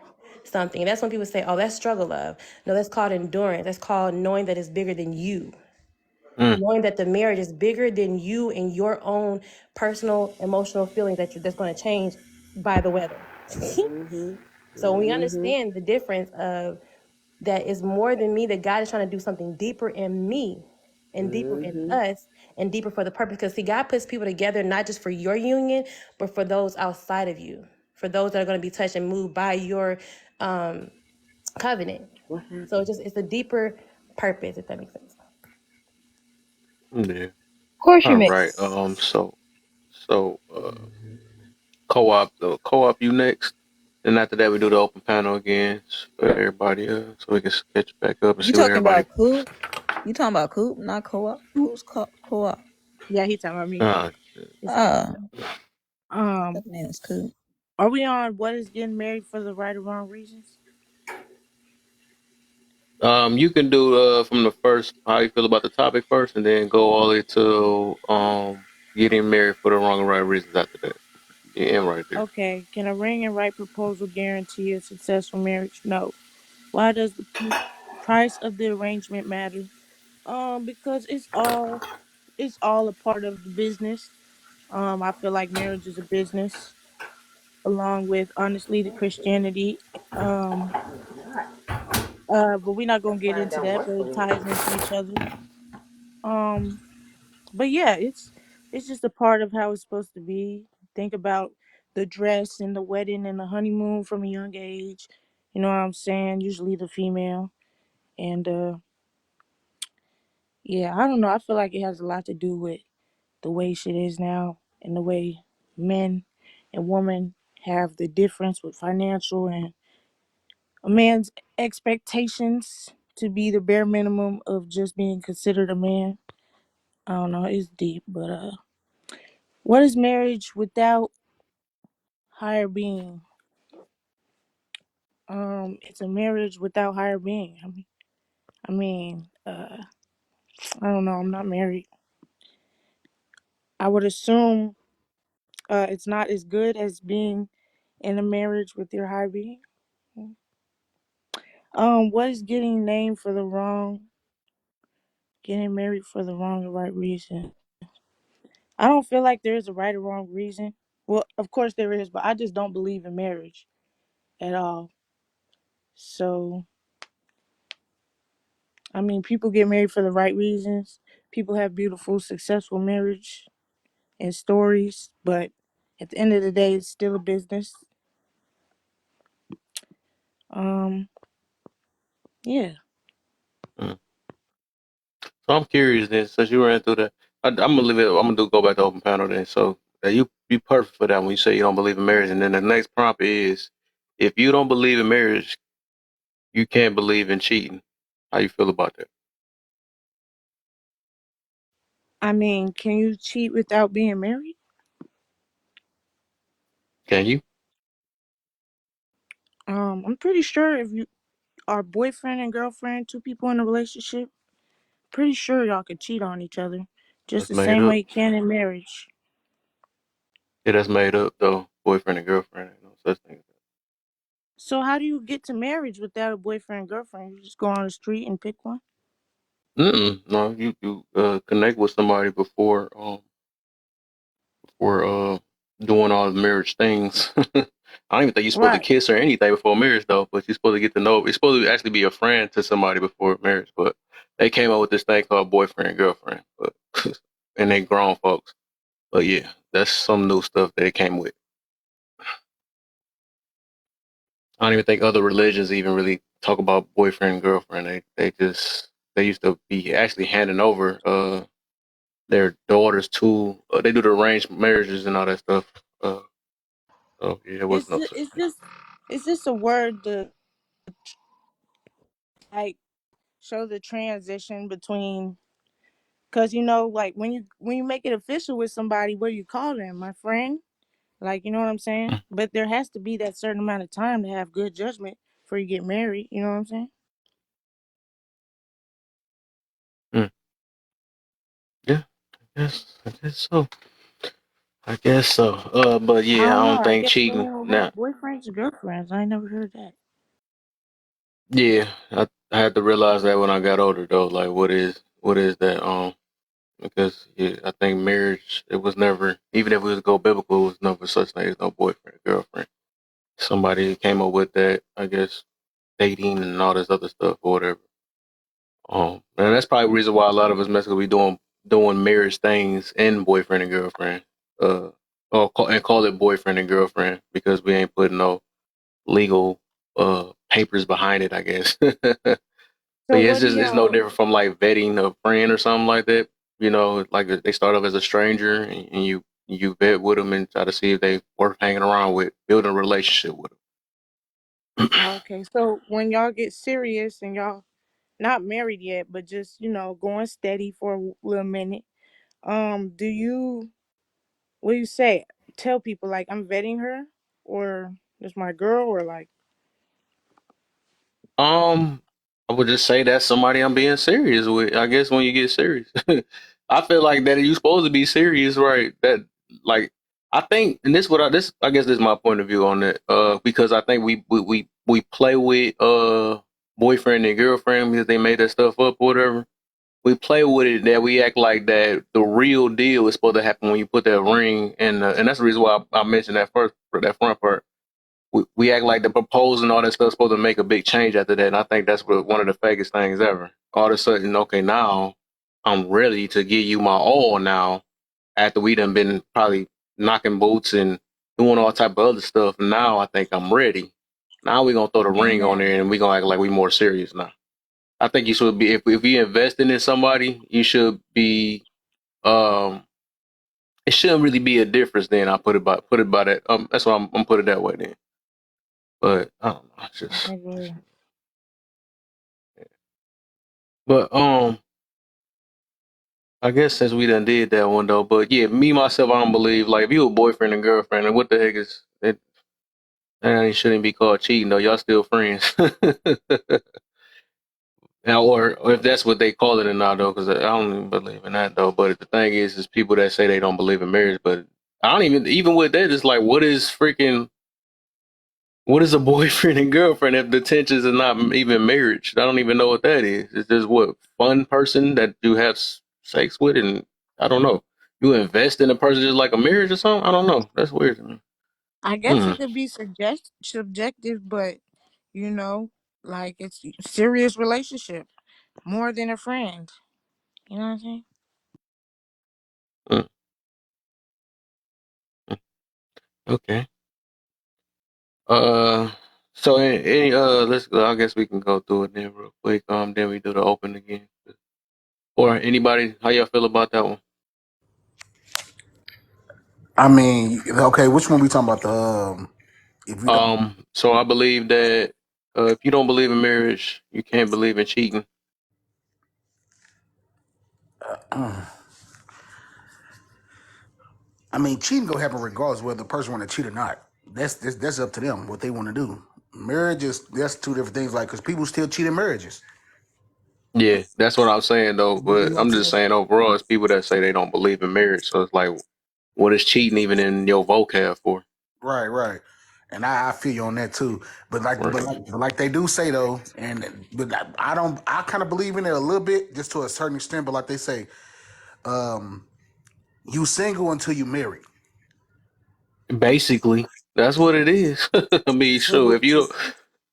something. And that's when people say, oh, that's struggle love. No, that's called endurance. That's called knowing that it's bigger than you. Mm. Knowing that the marriage is bigger than you and your own personal emotional feelings that's going to change by the weather. Mm-hmm. So when we Mm-hmm. understand the difference of that is more than me, that God is trying to do something deeper in me and deeper in Mm-hmm. us and deeper for the purpose. Because see, God puts people together not just for your union, but for those outside of you, for those that are going to be touched and moved by your covenant. What So happened? it's a deeper purpose, if that makes sense. Yeah. Of course you All make. right. Co-op, you next. Then after that, we do the open panel again for everybody, so we can catch back up and You see what talking everybody. about Coop? You talking about Coop, not co-op? Who's co-op? Yeah, he talking about me. Uh, It's okay. Uh, Um, that name's Coop. are we on what is getting married for the right or wrong reasons? you can do from the first how you feel about the topic first, and then go all the way to getting married for the wrong and right reasons after that. Yeah, right there. Okay, can a ring and right proposal guarantee a successful marriage? No. Why does the price of the arrangement matter? Because it's all a part of the business. I feel like marriage is a business, along with honestly the Christianity. Um, but we're not gonna get Find into out that, what's but for it them. ties into each other. Um, but yeah, it's just a part of how it's supposed to be. Think about the dress and the wedding and the honeymoon from a young age. You know what I'm saying? Usually the female. And Yeah, I don't know. I feel like it has a lot to do with the way shit is now and the way men and women have the difference with financial and a man's expectations to be the bare minimum of just being considered a man. I don't know, it's deep, but what is marriage without higher being? It's a marriage without higher being. I don't know, I'm not married. I would assume it's not as good as being in a marriage with your high being. What is getting named for the wrong, getting married for the wrong or right reason? I don't feel like there is a right or wrong reason. Well, of course there is, but I just don't believe in marriage at all. So, I mean, people get married for the right reasons. People have beautiful, successful marriage and stories, but at the end of the day, it's still a business. Um, yeah. Mm. So I'm curious then, since you ran through that, I'm gonna leave it. I'm gonna go back to open panel then. So you perfect for that when you say you don't believe in marriage, and then the next prompt is, if you don't believe in marriage, you can't believe in cheating. How you feel about that? I mean, can you cheat without being married? Can you? I'm pretty sure if you are boyfriend and girlfriend, two people in a relationship, pretty sure y'all could cheat on each other just That's the made same up. way you can in marriage. Yeah, that's made up though. Boyfriend and girlfriend, ain't no such thing. So how do you get to marriage without a boyfriend and girlfriend? You just go on the street and pick one? No, you connect with somebody before doing all the marriage things. I don't even think you're supposed to Right. kiss or anything before marriage though, but you're supposed to get to know. It's supposed to actually be a friend to somebody before marriage, but they came up with this thing called boyfriend and girlfriend, but and they grown folks. But yeah, that's some new stuff that it came with. I don't even think other religions even really talk about boyfriend and girlfriend. They used to be actually handing over their daughters to they do the arranged marriages and all that stuff. Uh, so yeah, there was Is no this, such is thing. this is this a word to like show the transition between, because like when you make it official with somebody, what do you call them? My friend? Like, you know what I'm saying? But there has to be that certain amount of time to have good judgment before you get married, you know what I'm saying? Mm, yeah, I guess so. I guess so. But I yeah, I don't know. don't I think guess cheating. women will have Now, boyfriends or girlfriends. I ain't never heard that. yeah, I had to realize that when I got older though. Like, what is that? Because yeah, I think marriage it was never, even if we was go biblical, it was never such thing as no boyfriend girlfriend. Somebody came up with that, I guess, dating and all this other stuff or whatever. And that's probably the reason why a lot of us Mexicans we doing marriage things in boyfriend and girlfriend, uh, and call it boyfriend and girlfriend because we ain't putting no legal papers behind it, I guess. But So yeah, what do it's no y'all different from like vetting a friend or something like that. You know, like they start off as a stranger and you vet with them and try to see if they worth hanging around with, building a relationship with them. okay, so when y'all get serious and y'all not married yet, but just, going steady for a little minute, do you what do you say? Tell people like I'm vetting her or just my girl or like Um, I would just say that's somebody I'm being serious with. I guess when you get serious, I feel like that you supposed to be serious, right? That like I think, and this I guess this is my point of view on it. Because I think we play with boyfriend and girlfriend because they made that stuff up or whatever. We play with it that we act like that the real deal is supposed to happen when you put that ring in, and that's the reason why I mentioned that first that front part we act like the proposal and all that stuff is supposed to make a big change after that. And I think that's one of the fakest things ever. All of a sudden, okay, now I'm ready to give you my all now after we done been probably knocking boots and doing all type of other stuff. Now I think I'm ready. Now we're gonna throw the ring on Amen. there and we're gonna act like we more serious now. I think you should be if you investing in somebody, you should be um it shouldn't really be a difference then. I put it by that. That's why I'm put it that way then. But I don't know. It's I just agree. but I guess since we done did that one though, but yeah, me myself, I don't believe like if you a boyfriend and girlfriend, and what the heck is it? That ain't shouldn't be called cheating though. Y'all still friends. Now, or if that's what they call it or not though, because I don't even believe in that though. But the thing is people that say they don't believe in marriage, but I don't even with that. It's like what is a boyfriend and girlfriend if the tensions are not even marriage? I don't even know what that is. It's just what fun person that you have sex with, and I don't know. You invest in a person just like a marriage or something. I don't know. That's weird to me. I guess Hmm. it could be subjective, but like it's a serious relationship more than a friend. You know what I'm saying? Hmm. Okay. Uh. So let's go. I guess we can go through it then real quick. Then we do the open again. Or anybody, how y'all feel about that one? I mean, okay, which one we talking about? If you don't, So I believe that if you don't believe in marriage, you can't believe in cheating. I mean, cheating gonna happen regardless whether the person want to cheat or not. That's up to them what they want to do. Marriage is that's two different things. Like, cause people still cheat in marriages. Yeah, that's what I'm saying though. You But know what I'm I'm just saying? saying overall, it's people that say they don't believe in marriage. So it's like, what is cheating even in your vocab for? Right, right. And I feel you on that too. But Right. like they do say though, but I don't. I kind of believe in it a little bit, just to a certain extent. But like they say, you single until you marry. Basically, that's what it is. I You mean, sure, single. if you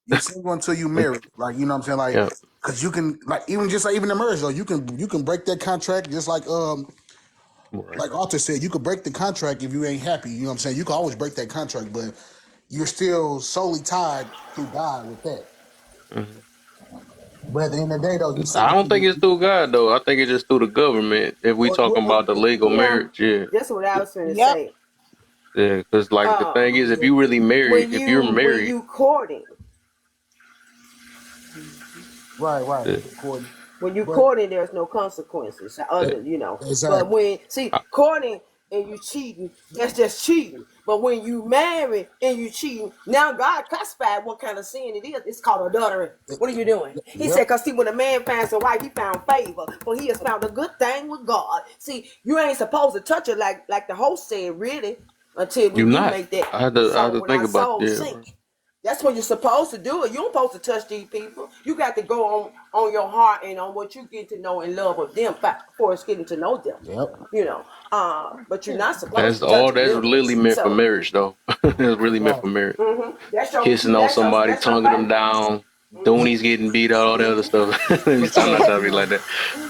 You single until you don't, marry. Like, you know what I'm saying? Like, yeah, cause you can, like, even just like even the marriage though, you can break that contract just right. like Arthur said, you could break the contract if you ain't happy. You know what I'm saying? You can always break that contract, but you're still solely tied through God with that. Mhm. But at the end of the day, though, you I single. don't think it's through God though. I think it's just through the government. If we talking about the legal Yeah, marriage, yeah, that's what I was finna Yep. say. yeah. Because like the thing is, Um, if you're when married, you courting, Right, right. yeah, According, when you but courting, there's no consequences yeah, other, you know. But exactly. when see courting and you cheating, that's just cheating. But when you marry and you cheating, now God classified what kind of sin it is. It's called adultery. What are you doing? He Yep. said, because see, when a man finds a wife, he found favor, for he has found a good thing with God. See, you ain't supposed to touch her like the host said, really, until we you're do not. make that I had soul to when think our about soul yeah, sink. bro. That's when you're supposed to do it. You don't supposed to touch these people. You got to go on your heart and on what you get to know and love of them before it's getting to know them. Yep. You know, but you're not supposed That's to touch all. them That's really literally. meant for So marriage, though. It's really meant Right. for marriage. that's Kissing on somebody, that's your tonguing them favorite. down, doonies getting beat out, all that other stuff. He's But you trying not know, to be like that,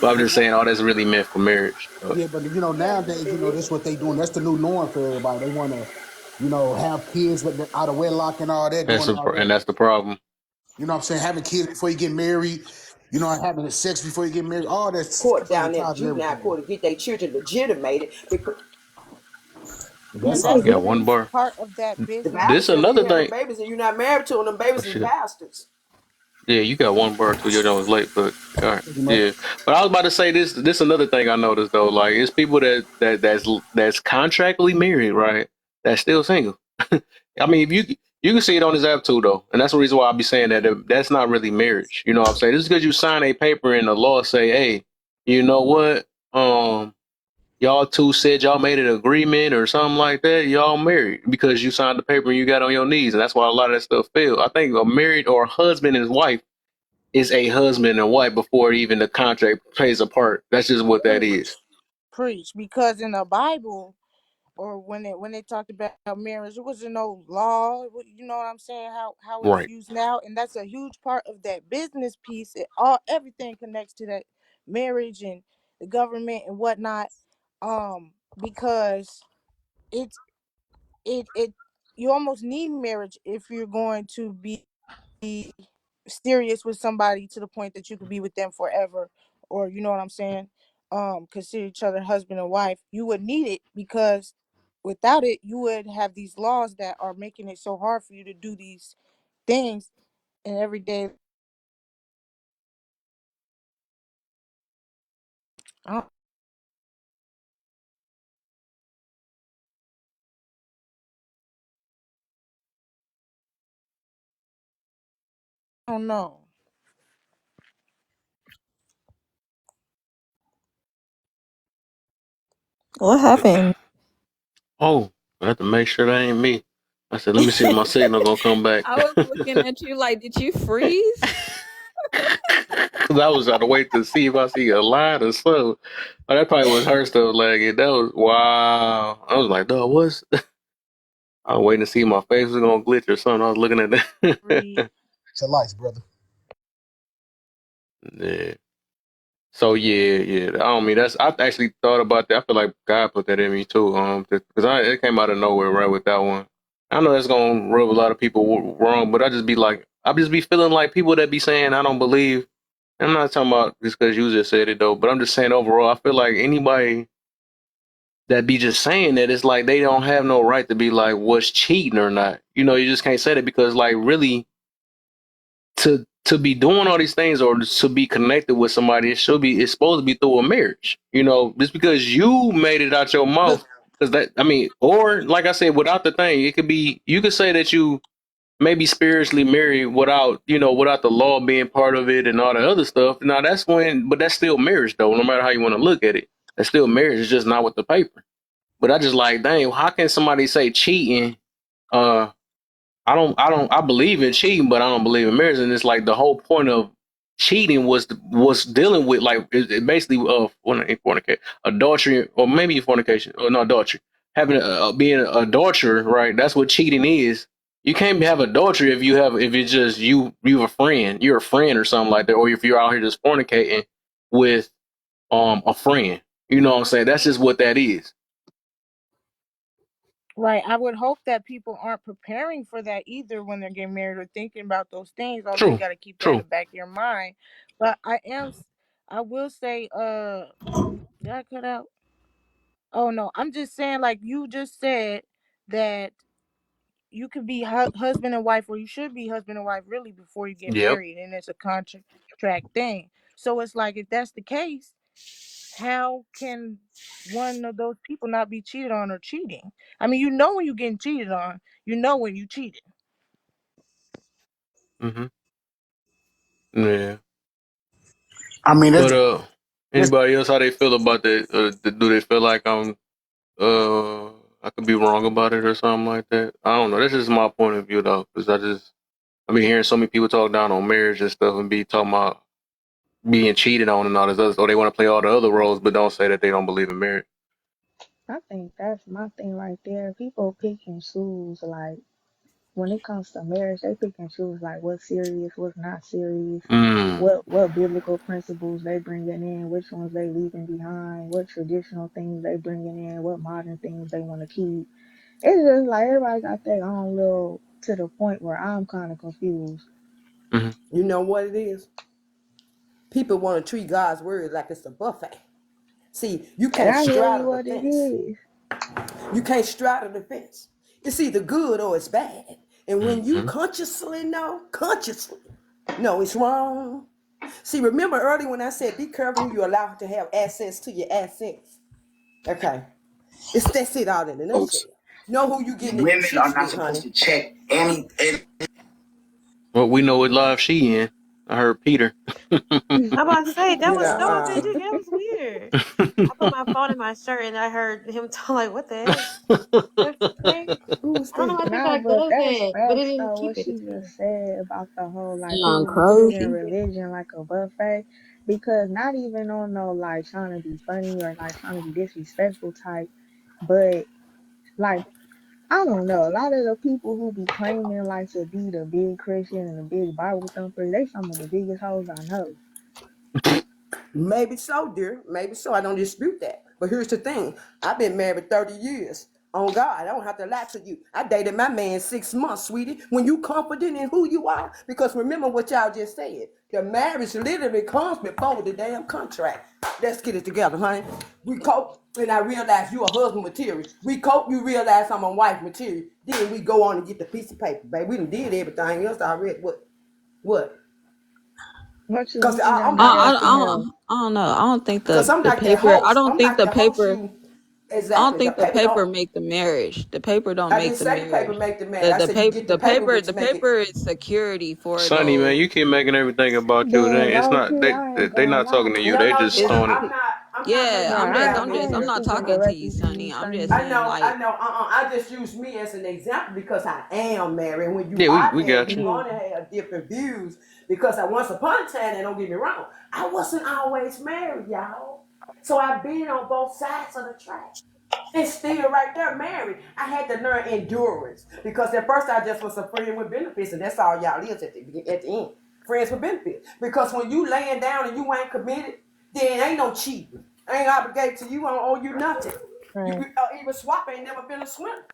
but I'm just saying, all that's really meant for marriage. yeah, but nowadays, It that's is. what they doing. That's the new norm for everybody. They want to, have kids out of wedlock and all that, doing all And that. that's the problem. You know what I'm saying? Having kids before you get married, having sex before you get married, all that's Court playing down there, ties and juvenile everything. court, to get their children legitimated because But That's all. that's You got really one bar. part of that the business. Bible This said when another you having thing. babies and you're not married to them, them Oh babies is shit. bastards. Yeah, you got one bar too. Your joint was late, but all right. Pretty much. Yeah, but I was about to say this. This another thing I noticed though. Like it's people that's contractually married, right? That's still single. I mean, if you can see it on this app too, though, and that's the reason why I be saying that's not really marriage. You know what I'm saying? Just because you sign a paper and the law say, hey, you know what? Y'all two said y'all made an agreement or something like that. Y'all married because you signed the paper and you got on your knees, and that's why a lot of that stuff failed. I think a married or a husband and his wife is a husband and wife before even the contract plays a part. That's just what that is. Preach. Preach. Because in the Bible, or when they talked about marriage, it wasn't no law. You know what I'm saying? How it's Right. used now, and that's a huge part of that business piece. Everything connects to that marriage and the government and whatnot. Because it's it you almost need marriage if you're going to be serious with somebody to the point that you could be with them forever, or you know what I'm saying, consider each other husband and wife, you would need it, because without it you would have these laws that are making it so hard for you to do these things in everyday. I don't know. What happened? Oh, I have to make sure that ain't me. I said, let me see if my signal gonna come back. I was looking at you like, did you freeze? Cause I was trying to wait to see if I see a line or something. Oh, that probably was her stuff lagging. That was wow. I was like, dog, what's? I was waiting to see if my face was gonna glitch or something. I was looking at Read. that. To life, brother. Yeah. So yeah. I don't mean that's. I actually thought about that. I feel like God put that in me too. Because it came out of nowhere right with that one. I know that's gonna rub a lot of people wrong, but I just be feeling like people that be saying I don't believe. I'm not talking about just because you just said it though, but I'm just saying overall. I feel like anybody that be just saying that, it's like they don't have no right to be like what's cheating or not. You know, you just can't say that because like really to be doing all these things or to be connected with somebody, it's supposed to be through a marriage. You know, just because you made it out your But mouth, because that I mean, or like I said, without the thing, it could be you could say that you maybe spiritually married without without the law being part of it and all the other stuff. Now but that's still marriage though. No matter how you want to look at it, that's still marriage. It's just not with the paper. But I just like, dang, how can somebody say cheating? Uh, I believe in cheating, but I don't believe in marriage. And it's like the whole point of cheating was dealing with like it basically fornication, adultery, or maybe fornication, or no adultery, having being an adulterer, right? That's what cheating is. You can't have adultery if it's just you're a friend or something like that, or if you're out here just fornicating with a friend. You know what I'm saying? That's just what that is. right, I would hope that people aren't preparing for that either when they're getting married or thinking about those things, although you True, got to keep that in true. the back of your mind. But I will say, did I cut out? Oh no, I'm just saying, like you just said, that you could be husband and wife, or you should be husband and wife really before you get Yep. married, and it's a contract thing. So it's like, if that's the case, how can one of those people not be cheated on or cheating? I mean, you know when you're getting cheated on, you know when you cheated. Hmm. Yeah. I mean, But that's anybody else how they feel about that? Do they feel like I could be wrong about it or something like that? I don't know. That's just my point of view though, because I've been hearing so many people talk down on marriage and stuff and be talking about being cheated on and all this other stuff. They want to play all the other roles, but don't say that they don't believe in marriage. I think that's my thing right there. People pick and choose, like when it comes to marriage, they pick and choose like what's serious, what's not serious, Mm. what biblical principles they bringing in, which ones they leaving behind, what traditional things they bringing in, what modern things they want to keep. It's just like everybody got their own little, to the point where I'm kind of confused. Hmm. You know what it is? People want to treat God's word like it's a buffet. See, you And can't that's really straddle the what it fence. is. You can't straddle the fence. It's either good or it's bad. And when you Hmm. consciously know it's wrong. See, remember earlier when I said be careful who you allow to have access to your assets? Okay. That's it out in a nutshell. Folks, Know who you getting in your women are chips not with, supposed honey. to check any. Well, we know what live she in. I heard Peter. I'm about to say that You was no, I know, didn't do that was weird. I put my phone in my shirt and I heard him talk like, "What the heck? That's crazy." who was I don't know that? why Nah, everybody but does that's that, but it facts didn't though. keep What it. she It's weird. just said about the whole like Young people be treating crazy. religion like a buffet, because not even on no like trying to be funny or like trying to be disrespectful type, but like I don't know, a lot of the people who be claiming like to be the big Christian and the big Bible thumper, they some of the biggest hoes I know. Maybe so, dear. Maybe so. I don't dispute that. But here's the thing. I've been married 30 years. On God, I don't have to lie to you. I dated my man 6 months, sweetie. When you confident in who you are, because remember what y'all just said. The marriage literally comes before the damn contract. Let's get it together, honey. We cope, and I realize you a husband material. We cope, you realize I'm a wife material. Then we go on and get the piece of paper, baby. We done did everything else already. What? What you Cause mean I'm nothing not else gonna, in there? I don't know. I don't think cause I'm the not that paper. I host. don't I'm think not the the host paper. you. I don't Exactly. The think the paper paper don't. make the marriage. The paper don't I make didn't the say the paper marriage. make the man. The I the said you paper get the the paper, paper which the make it. paper is security for Sonny, man, those. you keep making everything about you. Then It's low not key, I ain't they gonna not talking lie. to you. No, They no, just yeah. It's throwing it. I'm not yeah. making Bro, you I mad, ain't I I'm ain't Mary. not speaking talking to you, directly to you, Sonny. I'm just Sonny. saying like I just use me as an example because I am married. And when you Yeah, are we married, got you're you. Yeah. gonna have different views. Because I once upon a time, and don't get me wrong, I wasn't always married, y'all. So I've been on both sides of the track. And still right there married. I had to learn endurance. Because at first I just was a friend with benefits, and that's all y'all is at the end. Friends with benefits. Because when you laying down and you ain't committed, then ain't no cheating. I ain't obligated to you, I don't owe you nothing. You Right. even swap ain't never been a swindler.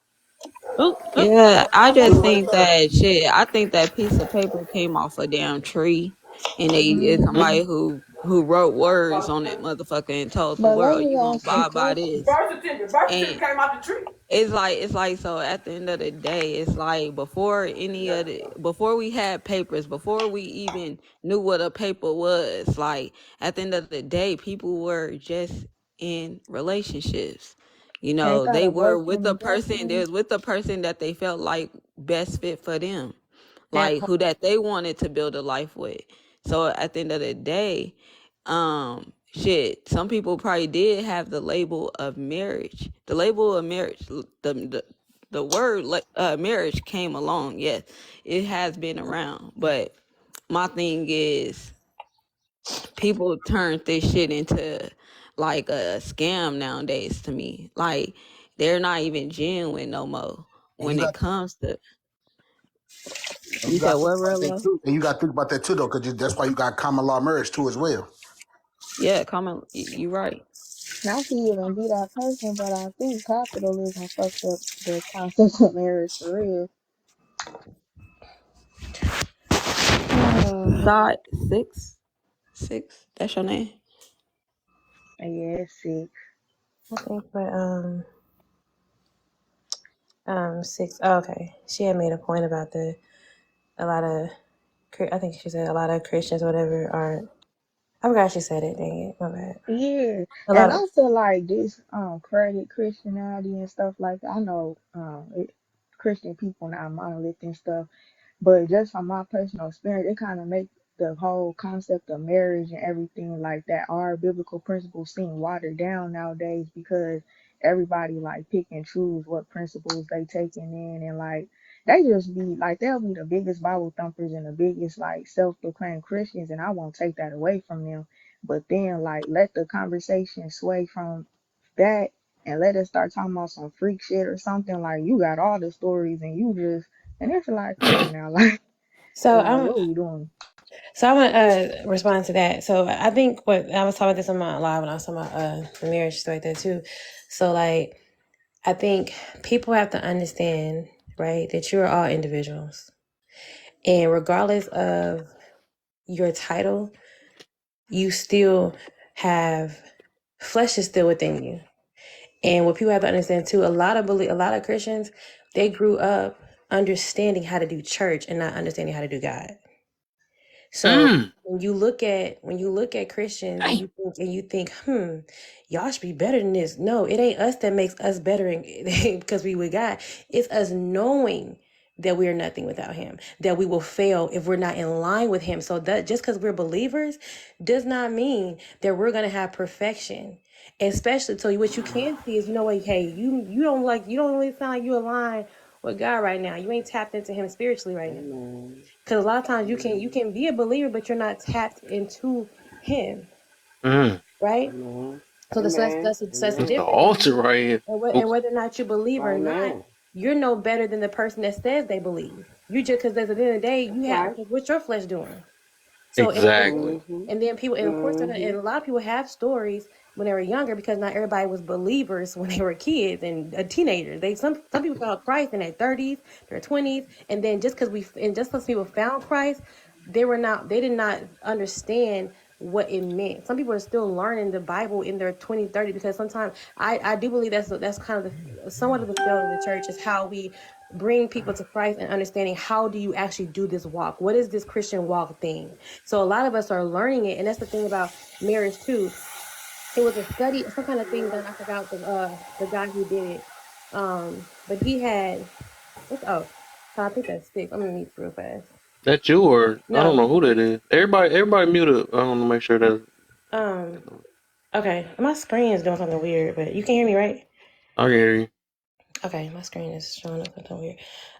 Oh, oh. yeah. I So just what the think fuck? that shit. I think that piece of paper came off a damn tree, and they it's Hmm. somebody who wrote words on that motherfucker and told the But let world me you gonna ask you a abide by question. this. Birth certificate came out the tree. It's like so at the end of the day it's like before we had papers, before we even knew what a paper was, like at the end of the day people were just in relationships, Ain't that they a were blessing with a and person, they blessing? was with a person that they felt like best fit for them, That like part. who that they wanted to build a life with. So at the end of the day, shit, some people probably did have the label of marriage. The label of marriage, the word marriage came along. Yes, it has been around, but my thing is people turned this shit into like a scam nowadays to me. Like they're not even genuine no more And when it comes to. you You said got to think what, about that Rolo? too. And you got to think about that too, though, because that's why you got common law marriage too as well. Yeah, comment. You right. Not to even be that person, but I think capitalism fucked up the concept of marriage for real. Dot six. Six. That's your name. And yeah, it's sick. I think, but six. Oh, okay. She had made a point about a lot of. I think she said a lot of Christians, whatever, aren't. I forgot she said it. Dang it, my bad. Yeah, A lot and of. I feel like this credit Christianity and stuff like that. I know Christian people not monolith and stuff, but just from my personal experience, it kind of make the whole concept of marriage and everything like that, our biblical principles seem watered down nowadays because everybody like pick and choose what principles they taking in and like they just be like they'll be the biggest Bible thumpers and the biggest like self-proclaimed Christians, and I won't take that away from them. But then like let the conversation sway from that and let us start talking about some freak shit or something like you got all the stories and you just and it's like, come on now, So like I'm what we doing? so I'm gonna respond to that. So I think what I was talking about this on my live when I was talking about the marriage stuff like that too. So like I think people have to understand, right, that you're all individuals. And regardless of your title, you still have flesh is still within you. And what people have to understand too, a lot of Christians, they grew up understanding how to do church and not understanding how to do God. So Mm. when you look at Christians and Dang. you think, y'all should be better than this. No, it ain't us that makes us better because we with God. It's us knowing that we are nothing without him, that we will fail if we're not in line with him. So that just because we're believers does not mean that we're gonna have perfection. Especially so what you can see is, you know what, hey, you don't really sound like you align with God right now. You ain't tapped into him spiritually right now. Amen. Because a lot of times you Amen. can be a believer, but you're not tapped into him, Mm. right? Amen. So Amen. that's the That's the Amen. difference. altar right here. And Oops. whether or not you believe or not, Amen. you're no better than the person that says they believe. You just because at the end of the day, That's you have right. because what's your flesh doing? So Exactly. and then people and of course and Mm-hmm. a lot of people have stories when they were younger, because not everybody was believers when they were kids and teenagers. Some people found Christ in their 30s, their 20s, and then just because people found Christ, they did not understand what it meant. Some people are still learning the Bible in their 20, 30, because sometimes I do believe that's kind of somewhat of the failing of the church, is how we bring people to Christ and understanding how do you actually do this walk? What is this Christian walk thing? So a lot of us are learning it, and that's the thing about marriage too. It was a study, some kind of thing done. I forgot the guy who did it. But he had I think that's six. I'm gonna need real fast. That you or I don't No, know who that is. Everybody mute up. I want to make sure that um, okay. My screen is doing something weird, but you can hear me, right? I can hear you. Okay, my screen is showing up something weird.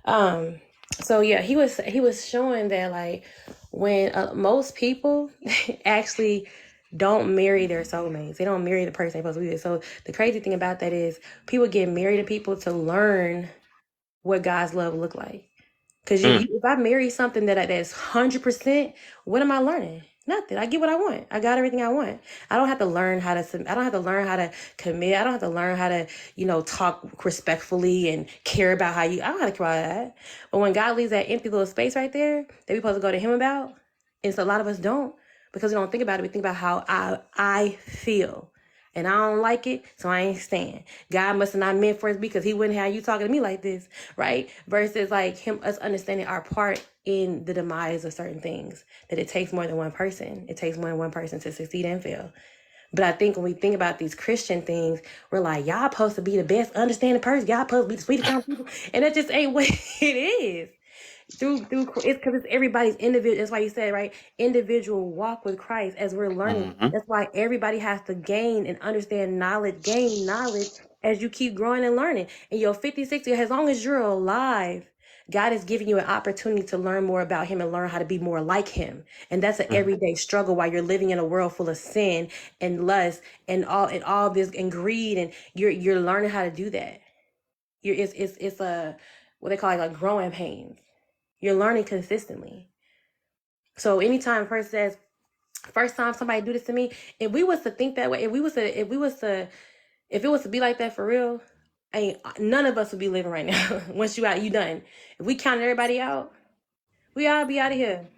Um, so yeah, he was showing that, like, when most people actually don't marry their soulmates, they don't marry the person they're supposed to be with. So the crazy thing about that is people get married to people to learn what God's love look like. Because Mm, if I marry something that's 100%, what am I learning? Nothing. I get what I want. I got everything I want. I don't have to learn how to. I don't have to learn how to commit. I don't have to learn how to, talk respectfully and care about how you. I don't have to care about that. But when God leaves that empty little space right there that we're supposed to go to Him about, and so a lot of us don't, because we don't think about it. We think about how I feel. And I don't like it, so I ain't staying. God must have not meant for us, because He wouldn't have you talking to me like this, right? Versus like us understanding our part in the demise of certain things. That it takes more than one person. It takes more than one person to succeed and fail. But I think when we think about these Christian things, we're like, y'all supposed to be the best understanding person. Y'all supposed to be the sweetest kind of people, and that just ain't what it is. Through it's because it's everybody's individual. That's why you said, right, individual walk with Christ as we're learning. mm-hmm. That's why everybody has to gain and understand knowledge, gain knowledge as you keep growing and learning. And your 50, 60, as long as you're alive, God is giving you an opportunity to learn more about Him and learn how to be more like Him. And that's an Mm-hmm. everyday struggle while you're living in a world full of sin and lust and all this and greed, and you're learning how to do that. It's a what they call like growing pains. You're learning consistently. So anytime a person says, first time somebody do this to me, if we was to think that way, if it was to be like that for real, ain't none of us would be living right now. Once you out, you done. If we counted everybody out, we all be out of here.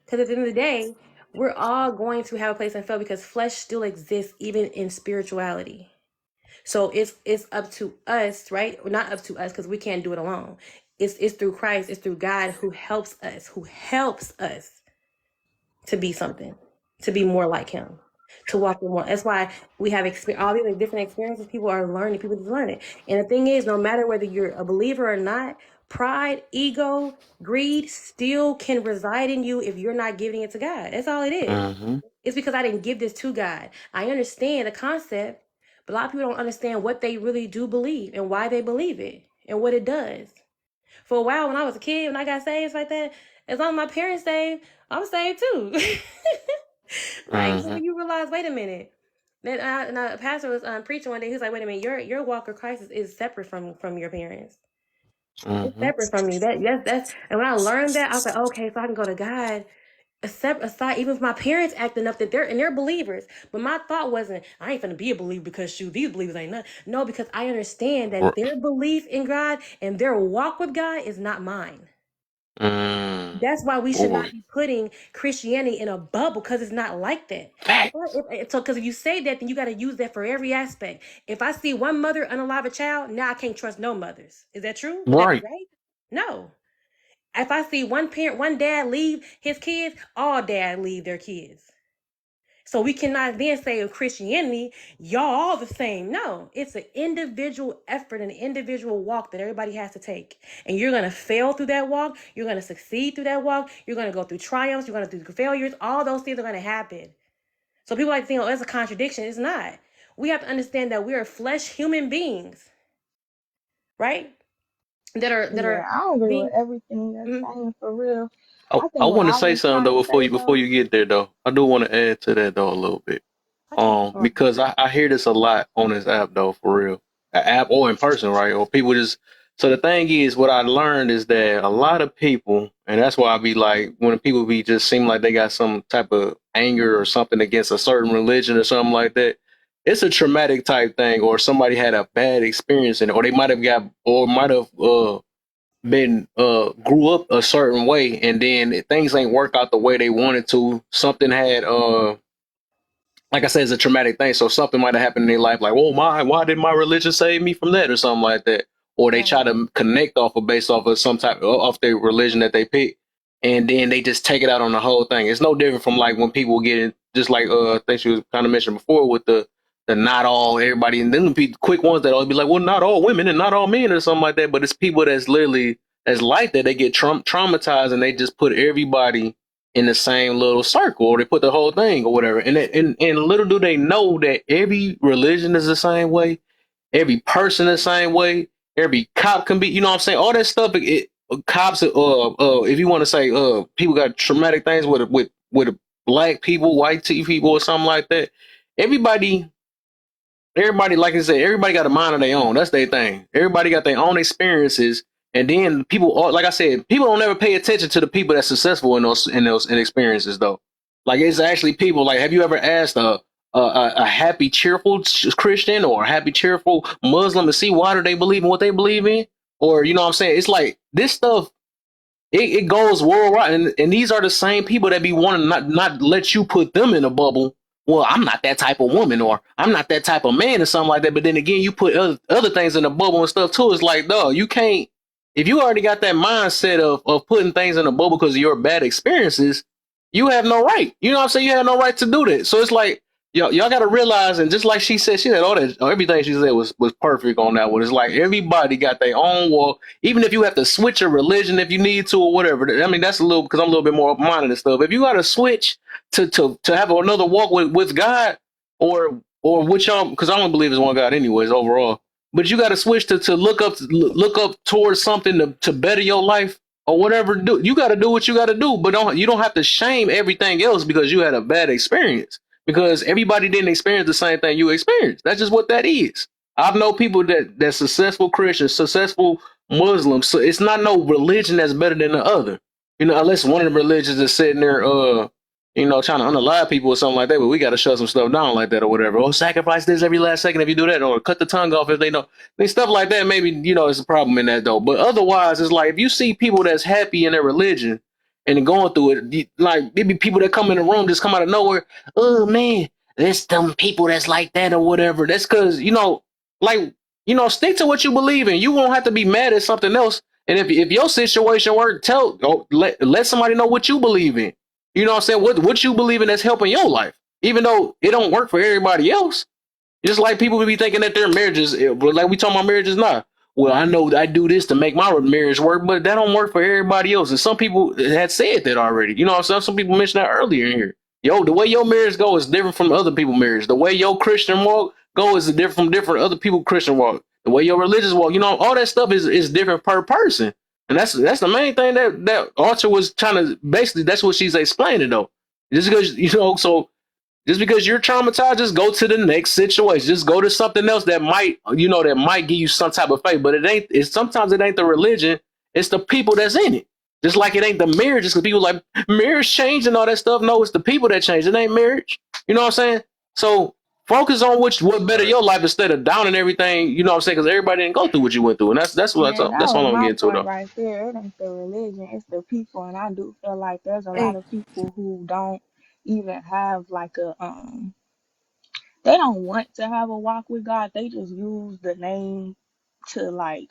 Because at the end of the day, we're all going to have a place in hell, because flesh still exists even in spirituality. So it's up to us, right? Not up to us, because we can't do it alone. It's through Christ, it's through God who helps us to be something, to be more like Him, to walk in more. That's why we have all these like, different experiences. People are learning. People just learn it. And the thing is, no matter whether you're a believer or not, pride, ego, greed still can reside in you if you're not giving it to God. That's all it is. Mm-hmm. It's because I didn't give this to God. I understand the concept, but a lot of people don't understand what they really do believe and why they believe it and what it does. For a while, when I was a kid, when I got saved like that, as long as my parents saved, I'm saved too. Right? So Mm-hmm. when you realize, wait a minute. Then a pastor was preaching one day. He was like, "Wait a minute, your walk of Christ is separate from your parents. It's Mm-hmm. separate from you. That's." And when I learned that, I was like, "Okay, so I can go to God." Except aside, even if my parents acting up that they're believers, but my thought wasn't, I ain't gonna be a believer because shoot, these believers ain't nothing. No, because I understand that their belief in God and their walk with God is not mine. Mm. That's why we should not Boy, be putting Christianity in a bubble, because it's not like that. fact. Because if you say that, then you got to use that for every aspect. If I see one mother unalive a child, now I can't trust no mothers. Is that true? Would that be Right. right? No. If I see one parent, one dad leave his kids, all dad leave their kids. So we cannot then say of Christianity, y'all all the same. No, it's an individual effort, an individual walk that everybody has to take. And you're going to fail through that walk. You're going to succeed through that walk. You're going to go through triumphs. You're going to do failures. All those things are going to happen. So people like to think, oh, that's a contradiction. It's not. We have to understand that we are flesh human beings, right? That are Yeah, I agree with being. everything you're Mhm. saying for real. I, I I think what want to I say was something trying though to before say you though, get there though. I do want to add to that though a little bit. Okay. Because I hear this a lot on this app though, for real. A app or in person, right? Or people just so the thing is what I learned is that a lot of people, and that's why I be like when people be just seem like they got some type of anger or something against a certain religion or something like that, it's a traumatic type thing, or somebody had a bad experience in it, or they might have got, or might have been grew up a certain way, and then things ain't work out the way they wanted to. Something had like I said, it's a traumatic thing. So something might have happened in their life, like, oh my, why did my religion save me from that, or something like that. Or they try Right. to connect off of based off of some type off their religion that they pick, and then they just take it out on the whole thing. It's no different from like when people get in, just like I think she was kind of mentioned before with the not all everybody, and then the quick ones that always be like, well, not all women and not all men or something like that. But it's people that's literally that's like that. They get traumatized and they just put everybody in the same little circle, or they put the whole thing or whatever. And little do they know that every religion is the same way, every person the same way, every cop can be, you know what I'm saying? All that stuff. Cops, if you want to say, people got traumatic things with black people, people, or something like that. Everybody Everybody, like I said, everybody got a mind of their own. That's their thing. Everybody got their own experiences, and then people, like I said, people don't ever pay attention to the people that's successful in those experiences, though. Like it's actually people. Like, have you ever asked a happy, cheerful Christian or a happy, cheerful Muslim to see why do they believe in what they believe in? Or you know what I'm saying? It's like this stuff it goes worldwide, and these are the same people that be wanting not let you put them in a bubble. Well, I'm not that type of woman, or I'm not that type of man, or something like that. But then again, you put other things in the bubble and stuff too. It's like, no, you can't. If you already got that mindset of putting things in a bubble because of your bad experiences, you have no right. You know what I'm saying? You have no right to do that. So it's like y'all got to realize, and just like she said all that, everything she said was perfect on that one. It's like everybody got their own walk, even if you have to switch a religion if you need to or whatever. I mean, that's a little because I'm a little bit more open minded and stuff. If you got to switch to have another walk with God or which y'all, because I don't believe it's one God anyways overall. But you got to switch to look up towards something to better your life or whatever. Do you got to do what you got to do, but don't have to shame everything else because you had a bad experience, because everybody didn't experience the same thing you experienced. That's just what that is. I've known people that successful Christians, successful Muslims. So it's not no religion that's better than the other. You know, unless one of the religions is sitting there, trying to unalive people or something like that. But we got to shut some stuff down like that or whatever. Oh, sacrifice this every last second if you do that, or cut the tongue off if they know. I mean, stuff like that. Maybe it's a problem in that though. But otherwise, it's like if you see people that's happy in their religion and going through it, like there be people that come in the room just come out of nowhere. Oh man, there's some people that's like that or whatever. That's because like stick to what you believe in. You won't have to be mad at something else. And if your situation work, let somebody know what you believe in. You know what I'm saying? What you believe in that's helping your life, even though it don't work for everybody else. Just like people would be thinking that their marriages, like we talking about marriages now. Well, I know I do this to make my marriage work, but that don't work for everybody else. And some people had said that already. You know what I'm saying? Some people mentioned that earlier in here. Yo, the way your marriage go is different from other people's marriage. The way your Christian walk go is different from different other people Christian walk. The way your religious walk, all that stuff is different per person. And that's the main thing that Archer was trying to basically. That's what she's explaining though. Just because so just because you're traumatized, just go to the next situation. Just go to something else that might give you some type of faith. But it ain't. It's sometimes it ain't the religion. It's the people that's in it. Just like it ain't the marriage. Just because people like marriage change and all that stuff. No, it's the people that change. It ain't marriage. You know what I'm saying? So focus on what better Right. your life instead of downing everything. You know what I'm saying? Because everybody didn't go through what you went through, and Man, that that's was all I'm my getting to point though. right there. It ain't the religion, it's the people. And I do feel like there's a lot of people who don't even have like they don't want to have a walk with God. They just use the name to like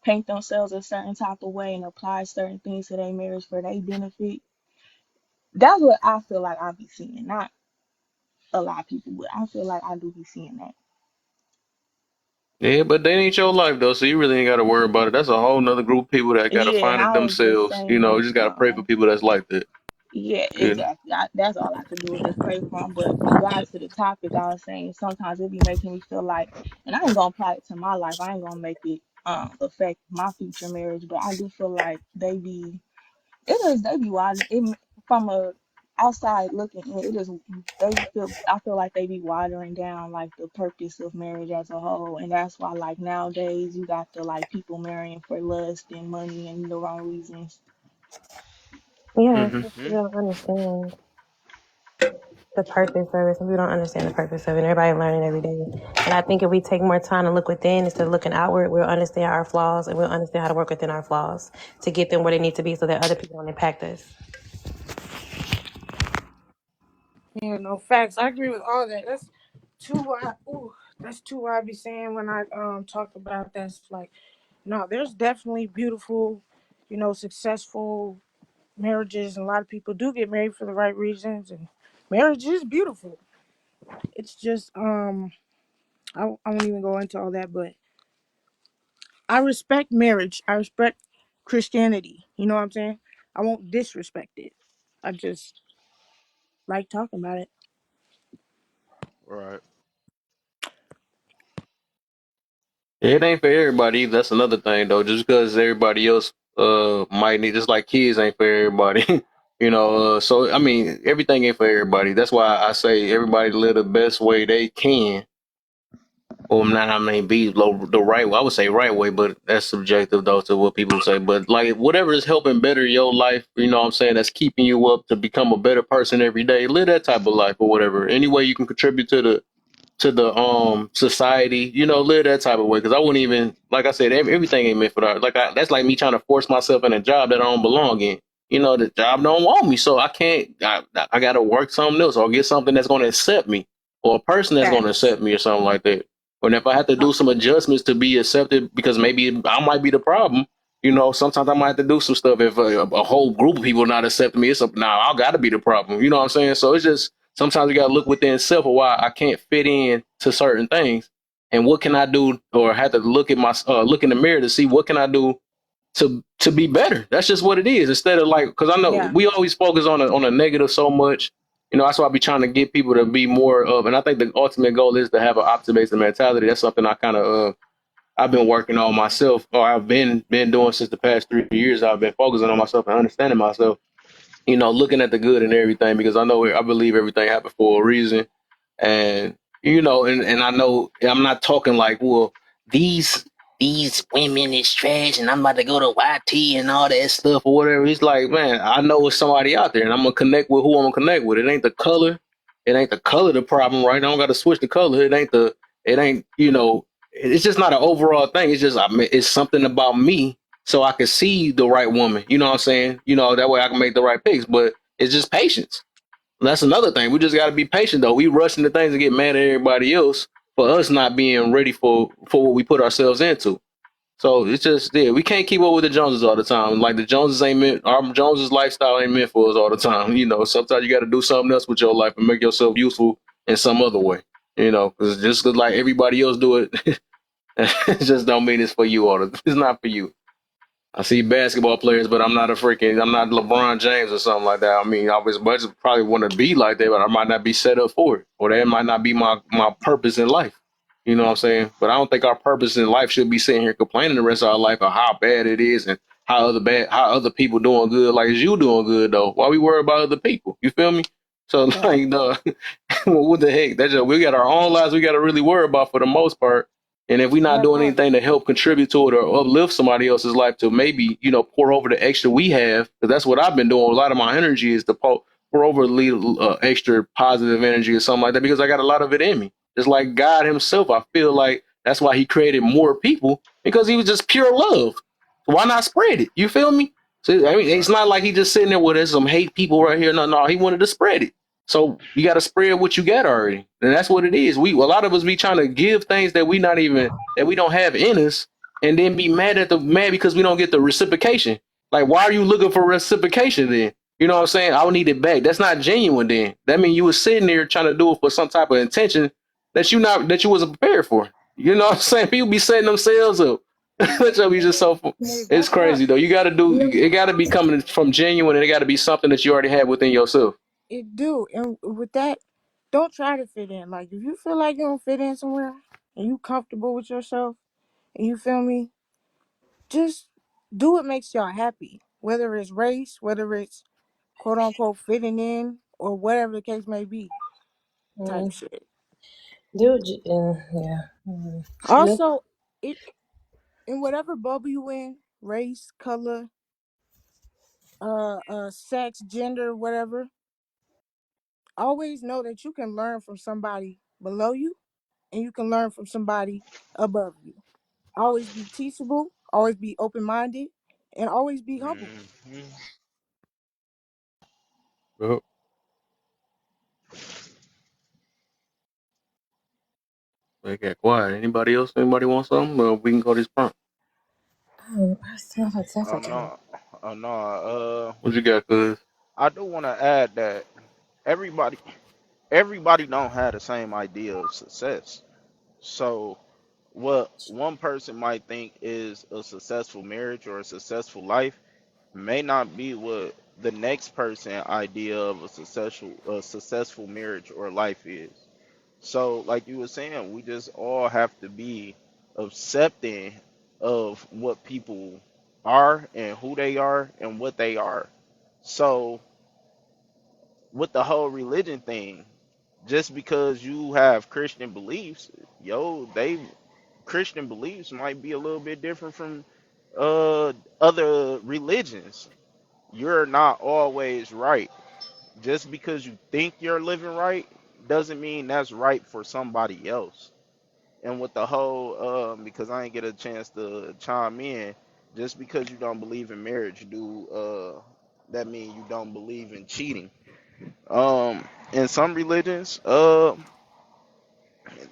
paint themselves a certain type of way and apply certain things to their marriage for their benefit. That's what I feel like I be seeing. Not a lot of people, but I feel like I do be seeing that. Yeah, but that ain't your life though, so you really ain't got to worry about it. That's a whole nother group of people that got to Yeah, and find it I was just themselves. You saying, just got to pray for people that's like that. yeah, You know? exactly. That's all I could do is just pray for them. But regards to the topic, I was saying sometimes it be making me feel like, and I ain't gonna apply it to my life. I ain't gonna make it affect my future marriage. But I do feel like they be watching it from a outside looking in. It is I feel like they be watering down like the purpose of marriage as a whole, and that's why like nowadays you got the like people marrying for lust and money and the wrong reasons. Yeah, Hmm. I don't understand. the purpose of it. Some people don't understand the purpose of it. Everybody learning every day. And I think if we take more time to look within instead of looking outward, we'll understand our flaws and we'll understand how to work within our flaws to get them where they need to be so that other people don't impact us. Yeah, no facts. I agree with all that. That's too why. Ooh, that's too what I be saying when I talk about that's like no. There's definitely beautiful, successful marriages, and a lot of people do get married for the right reasons, and marriage is beautiful. It's just I won't even go into all that, but I respect marriage. I respect Christianity. You know what I'm saying? I won't disrespect it. I just like talking about it. Right. It ain't for everybody. That's another thing though. Just because everybody else might need, just like kids ain't for everybody. So I mean, everything ain't for everybody. That's why I say everybody live the best way they can. Or not, I mean, be the right way. I would say right way, but that's subjective though to what people say. But like whatever is helping better your life, what I'm saying, that's keeping you up to become a better person every day. Live that type of life or whatever. Any way you can contribute to the society, live that type of way. Because I wouldn't even, like I said, everything ain't meant for that. That's like me trying to force myself in a job that I don't belong in. The job don't want me, so I can't. I got to work something else or get something that's going to accept me, or a person that's going to Facts. accept me, or something like that. And if I have to do some adjustments to be accepted, because maybe I might be the problem. Sometimes I might have to do some stuff if a whole group of people not accepting me. I got to be the problem. You know what I'm saying? So it's just sometimes you got to look within self of why I can't fit in to certain things, and what can I do, or have to look in the mirror to see what can I do to be better. That's just what it is. Instead of like, because I know Yeah. we always focus on a negative so much. That's why I be trying to get people to be more of, and I think the ultimate goal is to have an optimistic mentality. That's something I kind of I've been working on myself, or I've been doing since the past 3 years. I've been focusing on myself and understanding myself, looking at the good and everything, because I believe everything happened for a reason. And and I know I'm not talking like, well, these these women is trash and I'm about to go to YT and all that stuff or whatever. He's like, man, I know it's somebody out there and I'm gonna connect with who I'm gonna connect with. It ain't the color. It ain't the color the problem, right? I don't gotta switch the color. It ain't, it's just not an overall thing. It's just, I mean, it's something about me, so I can see the right woman. You know what I'm saying? That way I can make the right picks. But it's just patience. That's another thing. We just got to be patient, though. We rush into things and get mad at everybody else for us not being ready for what we put ourselves into. So it's just, yeah, we can't keep up with the Joneses all the time. Like the Joneses ain't meant, our Joneses lifestyle ain't meant for us all the time. Sometimes you got to do something else with your life and make yourself useful in some other way. Because just 'cause like everybody else do it, it just don't mean it's for you all the. It's not for you. I see basketball players, but I'm not LeBron James or something like that. I mean, I was much probably want to be like that, but I might not be set up for it, or that might not be my purpose in life. You know what I'm saying? But I don't think our purpose in life should be sitting here complaining the rest of our life of how bad it is and how other people doing good. Like, is you doing good though? Why we worry about other people? You feel me? So Facts. like, well, what the heck? We got our own lives we got to really worry about for the most part. And if we're not That doing part. anything to help contribute to it or uplift somebody else's life to maybe, pour over the extra we have, because that's what I've been doing. A lot of my energy is to pour over extra positive energy or something like that, because I got a lot of it in me. Just like God himself, I feel like that's why he created more people, because he was just pure love. Why not spread it? You feel me? So, I mean, it's Right. not like he just sitting there with some hate people right here. No, no, he wanted to spread it. So you got to spread what you got already, and that's what it is. A lot of us be trying to give things that we don't have in us, and then be mad because we don't get the reciprocation. Like, why are you looking for reciprocation then? You know what I'm saying? I would need it back. That's not genuine. Then that means you was sitting there trying to do it for some type of intention that you wasn't prepared for. You know what I'm saying? People be setting themselves up. That's what be just so. Hey, It's that part. crazy though. You got to do. Yeah, It got to be coming from genuine, and it got to be something that you already have within yourself. it do. And with that, don't try to fit in. Like if you feel like you don't fit in somewhere and you comfortable with yourself and you feel me, just do what makes y'all happy. Whether it's race, whether it's quote unquote fitting in, or whatever the case may be, type Mm, shit. dude, yeah. Me? Also, it in whatever bubble you in, race, color, sex, gender, whatever. Always know that you can learn from somebody below you and you can learn from somebody above you. Always be teachable, always be open minded, and always be humble. Mhm. Well, they got quiet. Anybody else? Anybody want something? Well, we can go this prompt. I still have time Oh for time. no, oh no. What you got, cuz? I do want to add that everybody, everybody don't have the same idea of success. So, what one person might think is a successful marriage or a successful life may not be what the next person idea of a successful marriage or life is. So, like you were saying, we just all have to be accepting of what people are and who they are and what they are. So, with the whole religion thing, just because you have Christian beliefs, they Christian beliefs might be a little bit different from other religions. You're not always right. Just because you think you're living right doesn't mean that's right for somebody else. And with the whole because I didn't get a chance to chime in, just because you don't believe in marriage, do that mean you don't believe in cheating? In some religions,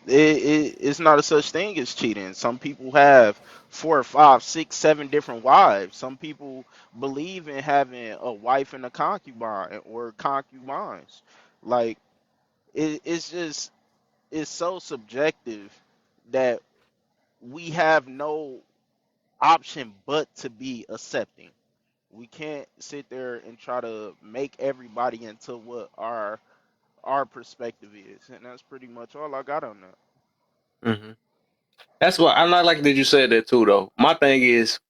it's not a such thing as cheating. Some people have four or five, six, seven different wives. Some people believe in having a wife and a concubine or concubines. Like it's just it's so subjective that we have no option but to be accepting. We can't sit there and try to make everybody into what our perspective is, and that's pretty much all I got on that. Hmm. That's why I'm not like that. You said that too, though. My thing is,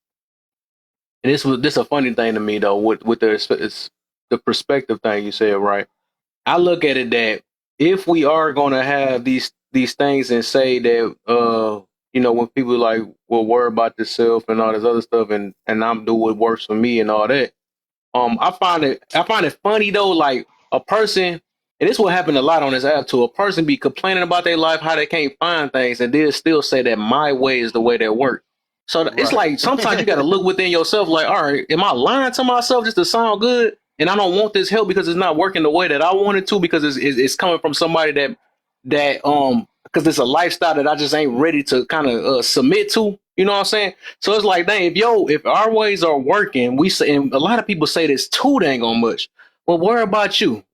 and this a funny thing to me though, with the perspective thing you said, right? I look at it that if we are gonna have these things and say that when people like will worry about themselves and all this other stuff and I'm do what works for me and all that. I find it funny though, like a person, and this will happen a lot on this app too. A person be complaining about their life, how they can't find things, and then still say that my way is the way that works. So it's Right. like sometimes you got to look within yourself, like, all right, am I lying to myself just to sound good? And I don't want this help because it's not working the way that I want it to because it's coming from somebody that because it's a lifestyle that I just ain't ready to kind of submit to. You know what I'm saying? So it's like, dang, if our ways are working, we say, and a lot of people say this too dang on much. Well, worry about you.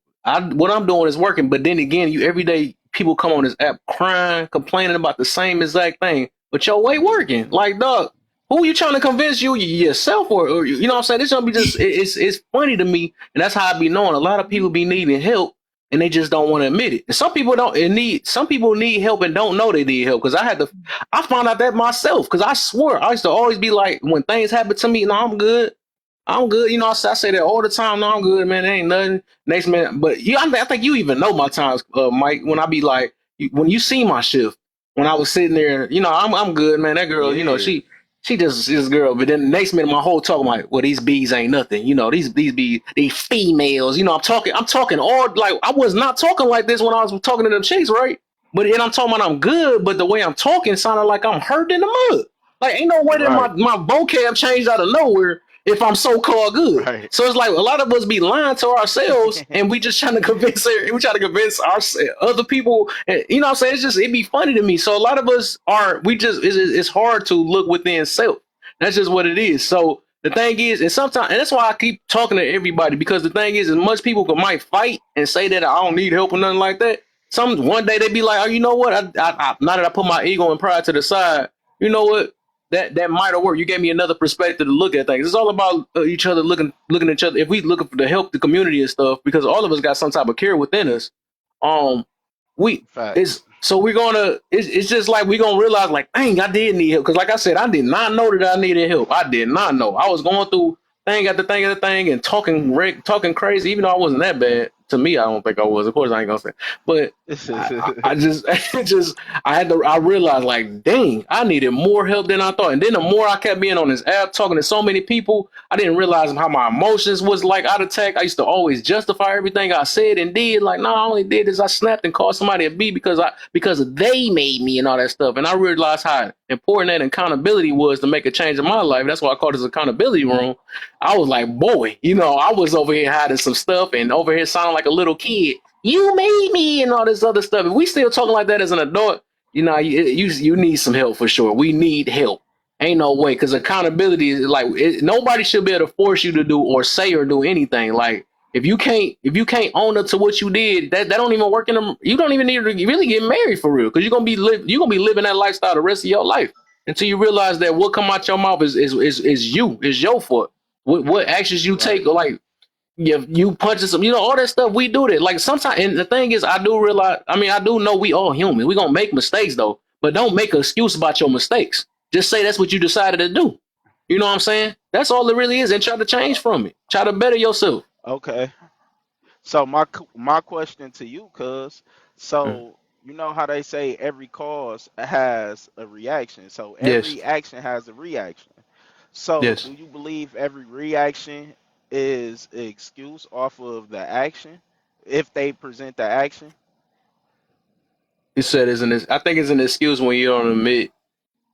What I'm doing is working, but then again, you every day people come on this app crying, complaining about the same exact thing, but your way working. Hmm. Like, dog, who are you trying to convince yourself or you know what I'm saying? This gonna be just it's funny to me, and that's how I be knowing a lot of people be needing help and they just don't want to admit it. And some people don't need some people need help and don't know they need help because I found out that myself because I swear I used to always be like when things happen to me, no, I'm good. I'm good. You know, I say that all the time. No, I'm good, man. There ain't nothing. Next man, but I think you even know my times, Mike. When I be like, when you see my shift, when I was sitting there, I'm good, man. That girl, Yeah. she just this girl. But then the next minute, my whole talk, I'm like, well, these bees ain't nothing. These bees, these females. I'm talking all like I was not talking like this when I was talking to them chicks, right? But and I'm talking about I'm good, but the way I'm talking sounded like I'm hurt in the mud. Like ain't no way that my Right. my vocab changed out of nowhere if I'm so called good. Right. So it's like a lot of us be lying to ourselves, and we just trying to we try to convince our other people. And, you know what I'm saying? It be funny to me. So a lot of us are we just it's hard to look within self. That's just what it is. So the thing is, and sometimes, and that's why I keep talking to everybody because the thing is, as much people might fight and say that I don't need help or nothing like that. Some one day they be like, oh, you know what? Now that I put my ego and pride to the side, you know what? That might have worked. You gave me another perspective to look at things. It's all about each other looking at each other. If we looking for to help the community and stuff, because all of us got some type of care within us. Um, we it's Facts. so we're gonna. It's just like we're gonna realize like, dang, I did need help. Because like I said, I did not know that I needed help. I did not know. I was going through thing after thing after thing and talking crazy, even though I wasn't that bad. To me, I don't think I was. Of course, I ain't gonna say, but I just, just, I realized like, dang, I needed more help than I thought. And then the more I kept being on this app, talking to so many people, I didn't realize how my emotions was like out of check. I used to always justify everything I said and did. Like, no, I only did is I snapped and called somebody a B because they made me and all that stuff. And I realized how important that accountability was to make a change in my life. That's why I called this accountability room. I was like, boy, I was over here hiding some stuff and over here sounding like a little kid. You made me and all this other stuff. If we still talking like that as an adult, you need some help for sure. We need help. Ain't no way, because accountability is like nobody should be able to force you to do or say or do anything. Like if you can't own up to what you did, that don't even work you don't even need to really get married for real, because you're gonna be living that lifestyle the rest of your life until you realize that what come out your mouth is your fault. What actions you take, Right. like you punching some, all that stuff. We do that. Like sometimes, and the thing is, I do realize. I mean, I do know we all human. We gonna make mistakes though, but don't make an excuse about your mistakes. Just say that's what you decided to do. You know what I'm saying? That's all it really is, and try to change from it. Try to better yourself. Okay. So my question to you, cuz, Mm. so you know how they say every cause has a reaction. So Yes, every action has a reaction. So yes. do you believe every reaction is an excuse off of the action if they present the action? You said isn't this? I think it's an excuse when you don't admit,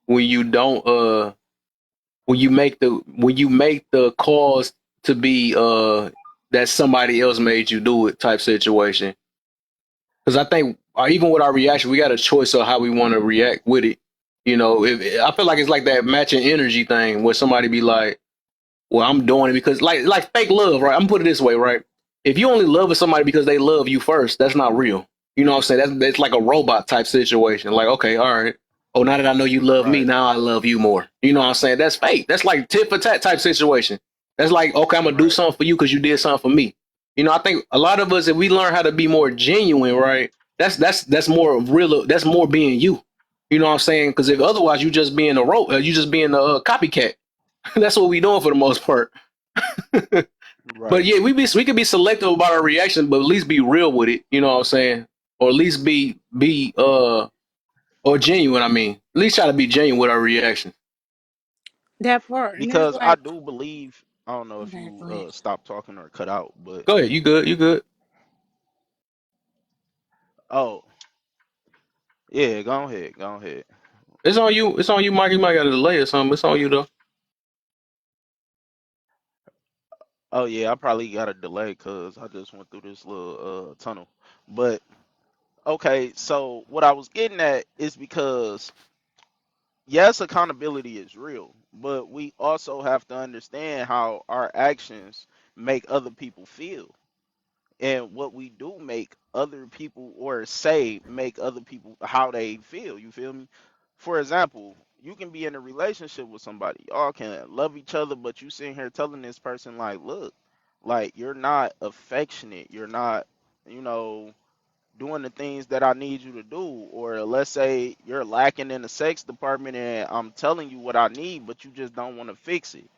when you don't when you make the cause to be that somebody else made you do it type situation. Because I think even with our reaction, we got a choice of how we want to react with it. If I feel like it's like that matching energy thing where somebody be like, well, I'm doing it because like fake love, right? I'm put it this way, right? If you only love somebody because they love you first, that's not real. You know what I'm saying? That's like a robot type situation. Like, okay, all right. Oh, now that I know you love me, Right. now I love you more. You know what I'm saying? That's fake. That's like tit for tat type situation. That's like, okay, I'm gonna do Right. something for you because you did something for me. I think a lot of us, if we learn how to be more genuine, right? That's more real. That's more being you. You know what I'm saying? Because if otherwise you just being you just being a copycat. That's what we doing for the most part. But Right. yeah, we could be selective about our reaction, but at least be real with it. You know what I'm saying? Or at least be or genuine. I mean, at least try to be genuine with our reaction. That part, and that's Because I like, do believe, I don't know if okay, you go ahead. stop talking or cut out, but Go ahead. You good? You good? oh, yeah, go ahead. Go ahead. It's on you. It's on you, Mike. You might got a delay or something. It's on you though. Oh yeah, I probably got a delay because I just went through this little tunnel. But okay, so what I was getting at is because yes, accountability is real, but we also have to understand how our actions make other people feel. And what we do make other people or say make other people how they feel. You feel me? For example, you can be in a relationship with somebody, y'all can love each other, but you sitting here telling this person like, look, like you're not affectionate, you're not, you know, doing the things that I need you to do. Or let's say you're lacking in the sex department and I'm telling you what I need, but you just don't want to fix it.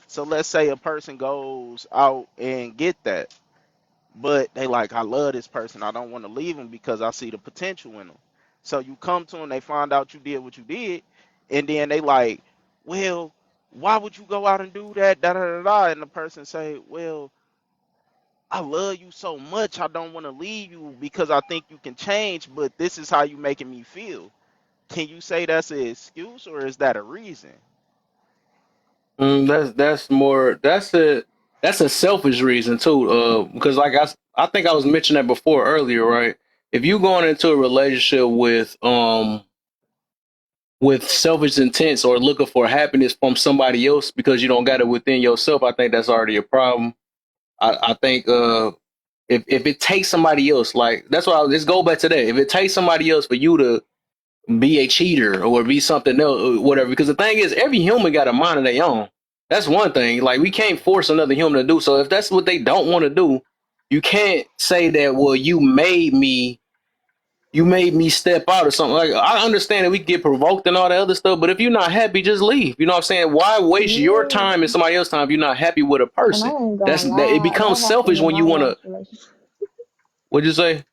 So let's say a person goes out and get that, but they like, I love this person, I don't want to leave him because I see the potential in them. So you come to them, they find out you did what you did, and then they like, well, why would you go out and do that, da da da da, and the person say, well, I love you so much, I don't want to leave you because I think you can change, but this is how you making me feel. Can you say that's an excuse or is that a reason? That's more. That's a selfish reason too. Because like I think I was mentioning that before earlier, right? If you going into a relationship with selfish intents or looking for happiness from somebody else because you don't got it within yourself, I think that's already a problem. I think if it takes somebody else, like that's why let's go back to that. If it takes somebody else for you to be a cheater or be something else, or whatever. Because the thing is, every human got a mind of their own. That's one thing. Like we can't force another human to do. So if that's what they don't want to do, you can't say that. Well, you made me step out or something. Like I understand that we get provoked and all that other stuff, but if you're not happy, just leave. You know what I'm saying? Why waste your Yeah, time and somebody else's time if you're not happy with a and I person? ain't That's gonna that. It lie, becomes that happened selfish in when my you want to. last relationship. What'd you say?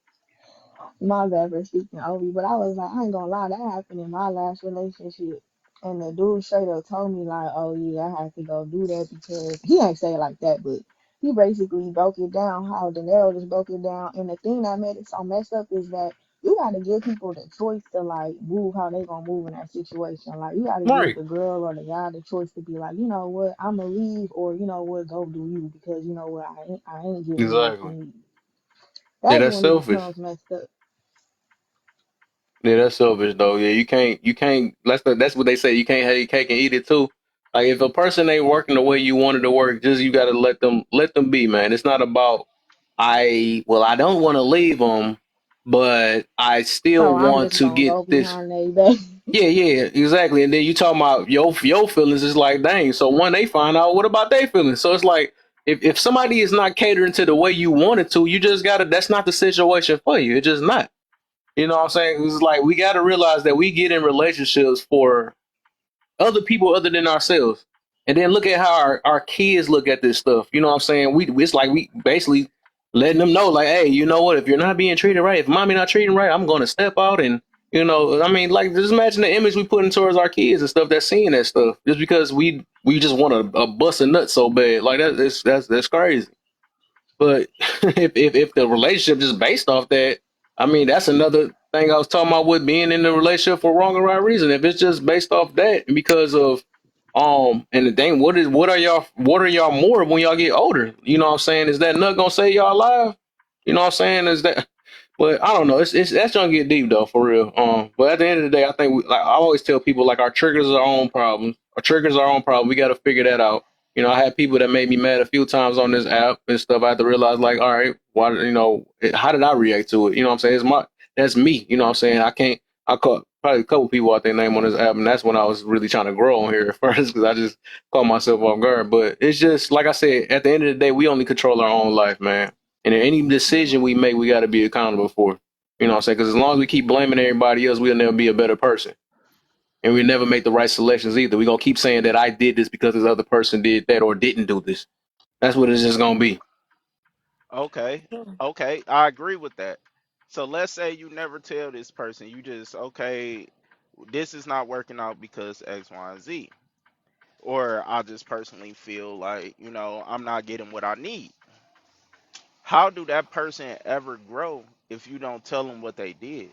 My bad for speaking over you, but I was like, I ain't gonna lie, that happened in my last relationship. And the dude straight up told me like, oh yeah, I have to go do that because he ain't say it like that, but he basically broke it down how De Niro just broke it down. And the thing that made it so messed up is that you gotta give people the choice to like move how they gonna move in that situation. Like you gotta give Right. the girl or the guy the choice to be like, you know what, I'ma leave, or you know what, go do you because you know what, I ain't getting Exactly. nothing. Yeah, That's that's when it selfish. becomes messed up. Yeah, that's selfish though. Yeah, you can't. That's what they say. You can't have your cake and eat it too. Like if a person ain't working the way you wanted to work, just you got to let them be, man. It's not about I don't want to leave them, but I still So I'm want just to gonna get go this. behind their back. Yeah, yeah, exactly. And then you talking about your feelings. It's like, dang. So when they find out, what about their feelings? So it's like if somebody is not catering to the way you wanted to, you just gotta. That's not the situation for you. It's just not. You know what I'm saying? It's like we got to realize that we get in relationships for other people other than ourselves. And then look at how our kids look at this stuff. You know what I'm saying? It's like we basically letting them know, like, hey, you know what? If you're not being treated right, if mommy not treating right, I'm going to step out and, I mean, like, just imagine the image we put in towards our kids and stuff that's seeing that stuff just because we just want a bust a nut so bad. Like, that's crazy. But if the relationship just based off that, I mean, that's another thing I was talking about with being in the relationship for wrong or right reason. If it's just based off that and because of and the thing, what are y'all more when y'all get older? You know what I'm saying? Is that nut gonna save y'all alive? You know what I'm saying? Is that but I don't know. It's that's gonna get deep though, for real. But at the end of the day, I think like I always tell people, like our triggers are our own problems. Our triggers are our own problem. We got to figure that out. I had people that made me mad a few times on this app and stuff. I had to realize, like, all right, why? How did I react to it? You know what I'm saying? That's me. You know what I'm saying? I can't. I caught probably a couple people out their name on this app, and that's when I was really trying to grow on here at first because I just caught myself off guard. But it's just like I said. At the end of the day, we only control our own life, man. And any decision we make, we got to be accountable for. You know what I'm saying? Because as long as we keep blaming everybody else, we'll never be a better person. And we never make the right selections either. We're going to keep saying that I did this because this other person did that or didn't do this. That's what it's just going to be. Okay. Okay. I agree with that. So let's say you never tell this person, you just, okay, this is not working out because X, Y, and Z. Or I just personally feel like, I'm not getting what I need. How do that person ever grow if you don't tell them what they did?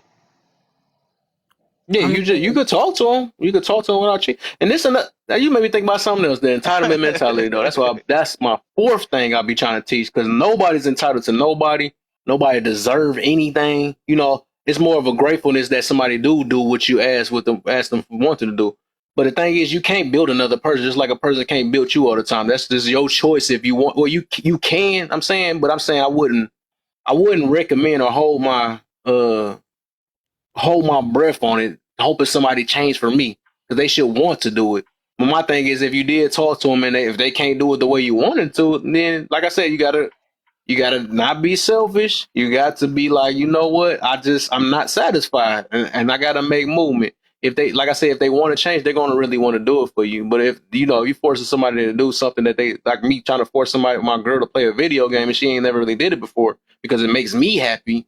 Yeah, I you mean, could talk to him. You could talk to him without cheating. And this and that, now you made me think about something else. The entitlement mentality, though. That's my fourth thing I'll be trying to teach because nobody's entitled to nobody. Nobody deserve anything. It's more of a gratefulness that somebody do what you ask them for wanting to do. But the thing is, you can't build another person just like a person can't build you all the time. That's just your choice if you want. Well, you can. I'm saying, but I'm saying I wouldn't recommend or hold my breath on it, hoping somebody change for me because they should want to do it. But my thing is, if you did talk to them and if they can't do it the way you wanted to, then like I said, you gotta not be selfish. You got to be like, you know what? I'm not satisfied, and I gotta make movement. If they, like I said, if they want to change, they're gonna really want to do it for you. But if you forcing somebody to do something that they like me trying to force my girl to play a video game and she ain't never really did it before because it makes me happy.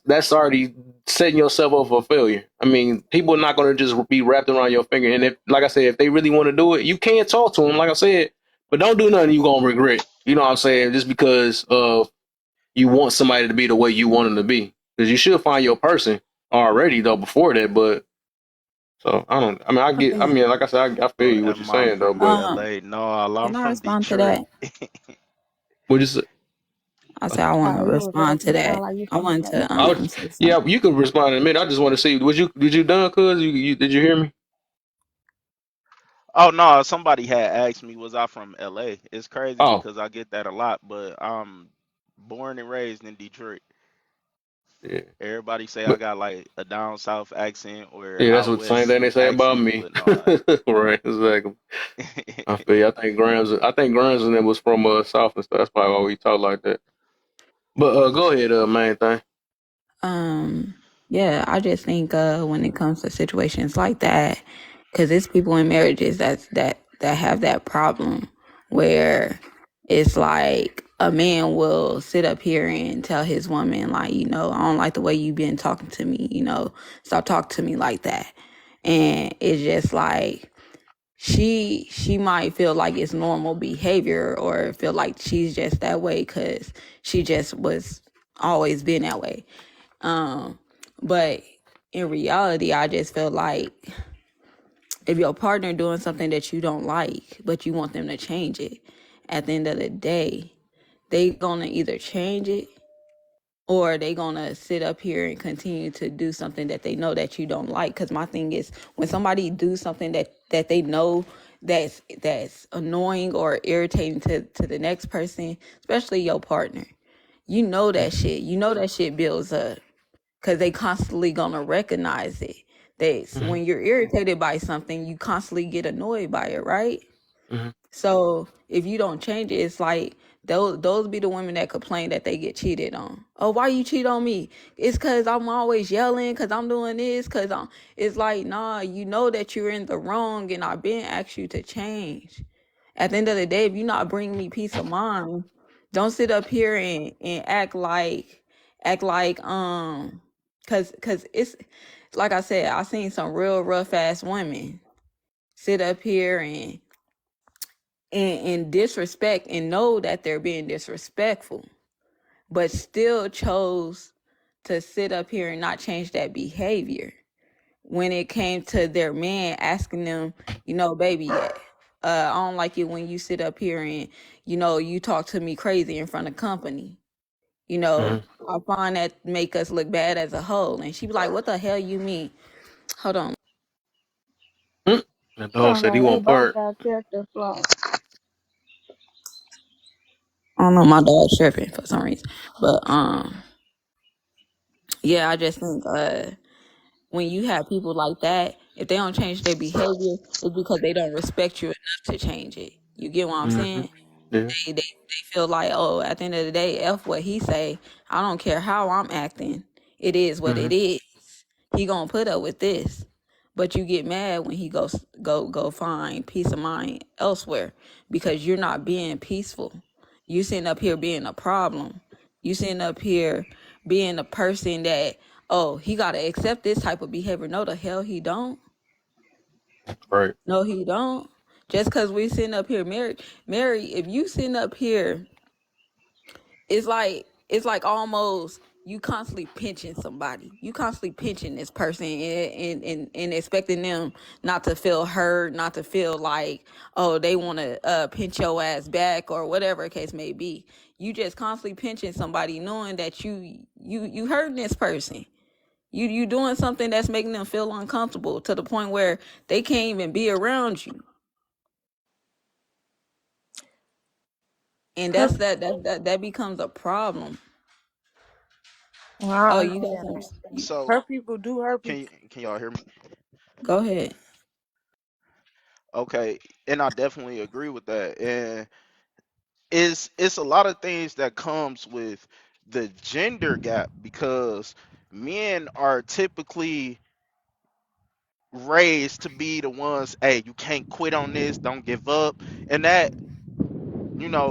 That's already setting yourself up for failure. I mean, people are not gonna just be wrapped around your finger. And if, like I said, if they really want to do it, you can talk to them. Like I said, but don't do nothing you gonna regret. You know what I'm saying? Just because you want somebody to be the way you want them to be, because you should find your person already though before that. But so I don't. I mean, I get. I okay. mean, like I said, I feel you what That you're mom saying though. from But LA. No, I'm Can I from respond to Detroit. that? what you say? I said I want to Oh, you was respond to laughing. Sound that. like you I from want LA. to I would. say Yeah, something. you could respond in a minute. I just want to see. Did you done? Cause did you hear me? Oh no, somebody had asked me, was I from LA? It's crazy Oh because I get that a lot, but I'm born and raised in Detroit. yeah. Everybody say I But got like a down south accent or yeah, that's out what same thing west they say about accent, me. but no. Right, exactly. I feel you. I think Grams and them was from South and stuff. That's probably why we talk like that. But go ahead, main thing. Um, yeah, I just think when it comes to situations like that, because it's people in marriages that have that problem where it's like a man will sit up here and tell his woman, like, I don't like the way you been talking to me, stop talking to me like that. And it's just like she might feel like it's normal behavior, or feel like she's just that way because she just was always been that way. But in reality, I just feel like if your partner doing something that you don't like, but you want them to change it, at the end of the day, they gonna either change it, or they gonna sit up here and continue to do something that they know that you don't like. Because my thing is, when somebody do something that they know that's annoying or irritating to the next person, especially your partner, that shit builds up, because they constantly gonna recognize it. Mm-hmm. When you're irritated by something, you constantly get annoyed by it, right? Mm-hmm. So if you don't change it, it's like those be the women that complain that they get cheated on. Oh, why you cheat on me? It's cause I'm always yelling, cause I'm doing this, cause I'm. It's like, nah, you know that you're in the wrong, and I've been asked you to change. At the end of the day, if you're not bringing me peace of mind, don't sit up here and act like cause it's like I said, I seen some real rough ass women sit up here and disrespect and know that they're being disrespectful, but still chose to sit up here and not change that behavior when it came to their man asking them, baby, I don't like it when you sit up here and, you talk to me crazy in front of company. You know, Mm-hmm. I find that make us look bad as a whole. And she be like, what the hell you mean? Hold on. The So dog said he no, they won't both bark. got character flaws. I don't know, my dog's tripping for some reason. But yeah, I just think when you have people like that, if they don't change their behavior, it's because they don't respect you enough to change it. You get what I'm Mm-hmm. saying? Yeah. They feel like, oh, at the end of the day, F what he say. I don't care how I'm acting. It is what Mm-hmm. it is. He gonna put up with this. But you get mad when he goes go find peace of mind elsewhere, because you're not being peaceful. You sitting up here being a problem. You sitting up here being a person that, oh, he gotta accept this type of behavior. No, the hell he don't. Right. No, he don't. Just cause we sitting up here married, if you sitting up here, it's like almost you constantly pinching somebody. You constantly pinching this person and expecting them not to feel hurt, not to feel like, oh, they want to pinch your ass back or whatever the case may be. You just constantly pinching somebody, knowing that you hurting this person. You doing something that's making them feel uncomfortable to the point where they can't even be around you. And Her, that becomes a problem. well, I Oh, you got understand some. that. So Her people do her can people. can y'all hear me? Go ahead. Okay, and I definitely agree with that. And it's a lot of things that comes with the gender gap, because men are typically raised to be the ones, hey, you can't quit on this, don't give up, and that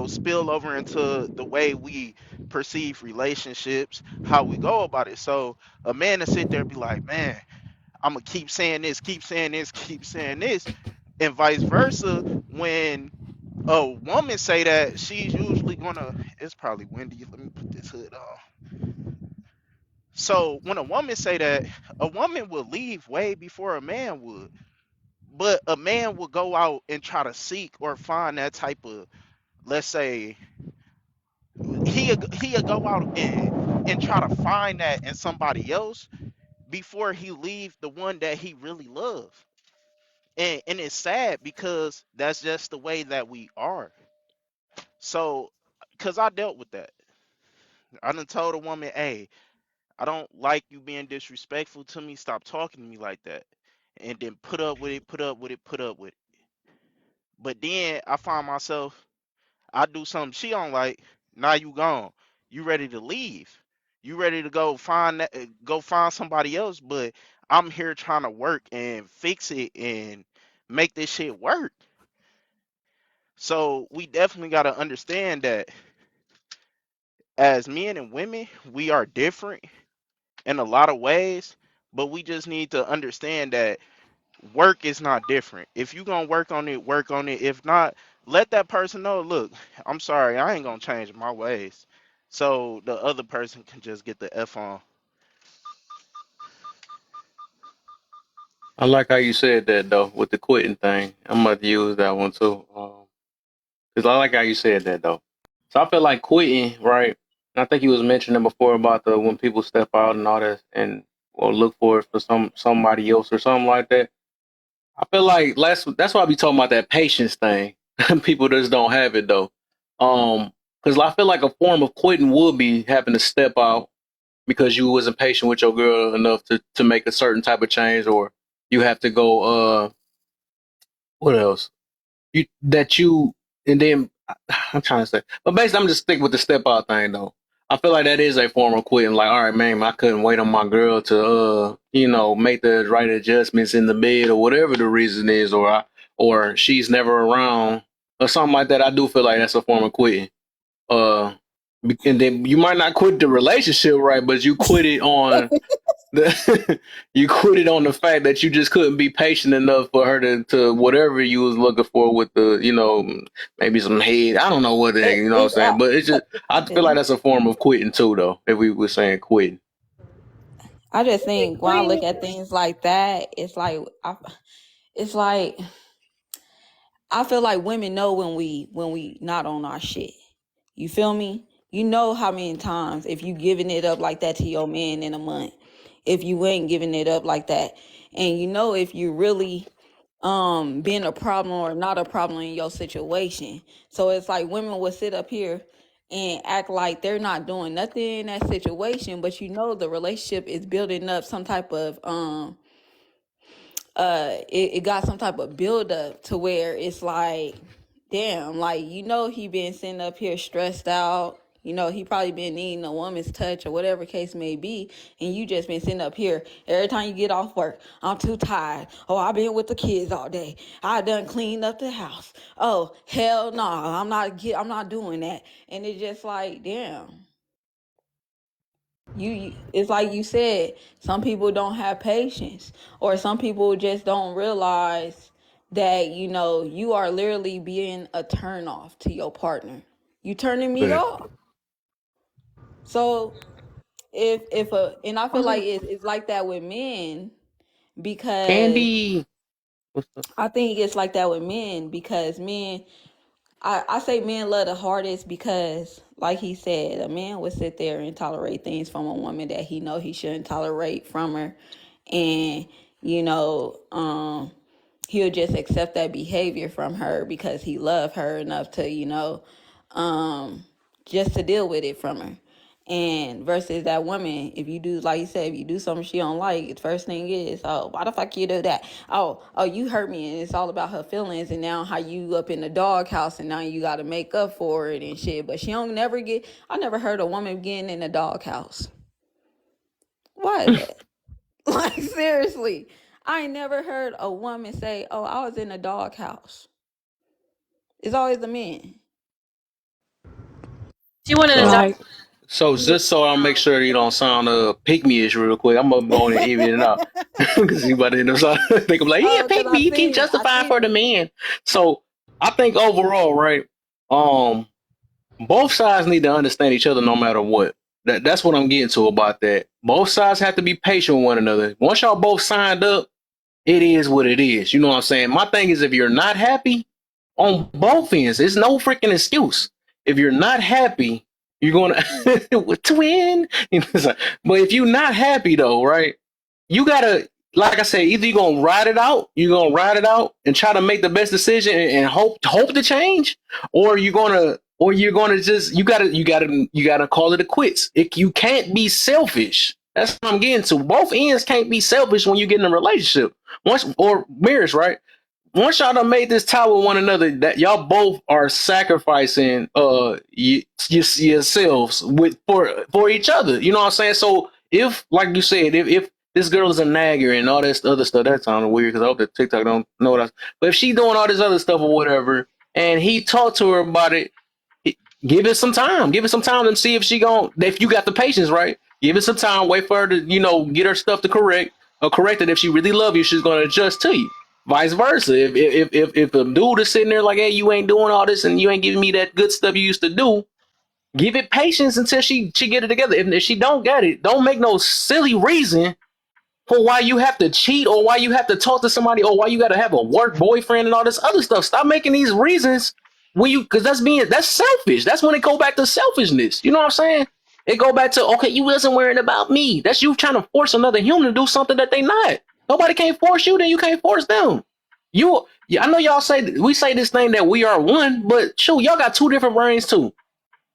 spill over into the way we perceive relationships, how we go about it. So a man to sit there and be like, man, I'm gonna keep saying this, keep saying this, keep saying this, and vice versa. When a woman say that, she's usually gonna, it's probably windy, let me put this hood on. So when a woman say that, a woman will leave way before a man would, but a man will go out and try to seek or find that type of, let's say, he'll go out and try to find that in somebody else before he leave the one that he really loves. And it's sad because that's just the way that we are. So, because I dealt with that, I done told a woman, hey, I don't like you being disrespectful to me, stop talking to me like that, and then put up with it, put up with it, put up with it. But then I find myself, I do something she don't like. Now you gone. You ready to leave. You ready to go find go find somebody else. But I'm here trying to work and fix it and make this shit work. So we definitely got to understand that as men and women, we are different in a lot of ways, but we just need to understand that work is not different. If you gonna work on it, work on it. If not, let that person know, look, I'm sorry, I ain't gonna change my ways. So the other person can just get the F on. I like how you said that though with the quitting thing. I'm about to use that one too. Cause I like how you said that though. So I feel like quitting, right? And I think you was mentioning before about the when people step out and all that, and or look for it for somebody else or something like that. I feel like that's why I be talking about that patience thing. People just don't have it though. Because I feel like a form of quitting would be having to step out because you wasn't patient with your girl enough to make a certain type of change, or you have to go. What else? You that you and then I'm trying to say, but basically, I'm just stick with the step out thing though. I feel like that is a form of quitting. Like, all right, man, I couldn't wait on my girl to, make the right adjustments in the bed or whatever the reason is, or she's never around or something like that. I do feel like that's a form of quitting. Uh, and then you might not quit the relationship, right? But you quit it on you quit it on the fact that you just couldn't be patient enough for her to whatever you was looking for with the, maybe some head. I don't know what the heck, you know what I'm It's saying? But it's just, I feel like that's a form of quitting too, though, if we were saying quitting. I just think when I Quitting. look at things like that, it's like I feel like women know when we not on our shit. You feel me? You know how many times if you giving it up like that to your man in a month, if you ain't giving it up like that, and you know if you really being a problem or not a problem in your situation. So it's like women will sit up here and act like they're not doing nothing in that situation, but you know the relationship is building up some type of it got some type of build up to where it's like, damn, like he been sitting up here stressed out. He probably been needing a woman's touch or whatever case may be, and you just been sitting up here. Every time you get off work, I'm too tired. Oh, I've been with the kids all day. I done cleaned up the house. Oh, hell no, I'm not doing that. And it's just like, damn. It's like you said, some people don't have patience, or some people just don't realize that you are literally being a turn off to your partner. You turning me But off. So and I feel like it's like that with men, because Candy, what's up? I think it's like that with men because men, I say men love the hardest because, like he said, a man would sit there and tolerate things from a woman that he know he shouldn't tolerate from her, and you know, he'll just accept that behavior from her because he loved her enough to, um, just to deal with it from her. And versus that woman, if you do, like you said, if you do something she don't like, the first thing is, oh, why the fuck you do that? Oh, you hurt me, and it's all about her feelings, and now how you up in the doghouse, and now you got to make up for it and shit. But she don't never get. I never heard a woman getting in the doghouse. Why is that? Like seriously, I ain't never heard a woman say, "Oh, I was in the doghouse." It's always the men. She wanted a So, job. Like, so just so I'll make sure you don't sound pick me ish real quick, I'm gonna go on and even it out because you about to end up think I'm like, yeah, Oh, because pick me. You keep I justifying seen for the it. man. So I think overall, right? Um, both sides need to understand each other no matter what. That's what I'm getting to about that. Both sides have to be patient with one another. Once y'all both signed up, it is what it is. You know what I'm saying? My thing is if you're not happy on both ends, it's no freaking excuse. If you're not happy, you're gonna twin. But if you're not happy though, right? You gotta, like I said, either you're gonna ride it out and try to make the best decision and hope to change, or you're gonna just you gotta call it a quits. You can't be selfish. That's what I'm getting to. Both ends can't be selfish when you get in a relationship. Once or marriage, right? Once y'all done made this tie with one another, that y'all both are sacrificing yourselves with for each other. You know what I'm saying? So if, like you said, if this girl is a nagger and all this other stuff, that sounded weird because I hope that TikTok don't know that. But if she doing all this other stuff or whatever, and he talked to her about it, Give it some time. Give it some time and see if she gon' if you got the patience, right? Give it some time. Wait for her to, get her stuff to correct it. If she really love you, she's gonna adjust to you. Vice versa. If a dude is sitting there like, hey, you ain't doing all this and you ain't giving me that good stuff you used to do, give it patience until she get it together. If she don't get it, don't make no silly reason for why you have to cheat or why you have to talk to somebody or why you got to have a work boyfriend and all this other stuff. Stop making these reasons when because that's selfish. That's when it go back to selfishness. You know what I'm saying? It go back to, okay, you wasn't worrying about me. That's you trying to force another human to do something that they not. Nobody can't force you, then you can't force them. Yeah, I know y'all say we say this thing that we are one, but shoot, y'all got two different brains too.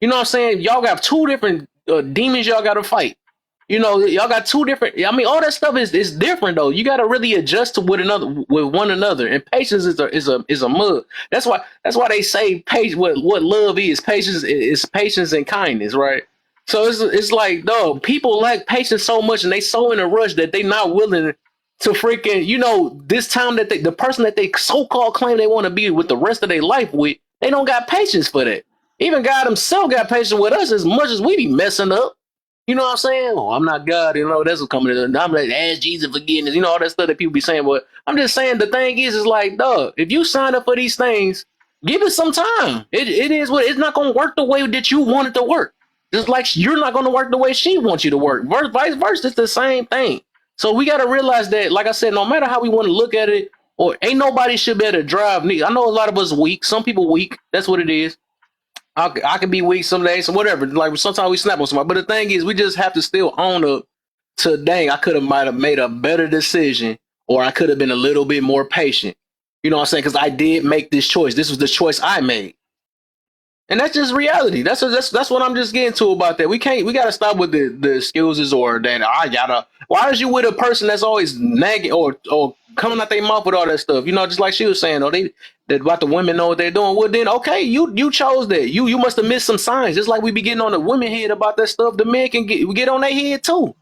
You know what I'm saying? Y'all got two different demons y'all got to fight. Y'all got two different. I mean, all that stuff is different though. You got to really adjust to with one another, and patience is a mug. That's why they say what love is. Patience is patience and kindness, right? So it's like, no, people lack patience so much, and they so in a rush that they not willing to freaking this time that the person that they so called claim they want to be with the rest of their life with, they don't got patience for that. Even God Himself got patience with us as much as we be messing up. You know what I'm saying? Oh, I'm not God. That's what coming in. I'm like, ask Jesus forgiveness. All that stuff that people be saying. But I'm just saying the thing is like, dog, if you sign up for these things, give it some time. It is what it's not going to work the way that you want it to work. Just like you're not going to work the way she wants you to work. Vice versa, it's the same thing. So we got to realize that, like I said, no matter how we want to look at it, or ain't nobody should be able to drive me. I know a lot of us weak. Some people weak. That's what it is. I can be weak some days or whatever. Like sometimes we snap on somebody. But the thing is, we just have to still own up to, dang, I might have made a better decision, or I could have been a little bit more patient. You know what I'm saying? Because I did make this choice. This was the choice I made. And that's just reality. That's what I'm just getting to about that. We gotta stop with the excuses or that I gotta. Why is you with a person that's always nagging or coming out their mouth with all that stuff? Just like she was saying, they that about the women know what they're doing. Well, then okay, you chose that. You must have missed some signs. Just like we be getting on the women head about that stuff, the men can get on their head too.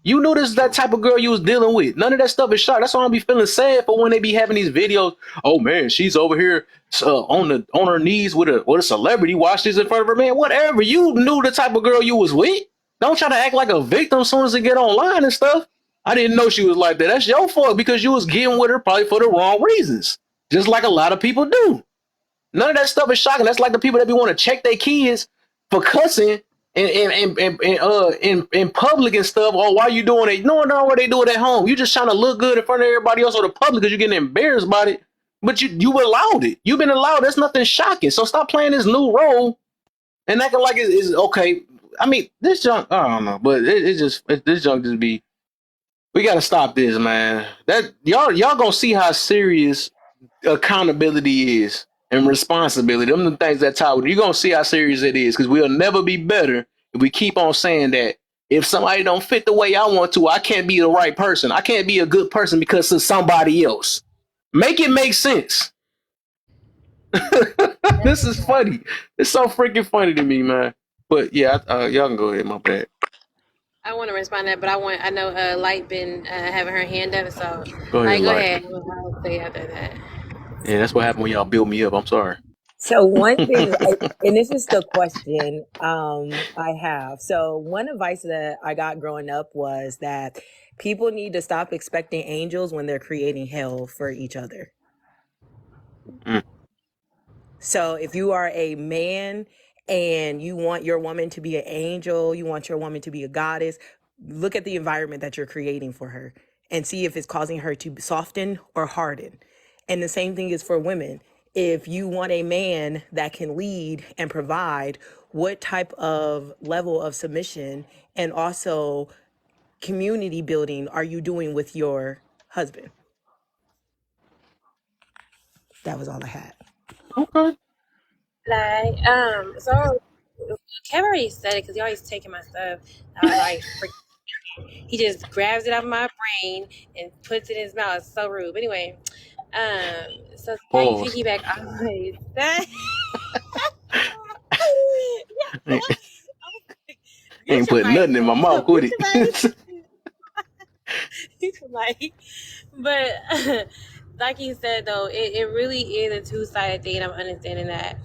You knew this is that True. type of girl you was dealing with. None of that stuff is shot. That's why I be feeling sad for when they be having these videos. Oh man, she's over here on her knees with a celebrity. Watch this in front of her, man. Whatever. You knew the type of girl you was with. Don't try to act like a victim as soon as they get online and stuff. I didn't know she was like that. That's your fault because you was getting with her probably for the wrong reasons. Just like a lot of people do. None of that stuff is shocking. That's like the people that be want to check their kids for cussing in public and stuff. Or why you doing it? No, what they do it at home. You just trying to look good in front of everybody else or the public because you're getting embarrassed about it. But you allowed it. You've been allowed. That's nothing shocking. So stop playing this new role and acting like it's okay. I mean, this junk. I don't know, but this junk just be. We gotta stop this, man. That y'all gonna see how serious accountability is and responsibility. Them the things that talk. You're gonna see how serious it is because we'll never be better if we keep on saying that if somebody don't fit the way I want to, I can't be the right person. I can't be a good person because of somebody else. Make it make sense. This is funny. It's so freaking funny to me, man. But yeah, y'all can go ahead. My bad. I want to respond to that, but I know Light been having her hand up, so Go ahead, like go Light. ahead. I'll say after that. Yeah, that's what happened when y'all build me up. I'm sorry. So one thing, and this is the question I have. So one advice that I got growing up was that people need to stop expecting angels when they're creating hell for each other. Mm. So if you are a man and you want your woman to be an angel, you want your woman to be a goddess, look at the environment that you're creating for her and see if it's causing her to soften or harden. And the same thing is for women. If you want a man that can lead and provide, what type of level of submission and also community building are you doing with your husband? That was all I had. Okay. Like, so Kev already said it because he always taking my stuff. He just grabs it out of my brain and puts it in his mouth. It's so rude. But anyway, so I Pause. piggyback always that. Ain't, Mute ain't your putting mic. nothing in my mouth, would Mute he? your mic. Mute your mic. But like you said, though, it really is a two-sided thing. I'm understanding that.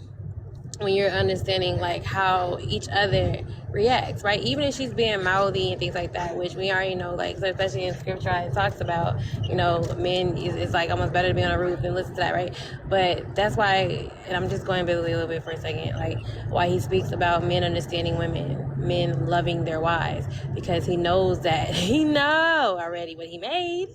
when you're understanding like how each other reacts, right? Even if she's being mouthy and things like that, which we already know, like so especially in scripture, it talks about, you know, men is it's like almost better to be on a roof than listen to that, right? But that's why, and I'm just going biblically a little bit for a second, like why he speaks about men understanding women, men loving their wives, because he knows that he know already what he made.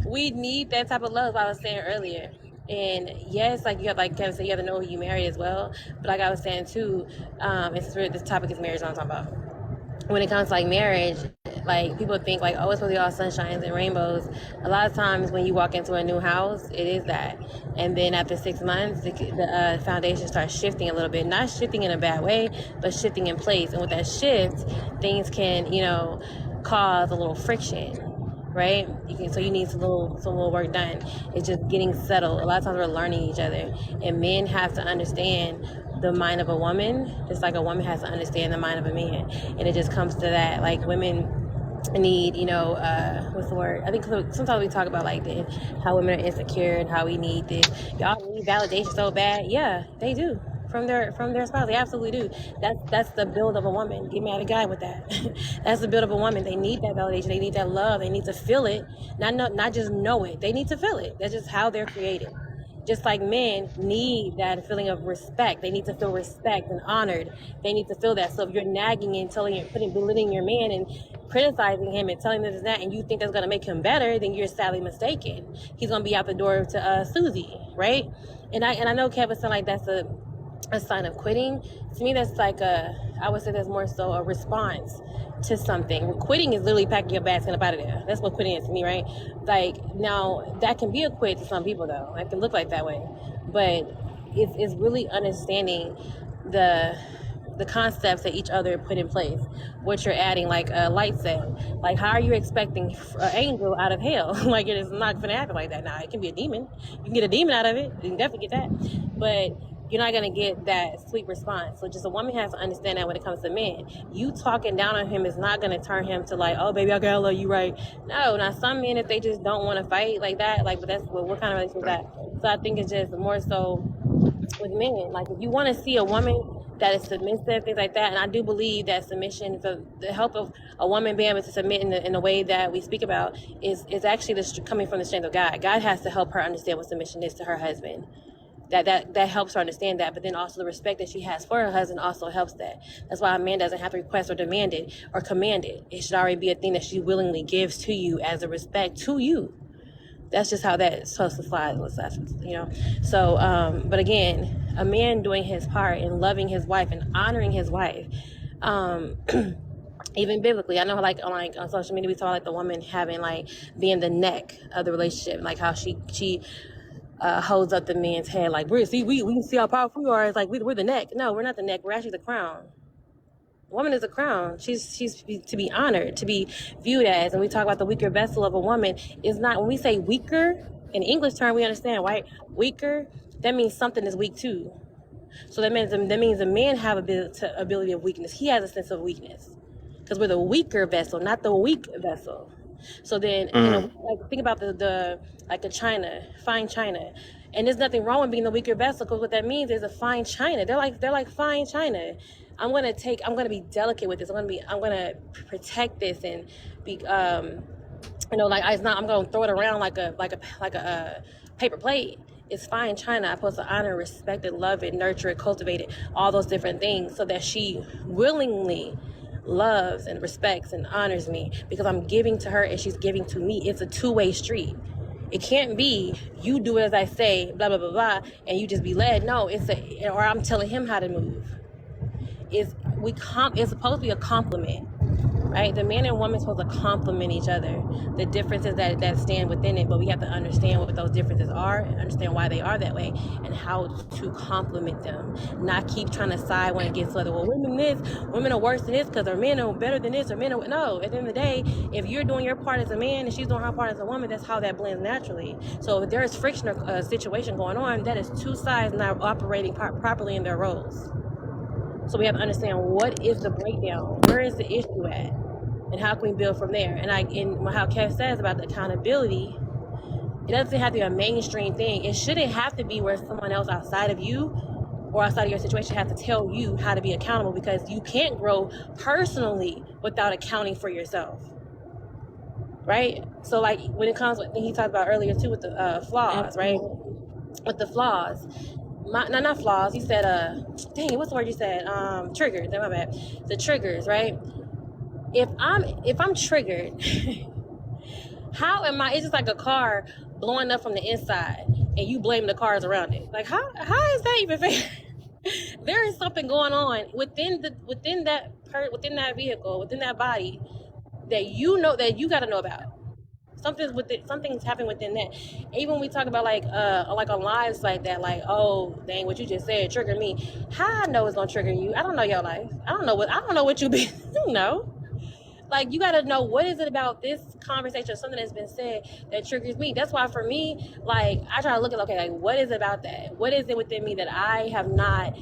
We need that type of love, I was saying earlier. And yes, like you have, like Kevin said, you have to know who you marry as well. But like I was saying too, this topic is marriage, what I'm talking about. When it comes to like marriage, like people think like, oh, it's supposed to be all sunshines and rainbows. A lot of times when you walk into a new house, it is that. And then after 6 months, the foundation starts shifting a little bit, not shifting in a bad way, but shifting in place. And with that shift, things can, you know, cause a little friction, right? So you need some little work done. It's just getting settled. A lot of times we're learning each other, and men have to understand the mind of a woman, just like a woman has to understand the mind of a man. And it just comes to that, like women need, you know, what's the word? I think sometimes we talk about like how women are insecure and how we need this. Y'all need validation so bad. Yeah, they do. From their spouse, they absolutely do. That's the build of a woman. Get mad at a guy with that. That's the build of a woman. They need that validation. They need that love. They need to feel it, not just know it. They need to feel it. That's just how they're created. Just like men need that feeling of respect. They need to feel respect and honored. They need to feel that. So if you're nagging and belittling your man and criticizing him and telling him this and that, and you think that's going to make him better, then you're sadly mistaken. He's going to be out the door to Susie, right? And I know Kevin said like that's a sign of quitting. To me, that's like I would say that's more so a response to something. Quitting is literally packing your bags and up out of there. That's what quitting is to me, right? Like, now that can be a quit to some people though. It can look like that way, but it's really understanding the concepts that each other put in place, what you're adding, like Light said, like how are you expecting an angel out of hell? Like it is not gonna happen like that. Now it can be a demon, you can get a demon out of it, you can definitely get that, but you're not gonna get that sweet response. So just a woman has to understand that when it comes to men, you talking down on him is not gonna turn him to like, oh baby, I gotta love you, right? No. Now some men, if they just don't want to fight like that, like, but that's what kind of relationship is that? So I think it's just more so with men. Like if you want to see a woman that is submissive, things like that, and I do believe that submission, the help of a woman being able to submit in the way that we speak about is actually coming from the strength of God. God has to help her understand what submission is to her husband. That helps her understand that, but then also the respect that she has for her husband also helps that. That's why a man doesn't have to request or demand it or command it. It should already be a thing that she willingly gives to you as a respect to you. That's just how that's supposed to fly, you know. So but again, a man doing his part and loving his wife and honoring his wife, even biblically, I know like on social media we saw like the woman having like being the neck of the relationship, like how she holds up the man's head, like we can see how powerful we are. It's like we're the neck. No, we're not the neck, we're actually the crown. A woman is a crown. She's to be honored, to be viewed as. And we talk about the weaker vessel of a woman. Is not, when we say weaker in English term, we understand, right? Weaker, that means something is weak too. So that means a man have ability of weakness. He has a sense of weakness because we're the weaker vessel, not the weak vessel. So then, like think about the like a china, fine china, and there's nothing wrong with being the weaker vessel because what that means is a fine china. They're like fine china. I'm gonna be delicate with this. I'm gonna protect this and be like I'm gonna throw it around like a paper plate. It's fine china. I'm supposed to honor, respect it, love it, nurture it, cultivate it, all those different things, so that she willingly loves and respects and honors me because I'm giving to her and she's giving to me. It's a two-way street. It can't be you do it as I say, blah blah blah blah, and you just be led. No, or I'm telling him how to move. It's supposed to be a compliment, right? The man and woman are supposed to complement each other. The differences that stand within it, but we have to understand what those differences are and understand why they are that way and how to complement them. Not keep trying to side when it gets to other. Well, women are worse than this because our men are better than this, or men are no. At the end of the day, if you're doing your part as a man and she's doing her part as a woman, that's how that blends naturally. So if there is friction or a situation going on, that is two sides not operating properly in their roles. So we have to understand what is the breakdown, where is the issue at, and how can we build from there. And how Kev says about the accountability, it doesn't have to be a mainstream thing. It shouldn't have to be where someone else outside of you or outside of your situation have to tell you how to be accountable, because you can't grow personally without accounting for yourself, right? So like when it comes, he talked about earlier too with the flaws, right? Absolutely. With the flaws, not flaws. He said, dang, what's the word you said? Triggers. My bad. The triggers, right? If I'm triggered, how am I? It's just like a car blowing up from the inside, and you blame the cars around it. Like how is that even fair? There is something going on within that vehicle, within that body, that you got to know about. Something's happening within that. Even when we talk about like on lives like that, like, oh dang, what you just said triggered me. How I know it's gonna trigger you? I don't know your life. I don't know what you be. No. Like, you got to know, what is it about this conversation or something that's been said that triggers me? That's why for me, like, I try to look at, okay, like, what is it about that? What is it within me that I have not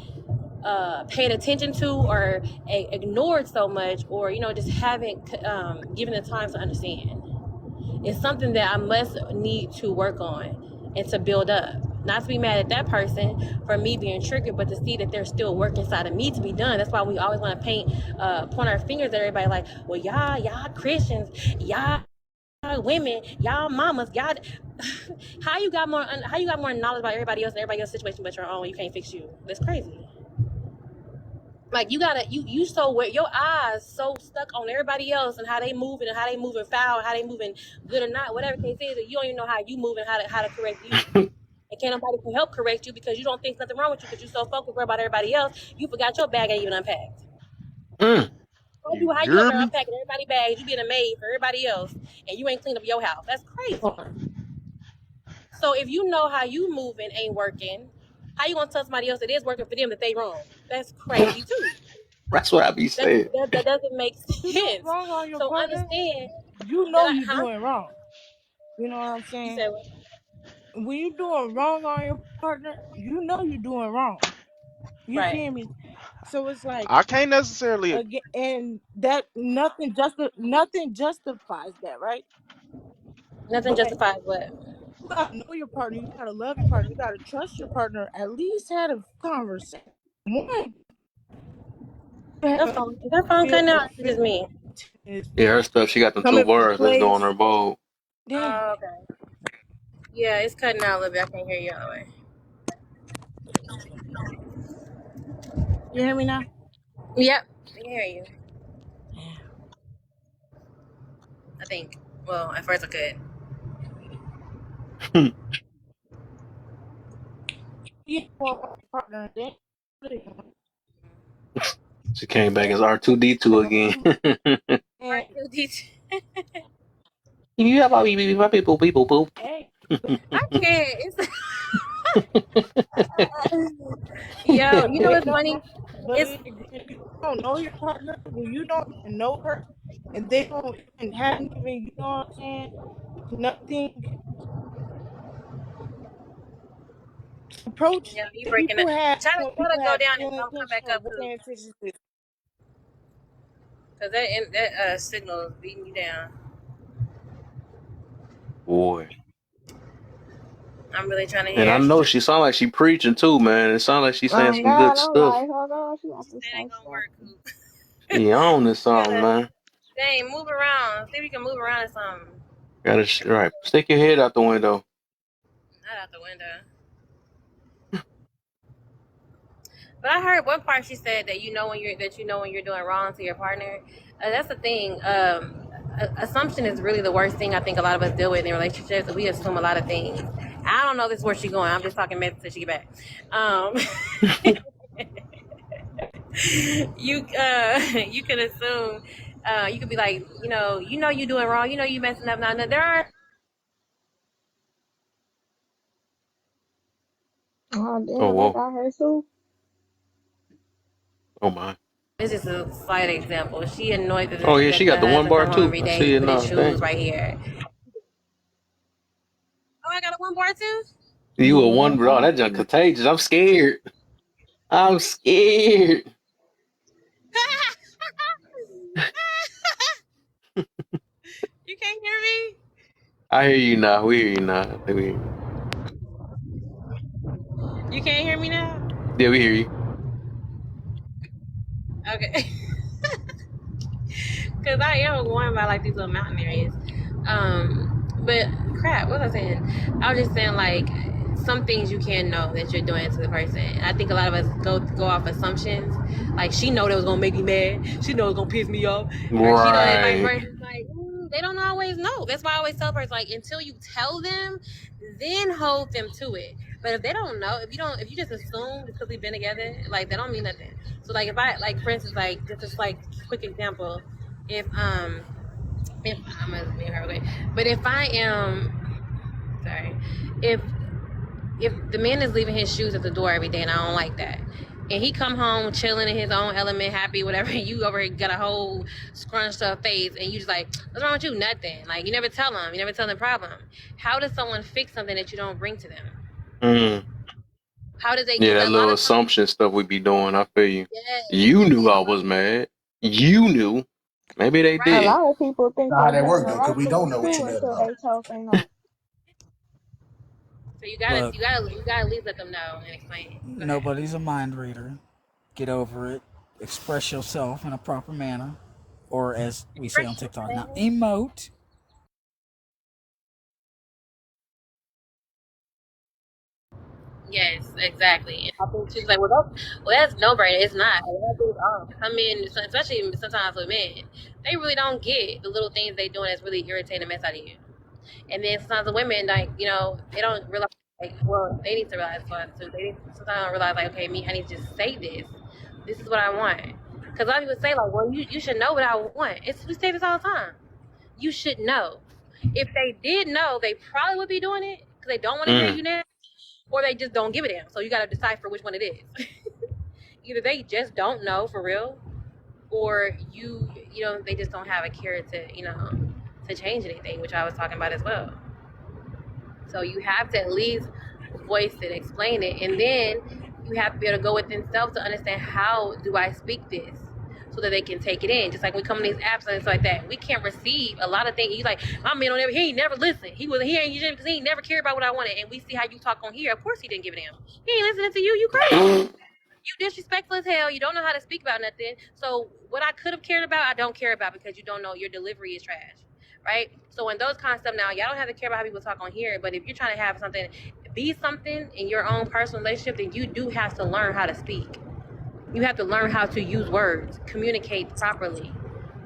paid attention to, or ignored so much, or just haven't given the time to understand? It's something that I must need to work on and to build up. Not to be mad at that person for me being triggered, but to see that there's still work inside of me to be done. That's why we always want to point our fingers at everybody, like, well, y'all Christians, y'all women, y'all mamas, y'all. How you got more knowledge about everybody else and everybody else's situation but your own? You can't fix you. That's crazy. Like, you so your eyes so stuck on everybody else and how they moving and how they moving foul and how they moving good or not, whatever the case is, that you don't even know how you move and how to correct you. And can't nobody can help correct you because you don't think nothing wrong with you, because you're so focused about everybody else, you forgot your bag ain't even unpacked. You How you up hear there me? unpacking everybody's bags, you being a maid for everybody else, and you ain't cleaned up your house? That's crazy. So if you know how you moving ain't working, how you gonna tell somebody else that is working for them that they wrong? That's crazy too. That's what I be saying. That doesn't make You doing sense. wrong on your So partner, understand you that know you doing wrong. You know what I'm you saying? said, When you doing wrong on your partner, you know you doing wrong. You right. feel me? So it's like, I can't necessarily. again, and that nothing justifies that, right? Nothing But justifies what. you gotta know your partner. You gotta love your partner. You gotta trust your partner. At least have a conversation. One, have Is that phone feel cutting out? It's feel just me. Yeah, her stuff. She got them two coming from a bars. Let's go on place. her bowl. Damn. Okay. Yeah, it's cutting out a little bit. I can't hear you all the way. You hear me now? Yep, I can hear you. I think. Well, at first I could. Yeah, well, my partner. Then She came back as R2D2 again. Right. and You have all my people poop. hey, I can't. It's yo. You know they what's know. funny? But It's if you don't know your partner, when you don't even know her, and they don't even haven't even, you know what I'm saying? Nothing. Approach yeah. You that breaking up. people have when Try people to go have down and ill come intention back or up what too, their intentions is. because that signal is beating you down. Boy. I'm really trying to And I hear. know she sound like she preaching too, man. It sound like she saying Oh some good God, I'm stuff. like, hold on, she got to That say ain't gonna work. something. She on this You song, gotta, man. dang, move around. See if you can move around or something. Right. Stick your head out the window. Not out the window. But I heard one part she said that you know when you're doing wrong to your partner. That's the thing. Assumption is really the worst thing I think a lot of us deal with in relationships. We assume a lot of things. I don't know this is where she's going. I'm just talking mess until she get back. Um, you can assume. You could be like, you're doing wrong. You know you messing up. Now there are. Oh Oh, damn, they whoa. got her too. Oh, my. This is a slight example. She annoyed Oh, yeah, she that the got the one husband bar come home too. every I day. see He it put his now. shoes Dang. right here. Oh, I got a one bar too. You a one, bro. That junk contagious. I'm scared. I'm scared. You can't hear me. I hear you now. We hear you now. I think we hear you. You can't hear me now. Yeah, we hear you. Okay. Because I am going by like these little mountain areas. But crap, what was I saying? I was just saying like some things you can know that you're doing to the person. And I think a lot of us go off assumptions. Like she know that was gonna make me mad. She know it's gonna piss me off, or she know that vice Right. versa. Like they don't always know. That's why I always tell person like until you tell them, then hold them to it. But if they don't know, if you just assume just because we've been together, like that don't mean nothing. So like if I like for instance like just a like quick example, if if I'm gonna be her way, but if I am sorry, if the man is leaving his shoes at the door every day and I don't like that, and he come home chilling in his own element, happy, whatever, you over here got a whole scrunched up face and you just like, what's wrong with you? Nothing. Like you never tell them, the problem. How does someone fix something that you don't bring to them? Mm. How did they? Yeah, Because that a lot little of times, assumption stuff we be doing. I feel you. yes, You knew and I was mad. You knew. Maybe they A did. right. lot of people think Not how they're that doing work the though, because right we don't thing know what too you're mad until about. they tell they not. So Look, you gotta at least let them know and explain it. Go ahead. nobody's a mind reader. Get over it. Express yourself in a proper manner. Or as we say on Express TikTok now, yourself. emote. Yes, exactly. And I think she was like, well, that's no brainer. It's not. A lot of things are. Some men, especially sometimes with men, they really don't get the little things they doing that's really irritating the mess out of you. And then sometimes the women, like, they don't realize, like, well, they need to realize for us too. They sometimes don't realize, like, okay, me, I need to just say this. This is what I want. Because a lot of people say, like, well, you should know what I want. We say this all the time. You should know. If they did know, they probably would be doing it because they don't want to hear Mm. you now, or they just don't give a damn. So you got to decipher which one it is. Either they just don't know for real, or they just don't have a care to to change anything, which I was talking about as well. So you have to at least voice it, explain it, and then you have to be able to go within self to understand how do I speak this, so that they can take it in. Just like we come in these apps and stuff like that, we can't receive a lot of things. You like my man on there, he ain't never listened. He ain't because he ain't never cared about what I wanted. And we see how you talk on here. Of course he didn't give a damn. He ain't listening to you. You crazy. You disrespectful as hell. You don't know how to speak about nothing. So what I could have cared about, I don't care about because you don't know your delivery is trash, right? So in those kind of stuff, now y'all don't have to care about how people talk on here. But if you're trying to have something, be something in your own personal relationship, then you do have to learn how to speak. You have to learn how to use words, communicate properly,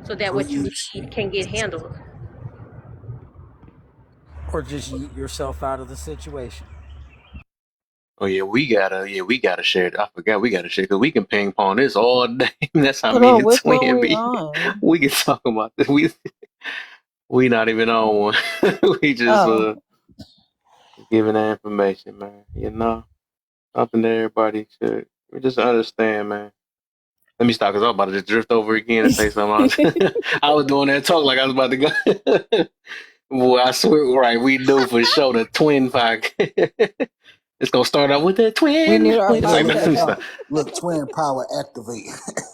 so that what you Please. need can get handled. Or just yeet yourself out of the situation. Oh we gotta share it. I forgot we gotta share because we can ping pong this all day. That's how Hold me on, and which one Twin we be. on? We can talk about this. We not even on one. We just Oh, giving that information, man. Something that everybody should we just understand, man. Let me stop because I was about to just drift over again and say something else. I was doing that talk like I was about to go. Boy, I swear, right? We do for sure the twin pack. It's gonna start out with the we twin. need our Wait a Look, second. look, Let podcast me look, stop. on. look, twin power activate.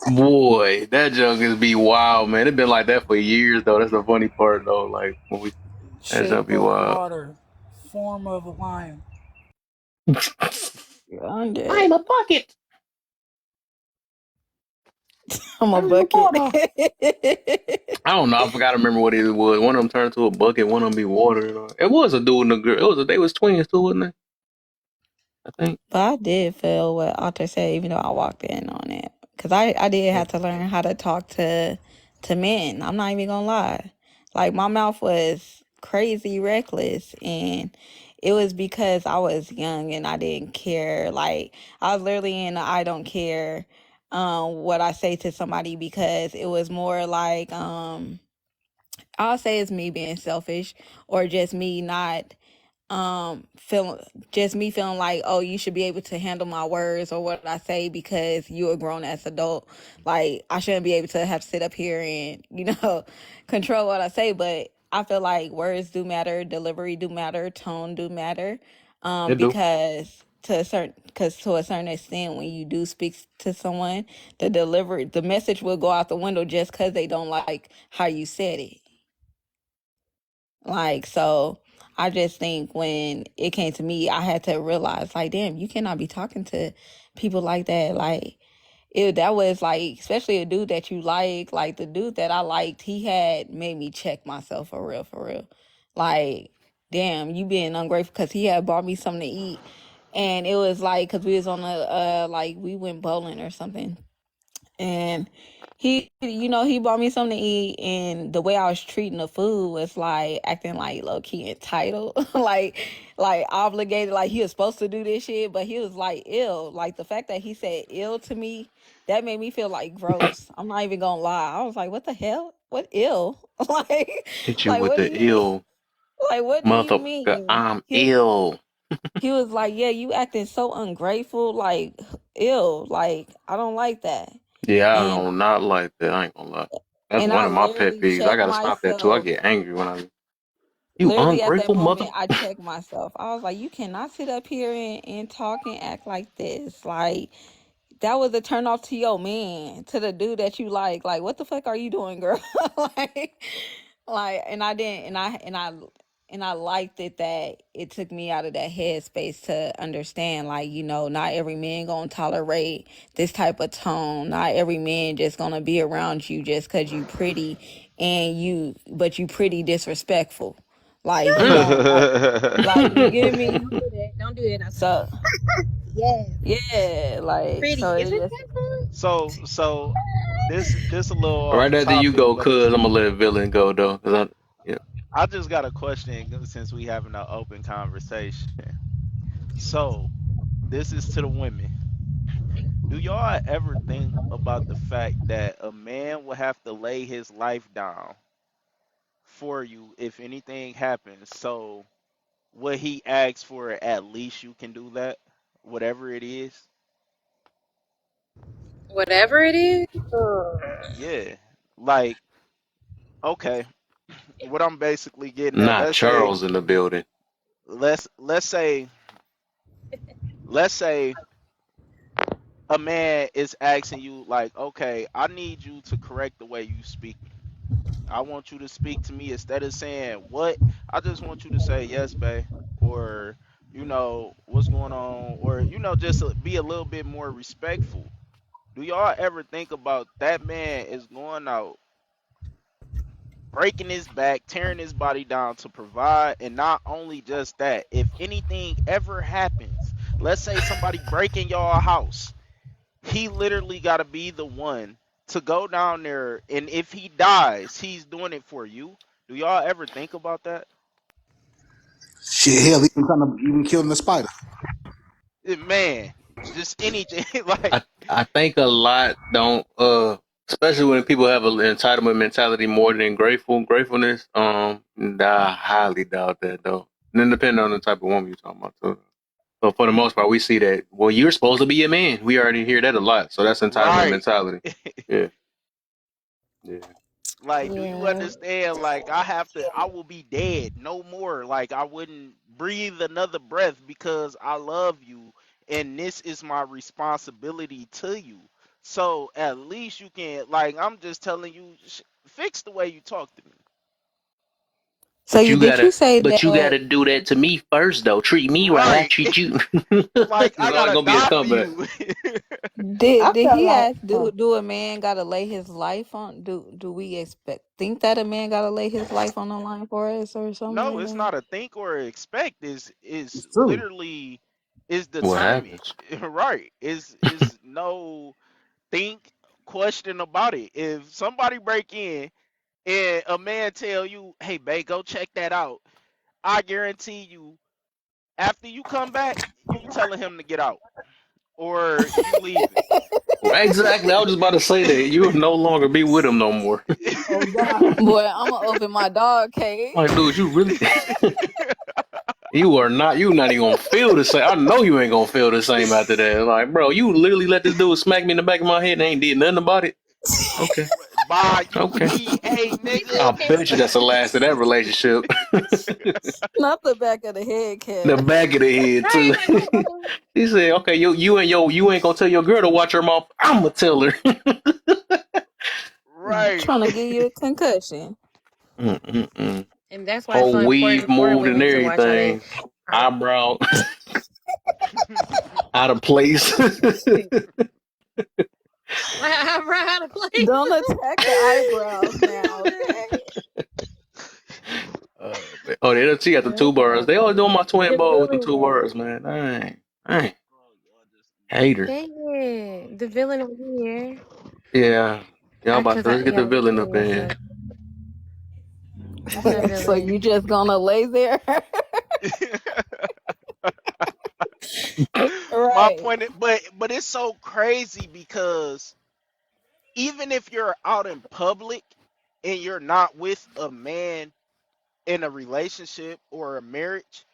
Boy, that junk is be wild, man. It been like that for years though. That's the funny part though. Like when we that junk Shape be of wild. water. Form of a lion. I'm dead. I'm a bucket. I'm a I'm a bucket. water. I don't know. I forgot to remember what it was. One of them turned to a bucket. One of them be water. It was a dude and a girl. They was twins too, wasn't they? I think. But I did feel what Arthur said, even though I walked in on it, because I did have to learn how to talk to men. I'm not even gonna lie, like my mouth was crazy reckless, and it was because I was young and I didn't care. Like I was literally in a I don't care what I say to somebody because it was more like I'll say it's me being selfish or just me not feeling just me feeling like, oh, you should be able to handle my words or what I say because you're a grown ass adult. Like I shouldn't be able to have to sit up here and control what I say. But I feel like words do matter, delivery do matter, tone do matter, It do. because to a certain extent when you do speak to someone, the message will go out the window just because they don't like how you said it. Like, so I just think when it came to me, I had to realize, like, damn, you cannot be talking to people like that. Like, that was like, especially a dude that you like the dude that I liked, he had made me check myself for real, for real. Like, damn, you being ungrateful because he had bought me something to eat. And it was like, because we was on like, we went bowling or something, and he bought me something to eat, and the way I was treating the food was like acting like low key entitled, like obligated, like he was supposed to do this shit, but he was like ill. Like the fact that he said ill to me, that made me feel like gross. I'm not even gonna lie. I was like, what the hell? What ill? like, Hit you like with what do the you mean? ill Like what do you motherfucker. mean? I'm ill. He was like, yeah, you acting so ungrateful, like ill. Like I don't like that. Yeah, I And don't not like that. I ain't gonna lie. That's And one I of my pet literally peeves. I checked gotta stop that too. I myself. get angry when you Literally at that ungrateful mother. moment, I checked myself. I was like, you cannot sit up here and talk and act like this. Like, that was a turn off to your man, to the dude that you like. Like, what the fuck are you doing, girl? like, and I didn't, and I liked it that it took me out of that headspace to understand, like, not every man gonna tolerate this type of tone. Not every man just gonna be around you just cause you pretty but you pretty disrespectful. Like you don't like you get me. Don't do that. Don't do that. So Yes. yeah, like Pretty. so Is it it just that so this a little off Right after you topic, go, but it's, cuz I'm gonna let villain go though. Yeah. I just got a question since we having an open conversation. So this is to the women. Do y'all ever think about the fact that a man will have to lay his life down for you if anything happens? So what he asks for, at least you can do that, whatever it is. whatever it is? Yeah, like, okay, what I'm basically getting at, Not Charles in the building. let's say let's say a man is asking you like, okay, I need you to correct the way you speak. I want you to speak to me instead of saying what. I just want you to say yes, babe, or what's going on, or just be a little bit more respectful. Do y'all ever think about that man is going out, breaking his back, tearing his body down to provide, and not only just that, if anything ever happens, let's say somebody breaking y'all house, he literally got to be the one to go down there, and if he dies, he's doing it for you. Do y'all ever think about that? Shit, hell, even killing the spider. Man, just anything. like, I think a lot don't especially when people have an entitlement mentality more than gratefulness. I highly doubt that though. And then depending on the type of woman you're talking about too. But for the most part, we see that. Well, you're supposed to be a man. We already hear that a lot. So that's entitlement right. mentality. Yeah, yeah. Like, do you Yeah. understand? Like, I will be dead, no more. Like, I wouldn't breathe another breath because I love you, and this is my responsibility to you. So at least you can, like, I'm just telling you, fix the way you talk to me. so But you you did gotta, you say but you that gotta do that to me first, though. Treat me right. I Right. treat you. Like, It's I always gotta gonna be a die for comeback. you. did I did felt he like ask, do a man gotta lay his life on, do we expect think that a man gotta lay his life on the line for us or something No, like it's that? not a think or a expect. Is It's true. literally is What determined. happens? Right. Is no think question about it. If somebody break in and a man tell you, "Hey, babe, go check that out," I guarantee you, after you come back, you telling him to get out or you leaving. Exactly. I was just about to say that you will no longer be with him no more. Oh God. Boy, I'm gonna open my dog cage. Like, dude, you really, you are not. You not even gonna feel the same. I know you ain't gonna feel the same after that. Like, bro, you literally let this dude smack me in the back of my head and ain't did nothing about it. Okay, Bye, you okay. PA he nigga. I said bet you that's the last of that relationship. Not the back of the head, The Kev. back of the head too. right. He said, "Okay, you ain't gonna tell your girl to watch her mouth. I'm gonna tell her." Right. Trying to give you a concussion. Mm-mm-mm. And that's why it's so Whole weave important for moved and women to watch how they everything. Eyebrow out of place. eyebrow how to play. Don't attack the eyebrows now, okay? Oh, she got the two birds. They always doing my twin The bow with the villain two was birds, man. Dang, hater. dang it. The villain over here. Yeah, y'all about Cause to let's get yeah, the I'm villain up killing in here. myself. What's up, So you villain? just gonna lay there? My Right. point, but it's so crazy because even if you're out in public and you're not with a man in a relationship or a marriage,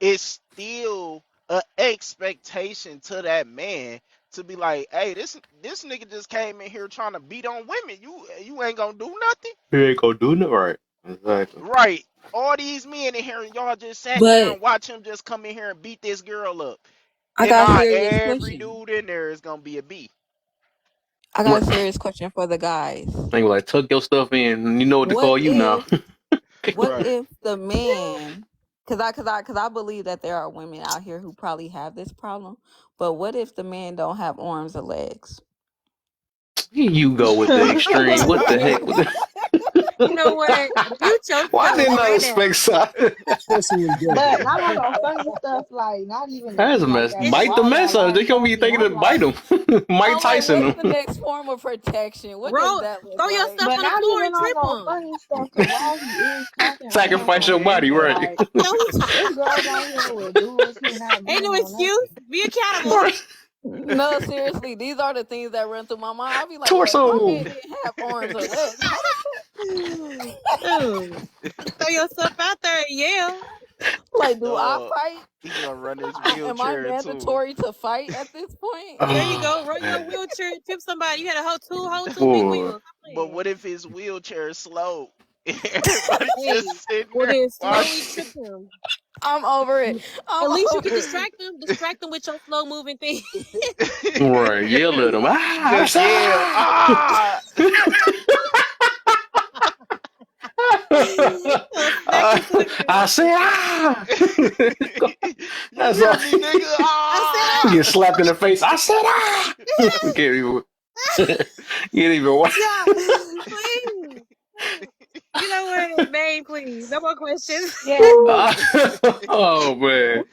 it's still a expectation to that man to be like, hey, this nigga just came in here trying to beat on women. You ain't gonna do nothing, He ain't gonna do nothing right. Exactly. right? All these men in here, and y'all just sat there But and watch him just come in here and beat this girl up. I And got a now serious every question. dude in there is gonna be a B. I got What? a serious question for the guys. They like tuck your stuff in. You know what to What call you now. if what Right. if the man, cuz I believe that there are women out here who probably have this problem, but what if the man don't have arms or legs? Here you go with the extreme. What the heck? With You know what? Mute Why yourself didn't I right now. expect side? Especially in But Denver. not on no funny stuff, like not even to That's be a like mess. that. But Bite why the would I mess up. lie They and gonna be talking? thinking I'm to bite like, him. Mike I'm like, Tyson what's them. the next form of protection? What does Roll, that look throw like? yourself but on the not floor even and on trip no them. funny stuff. Cause while he is talking, like I'm Sacrifice trying your to body, answer. right? Like No, it's girls out here with dudes who not ain't no beating on excuse. nothing. Be accountable. Right. No, seriously, these are the things that run through my mind. I'll be like, yo, if my Torso. man didn't have arms or legs, how the Dude, throw yourself out there and yell. like do I Dog, fight? he gonna run his Am I wheelchair into mandatory to fight at this point? There you Oh go. Roll your man, wheelchair and trip somebody. You had a whole two big boy. wheels. Stop but playing. what if his wheelchair is slow? Everybody Hey, just sitting well there then slowly watching. trip him. I'm over it. At I'm least you over can it. distract them. Distract them with your slow moving thing. Right, yell at him. Ah, Just yell, ah! ah! So smack him to the I ground. said ah. You That's all. hear me, nigga? I You said, get Ah! slapped in the face. I said ah. Can't even. Can't even. yeah, please. You know what, man? Please, no more questions. Yeah, Oh man.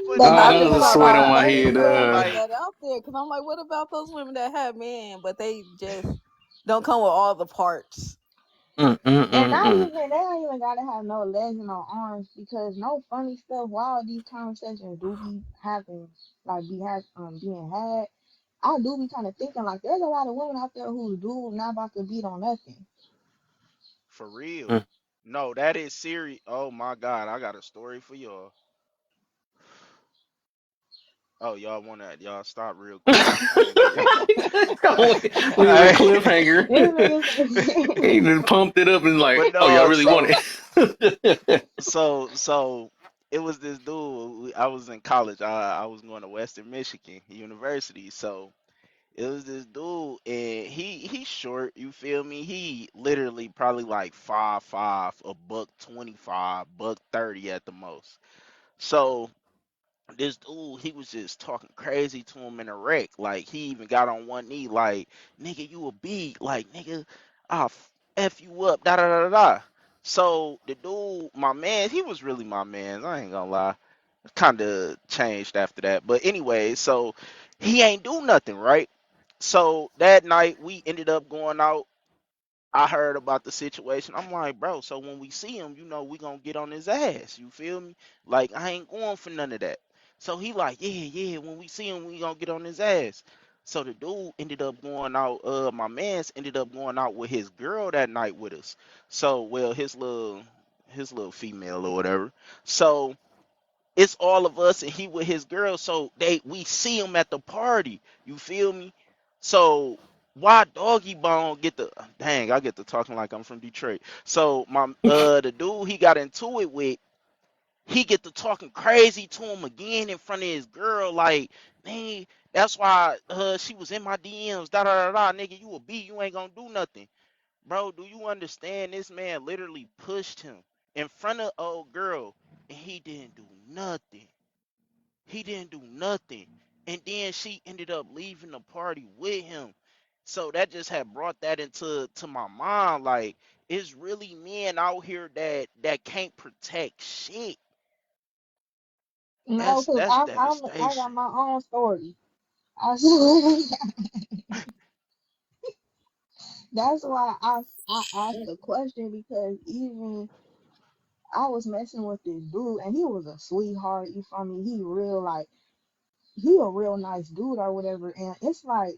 But But I my That's just thing a thought sweat on about my I just head. had to put like, that out there because I'm like, what about those women that have men, but they just don't come with all the parts? and not Mm. even they don't even gotta have no legs and no arms because no funny stuff. While these conversations do be having, like being had, I do be kind of thinking like there's a lot of women out there who do not about to beat on nothing. for real. Mm. No, that is serious. Oh my God, I got a story for y'all. Oh, y'all stop real quick. I ain't get y'all. Leave a I, cliffhanger. This nigga He just pumped it up and like, but oh, y'all no, really want it? so it was this dude. I was in college. I was going to Western Michigan University. So it was this dude, and he's short. You feel me? He literally probably like 5'5", a buck 25, buck 30 at the most. So this dude, he was just talking crazy to him in a wreck. Like he even got on one knee, like, nigga, you a beat, like nigga, I'll F you up, da da da da da. So the dude, my man, he was really my man. I ain't gonna lie. Kinda changed after that. But anyway, so he ain't do nothing, right? So that night we ended up going out. I heard about the situation. I'm like, bro, so when we see him, we gonna get on his ass. You feel me? Like, I ain't going for none of that. So he like, yeah, when we see him, we gonna get on his ass. So the dude ended up going out, my man's ended up going out with his girl that night with us. So, well, his little female or whatever. So it's all of us and he with his girl, so we see him at the party, you feel me? So why doggy bone get the dang, I get to talking like I'm from Detroit. So my the dude he got into it with, he get to talking crazy to him again in front of his girl, like, man, that's why she was in my DMs, da da da da, nigga, you a B, you ain't gonna do nothing. Bro, do you understand? This man literally pushed him in front of old girl, and he didn't do nothing. He didn't do nothing. And then she ended up leaving the party with him. So that just had brought that into my mind. Like, it's really men out here that can't protect shit. No, That's because that's I got devastation. my own story. I swear. That's why I asked the question because even I was messing with this dude and he was a sweetheart. You feel me? He real like he a real nice dude or whatever. And it's like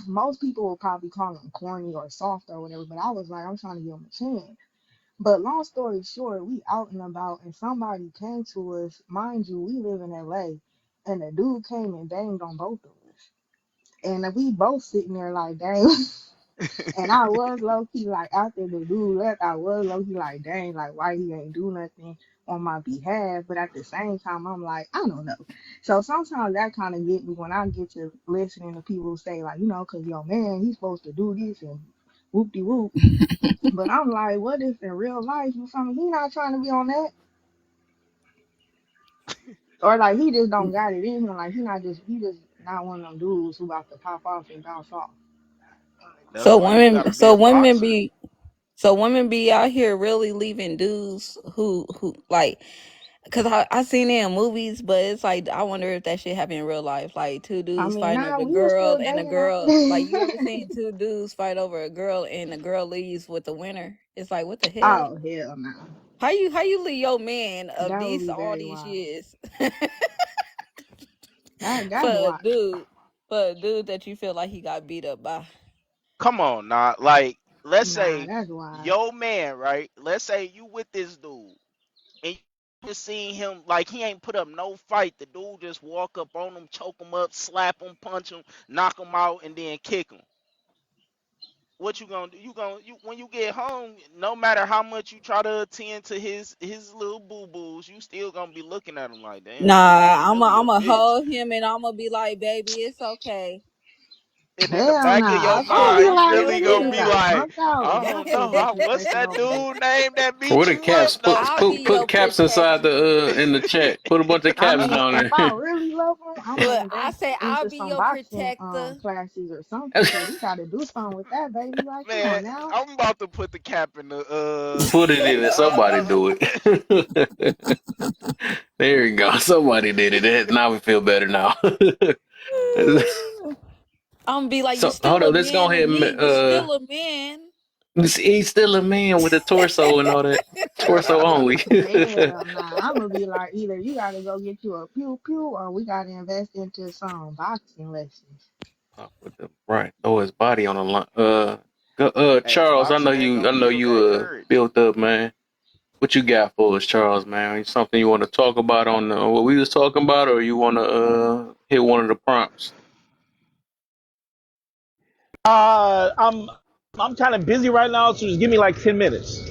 most people will probably call him corny or soft or whatever. But I was like, I'm trying to give him a chance. But long story short, we out and about and somebody came to us. Mind you, we live in LA, and the dude came and banged on both of us. And we both sitting there like, dang. And I was low key like after the dude left, I was low key like, dang, like why he ain't do nothing on my behalf. But at the same time, I'm like, I don't know. So sometimes that kind of get me when I get to listening to people say like, cause yo man, he's supposed to do this and whoop de whoop. But I'm like, what if in real life you feel me? He not trying to be on that, or like he just don't got it in him. Like he just not one of them dudes who about to pop off and bounce off. That's why you gotta be So a women boxer. be so women be out here really leaving dudes who like, cause I seen it in movies, but it's like I wonder if that shit happen in real life. Like two I dudes mean, fighting nah, over a we was girl, still and the dating girl, like, you ever after. seen two dudes fight over a girl and the girl leaves with the winner? It's like, what the hell? Oh hell no. How you leave your man of That would these be all very these wild. years for That's a wild. dude for a dude that you feel like he got beat up by? Come on, now. Like, let's Nah, say that's wild. yo man, right? Let's say you with this dude, and you just seen him like he ain't put up no fight. The dude just walk up on him, choke him up, slap him, punch him, knock him out, and then kick him. What you gonna do? You when you get home, no matter how much you try to attend to his little boo boos, you still gonna be looking at him like, damn, this Nah, nigga really a I'm a bitch. hold him and I'm gonna be like, baby, it's okay. And in the Hell back of nah. your I I'm gonna feel be mind, I you like, feel really man, this gonna nigga be you. got like, punked out. I don't Definitely know. What's disrespecting that old boy. dude name that What beat the you up? caps? No. Put I'll put be your put caps inside protector. the in the chat. Put a bunch of I caps mean, down if I there. really love him, I'm gonna Look, I invest say I'll into be some your boxing protector. classes or something, cause we gotta do something with that baby. Like, come Man, on now. I'm about to put the cap in Put it in it. Somebody do it. There you go. Somebody did it. Now we feel better now. I'm gonna be like, you So hold still a on. Let's go man to ahead. me. You still a man. He's still a man with a torso and all that. Torso only. Hell nah. I'm gonna be like, either you gotta go get you a pew pew, or we gotta invest into some boxing lessons. Oh, with the right, throw his body on the line. Hey, Charles, I know boxing ain't you. I gonna know build you. that courage. Built up, man. What you got for us, Charles, man? Something you want to talk about on what we was talking about, or you want to hit one of the prompts? I'm kind of busy right now, so just give me like 10 minutes.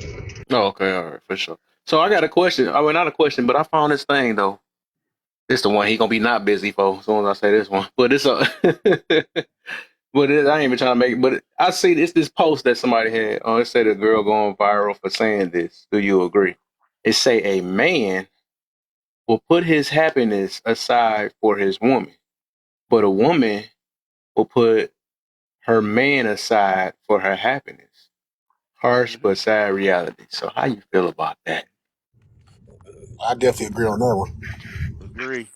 Oh, okay, all right, for sure. So I got a question. I mean, not a question, but I found this thing though. This the one he gonna be not busy for as soon as I say this one. But it's a, I ain't even trying to make it. But I see this post that somebody had. Oh, it said a girl going viral for saying this. Do you agree? It say a man will put his happiness aside for his woman, but a woman will put her man aside for her happiness. Harsh Hmm. but sad reality. So how you feel about that? I definitely agree on that one. Agree.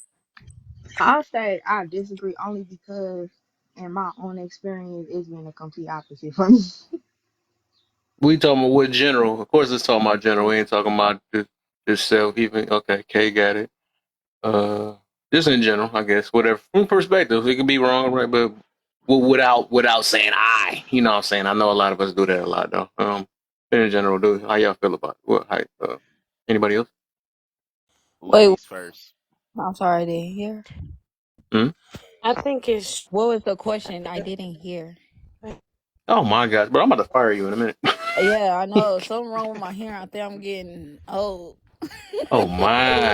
I'll say I disagree only because, in my own experience, it's been a complete opposite for me. We talking about what general? Of course, it's talking about general. We ain't talking about just self. Even okay, K got it. Uh, just in general, I guess. Whatever from perspective, it could be wrong, or right? But without saying I, you know, what I'm saying I know a lot of us do that a lot though. In general, do how y'all feel about it? What? How, anybody else? Wait, Ladies first. I'm sorry, I didn't hear. Hmm? I think it's What was the question? I didn't hear. Oh my gosh, but I'm about to fire you in a minute. Yeah, I know something wrong with my hearing. I think I'm getting old. Oh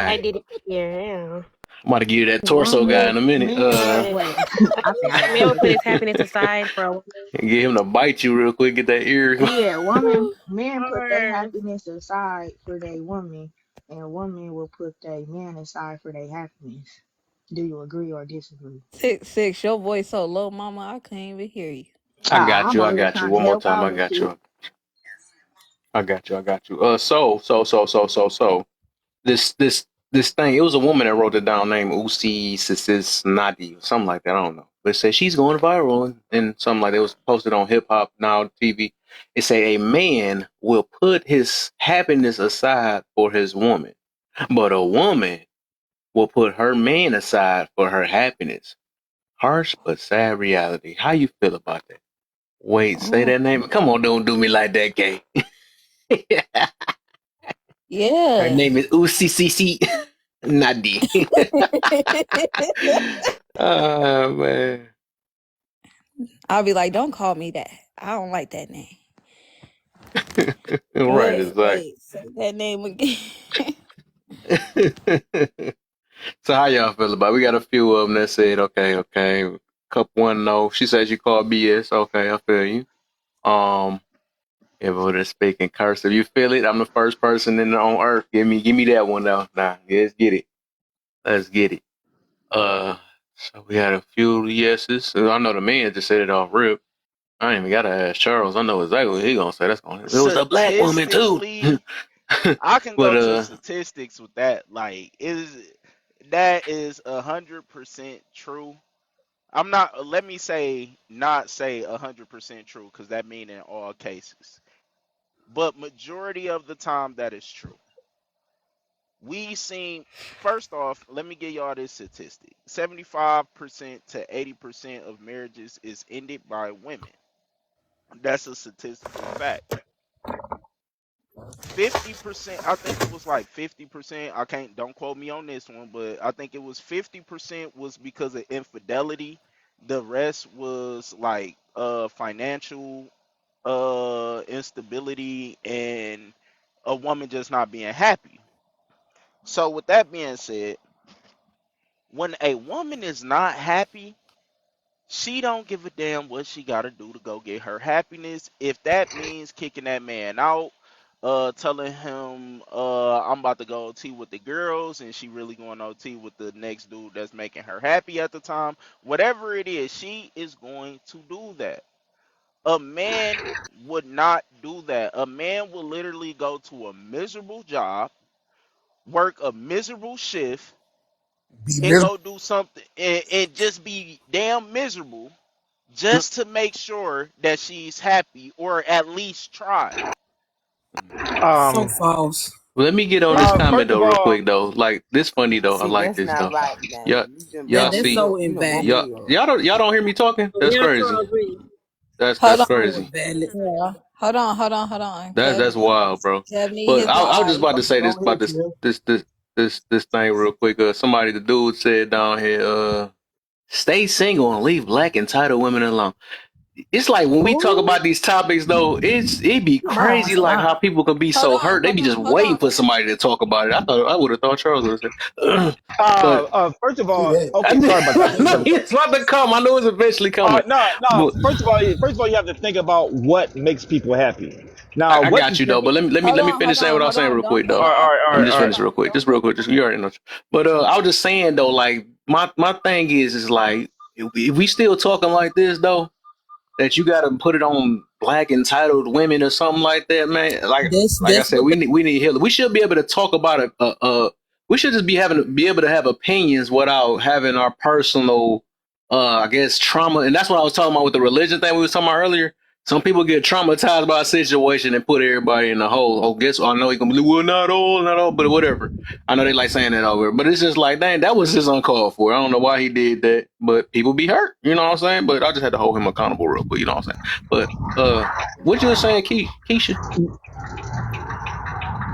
I my. didn't hear. Yeah. I'm about to give you that torso guy in Woman, a minute. men will Men, wait. I think I gotta men will say put this. his happiness aside for a woman. Get him to bite you real quick. Get that ear. Yeah, woman, men put their Or happiness aside for their woman, and women will put their man aside for their happiness. Do you agree or disagree? Six, your voice so low, mama, I can't even hear you. I got I'm you. I over here got you. trying to One more help time. out I and got shit. you. I got you. I got you. So. This thing. It was a woman that wrote it down named Usi Sis Nadi, something like that. I don't know. But it said she's going viral and something like that. It was posted on Hip Hop Now TV. It said a man will put his happiness aside for his woman, but a woman will put her man aside for her happiness. Harsh but sad reality. How you feel about that? Wait, say Oh, that name. Come on, don't do me like that, gay. Her yeah. name is UCCC Nadi. Man. I'll be like, don't call me that. I don't like that name. Right, exactly. Wait, say that name again. So how y'all feel about it? We got a few of them that said, okay. Couple one no. She says you call BS. Okay, I feel you. If we're speaking cursive, you feel it? I'm the first person on earth. Give me that one though. Nah, let's get it. Let's get it. Uh, so we had a few yeses. I know the man just said it off rip. I ain't even gotta ask Charles. I know exactly what he gonna say. That's gonna. It was a black woman too. Statistically, I can But go to statistics with that. Like, that is 100% true. I'm not. Let me say not say 100% true because that mean in all cases. But majority of the time that is true. We seen first off. Let me give y'all this statistic: 75% to 80% of marriages is ended by women. That's a statistical fact. 50%, I think it was like 50%. I can't, don't quote me on this one, but I think it was 50% was because of infidelity. The rest was like financial instability and a woman just not being happy. So with that being said, when a woman is not happy, she don't give a damn what she got to do to go get her happiness. If that means kicking that man out, telling him I'm about to go OT with the girls and she really going OT with the next dude that's making her happy at the time, whatever it is, she is going to do that. A man would not do that. A man will literally go to a miserable job, work a miserable shift, Be and miserable. go do something and just be damn miserable just to make sure that she's happy or at least try. So Um, false. let me get on this comment First of though, real all, quick though. Like this funny though. I See, like that's this not though. right now. Y'all, You done y'all brought That's me see, up. so You done woke invalid. y'all, me up. y'all don't hear me talking. That's Yeah, crazy. Charles, we. That's Hold That's on. so crazy. invalid. Yeah. Hold on. That's wild, bro. Kev need But his I was just mic. about to say this Go about ahead, Kim. this thing real quick. Somebody, the dude said down here, stay single and leave black entitled women alone. It's like when we talk Ooh, about these topics though, it be Nah, crazy like stop. how people can be Hold so on, hurt. They hold be just on, hold waiting on. for somebody to talk about it. I would have thought Charles would have said. But first of See all, that? I okay, knew, sorry about that. I know Listen, it's about to come. I know it's eventually coming. no. But First of all, you have to think about what makes people happy. Now, I what got you though. But determines? let me finish saying what I was saying real Don't quick cut though. off. Let me Don't just All cut right. finish real off. quick. Just real quick. Just you already know. But I was just saying though, like my thing is like if we still talking like this though, that you got to put it on black entitled women or something like that, man. Like I That's said, what we need healing. We should be able to talk about it. We should just be able to have opinions without having our personal, I guess, trauma. And that's what I was talking about with the religion thing we was talking about earlier. Some people get traumatized by a situation and put everybody in a hole. Oh, guess I know he gonna be well, not all, but whatever. I know they like saying that over, but it's just like, dang, that was just uncalled for. I don't know why he did that, but people be hurt. You know what I'm saying? But I just had to hold him accountable real quick. You know what I'm saying? But what you were saying, Keisha?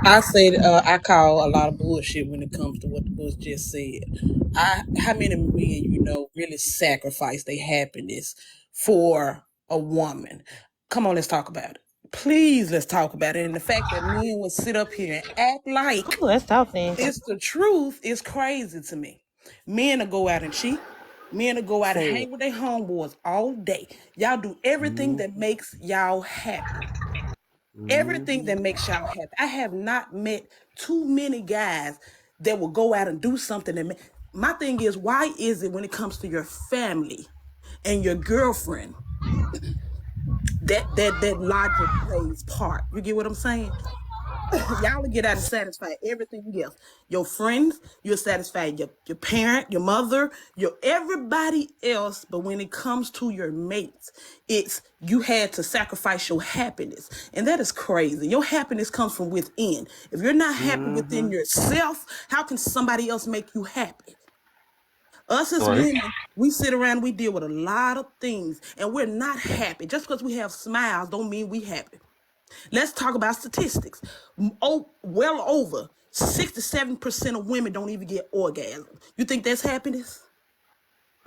I said. I call a lot of bullshit when it comes to what was just said. How many men really sacrifice their happiness for a woman? Come on, let's talk about it. Please, let's talk about it. And the fact that men will sit up here and act like let's talk then. it's the truth is crazy to me. Men will go out and cheat. Men will go out and Say it. hang with their homeboys all day. Y'all do everything Mm-hmm. that makes y'all happy. Everything Mm-hmm. that makes y'all happy. I have not met too many guys that will go out and do something that my thing is, why is it when it comes to your family and your girlfriend that logic plays part? You get what I'm saying? Y'all will get out and satisfy everything else. Your friends, you'll satisfy your parent, your mother, your everybody else. But when it comes to your mates, it's you had to sacrifice your happiness. And that is crazy. Your happiness comes from within. If you're not happy Mm-hmm. within yourself, how can somebody else make you happy? Us as Right. women, we sit around, we deal with a lot of things, and we're not happy. Just because we have smiles don't mean we happy. Let's talk about statistics. Oh, well over 67% of women don't even get orgasms. You think that's happiness?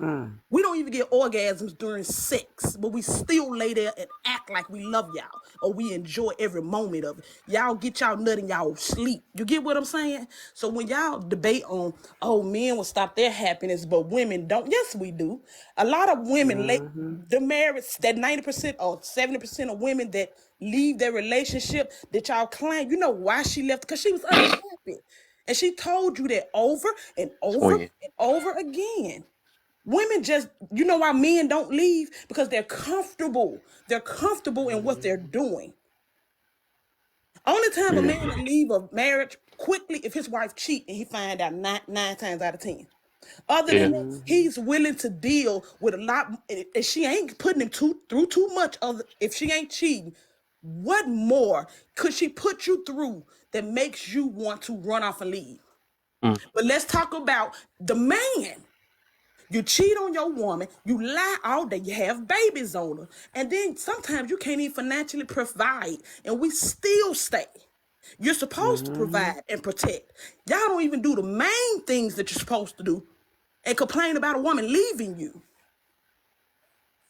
Mm. We don't even get orgasms during sex, but we still lay there and act like we love y'all or we enjoy every moment of it. Y'all get y'all nut in y'all sleep. You get what I'm saying? So when y'all debate on, oh, men will stop their happiness, but women don't. Yes, we do. A lot of women, Mm-hmm. the marriage, that 90% or 70% of women that leave their relationship that y'all claim, you know why she left? Because she was unhappy. And she told you that over and over Swinging. and over again. Women just, you know why men don't leave? Because they're comfortable. They're comfortable in what they're doing. Only time a Yeah. man will leave a marriage quickly if his wife cheat and he find out nine times out of 10. Other Yeah. than that, Mm-hmm. he's willing to deal with a lot. And she ain't putting him through too much. If she ain't cheating, what more could she put you through that makes you want to run off and leave? Mm. But let's talk about the man. You cheat on your woman, you lie all day, you have babies on her, and then sometimes you can't even financially provide, and we still stay. You're supposed to Mm-hmm. provide and protect. Y'all don't even do the main things that you're supposed to do and complain about a woman leaving you.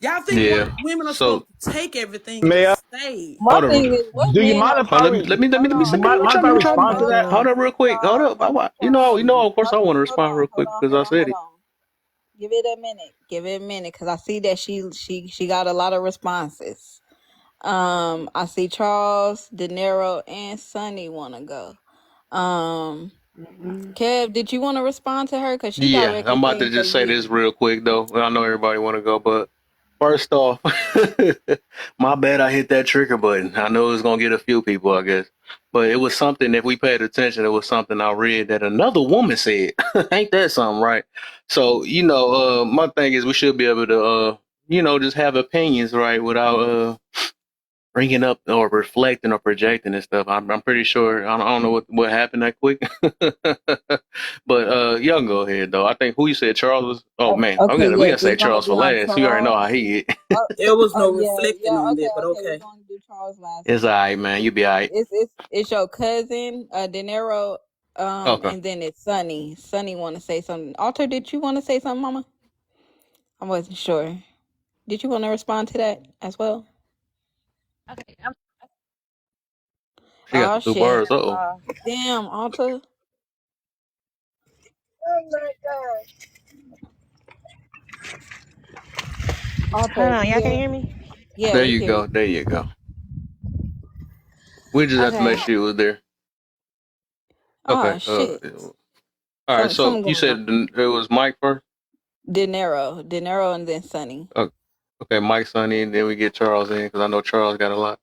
Y'all think Yeah. women are supposed So to take everything and May I, just stay. My hold thing on. is, what do you men mind are if Hold on, I doing? do let me you say mind, what mind if y'all I what y'all respond about. to that? Hold up real quick. Hold up. You know, of course I want to respond real quick because I said it. Hold on. Give it a minute. Give it a minute, because I see that she got a lot of responses. I see Charles, De Niro, and Sonny want to go. Mm-hmm. Kev, did you want to respond to her? Because she Yeah, directly I'm about to came for just say this you. real quick though. I know everybody want to go, but first off, my bad. I hit that trigger button. I know it's gonna get a few people, I guess, but it was something. If we paid attention, it was something I read that another woman said. Ain't that something, right? So my thing is we should be able to, just have opinions, right, without bringing up or reflecting or projecting and stuff. I'm pretty sure. I don't know what happened that quick, but y'all can go ahead though. I think who you said Charles was. Oh man, Okay, we yes, gotta say it's gonna Charles be for on last. You already know how Charles. he is. Oh, There was no yeah, reflecting yeah. on Okay, that, but okay. We're okay. gonna do Charles last It's then. all right, man. You be all right. It's your cousin, De Niro, Okay. and then it's Sonny. Sonny want to say something. Alter, did you want to say something, Mama? I wasn't sure. Did you want to respond to that as well? Okay, She got Oh the two shit! bars. Uh oh. Damn, Alter. hold Alter, on, you y'all can there? hear me? Yeah, There we you hear go. you. There you go. We just have to make Okay. sure it was there. Oh Okay. shit! All right. So Something you going on. said it was Mike first. De Niro, and then Sonny. Okay. Okay, Mike, Sonny, and then we get Charles in because I know Charles got a lot.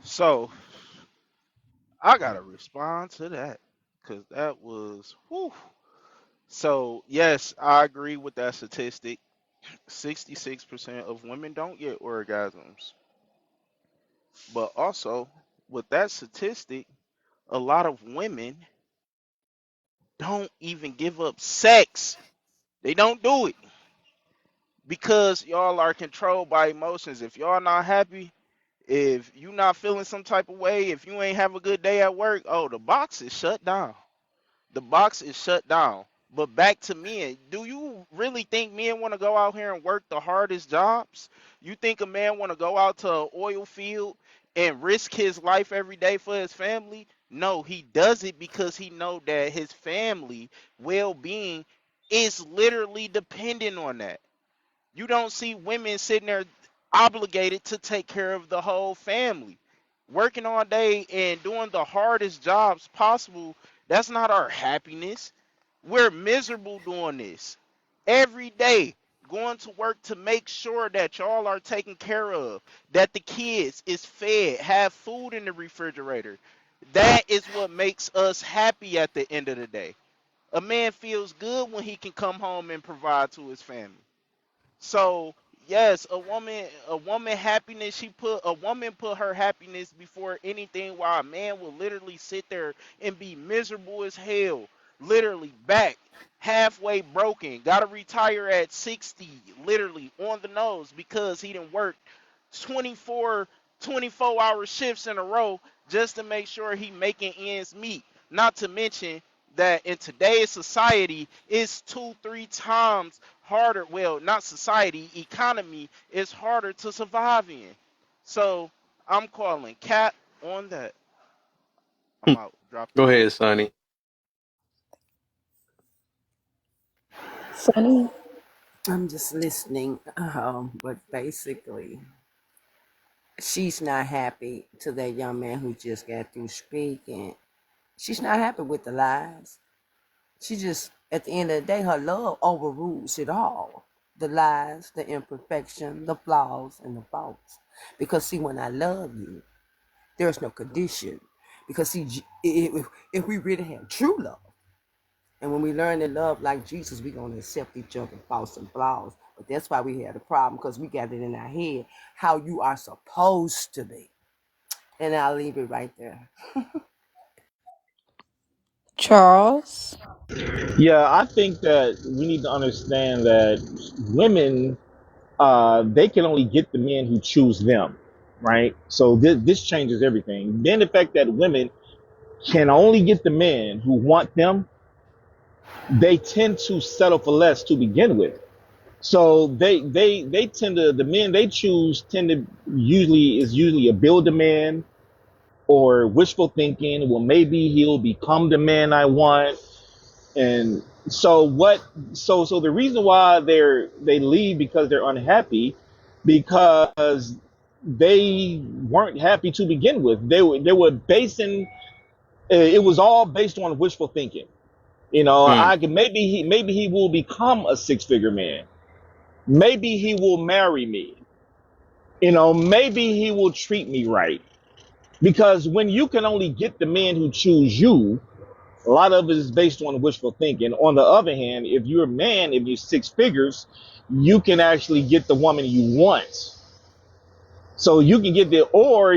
So I gotta respond to that because that was whew. So yes, I agree with that statistic. 66% of women don't get orgasms. But also with that statistic, a lot of women don't even give up sex. They don't do it because y'all are controlled by emotions. If y'all not happy, if you not feeling some type of way, if you ain't have a good day at work, oh, the box is shut down. The box is shut down. But back to men, do you really think men want to go out here and work the hardest jobs? You think a man want to go out to an oil field and risk his life every day for his family? No, he does it because he know that his family well-being is literally dependent on that. You don't see women sitting there obligated to take care of the whole family, working all day and doing the hardest jobs possible. That's not our happiness. We're miserable doing this every day, going to work to make sure that y'all are taken care of, that the kids is fed, have food in the refrigerator. That is what makes us happy at the end of the day. A man feels good when he can come home and provide to his family. So yes, a woman happiness. A woman put her happiness before anything. While a man will literally sit there and be miserable as hell, literally back halfway broken. Got to retire at 60, literally on the nose because he didn't work 24 24-hour shifts in a row just to make sure he making ends meet. Not to mention that in today's society it's 2 3 times harder. Well, not society, economy is harder to survive in. So I'm calling cap on that. I'm out. Drop the Go mic. ahead, Sonny. Sunny. I'm just listening. But basically, she's not happy to that young man who just got through speaking. She's not happy with the lies. She just, at the end of the day, her love overrules it all. The lies, the imperfection, the flaws, and the faults. Because see, when I love you, there's no condition. Because see, if we really have true love, and when we learn to love like Jesus, we're going to accept each other, faults and flaws. But that's why we had a problem, because we got it in our head how you are supposed to be. And I'll leave it right there. Charles. Yeah, I think that we need to understand that women, they can only get the men who choose them, right? So this changes everything. Then the fact that women can only get the men who want them, they tend to settle for less to begin with. So they tend to, the men they choose tend to usually a build a man or wishful thinking. Well, maybe he'll become the man I want. And so what? So the reason why they leave because they're unhappy, because they weren't happy to begin with. They were basing it was all based on wishful thinking. Mm. I can maybe he will become a six-figure man. Maybe he will marry me. Maybe he will treat me right. Because when you can only get the men who choose you, a lot of it is based on wishful thinking. On the other hand, if you're a man, if you're six figures, you can actually get the woman you want. So you can get the or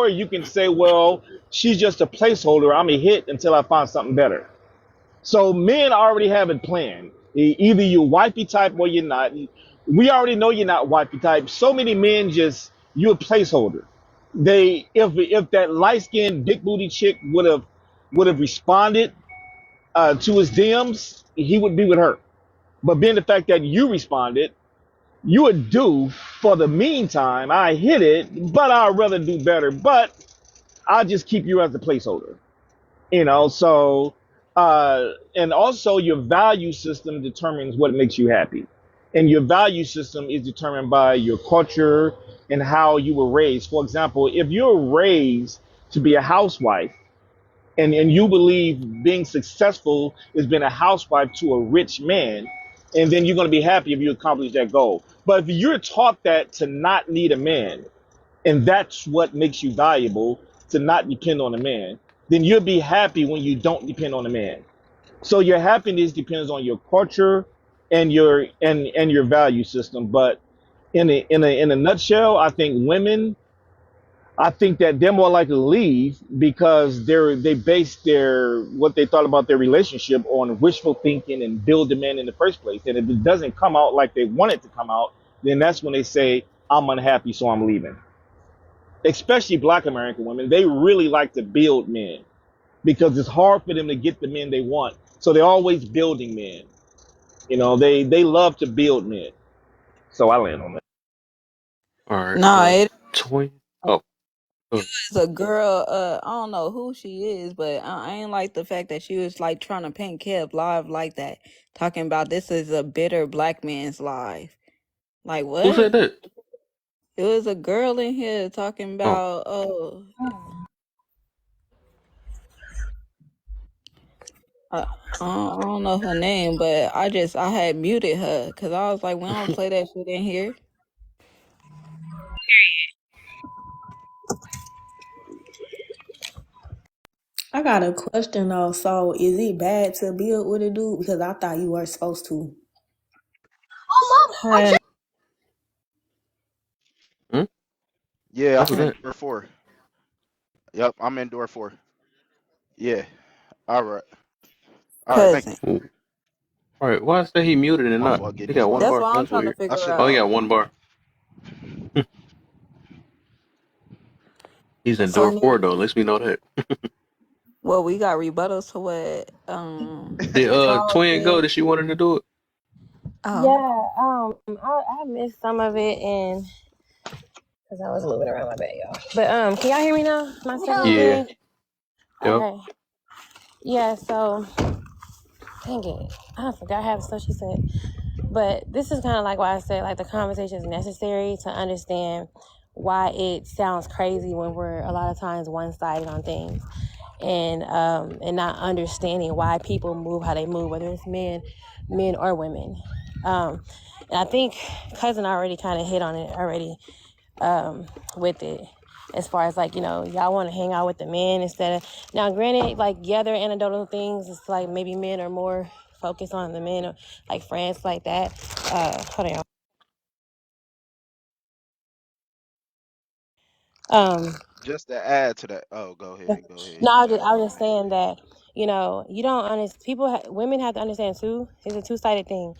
you can say, well, she's just a placeholder. I'm a hit until I find something better. So men already have it planned. Either you're wifey type or you're not. We already know you're not wifey type. So many men just you're a placeholder. They if that light skinned big booty chick would have responded to his DMs, he would be with her. But being the fact that you responded, you would do for the meantime. I hit it, but I'd rather do better. But I'll just keep you as the placeholder. So and also your value system determines what makes you happy. And your value system is determined by your culture and how you were raised. For example, if you're raised to be a housewife, and you believe being successful is being a housewife to a rich man, and then you're going to be happy if you accomplish that goal. But if you're taught that to not need a man, and that's what makes you valuable, to not depend on a man, then you'll be happy when you don't depend on a man. So your happiness depends on your culture and your value system. But in a nutshell, I think that they're more likely to leave because they base their what they thought about their relationship on wishful thinking and build demand in the first place. And if it doesn't come out like they want it to come out, then that's when they say, I'm unhappy, so I'm leaving. Especially black American women, they really like to build men because it's hard for them to get the men they want. So they're always building men. They love to build men. So I land on that. All right. No, it Twin. Oh, Oh, It's a girl, I don't know who she is, but I ain't like the fact that she was like trying to paint Kev live like that, talking about this is a bitter black man's life. Like who what? said that? It was a girl in here talking Oh, about I, I don't know her name, but I had muted her because I was like, we don't play that shit in here. I got a question though. So, is it bad to build with a dude? Because I thought you weren't supposed to. Uh, hmm? Yeah, What was I'm in that? door four. Yep, I'm in door four. Yeah. All right. All right. Thank Cousin. you. Ooh. All right. Why say he muted and My not? fault. Getting He this got one work. That's bar. what I'm That's trying to weird. I figure should. Oh, he out. got one bar. He's in door So, four though. Lets me know that. well, we got rebuttals to what Did Charles twin go? said. Did she wanted to do it? Oh, Yeah, I missed some of it and because I was moving around my bed, y'all. But can y'all hear me now? My signal Yeah. good? Yep. Okay. Yeah, so dang it. I forgot half the stuff she said. But this is kind of like why I said like the conversation is necessary to understand why it sounds crazy when we're a lot of times one-sided on things and not understanding why people move how they move, whether it's men or women. And I think cousin already kind of hit on it already with it. As far as like, y'all want to hang out with the men instead of now, granted, like there are anecdotal things. It's like maybe men are more focused on the men, or like friends like that. Hold on. Just to add to that. Oh, go ahead. Go ahead. No, You got it. I was just saying that you don't understand. Women have to understand too. It's a two-sided thing.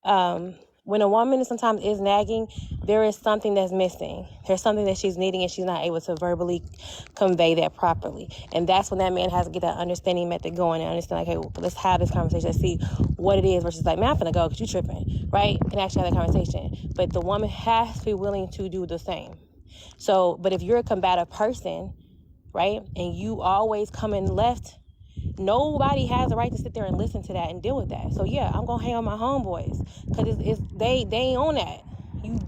um, when a woman sometimes is nagging, there is something that's missing. There's something that she's needing and she's not able to verbally convey that properly. And that's when that man has to get that understanding method going and understand, like, hey, well, let's have this conversation. Let's see what it is versus like, man, I'm finna go because you tripping, right? And actually have that conversation. But the woman has to be willing to do the same. So, but if you're a combative person, right, and you always come in left, nobody has the right to sit there and listen to that and deal with that. So yeah, I'm gonna hang on my homeboys because they ain't on that.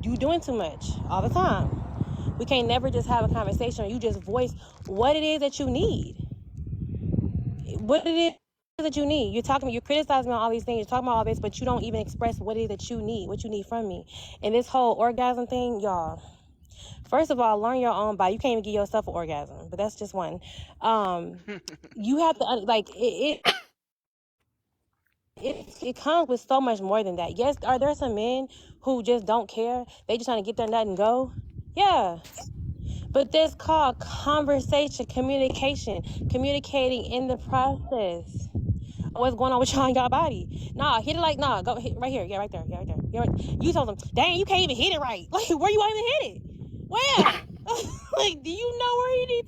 You doing too much all the time. We can't never just have a conversation. Or you just voice what it is that you need. What it is that you need. You're criticizing me on all these things. You're talking about all this, but you don't even express what it is that you need. What you need from me. And this whole orgasm thing, y'all. First of all, learn your own body. You can't even give yourself an orgasm, but that's just one. You have to like it comes with so much more than that. Yes, are there some men who just don't care? They just trying to get their nut and go? Yeah. But that's called conversation, communication, communicating in the process. What's going on with y'all in y'all body? Nah, hit it like nah, go hit right here. Yeah, right there. Yeah, right there. Yeah, right. You told them, dang, you can't even hit it right. Like, where you want to hit it? Where? Like, do you know where he needs?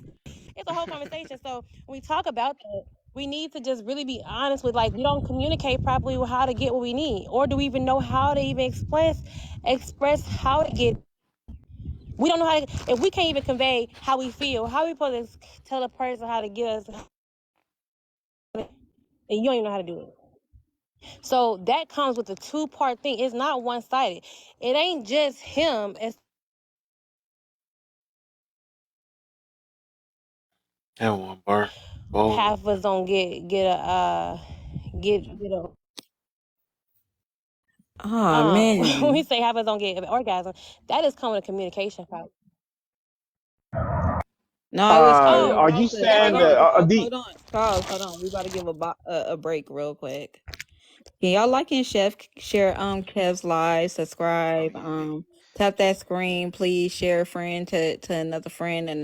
It's a whole conversation. So when we talk about that, we need to just really be honest with like we don't communicate properly with how to get what we need, or do we even know how to even express how to get. We don't know how to, if we can't even convey how we feel, how are we supposed to tell a person how to get us, and you don't even know how to do it. So that comes with a two-part thing. It's not one-sided. It ain't just him. It's That one bar. Oh. half of us don't get a oh when we man. say half of us don't get an orgasm, that is coming to communication problem. No, I was Oh, Are you okay, saying go that ahead. the hold on, Charles, hold on. We about to give a break real quick. Can y'all like and share Kev's live, Oh subscribe, yeah. tap that screen, please share a friend to another friend and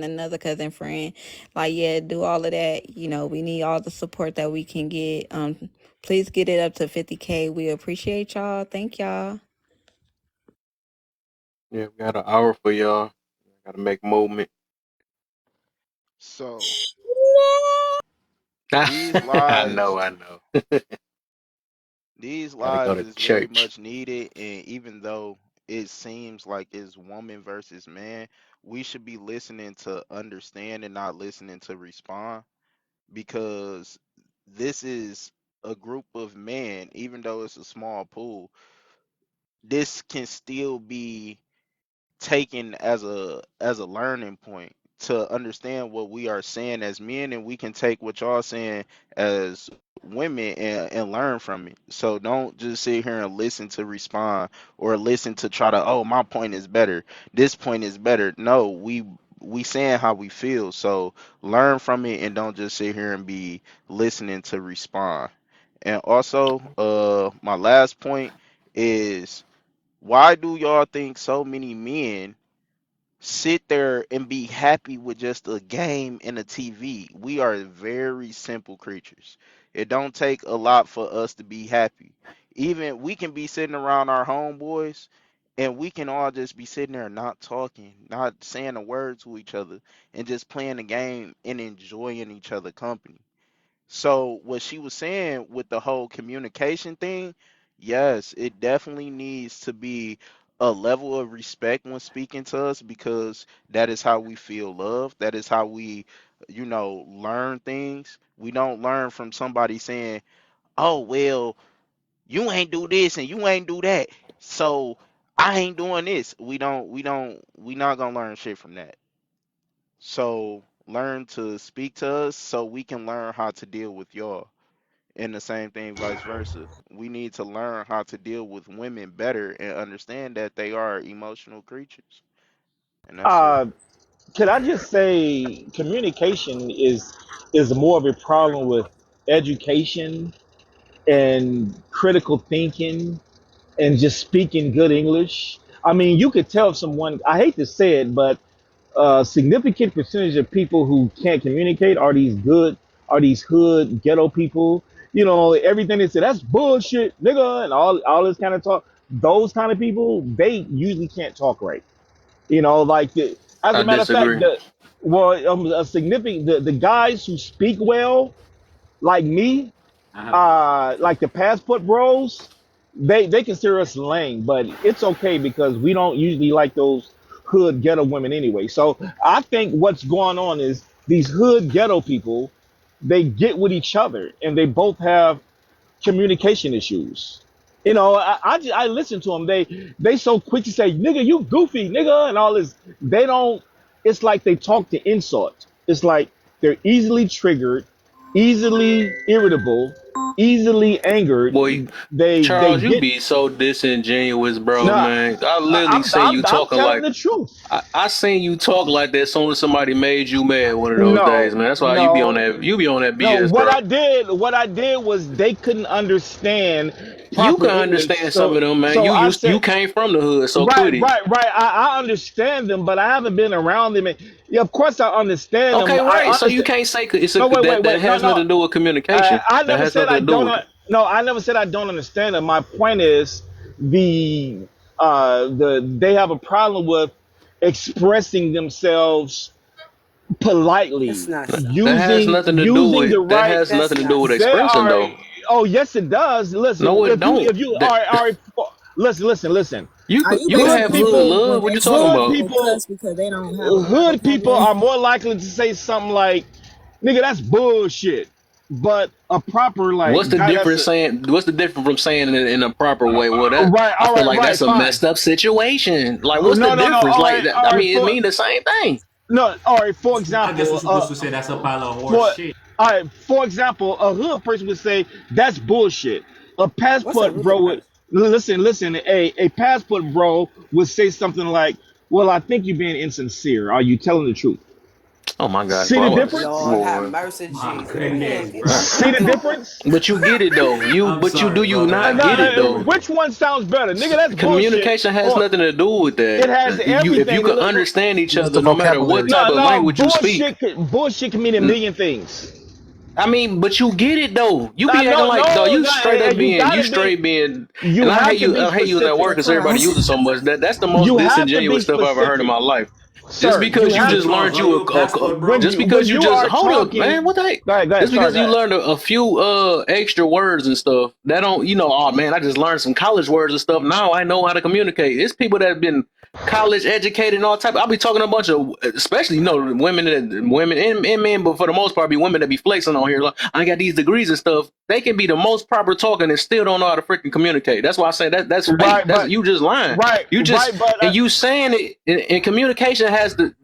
another cousin friend. Like yeah, do all of that. You know, we need all the support that we can get. Please get it up to 50K. We appreciate y'all. Thank y'all. Yeah, we got an hour for y'all. Gotta make movement. So No. these I lives, know, I know. these Gotta go lives to is very church. much needed, and even though it seems like it's woman versus man, we should be listening to understand and not listening to respond, because this is a group of men, even though it's a small pool, this can still be taken as a learning point to understand what we are saying as men, and we can take what y'all saying as women and learn from it. So don't just sit here and listen to respond, or listen to try to, oh, my point is better, this point is better. No, we saying how we feel, so learn from it and don't just sit here and be listening to respond. And also, my last point is, why do y'all think so many men sit there and be happy with just a game and a TV? We are very simple creatures. It don't take a lot for us to be happy. Even we can be sitting around our homeboys and we can all just be sitting there not talking, not saying a word to each other, and just playing the game and enjoying each other company. So what she was saying with the whole communication thing, yes, it definitely needs to be a level of respect when speaking to us, because that is how we feel love. That is how we, learn things. We don't learn from somebody saying, "Oh, well, you ain't do this and you ain't do that. So I ain't doing this." We not gonna learn shit from that. So learn to speak to us so we can learn how to deal with y'all. And the same thing vice versa. We need to learn how to deal with women better and understand that they are emotional creatures. And that's it. Uh, could I just say communication is more of a problem with education and critical thinking and just speaking good English. I mean, you could tell if someone, I hate to say it, but a significant percentage of people who can't communicate are these hood ghetto people. You know, everything they say, that's bullshit, nigga, and all this kind of talk. Those kind of people, they usually can't talk right. You know, like as I a matter of fact, disagree. a significant the guys who speak well, like me, like the passport bros, they consider us lame, but it's okay because we don't usually like those hood ghetto women anyway. So I think what's going on is these hood ghetto people, they get with each other and they both have communication issues. You know, I listen to them. They so quick to say, "Nigga, you goofy, nigga," and all this. They don't. It's like they talk to insult. It's like they're easily triggered, easily irritable, easily angered. Boy, They Charles, you get be so disingenuous, bro, no. man. I literally seen you I'm talking telling like the truth. I seen you talk like that as soon as somebody made you mad one of those days, No, man. That's why no, you be on that no. BS, bro. What I did was they couldn't understand You proper can English. understand some of them, man. So You I used you said, came from the hood, so right, quit it. right, right. I understand them, but I haven't been around them. And, yeah, of course I understand them. Okay, I right. So you understand. can't say it's No, wait, wait, that wait. No, has no. nothing to do with communication. I That never has said nothing I to do don't. with it. No, I never said I don't understand them. My point is they have a problem with expressing themselves That's politely, not so. That has nothing to do using the with that right. has That's nothing to do not with They so. expressing are. though. Oh, yes, it does. Listen, No, it don't. if you That are listen. Are you you can Hood have basically hood people, saying when love. What they you talking say hood about? they people, cuss because they don't have a lot of hood people vocabulary? are more likely to say something like, "Nigga, that's bullshit." But a proper What's like the guy that's difference saying? What's the difference from saying it in a proper way? Well, that right. I All feel right, like right, that's a fine. messed up situation. Like, what's the No, no, no. difference? Like, that, All I right. mean, it mean the same thing. No, all right. For example, for all right. For example, a hood person would say that's bullshit. A What's a passport hood bro would person? listen. A passport bro would say something like, "Well, I think you're being insincere. Are you telling the truth?" Oh my God, See the boy, difference? Lord have boy. mercy, Jesus. Man, get the See the difference? But you get it though. But you do you not No, get it though? which one sounds better, nigga? That's bullshit. Communication has Or nothing to do with it that. has If you everything. could understand each Just the other, no matter what vocabulary. No, type of no, language you speak. bullshit can mean a N- million things. I mean, but you get it though. You I be acting no, like though no, you no, straight up you being you gotta be, straight being. you And have to be I hate using that word specific. because That's right. everybody uses it so much. That's the most You have to be disingenuous stuff I've ever heard in specific. my life. Just sir. You because you have just learned Are you you a pastor, when just bro? you because when you you just are hold up, talking. man. What the heck? Go ahead. Just Sorry, because go you ahead. learned a few extra words and stuff, that don't oh man, I just learned some college words and stuff. Now I know how to communicate. It's people that have been college educated and all type. I'll be talking to a bunch of, especially women and men, but for the most part, be women that be flexing on here. Like, I got these degrees and stuff. They can be the most proper talking and still don't know how to freaking communicate. That's why I say that's fake. Right, That's but you just lying. right, You just right, but and you saying it, and communication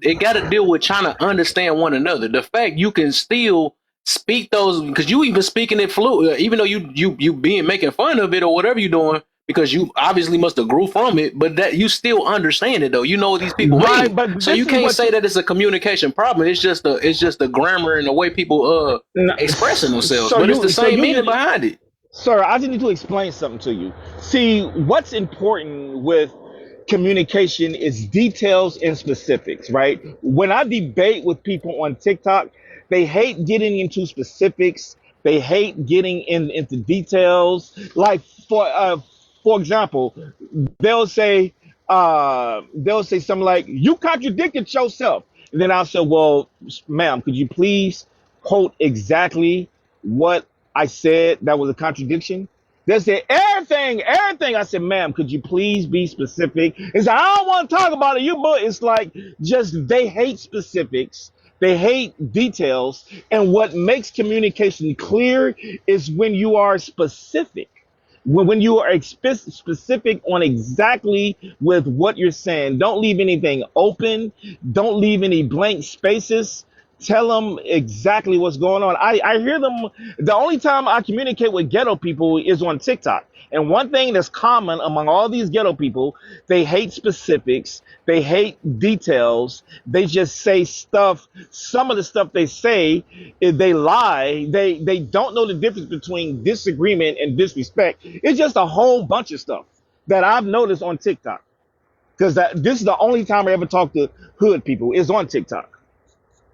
it got to deal with trying to understand one another. The fact you can still speak those, because you even speaking it fluid, even though you being making fun of it or whatever you doing, because you obviously must have grew from it, but that you still understand it though. You know what these people right, mean, but so this you is can't what you. say that it's a communication problem. It's just the grammar and the way people No, expressing themselves, so but it's the you, so same you meaning just, behind it. sir, I just need to explain something to you. See, what's important with communication is details and specifics, right? When I debate with people on TikTok, they hate getting into specifics. They hate getting into details. Like for example, they'll say they'll say something like, "You contradicted yourself," and then I'll say, "Well, ma'am, could you please quote exactly what I said that was a contradiction?" They said everything, everything. I said, "Ma'am, could you please be specific?" It's like, "I don't want to talk about it." You, but it's like just they hate specifics. They hate details, and what makes communication clear is when you are specific. When you are specific on exactly with what you're saying, don't leave anything open. Don't leave any blank spaces. Tell them exactly what's going on. I hear them. The only time I communicate with ghetto people is on TikTok. And one thing that's common among all these ghetto people, they hate specifics. They hate details. They just say stuff. Some of the stuff they say, if they lie, they don't know the difference between disagreement and disrespect. It's just a whole bunch of stuff that I've noticed on TikTok. Because this is the only time I ever talk to hood people is on TikTok.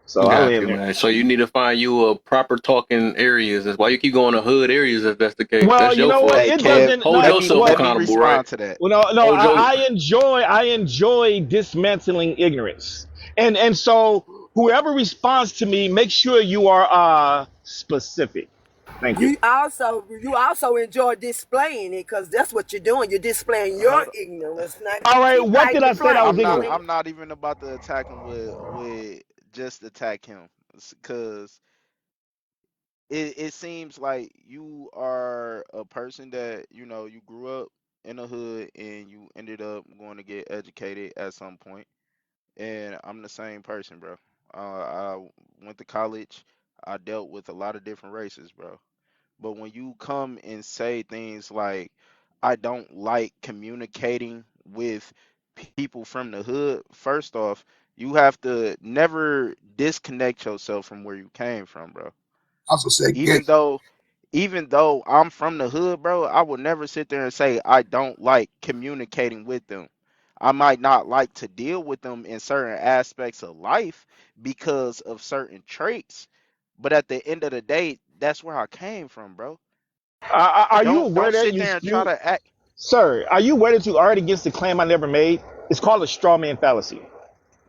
So I Got land you, there. man. So you need to find you a proper talking areas. That's why you keep going to hood areas if that's the case. Well, That's you your know what? fault. Hey, It So Kev, doesn't. hold let No. me yourself let What? me accountable, right? respond to that. Well, no, no. Hold your I enjoy dismantling ignorance, and so whoever responds to me, make sure you are specific. Thank you. You also enjoy displaying it because that's what you're doing. You're displaying your Hold up. ignorance. Now All right. keep What did fighting the I say that I was fight. Go ignorant? I'm ahead. not even about to attack him with just attack him, because it seems like you are a person that, you grew up in a hood and you ended up going to get educated at some point. And I'm the same person, bro. I went to college. I dealt with a lot of different races, bro. But when you come and say things like, I don't like communicating with people from the hood, first off, you have to never disconnect yourself from where you came from, bro. Also said, get Even though even though I'm from the hood, bro, I would never sit there and say I don't like communicating with them. I might not like to deal with them in certain aspects of life because of certain traits, but at the end of the day, that's where I came from, bro. Are you Don't aware don't that sit you there and try you to act. sir? Are you aware that you already against the claim I never made? It's called a straw man fallacy.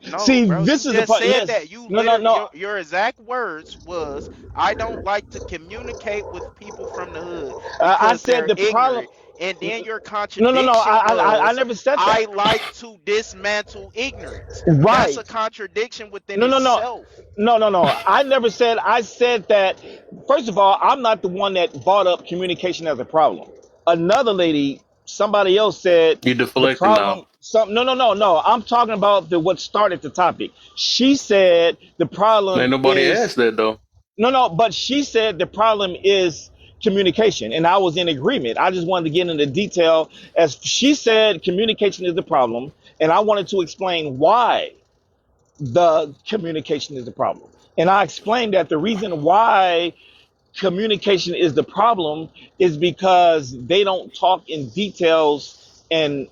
No, See, bro, this you is the just part. said Yes. that. You No. No. literally No. your exact words was, I don't like to communicate with people from the hood I because said they're the problem. ignorant. And then your No. No. No. contradiction I was, never said that. I like to dismantle ignorance. That's Right. a contradiction within No, no, no, itself. no. I never said. I said that. First of all, I'm not the one that brought up communication as a problem. Another lady, somebody else said you the deflecting now. problem. Some no. I'm talking about the what started the topic. She said the problem Ain't nobody is asked that though. no. But she said the problem is communication, and I was in agreement. I just wanted to get into detail as she said communication is the problem, and I wanted to explain why the communication is the problem. And I explained that the reason why communication is the problem is because they don't talk in details and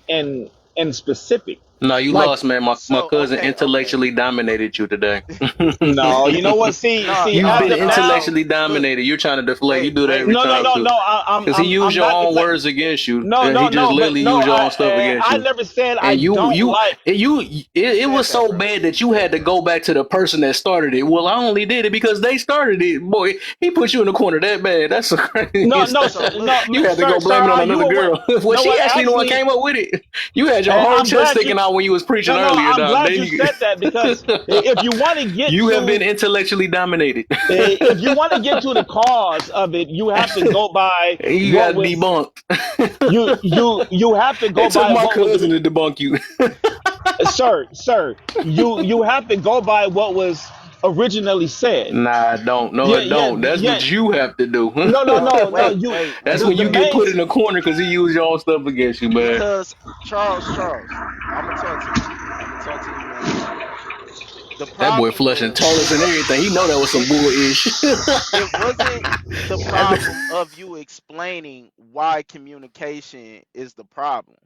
specific. No, you Like, lost, man. My So cousin okay. intellectually dominated you today. no, you know what? No, See, You've as been of now, no. intellectually Look, dominated. You're trying to deflect. You wait, do that wait, every no, no, time no, wait. too. no. Because he used I'm your not own deflecting. words against you. No, He no, just no, but literally no, used your own stuff against I you. never said I And don't like. it, Who it said was that, so bro? bad that you had to go back to the person that started it. Well, I only did it because they started it. Boy, he put you in the corner that bad. That's so crazy No, no, stuff. So sir, look, no, You had to sir, go sir. blame it on Are you another aware? girl. Well, No, she what? actually the one Actually, came up with it. You had your whole I'm chest glad you. sticking out when you was preaching No, no, earlier. I'm Now, glad then you said that because if you want to get you have to been intellectually dominated. if you want to get to the cause of it, you have to go by You what got was debunked. you have to go It took by my what was cousin to debunk you. sir, you have to go by what was originally said. Nah, don't. No, Yeah, it yeah, don't. That's yeah. what you have to do. No, no, no, no, no. wait, You wait. That's when the you get main put in a corner because he used your own stuff against you, man. Because Charles, I'm gonna talk to you. I'm gonna talk to you one on one. The That boy problem flushing was toilets and everything. He know that was some it. bullish. It wasn't the problem of you explaining why communication is the problem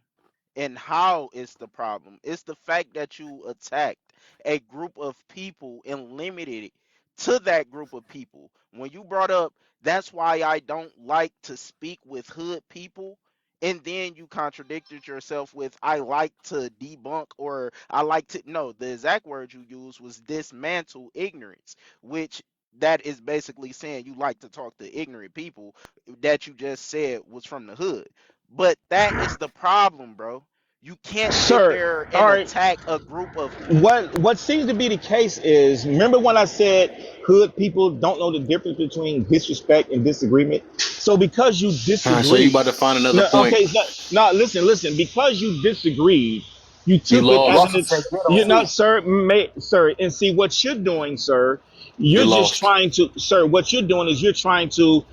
and how it's the problem. It's the fact that you attacked a group of people and limited it to that group of people. When you brought up, that's why I don't like to speak with hood people. And then you contradicted yourself with, I like to debunk or I like to. No, the exact word you used was dismantle ignorance, which that is basically saying you like to talk to ignorant people that you just said was from the hood. But that is the problem, bro. You can't sit sir. there All and right. attack a group of people. What seems to be the case is, remember when I said hood people don't know the difference between disrespect and disagreement? So because you All right, so you about disagreed, to find another no, point. okay, no, no, listen, because you disagreed, you You took it You as lost. an also said ghetto you know, too. sir, and see what you're doing, sir. You You're just lost. trying to, sir. What you're doing is you're trying to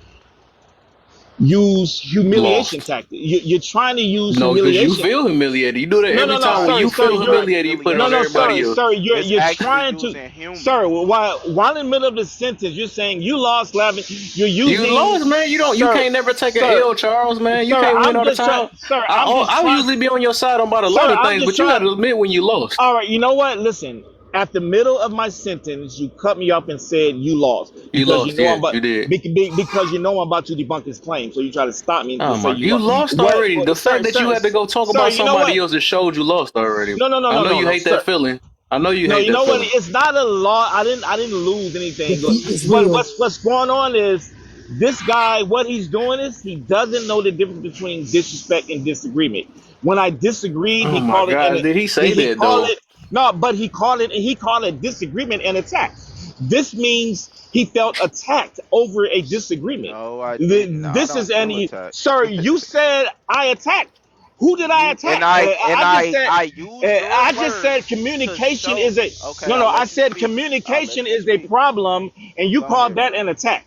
use You humiliation lost. tactics. You're trying to use No, because you humiliation. feel humiliated. You do that No, every no, no, time. When sir, you sir, feel It's you're not humiliated, you put it no, on no, humiliation, everybody sir, bro. else. sir, It's you're actually trying to, using sir, humor. while in the middle of the sentence, you're saying you lost laughing. You're You using, lost, man. You sir, can't never take an sir, L, Charles, man. You sir. can't win I'm all the just trying, time. sir. I I'm just I'll trying, usually be on your side about a lot sir. of I'm things, just but you got trying. to admit when you lost. All right, you know what? Listen, at the middle of my sentence, you cut me up and said you lost You because you lost, know I'm yeah, about you did. because you know I'm about to debunk his claim. So you try to stop me to Oh say my, you you lost. lost What, already. The sir, fact that you sir, had to go talk sir? about You know what? somebody else, it showed you lost already. No, no, no, I no, know no, you no, hate that sir. feeling. I know you No, hate you that know what? feeling. It's not a law. I didn't lose anything. Defeat is real. What's going on is this guy. What he's doing is he doesn't know the difference between disrespect and disagreement. When I disagreed, Oh he my called it gosh, did he say he that called though? it no, but he called it disagreement and attack. This means he felt attacked over a disagreement. No, I didn't. I This is don't feel any attacked. sir. You said I attacked. Who did I You and attack? and I just said. I use your I just said words to communication is show. a Okay, no, I'll no. I let you said speak. I'll communication let you is a speak. problem, and you Go called ahead, that bro. an attack.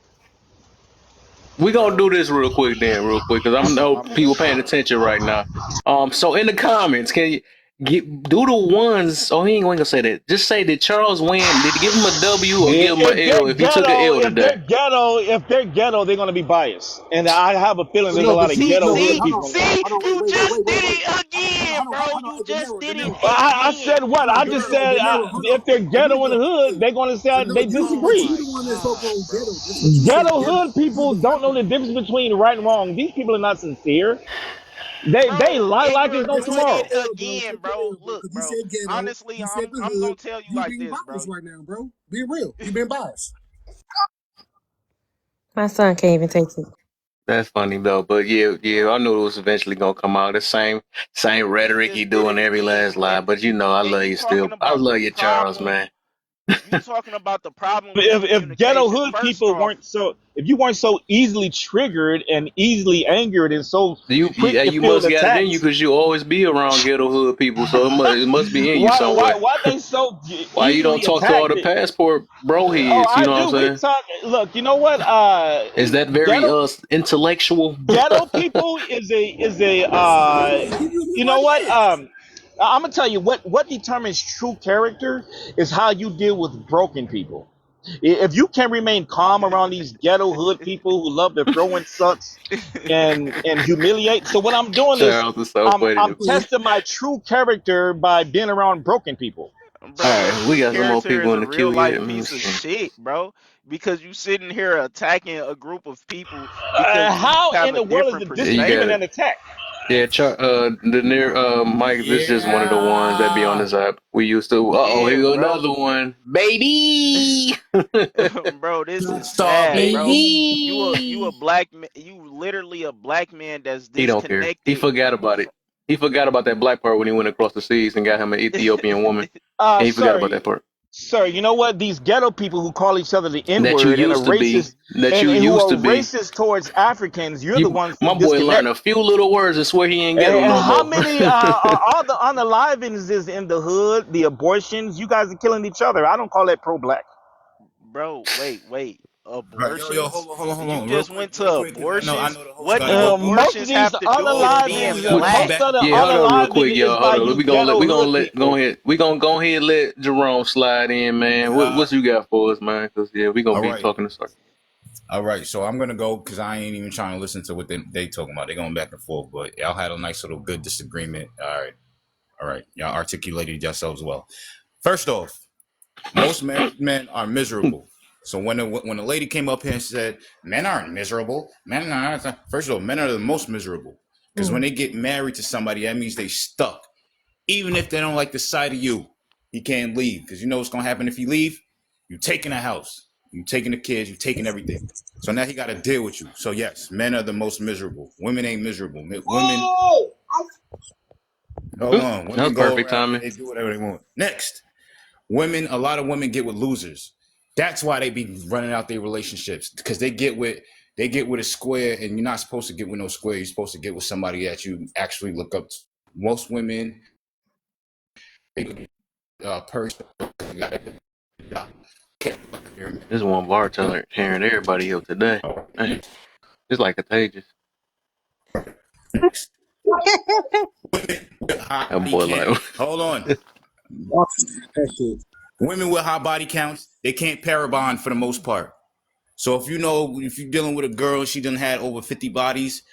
We gonna do Bro, this real quick then, real quick, because I'm know I'm people paying attention right now. So in the comments, can you do the ones? Oh, he ain't gonna say that. Just say did Charles win? Did he give him a W or give him a If they're L if he took a ghetto, L today? if they're ghetto, they're gonna be biased, and I have a feeling there's a No, lot but of you ghetto no wait, hood see, hold people. on, see, hold on, you just did wait. it again, bro. You Hey, just did it I said again. what? I just said if they're ghetto in the hood, they're gonna say they Oh disagree. You my the one that spoke gosh, on bro. ghetto. That's what you said, Ghetto ghetto. hood You people don't know deflected the it. difference between right and wrong. These people are not sincere. They Bro, lie and like you're it's no But doing tomorrow. it take the L, bro. again, Take the bro. L, bro. Look, Because you bro. said ghetto. Honestly, You said the I'm gonna hood. tell you You like being this, bro. biased right now, bro. Be real. You being biased. My son can't even take it. That's funny though, but yeah, I knew it was eventually gonna come out. The same You rhetoric he just did doing it every again. last lie. But you know, I And love you you talking still. I about the love you, Charles, problem. man. You talking about the problem with If ghetto communication. hood First people off, weren't so, if you weren't so easily triggered and easily angered and so quick to You feel must got it in you attacks, because you always be around ghetto hood people, so it must be in you somewhere. why they so Why you don't easily talk to all attacked? the passport bro Oh, heads? You I know what I'm do. We saying? talk. Look, you know what? Is that very Ghetto intellectual? ghetto people is a Keep using the you know right what? words. I'm gonna tell you what determines true character is how you deal with broken people. If you can remain calm around these ghetto hood people who love to throw insults and humiliate, so what I'm doing is Charles is so funny I'm to me. testing my true character by being around broken people. All Bro, right, we your got some more character people is in a the real queue yet. life Let me piece of see. shit, bro. Because you sitting here attacking a group of people because you How have in a the world is different a Yeah, you got disagreement perspective. it. an attack? Yeah, the near Mike. This is one of the ones that be on Yeah. this app. We used to. Oh, here Yeah, go bro. another one, baby. Bro, this is Star, sad, bro. baby. You a black man, you literally a black man that's He don't care. He disconnected. forgot about it. He forgot about that black part when he went across the seas and got him an Ethiopian woman, and he forgot Sir, about that part. sir, you know what? These ghetto people who call each other the N That you word and are used to be. racist That you and who used are to be. racist towards Africans, you're the You, ones who my boy, disconnect. learned a few little words and swear he ain't ghetto And no how more. many are all the unalivings is in the hood, the abortions? You guys are killing each other. I don't call that pro-black. Bro, wait. Right, yo, Abortions? hold You on, real just quick, went to because I abortions? know the host What got to do go. Most of abortions these have to do with unalivings, being Yo, y'all black? most back. of the Yeah, hold on real unaliving quick, is y'all. Hold by on. you We gonna let ghetto we gonna hood let go people. ahead. We gonna go ahead and let Jerome slide in, man. Uh, What you got for us, man? Cause yeah, we gonna all be right, talking to start. all right. So I'm gonna go because I ain't even trying to listen to what they talking about. They going back and forth, but y'all had a nice little good disagreement. All right. Y'all articulated yourselves well. First off, most married men are miserable. So when a lady came up here and said men aren't miserable, men are not, first of all, men are the most miserable because when they get married to somebody, that means they stuck. Even if they don't like the sight of you, he can't leave because you know what's gonna happen if you leave. You taking a house, you taking the kids, you taking everything. So now he got to deal with you. So yes, men are the most miserable. Women ain't miserable. Women, hold Oop, on. that was Women go perfect around and timing. they do whatever they want. Next, women. A lot of women get with losers. That's why they be running out their relationships because they get with a square, and you're not supposed to get with no square. You're supposed to get with somebody that you actually look up to. Most women, person. This one bartender tearing everybody up today. Man, it's like contagious. High That body boy count. like Hold on. That shit. Women with high body counts, they can't parabond for the most part. So if you're dealing with a girl, she done had over 50 bodies,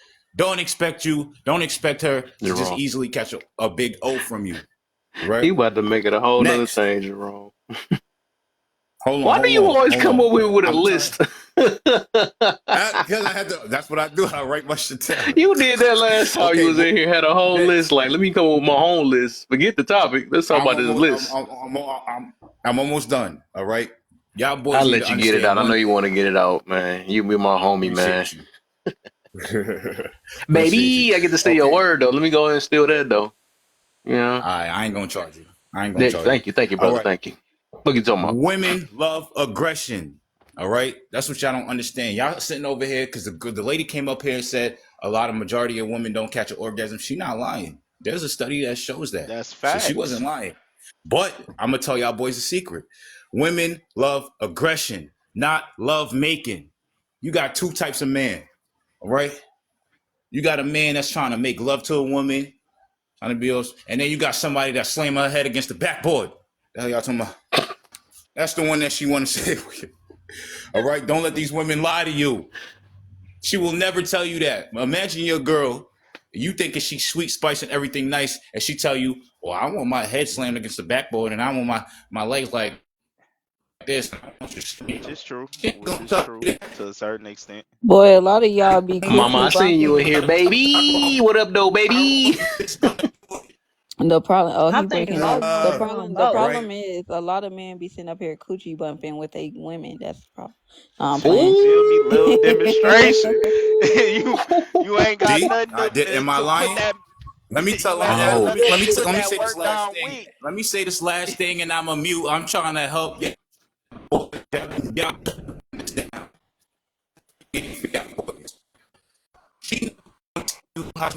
don't expect her to just Jerome. easily catch a big O from you. Right? He about to make it a whole nother Next. thing, Jerome. Hold on, Why do hold you on, always hold come on. up with a I'm trying list? because I had to that's what I do. I write my shit down. You did that last time you Okay, was in here, had a whole list. next. Like, let me come up with my own list. Forget the topic. Let's talk I'm about this almost list. I'm almost done. All right. Y'all boys I'll need to let you get it understand out. I know one you thing. want to get it out, man. You be my homie, man. Appreciate you. Appreciate you. Baby, I get to steal your Okay. word, though. Let me go ahead and steal that, though. Yeah. I ain't gonna charge you. I ain't gonna charge you. Thank you, All brother. right. Thank you. What you talking about? Women love aggression. All right. That's what y'all don't understand. Y'all sitting over here because the lady came up here and said a lot of majority of women don't catch an orgasm. She not lying. There's a study that shows that. That's So she wasn't facts. lying. But I'm gonna tell y'all boys a secret. Women love aggression, not love making. You got two types of men. All right. You got a man that's trying to make love to a woman, trying to be, and then you got somebody that's slamming her head against the backboard. The hell y'all talking about? That's the one that she want to say. All right, don't let these women lie to you. She will never tell you that. Imagine your girl, you thinking she's sweet, spice, and everything nice, and she tell you, "Well, I want my head slammed against the backboard, and I want my legs like this." Which is true. She ain't Which gonna is tell true you that. to a certain extent. Boy, a lot of y'all be Mama, I coochie seen you bumping. in here, baby. What up, though, baby? The problem, oh, I he think a breaking lot up. of The men doing problem, the both. Right? problem is a lot of men be sitting up here coochie bumping with they women. That's the problem. No, I'm You playing. feel me? Little Ooh. demonstration. you ain't got See, nothing I did. Am I to put lying? that Let me tell. you Let me ain't got Oh, nothing to put let me that say this work last on thing. with. Let me say this last thing, and I'm a mute. I'm trying to help. Yeah.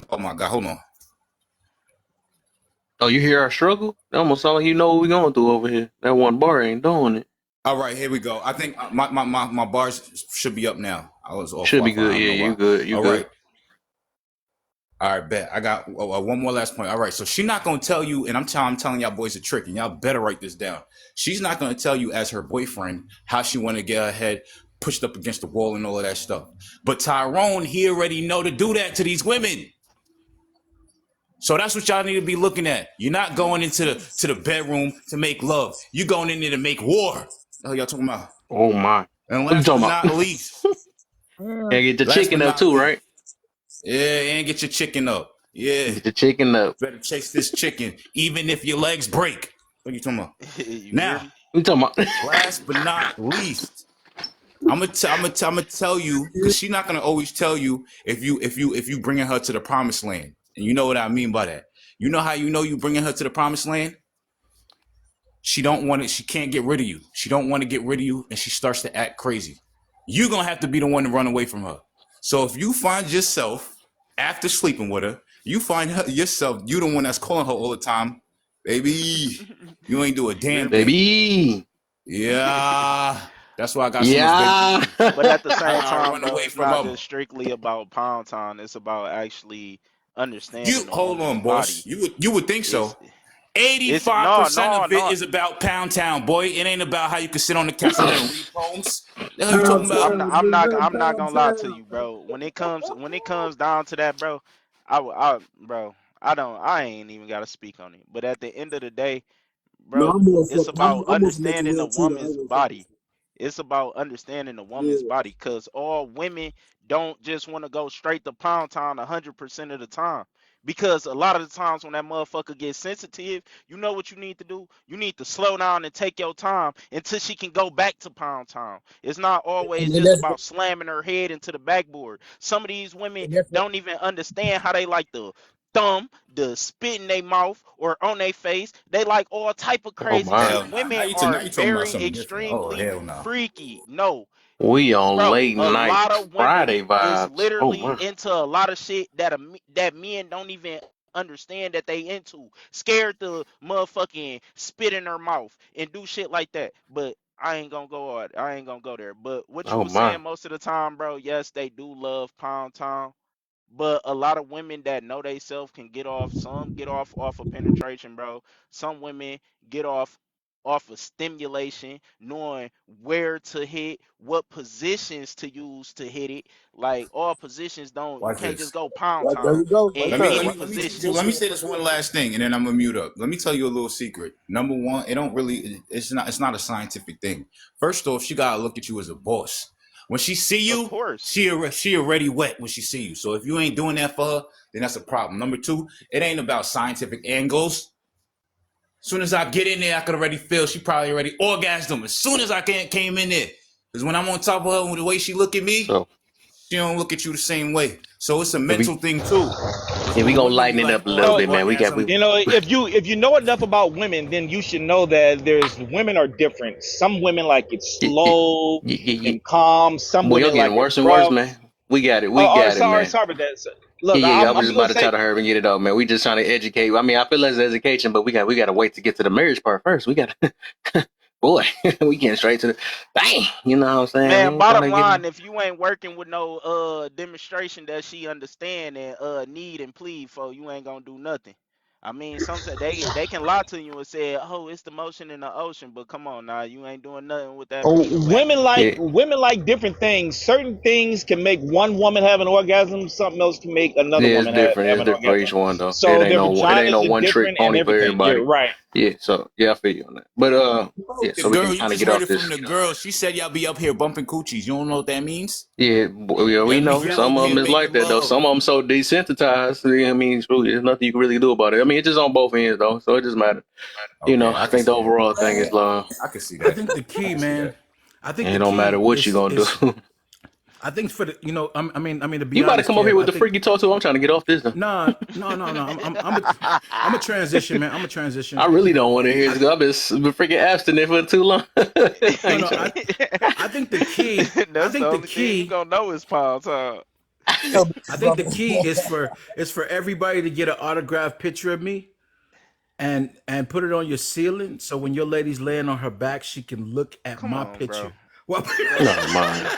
Oh my God, hold on. oh, you hear our struggle? That almost sound like you know what we going through over here. That one bar ain't doing it. All right, here we go. I think my bars should be up now. I was off Should be Wi-Fi. good. I don't Yeah, know you why. good. You All good. right. All right, bet. I got one more last point. All right, so she's not gonna tell you, and I'm telling y'all boys a trick, and y'all better write this down. She's not gonna tell you as her boyfriend how she want to get her head pushed up against the wall and all of that stuff. But Tyrone, he already know to do that to these women. So that's what y'all need to be looking at. You're not going into the bedroom to make love. You're going in there to make war. The hell y'all talking about? Oh my. And What you last talking but about? not least, And get the last but chicken up not too, least, right? yeah, and get your chicken up. Yeah, Get the chicken up. better chase this chicken, even if your legs break. What are you talking about? You hear Now, me? What you talking about? last but not least, I'm gonna tell you because she's not gonna always tell you if you bringing her to the promised land, and you know what I mean by that. You know how you know you bringing her to the promised land? She don't want it. She can't get rid of you. She don't want to get rid of you, and she starts to act crazy. You're gonna have to be the one to run away from her. So if you find yourself after sleeping with her, you find yourself you the one that's calling her all the time, baby. You ain't do a You hear damn me? thing. Baby. Yeah, that's why I got so much Yeah. baby. But at the I same gotta time, run bro, away it's from not her. just strictly about pound town. It's about actually You understanding a hold woman's on, boss. body. You would think It's so. it's 85% of it is about Pound Town, boy. It ain't about how you can sit on the castle and read poems. The hell you talking about? I'm not gonna lie to you, bro. When it comes down to that, bro, bro, I ain't even gotta speak on it. But at the end of the day, No, bro, I'm more it's for about I'm more for making understanding a love too though. I woman's ain't gonna front. body. It's about understanding a woman's Yeah. body, cause all women don't just want to go straight to pound town 100% of the time. Because a lot of the times when that motherfucker gets sensitive, you know what you need to do? You need to slow down and take your time until she can go back to pound town. It's not always And just that's about slamming her head into the backboard. Some of these women and that's don't even understand how they like to thumb, the spit in their mouth or on their face. They like all type of Oh crazy my. Hell shit. nah. Now Women you are now you talking about very something different. Oh extremely hell no. freaky. No, We on bro, late a night lot of women Friday is vibes. Oh literally my. into a lot of shit that men don't even understand that they into. Scared to motherfucking spit in her mouth and do shit like that. But I ain't gonna go there. But what you Oh were my. saying most of the time, bro, yes, they do love Pound Town. But a lot of women that know they self can get off. Some get off of penetration, bro. Some women get off of stimulation, knowing where to hit, what positions to use to hit it. Like all positions don't you Watch can't just this. go pound Right, there town you go. in Right Let me there. let any me Right let me position. let me say this one last thing, and then I'm gonna mute up. Let me tell you a little secret. Number one, it don't really it's not a scientific thing. First off, she gotta look at you as a boss. When she see Of you, course. she already wet when she see you. So if you ain't doing that for her, then that's a problem. Number two, it ain't about scientific angles. As soon as I get in there, I could already feel she probably already orgasmed as soon as I came in there. Because when I'm on top of her, with the way she look at me, So she don't look at you the same way. So it's a if we mental thing too. yeah, we Because gonna women be lighten it like, up a You oh, little know, the bit, man. orgasm. you know, if you know enough about women, then you should know that there's women are different. Some women like it Y- y- slow y- and calm. Some Boy, you're women like getting it worse and worse, rough. man. We got it. We Oh, got it, man. sorry about that. Yeah, Look, yeah, yeah. I was I'm just gonna about to try say, to hurry and get it out, man. We just trying to educate. I mean, I feel like it's education, but we gotta wait to get to the marriage part first. We got to boy, we getting straight to the dang. You know what I'm saying? We Man, ain't trying bottom to get in. line, if you ain't working with no demonstration that she understand and need and plead for, you ain't gonna do nothing. I mean, sometimes they can lie to you and say, "Oh, it's the motion in the ocean," but come on now, you ain't doing nothing with that oh, peanut whacking. Yeah, women like different things. Certain things can make one woman have an orgasm. Something else can make another yeah, it's woman different. have It's an different for orgasm. each one though. So their It ain't no vaginas are one trick different and pony for everything. You're everybody. right. Yeah, so yeah, I feel you on that. But yeah, The so we girl, can you kind of just get heard off it from this. the girl. She said y'all be up here bumping coochies. You don't know what that means? Yeah, yeah, we That means know y'all some over of here them is like making that though. love. Some of them so desensitized. You know what I mean, it's really, there's nothing you can really do about it. I mean, it's just on both ends though, so it just matters. You know, Okay, I I can think the see that. overall thing is love, I can see I that. think the I key, can see man. that. I think and it the don't matter key what you gonna do. I think for the, I mean, to be You about to honest, come up here Kev, with I the think freaky talk too. I'm trying to get off this. Now. nah, no. I'm a transition, man. I'm a transition. I really don't want to hear I, this because I've been freaking abstinent for too long. I no, ain't no. trying I think the key. I That's the think the only thing you key. gonna know is pound town. I think the key is for everybody to get an autographed picture of me and put it on your ceiling, so when your lady's laying on her back, she can look at Come my on, bro. picture. Well, That's no, man.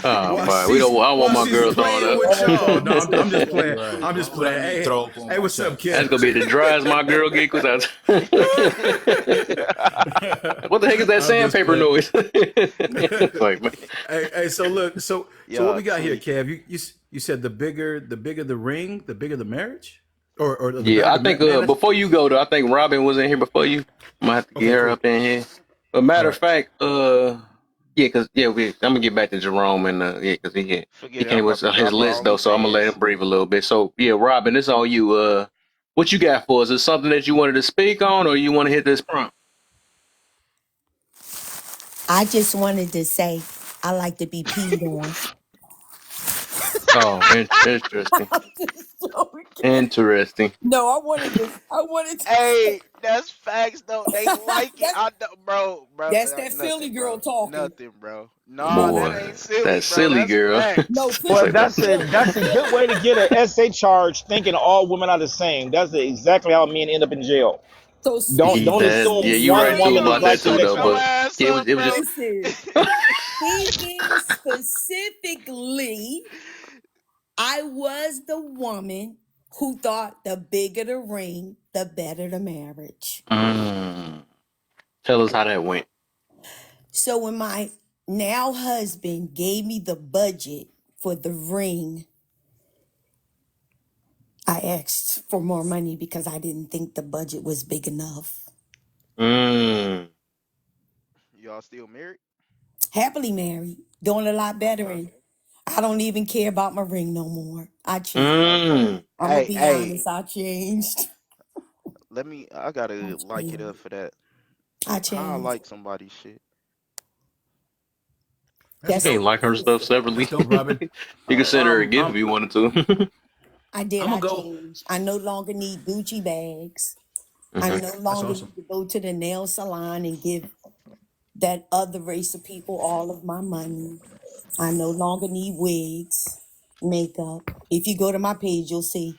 Oh While boy, we she's don't. I don't want while my she's girl throwing playing up. with y'all. No, I'm just playing. Right. I'm just Don't let playing. me Hey, throw up on hey, my what's up, chest. That's Kev? gonna be the driest my girl get. Cause I was what the heck is that I'm just sandpaper playing. noise? Like, man. Hey, so look, so what Y'all we got here, tweaking. Kev? You said the bigger the ring, the bigger the marriage, or the better Yeah, I the think man. That's before you go though, I think Robin was in here before you. Might have to get okay. her Cool. up in here. But All matter of right. fact, I'm gonna get back to Jerome and because he Forget it. I'm came about with to his drop her list though, so I'm gonna let OnlyFans. him breathe a little bit. So yeah, Robin, it's all you. What you got for us? Is something that you wanted to speak on, or you want to hit this prompt? I just wanted to say I like to be peed on. Oh, interesting, I'm just joking. interesting. No, I wanted to say Hey, that's facts though. They like it. that's I know, bro. that's that Philly Nothing, girl bro. talking. Nothing, bro. Nah, that Boy, ain't silly, that bro. silly That's girl. No, facts. It's Well, like that. that's a good way to get an essay charge, thinking all women are the same. That's exactly how men end up in jail. so Don't Yeah, assume you one right too woman Damn, is about he that like the too shut next though. one. your But ass yeah, up, it was just. bro. listen. Speaking specifically, I was the woman who thought the bigger the ring, the better the marriage. Mm, tell us how that went. So when my now husband gave me the budget for the ring, I asked for more money because I didn't think the budget was big enough. Mm, Y'all still married? Happily married, doing a lot better, Okay. and I don't even care about my ring no more. I changed. Okay. mm. I'm gonna be honest. I changed. I I gotta like it changed. up for that. I How I changed. like somebody's shit. That's You That's can't dope. like her stuff That's separately. dope, Robin. You can send her a Okay. Um, gift if um, you wanted to. I did. I'm I gonna go. changed. I no longer need Gucci bags. I Hmm. no That's longer awesome. need to go to the nail salon and give that other race of people all of my money. I no longer need wigs, makeup. If you go to my page, you'll see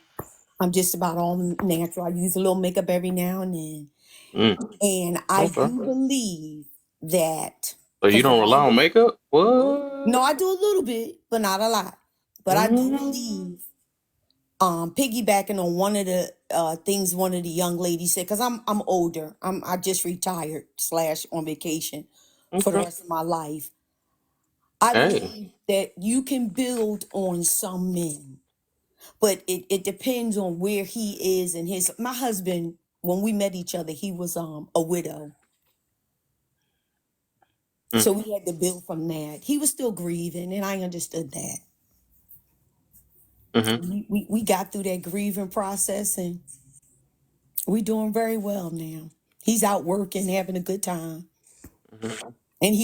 I'm just about all natural. I use a little makeup every now and then. Mm, And I okay. do believe that So you because the don't rely on Bible, makeup? no, What? I do a little bit, but not a lot. But I do Mm, believe, piggybacking on one of the things one of the young ladies said, because I'm older. I just retired slash on vacation for the okay. rest of my life. I Hey. believe that you can build on some men, but it depends on where he is and his. My husband, when we met each other, he was a widow, Mm, so we had to build from that. He was still grieving, and I understood that. hmm We got through that grieving process, and we doing very well now. He's out working, having a good time, hmm and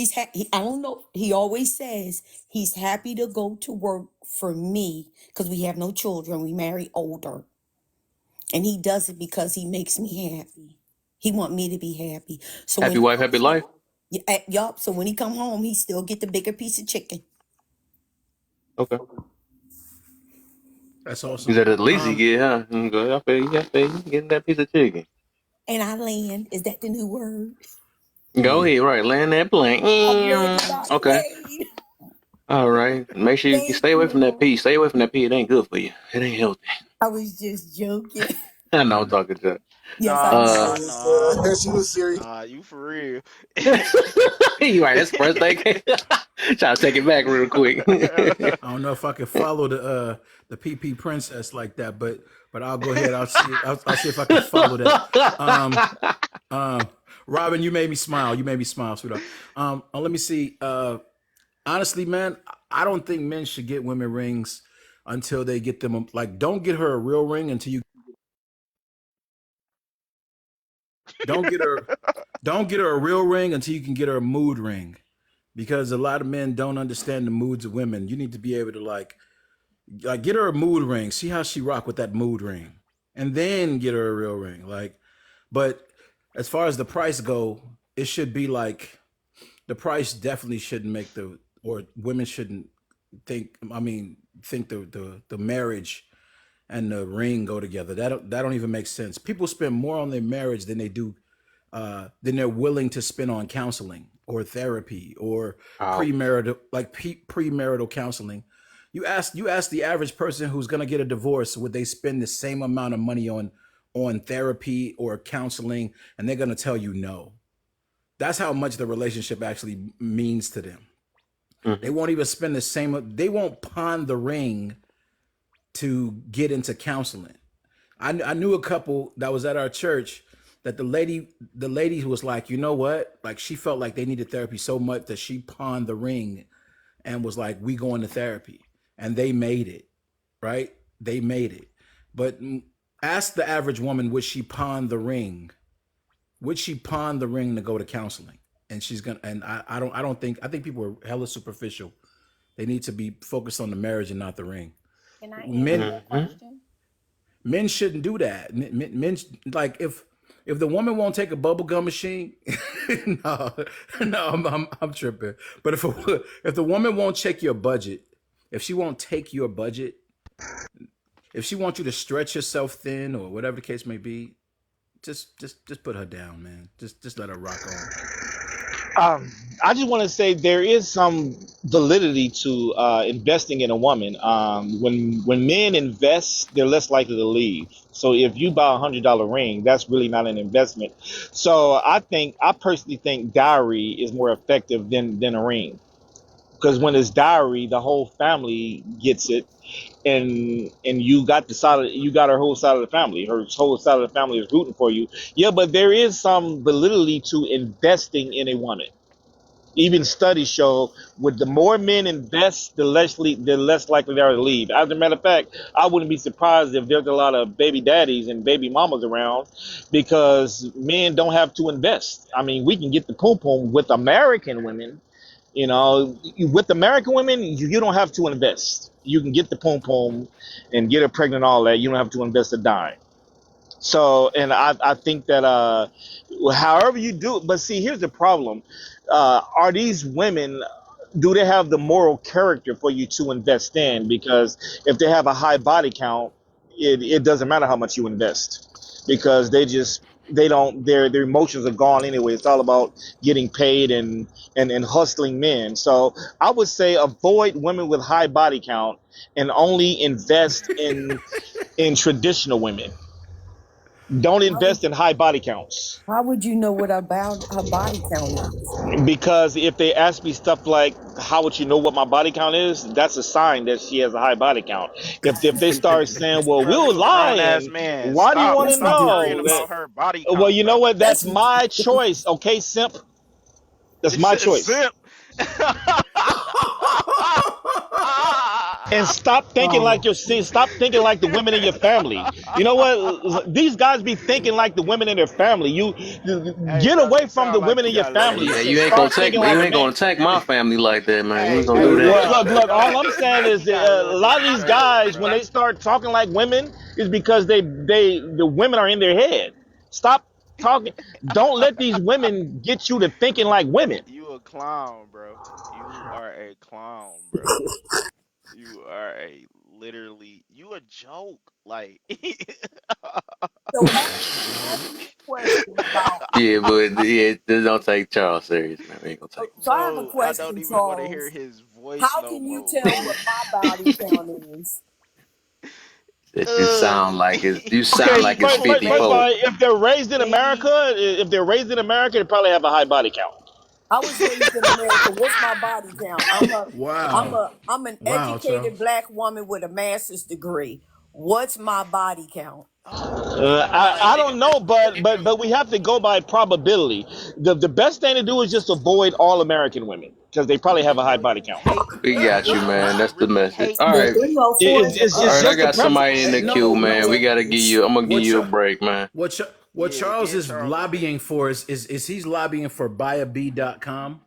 I don't know. He always says he's happy to go to work for me because we have no children. We marry older. And he does it because he makes me happy. He want me to be happy. So when Happy he wife, happy comes life. home, yup. So when he come home, he still get the bigger piece of chicken. Okay. That's You awesome. said at least you get, huh? Go, I feel you. I feel you. Getting that piece of chicken. And I land. Is that the new word? Go Yeah. ahead, right? Land that plane. I'm landing my Okay. plane. All right. Make sure you Thank stay away from that you. pea. Stay away from that pea. It ain't good for you. It ain't healthy. I was just joking. I know I'm talking to. Yes, I Nah, was. Uh, nah, Serious, nah. she was serious. Nah, you for real. you right. That's the first thing. Try to take it back real quick. I don't know if I can follow the PP princess like that, but I'll go ahead. I'll see if I can follow that. Um, um, Robin, you made me smile. You made me smile, sweetheart. Let me see. Honestly, man, I don't think men should get women rings until they get them. Like, don't get her a real ring until you don't get her don't get her a real ring until you can get her a mood ring. Because a lot of men don't understand the moods of women. You need to be able to like get her a mood ring, see how she rock with that mood ring, and then get her a real ring. Like, but as far as the price go, it should be like the price definitely shouldn't make the or women shouldn't think the marriage and the ring go together. That don't even make sense. People spend more on their marriage than they do than they're willing to spend on counseling or therapy or Ouch. premarital counseling. You ask the average person who's going to get a divorce, would they spend the same amount of money on therapy or counseling, and they're going to tell you no. That's how much the relationship actually means to them. They Hmm. won't even spend the same. They won't pawn the ring to get into counseling. I knew a couple that was at our church that the lady was like, you know what? Like she felt like they needed therapy so much that she pawned the ring and was like, we going to therapy. And they made it, right? They made it. But ask the average woman, would she pawn the ring? Would she pawn the ring to go to counseling? And she's gonna and I don't think I think people are hella superficial. They need to be focused on the marriage and not the ring. Can I answer Men that Hmm. question? shouldn't do that. Men like if the woman won't take a bubble gum machine, no, no, I'm tripping. But if the woman won't check your budget, if she won't take your budget, if she wants you to stretch yourself thin or whatever the case may be, just put her down, man. Just let her rock on. Um, I just want to say there is some validity to investing in a woman. When men invest, they're less likely to leave. So if you buy $100 ring, that's really not an investment. So I personally think dowry is more effective than a ring, because when it's dowry, the whole family gets it, and you got her whole side of the family. Her whole side of the family is rooting for you. Yeah, but there is some validity to investing in a woman. Even studies show with the more men invest, the less likely they are to leave. As a matter of fact, I wouldn't be surprised if there's a lot of baby daddies and baby mamas around, because men don't have to invest. I mean, we can get the poom poom with American women. With American women, you don't have to invest. You can get the poom poom and get her pregnant, all that. You don't have to invest a dime. So, and I think that however you do it, but see, here's the problem: are these women? Do they have the moral character for you to invest in? Because if they have a high body count, it doesn't matter how much you invest, because they don't their emotions are gone anyway. It's all about getting paid and hustling men. So I would say avoid women with high body count and only invest in traditional women. Don't How would invest in high body counts, how would you know what about her body count is? because if they ask me stuff like, how would you know what my body count is, that's a sign that she has a high body count. If they start saying, well, we Bro, were you a grown ass lying, man. why do you Stop want to Yes, we stop do. worrying know that? about her body Well, count, you know bro. what, Yes, that's we do. my choice, okay, simp. That's It my says choice. simp. And stop thinking Oh, like stop thinking like the women in your family. You know what, these guys be thinking like the women in their family. You Hey, get bro, away you from the sound like women you in your got a little Hey, family yeah, and you history, ain't gonna start bro. take thinking like you a ain't man. gonna attack my family like that, man. You ain't Hey, gonna do hey, that. Well, bro. look. Don't All I'm saying hey, is you that, got a a little lot of these disrespectful, guys, when bro. they start talking like women, is because the women are in their head. Stop talking. Don't let these women get you to thinking like women. You a clown, bro. You are a clown, bro. You are a literally you a joke. Like So ask me a question about. Yeah, but yeah, just don't take Charles serious, man. We ain't gonna take him So I have a bro, I don't question, even want to hear Charles. his voice How no can you more. tell what my body count is? that you uh, sound like you Okay, sound like it's first of 54. all, if they're raised in maybe America, they probably have a high body count. I was raised in America. What's my body count? Wow, I'm an wow, educated Charles. black woman with a master's degree. What's my body count? oh my I don't know, but we have to go by probability. The best thing to do is just avoid all American women, because they probably have a high bro, body you count. hate We bro, got you, man. you That's the really message. hate All The right, women. 304 is a all It's right. I just a got preference. somebody in the queue, no, man. We no. gotta give you. I'm gonna give What you a Char- break, man. what Yeah, Charles get is Charles a break. lobbying for is he's lobbying for buyab.com.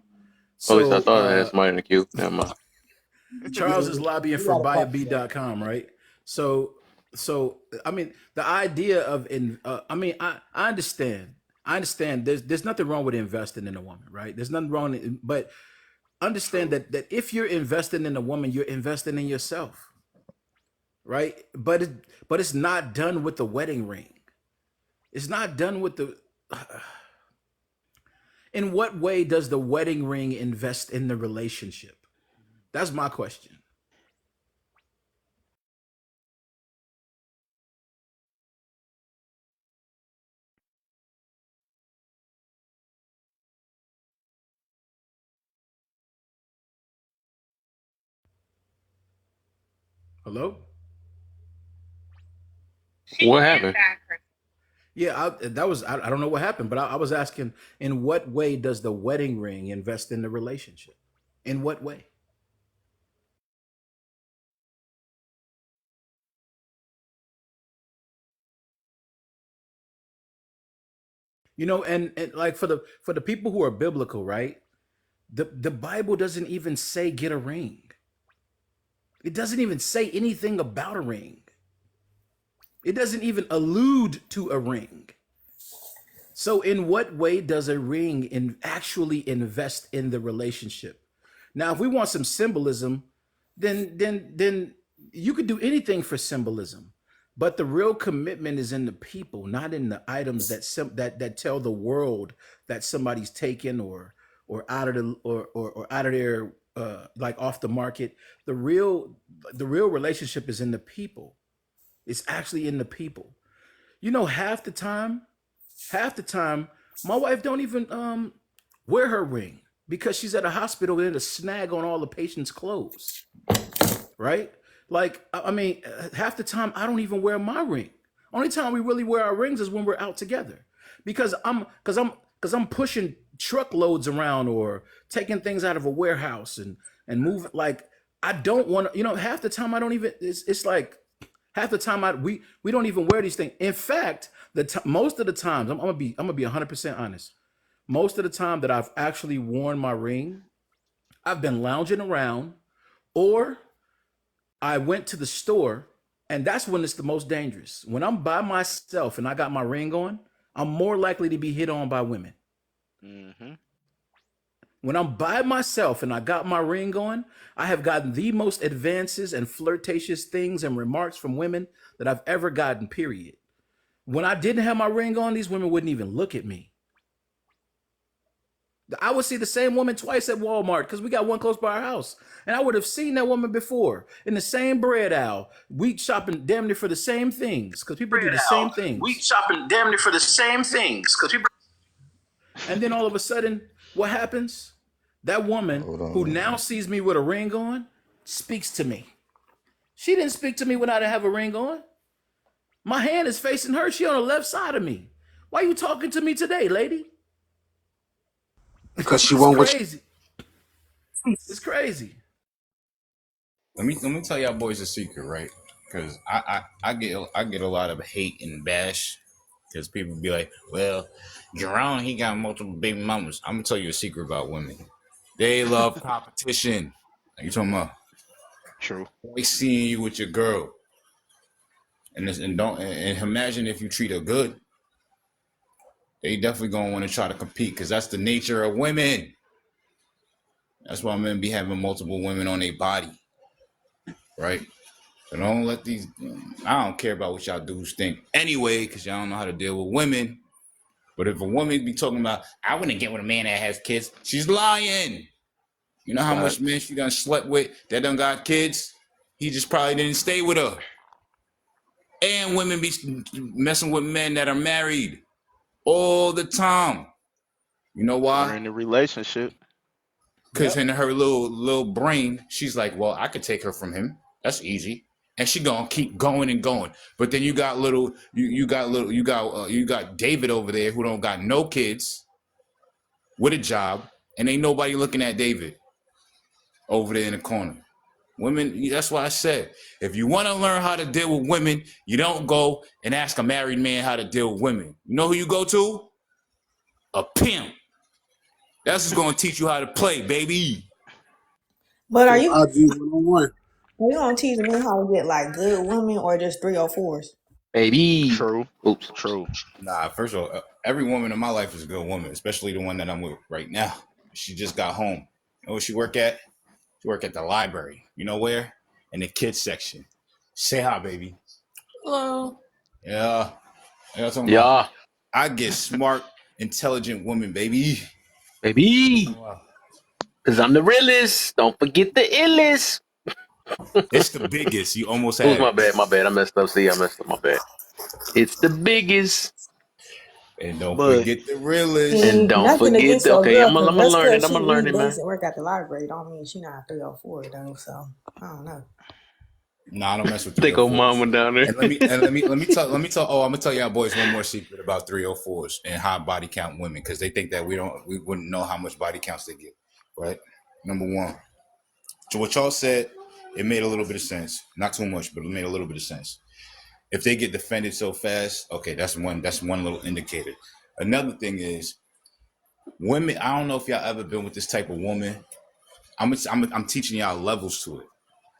At least I So thought I had somebody in the queue. Never mind. Charles is lobbying We for got a question. buyab.com, right? So I mean the idea of I mean I understand. I understand there's nothing wrong with investing in a woman, right? There's nothing wrong but understand True. that if you're investing in a woman, you're investing in yourself, right? But it's not done with the wedding ring. It's not done with the In what way does the wedding ring invest in the relationship? That's my question. Hello? What happened? Yeah, I don't know what happened, but I was asking, in what way does the wedding ring invest in the relationship? In what way? You know, and like for the people who are biblical, right? The Bible doesn't even say get a ring. It doesn't even say anything about a ring. It doesn't even allude to a ring. So, in what way does a ring actually invest in the relationship? Now, if we want some symbolism, then you could do anything for symbolism, but the real commitment is in the people, not in the items that tell the world that somebody's taken or out of the or out of their like off the market. The real relationship is in the people. It's actually in the people. You know, half the time my wife don't even wear her ring because she's at a hospital and a snag on all the patient's clothes, right? Like I mean, half the time I don't even wear my ring. Only time we really wear our rings is when we're out together, because I'm pushing truckloads around or taking things out of a warehouse and moving. Like I don't want to, you know, half the time I don't even. It's like half the time we don't even wear these things. In fact, most of the times I'm gonna be 100% honest. Most of the time that I've actually worn my ring, I've been lounging around, or I went to the store, and that's when it's the most dangerous. When I'm by myself and I got my ring on, I'm more likely to be hit on by women. Mm-hmm. When I'm by myself and I got my ring on, I have gotten the most advances and flirtatious things and remarks from women that I've ever gotten, period. When I didn't have my ring on, these women wouldn't even look at me. I would see the same woman twice at Walmart because we got one close by our house. And I would have seen that woman before in the same bread aisle. We shopping damn near for the same things because people do Bread the out. same We things. shopping damn near for the same things because people. And then all of a sudden, what happens? That woman Hold on, who hold now on. sees me with a ring on speaks to me. She didn't speak to me when I didn't have a ring on. My hand is facing her. She on the left side of me. Why are you talking to me today, lady? Because she It's want what crazy. It's crazy. Let me tell y'all boys a secret, right? Because I get a lot of hate and bash because people be like, well, Jerome, he got multiple baby mamas. I'm gonna tell you a secret about women. They love competition. You talking about True. always seeing you with your girl, and don't and imagine if you treat her good, they definitely gonna want to try to compete because that's the nature of women. That's why men be having multiple women on their body, right? So don't let these. I don't care about what y'all dudes think anyway, because y'all don't know how to deal with women. But if a woman be talking about, I wouldn't get with a man that has kids, she's lying. You know how much men Facts. she done slept with that done got kids? He just probably didn't stay with her. And women be messing with men that are married all the time. You know Or why? in a relationship. Yep. Because in her little brain, she's like, well, I could take her from him. That's easy. And she gonna keep going and going. But then you got you got David over there who don't got no kids with a job, and ain't nobody looking at David over there in the corner. Women, that's why I said, if you want to learn how to deal with women, you don't go and ask a married man how to deal with women. You know who you go to? A pimp. That's just gonna teach you how to play, baby. But so IG 101. are you gonna teach me how to get like good women or just 304s? Baby. True. Oops. True. Nah, first of all, every woman in my life is a good woman, especially the one that I'm with right now. She just got home. You know where she work at? She work at the library. You know where? In the kids section. Say hi, baby. Hello. Yeah. You know what I'm talking about? Yeah. I get smart, intelligent women, baby. baby. Oh, wow. Cause I'm the realest. Don't forget the illest. It's the biggest. You almost Who's had my it. bad? My bad. I messed up. See, I messed up. My bad. It's the biggest. And don't But forget the realest. And See, don't nothing forget. against your Okay, girl, I'm cause gonna just learn it. cause I'm she gonna learn read it, man. basic work at the library don't mean she not 304 though. So I don't know. Nah, I don't mess with Think old 304s. mama down there. And let me tell. Oh, I'm gonna tell y'all boys one more secret about 304s and how body count women because they think that we wouldn't know how much body counts they get. Right. Number one. So what y'all said, it made a little bit of sense. Not too much, but it made a little bit of sense. If they get defended so fast, okay, that's one little indicator. Another thing is women. I don't know if y'all ever been with this type of woman. I'm teaching y'all levels to it.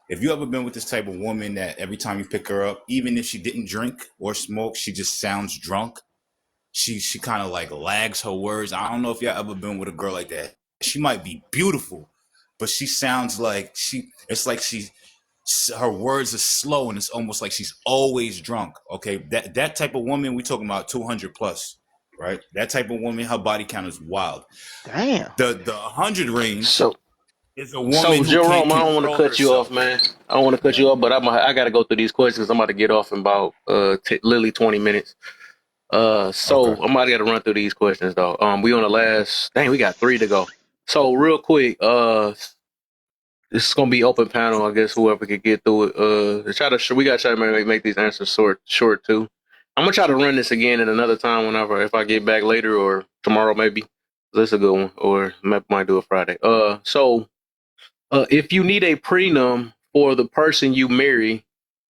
If you ever been with this type of woman that every time you pick her up, even if she didn't drink or smoke, she just sounds drunk. She kind of like lags her words. I don't know if y'all ever been with a girl like that. She might be beautiful, but she sounds like it's like her words are slow and it's almost like she's always drunk. Okay, that type of woman we talking about 200 plus, right? That type of woman, her body count is wild. damn. The 100 range So, is a so woman who can't Jerome, I don't want to control cut you off, herself. man. I don't want to cut Right? you off, but I got to go through these questions. I'm about to get off in about literally 20 minutes. Okay. So I'm about to gotta run through these questions though. We on the last. Dang, we got three to go. So real quick, this is gonna be open panel. I guess whoever could get through it. We gotta try to make these answers short too. I'm gonna try to run this again at another time whenever if I get back later or tomorrow maybe. This is a good one, or might do it Friday. If you need a prenup for the person you marry,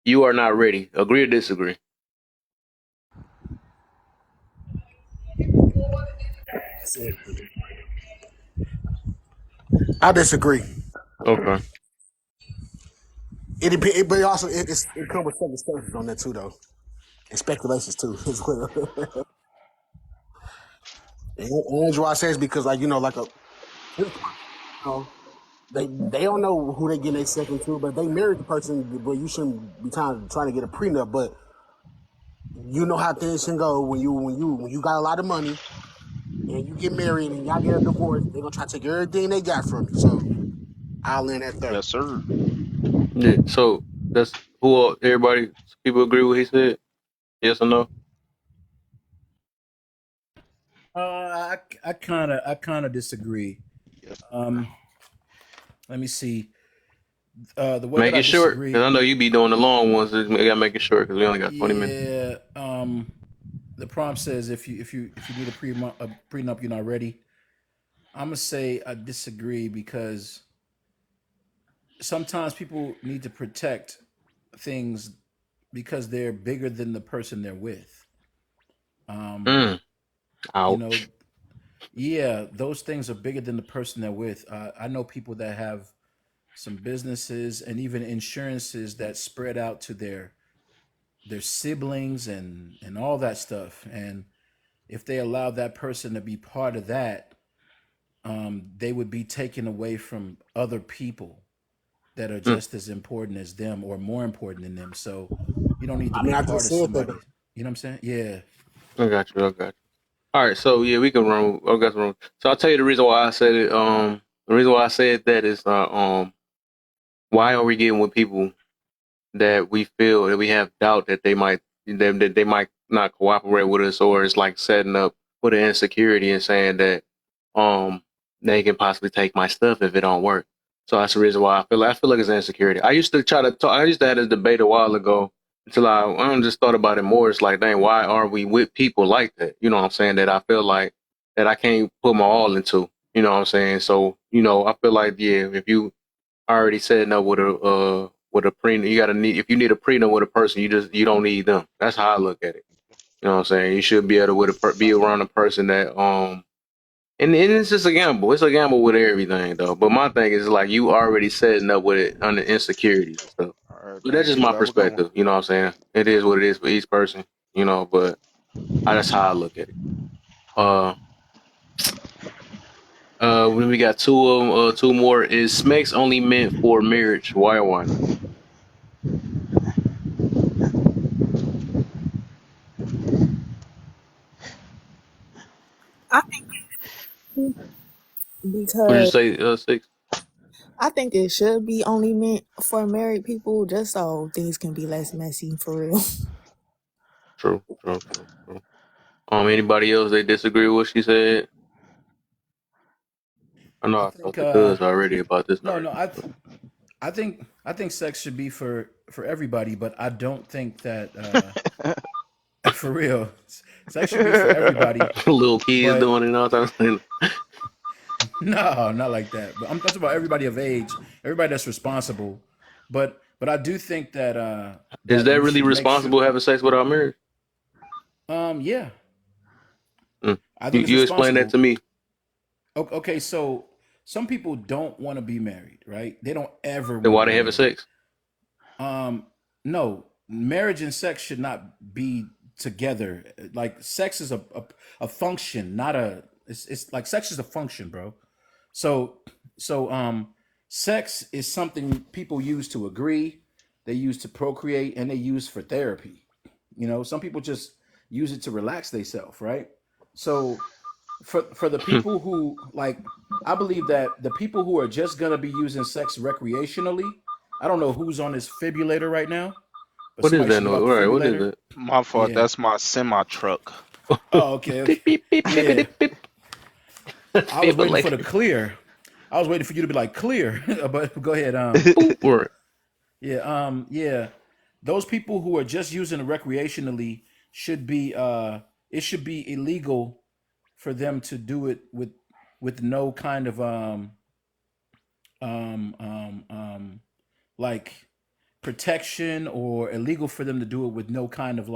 you are not ready. Agree or disagree? I disagree. Okay. But also it comes with circumstances on that too, though, and speculations too as well. And the reason why I say is because, like, like you know, they don't know who they getting themselves into, but they married the person. But you shouldn't be trying to get a prenup. But you know how things can go when you got a lot of money and you get married and y'all get a divorce. They're gonna try to take everything they got from you. So I'll end that there. Yes, sir. Yeah. So that's who everybody people agree with what he said. Yes or no? I kind of disagree. Yes. Um, Let me see. The way that Make I it short, disagree, because I know you be doing the long ones. We gotta make it short because we only got 20 minutes. yeah. The prompt says if you need a prenup, you're not ready. I'm gonna say I disagree because sometimes people need to protect things because they're bigger than the person they're with. Um, Mm, you know, ouch. yeah, those things are bigger than the person they're with. I know people that have some businesses and even insurances that spread out to their siblings and all that stuff. And if they allow that person to be part of that, they would be taken away from other people that are Mm, just as important as them or more important than them. So you don't need to I mean, be I part just of said that. somebody. You know what I'm saying? Yeah. I got you. I got you. All right. So yeah, we can run. I got some room. So I'll tell you the reason why I said it. The reason why I said that is why are we getting with people that we feel that we have doubt that they might not cooperate with us, or it's like setting up with an insecurity and saying that um they can possibly take my stuff if it don't work. So that's the reason why I feel like it's insecurity. I used to try to talk, I used to have this debate a while ago until I just thought about it more. It's like, dang, why are we with people like that? You know what I'm saying? That I feel like that I can't put my all into. You know what I'm saying? So I feel like yeah, if you already setting up with a prenup. You gotta need if you need a prenup with a person, you don't need them. That's how I look at it. You know what I'm saying? You should be able to be around a person that and it's just a gamble. It's a gamble with everything though. But my thing is like you already setting up with it under insecurities and stuff. All right, But that's thank just you. my Have a good one. perspective. You know what I'm saying? It is what it is for each person. But that's how I look at it. Uh, when we got two of 'em, two more. Is Smex only meant for marriage? Why or why not? I think Would you because say 6? I think it should be only meant for married people, just so things can be less messy for real. True, true, true, true. Anybody else they disagree with what she said? I know I I think talked to Cuz already about this no, already. no, I think sex should be for everybody, but I don't think that for real, sex should be for everybody. Little kids But doing it and all types of things. no, not like that. But I'm talking about everybody of age, everybody that's responsible. But I do think that Is that that we really should make sure. responsible having sex without marriage? Yeah, Mm. I You think it's you explain that responsible. to me. Okay, so some people don't want to be married, right? They don't ever Then want to why they be having married. sex? No, marriage and sex should not be together. Like sex is a function, not a. It's like sex is a function, bro. So so sex is something people use to agree, they use to procreate, and they use for therapy. You know, some people just use it to relax themselves, right? So for the people who like, I believe that the people who are just gonna be using sex recreationally, I don't know who's on this fibrillator right now, but What is somebody that should get noise? off All the right, what is fibrillator. that? My fault. Yeah. That's my semi truck. Oh, okay, okay. Beep, beep, beep, beep, Yeah. beep, beep. I was waiting for the Defibrillator. clear. I was waiting for you to be like clear, but go ahead. Boop. All right. Yeah, yeah. Those people who are just using it recreationally should be it should be illegal for them to do it with no kind of um um um like protection, or illegal for them to do it with no kind of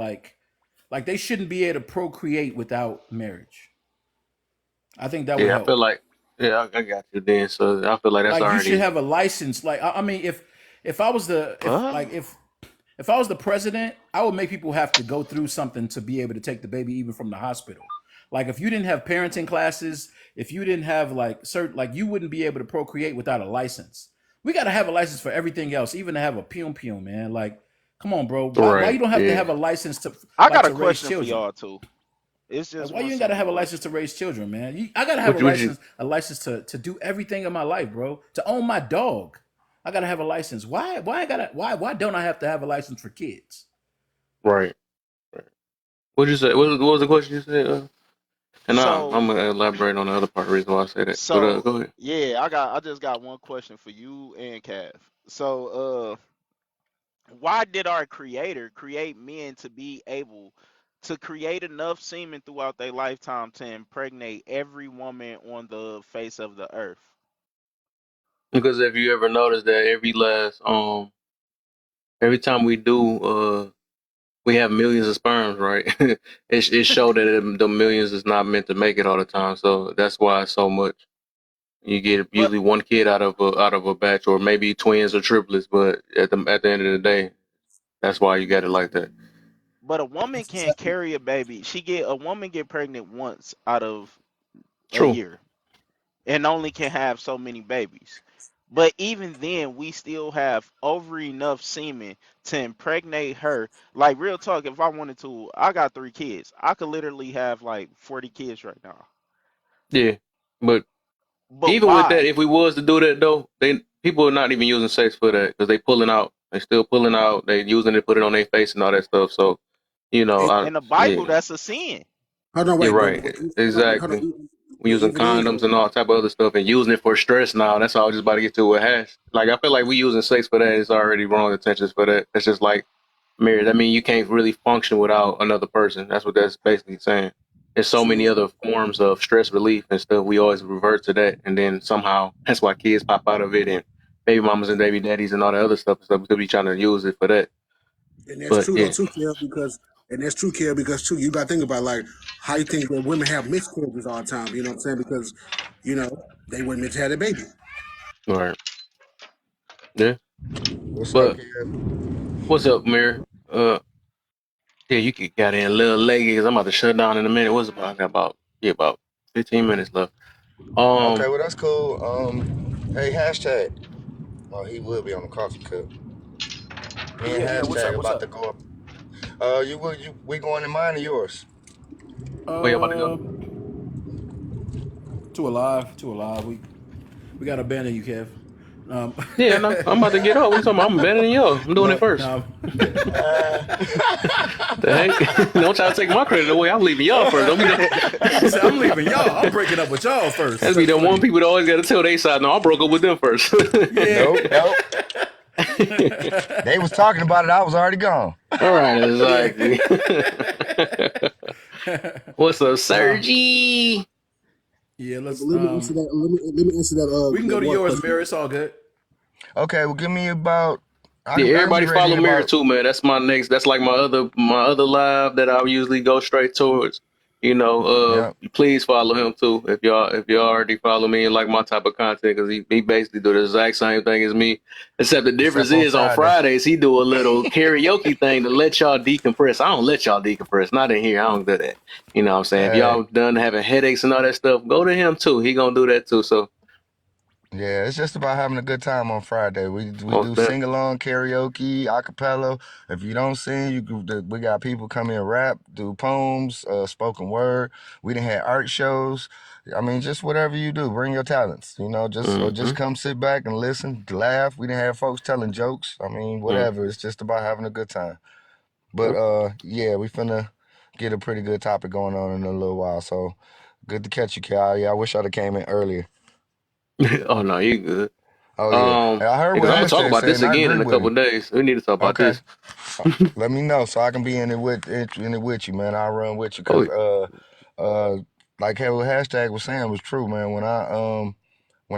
like they shouldn't be able to procreate without marriage. I think that would Yeah, I feel help. like I got you then. So I feel like that's Like you should already have a license. Like I mean, if I was the What? if I was the president, I would make people have to go through something to be able to take the baby even from the hospital. Like if you didn't have parenting classes, if you didn't have like certain, like you wouldn't be able to procreate without a license. We got to have a license for everything else, even to have a pium pium, man. Like, come on, bro. Why you right. don't have to Yeah. have a license to I like got a to raise question for children? y'all too. It's Like, just why one you ain't got to simple have a license to question. raise children, man? I gotta have What would you? a license to do everything in my life, bro. To own my dog, I gotta have a license. Why I gotta why don't I have to have a license for kids? Right. Right. What'd you say? What was the question you said? And I'm So gonna elaborate on the other part of the reason why I say that. But so go ahead. yeah, I just got one question for you and Cav. So why did our creator create men to be able to create enough semen throughout their lifetime to impregnate every woman on the face of the earth? Because if you ever notice that every time we do we have millions of sperms, right? It showed that the millions is not meant to make it all the time, so that's why it's so much. You get But usually one kid out of a batch, or maybe twins or triplets. But at the end of the day, that's why you got it like that. a woman can't carry a baby. A woman get pregnant once out of a True. year and only can have so many babies. But even then, we still have over enough semen to impregnate her. Like real talk, if I wanted to, I got 3 kids. I could literally have like 40 kids right now. Yeah, but But even with that, why? if we was to do that though, they people are not even using sex for that because they pulling out. They still pulling out. They using it to put it on their face and all that stuff. So It, I In the Bible, yeah, that's a sin. hold on, you're wait, but right. hold Exactly. on. We using Even then, condoms and all type of other stuff and using it for stress now. That's all I was just about to get to with hash. Like I feel like we using sex for that. It's already wrong intentions for that. It's just like marriage. I mean, you can't really function without another person. That's what that's basically saying. There's so many true. other forms of stress relief and stuff. We always revert to that, and then somehow that's why kids pop out of it, and baby mamas and baby daddies and all the other stuff and stuff. We could be trying to use it for that. And that's But true though yeah, too, Kill, because and that's true, Kill, because too, you got to think about like how you think that women have miscarriages all the time. You know what I'm saying? Because you know they weren't meant to have a baby. all right, yeah. What's up, But kid? what's up, Mir? Yeah, you could got in a little late because I'm about to shut down in a minute. What's about? I got about 15 minutes left. Okay, Um, well that's cool. Hey, hashtag. Oh, he will be on the coffee cup. Me and Yeah, yeah. What's up? hashtag What's about to up? go up. We going in mine or yours? where you about to Uh, go? too alive, too alive. We got to abandon you, Kev. Um, Yeah, no, I'm about to get off. What you talking about? I'm abandoning y'all. I'm doing it no, first. no. Uh, The heck? Don't try to take my credit away. I'm leaving y'all first. Don't be the He said, I'm leaving y'all. I'm breaking up with y'all first. That'd be That's the one funny. people that always got to tell they side. No, I broke up with them first. Yeah. nope, nope. They was talking about it. I was already gone. All right, Yeah. exactly. What's up, Nah. Sergi? Yeah, Hey, but let's let me answer that. Let me answer we can that go to one yours, question. Amir. It's all good. Okay, well, give me about. Yeah, I can be everybody ready follow in Mirror about. too, man. That's my next. That's like my other live that I usually go straight towards. Yeah, Please follow him too if y'all already follow me and like my type of content because he basically do the exact same thing as me, except the difference except on is on Friday. Fridays he do a little karaoke thing to let y'all decompress. I don't let y'all decompress, not in here. I don't do that. You know what I'm saying? If Hey, y'all done having headaches and all that stuff, go to him too. He gonna do that too. So yeah, it's just about having a good time on Friday. We most do definitely. sing along karaoke, acapella. If you don't sing, we got people come in rap, do poems, spoken word. We done had art shows. I mean, just whatever you do, bring your talents. Just Mm-hmm. come sit back and listen, laugh. We done had folks telling jokes. I mean, whatever. Mm-hmm. It's just about having a good time. But Yep. yeah, we finna get a pretty good topic going on in a little while. So good to catch you, Cal. Yeah, I wish I'd have came in earlier. Oh no, you good. Oh yeah. Hey, I heard Because what I'm gonna talk hashtag about said, this and I again agree in a with couple him. of days. We need to talk about Okay. this. Let me know so I can be in it with you, man. I'll run with you Oh, because like what hashtag was saying was true, man. When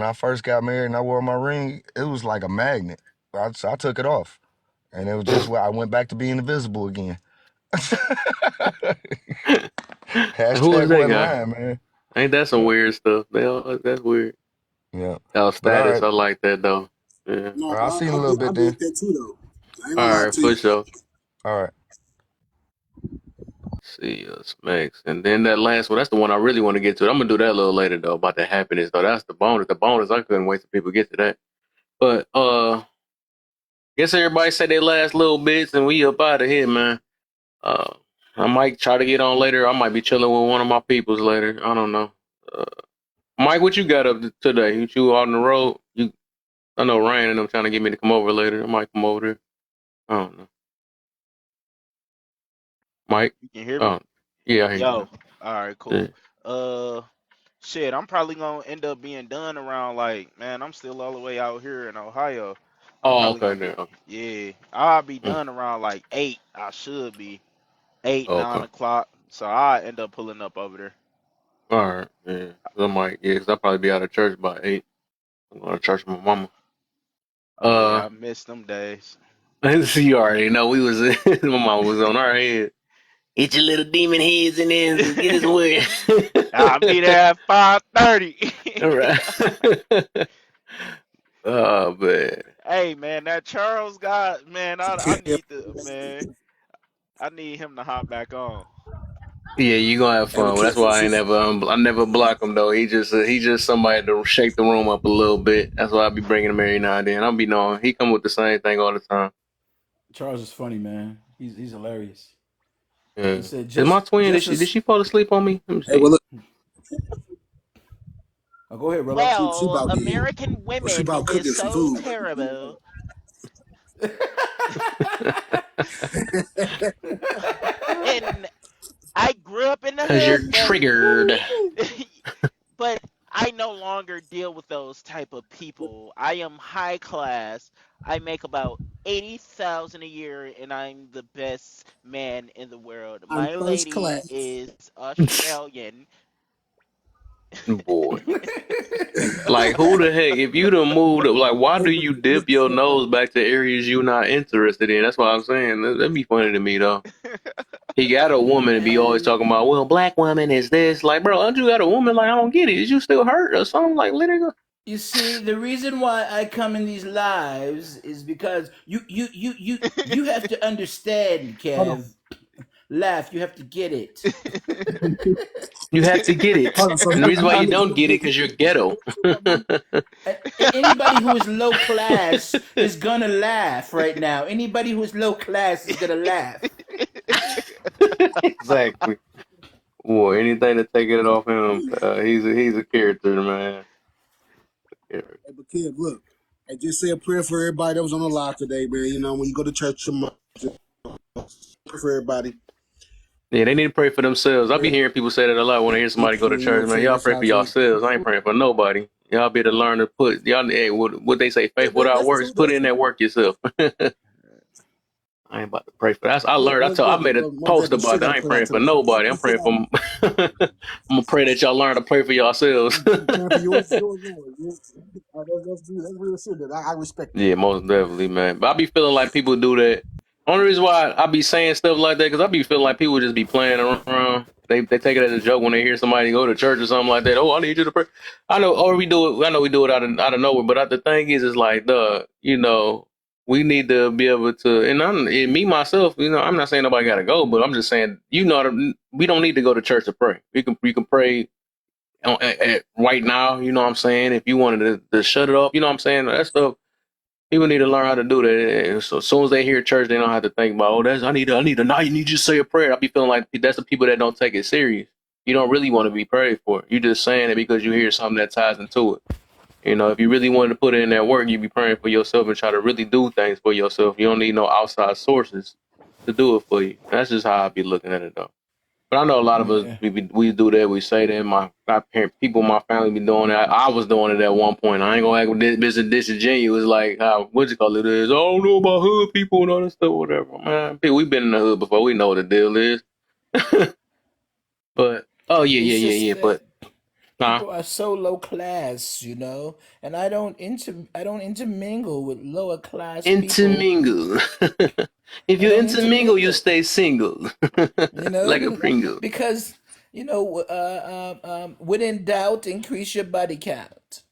I first got married and I wore my ring, it was like a magnet. I took it off, and it was just where I went back to being invisible again. who was Hashtag that wasn't guy? lying, man. Ain't that some weird stuff? That's weird. Yeah. Oh, But all status. right. I like that though. Yeah. No, All right, I'll see you in a little I bit did then. that too though. I ain't All gonna lie right, to you. for sure. All right. See Smacks, and then that last one. That's the one I really want to get to. I'm gonna do that a little later though about the happiness though. That's the bonus. The bonus. I couldn't wait till people get to that. But guess everybody said their last little bits, and we up out of here, man. Uh, I might try to get on later. I might be chilling with one of my peoples later. I don't know. Uh, Mike, what you got up today? You out on the road? I know Ryan and I'm trying to get me to come over later. I might come over there. I don't know. Mike? You can hear me? Oh, yeah, I hear you Yo. now. All right, Yeah. cool. Uh Shit, I'm probably gonna end up being done around like, man, I'm still all the way out here in Ohio. I'm Oh, probably okay, gonna be, then. Okay. yeah, I'll be Mm. done around like 8. I should be 8, Oh, 9 okay. o'clock. So I end up pulling up over there. All right. Yeah. I might. Yeah, because I'll probably be out of church by 8. I'm going to church with my mama. Oh yeah, Uh, I missed them days. you already know we was my mama was on our head. Get your little demon heads in there and get his way. I'll be there at 5:30. All right. Oh man. Hey man, that Charles guy, man, I need to, man, I need him to hop back on. Yeah, you gonna have Hey, but fun. Well, Kev, that's why I never block him though. He just somebody to shake the room up a little bit. That's why I be bringing him every now and then. I'll be knowing he come with the same thing all the time. Charles is funny, man. He's hilarious. He Yeah. said Is my twin? Did just she did as she fall asleep on me? Let me hey, well see. look, oh, go ahead, Rilla. she Well, about to, American well, she women about is cooking some so food. terrible. And I grew up in the Cause you're hood, triggered. but I no longer deal with those type of people. I am high class. I make about 80,000 a year and I'm the best man in the world. I'm My first lady class. is Australian. Boy. Like who the heck? If you done moved up, like why Hey, do you dip your nose back to areas you're not interested in? That's what I'm saying. That'd be funny to me though. He got a woman and be always Man, talking about, well, black woman is this. Like, bro, aren't you got a woman? Like, I don't get it. Is you still hurt or something? Like, let it go. You see, the reason why I come in these lives is because you have to understand, hold on, Kev. Laugh, you have to get it. You have to get it. hold on. So And the reason why you you don't get it because you're ghetto. Anybody who is low class is gonna laugh right now. Anybody who is low class is gonna laugh. Exactly. Boy, anything to take it off him. He's a character, man. Hey, but kid, look, I just say a prayer for everybody that was on the live today, man. You know, when you go to church tomorrow, just pray for everybody. Yeah, they need to pray for themselves. I be Pray, hearing people say that a lot when I hear somebody go to you know what church. I'm Man, saying? y'all That's pray how for I say. yourselves. I ain't praying for nobody. Y'all better learn to put y'all. Hey, what they say, faith without That's works. true. Put That's in that true. work yourself. I ain't about to pray for that. I Yeah, learned. most I definitely, made a most post definitely. about Still that. got I to ain't pray out praying to for them. nobody. I'm praying for. I'm gonna pray that y'all learn to pray for yourselves. You praying for yours, Lord. That's real shit. I respect that. Yeah, most definitely, man. But I be feeling like people do that. Only reason why I be saying stuff like that because I be feeling like people just be playing around. They take it as a joke when they hear somebody go to church or something like that. Oh, I need you to pray. I know, or we do it. I know we do it out of nowhere. But the thing is like, we need to be able to. And me myself, I'm not saying nobody got to go, but I'm just saying, we don't need to go to church to pray. We can pray right now. You know what I'm saying? If you wanted to shut it off, you know what I'm saying? That stuff. People need to learn how to do that. So as soon as they hear church, they don't have to think about, now you need to say a prayer. I be feeling like that's the people that don't take it serious. You don't really want to be prayed for. You're just saying it because you hear something that ties into it. If you really wanted to put in that work, you'd be praying for yourself and try to really do things for yourself. You don't need no outside sources to do it for you. That's just how I be looking at it, though. But I know a lot of us Yeah. we do that. We say that my parents, people, in my family be doing that. I was doing it at one point. I ain't gonna act with this disingenuous like how what you call it is. I don't know about hood people and all that stuff, whatever. Man, people, we been in the hood before. We know what the deal is. But oh yeah, yeah, It's yeah, just yeah. that But nah, people are so low class, and I don't intermingle with lower class people. intermingle. If I you don't intermingle, you intermingle, stay single, like a Pringle. because when in doubt, increase your body count.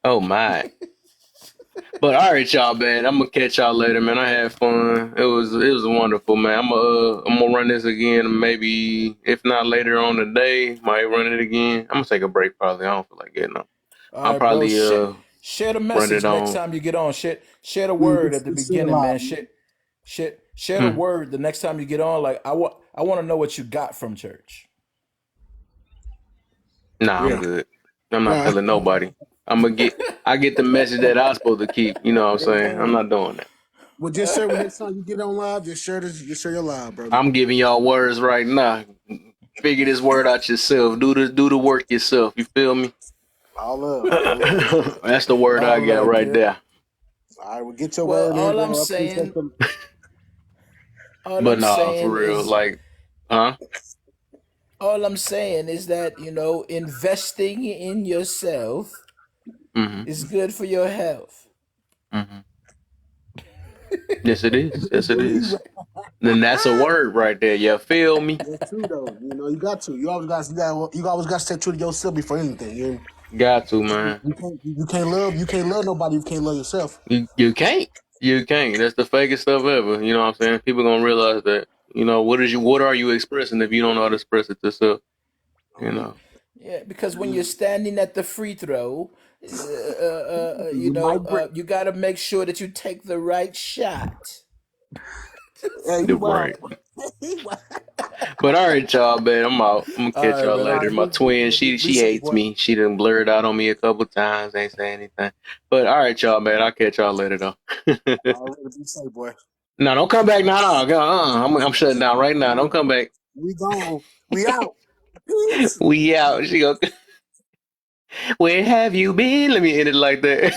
Oh my. But all right, y'all, man. I'm gonna catch y'all later, man. I had fun. It was wonderful, man. I'm gonna run this again, maybe if not later on today, might run it again. I'm gonna take a break probably. I don't feel like getting up. All I'll right, bro. probably Share the run message it next on. time you get on. Share the Yeah, word at the just stay beginning, alive, man. man. Share the Hmm. word the next time you get on. Like I want to know what you got from church. Nah, I'm Yeah. good. I'm not Nah. telling nobody. I get the message that I'm supposed to keep. You know what I'm saying? I'm not doing that. Well, just share when next time you get on live. Just share this. Just share your live, brother. I'm giving y'all words right now. Figure this word out yourself. Do the work yourself. You feel me? All love. All love. That's the word I All got love, right kid. there. All right. Well, get your Well, word in, bro. I appreciate them. all But I'm nah, for saying real. is, Like, huh? all I'm saying is that investing in yourself Mm-hmm. is good for your health. Mm-hmm. Yes, it is. Yes, it He is. right. Then that's a word right there. You feel me? That's true though. You know, you got to. You always got to stay true to yourself before anything. Got to, man. You can't love nobody if you can't love yourself. You can't. You can't. That's the fakest stuff ever. You know what I'm saying? People gonna realize that. What are you expressing if you don't know how to express it yourself? You Um, know. Yeah, because when you're you standing at the free throw, might break. you got to make sure that you take the right shot. Hey, he The wild. right. He wild. But all right, y'all, man. I'm out. I'm gonna All catch right, y'all brother. All later. right, My bro. twin, she Be she safe, hates boy. me. She done blurred out on me a couple times. Ain't say anything. But all right, y'all, man. I'll catch y'all later though. All right, be safe, boy. No, don't come back now. No, I'm shutting down right now. Don't come back. We gone. We out. Peace. We out. She go. Where have you been? Let me end it like that.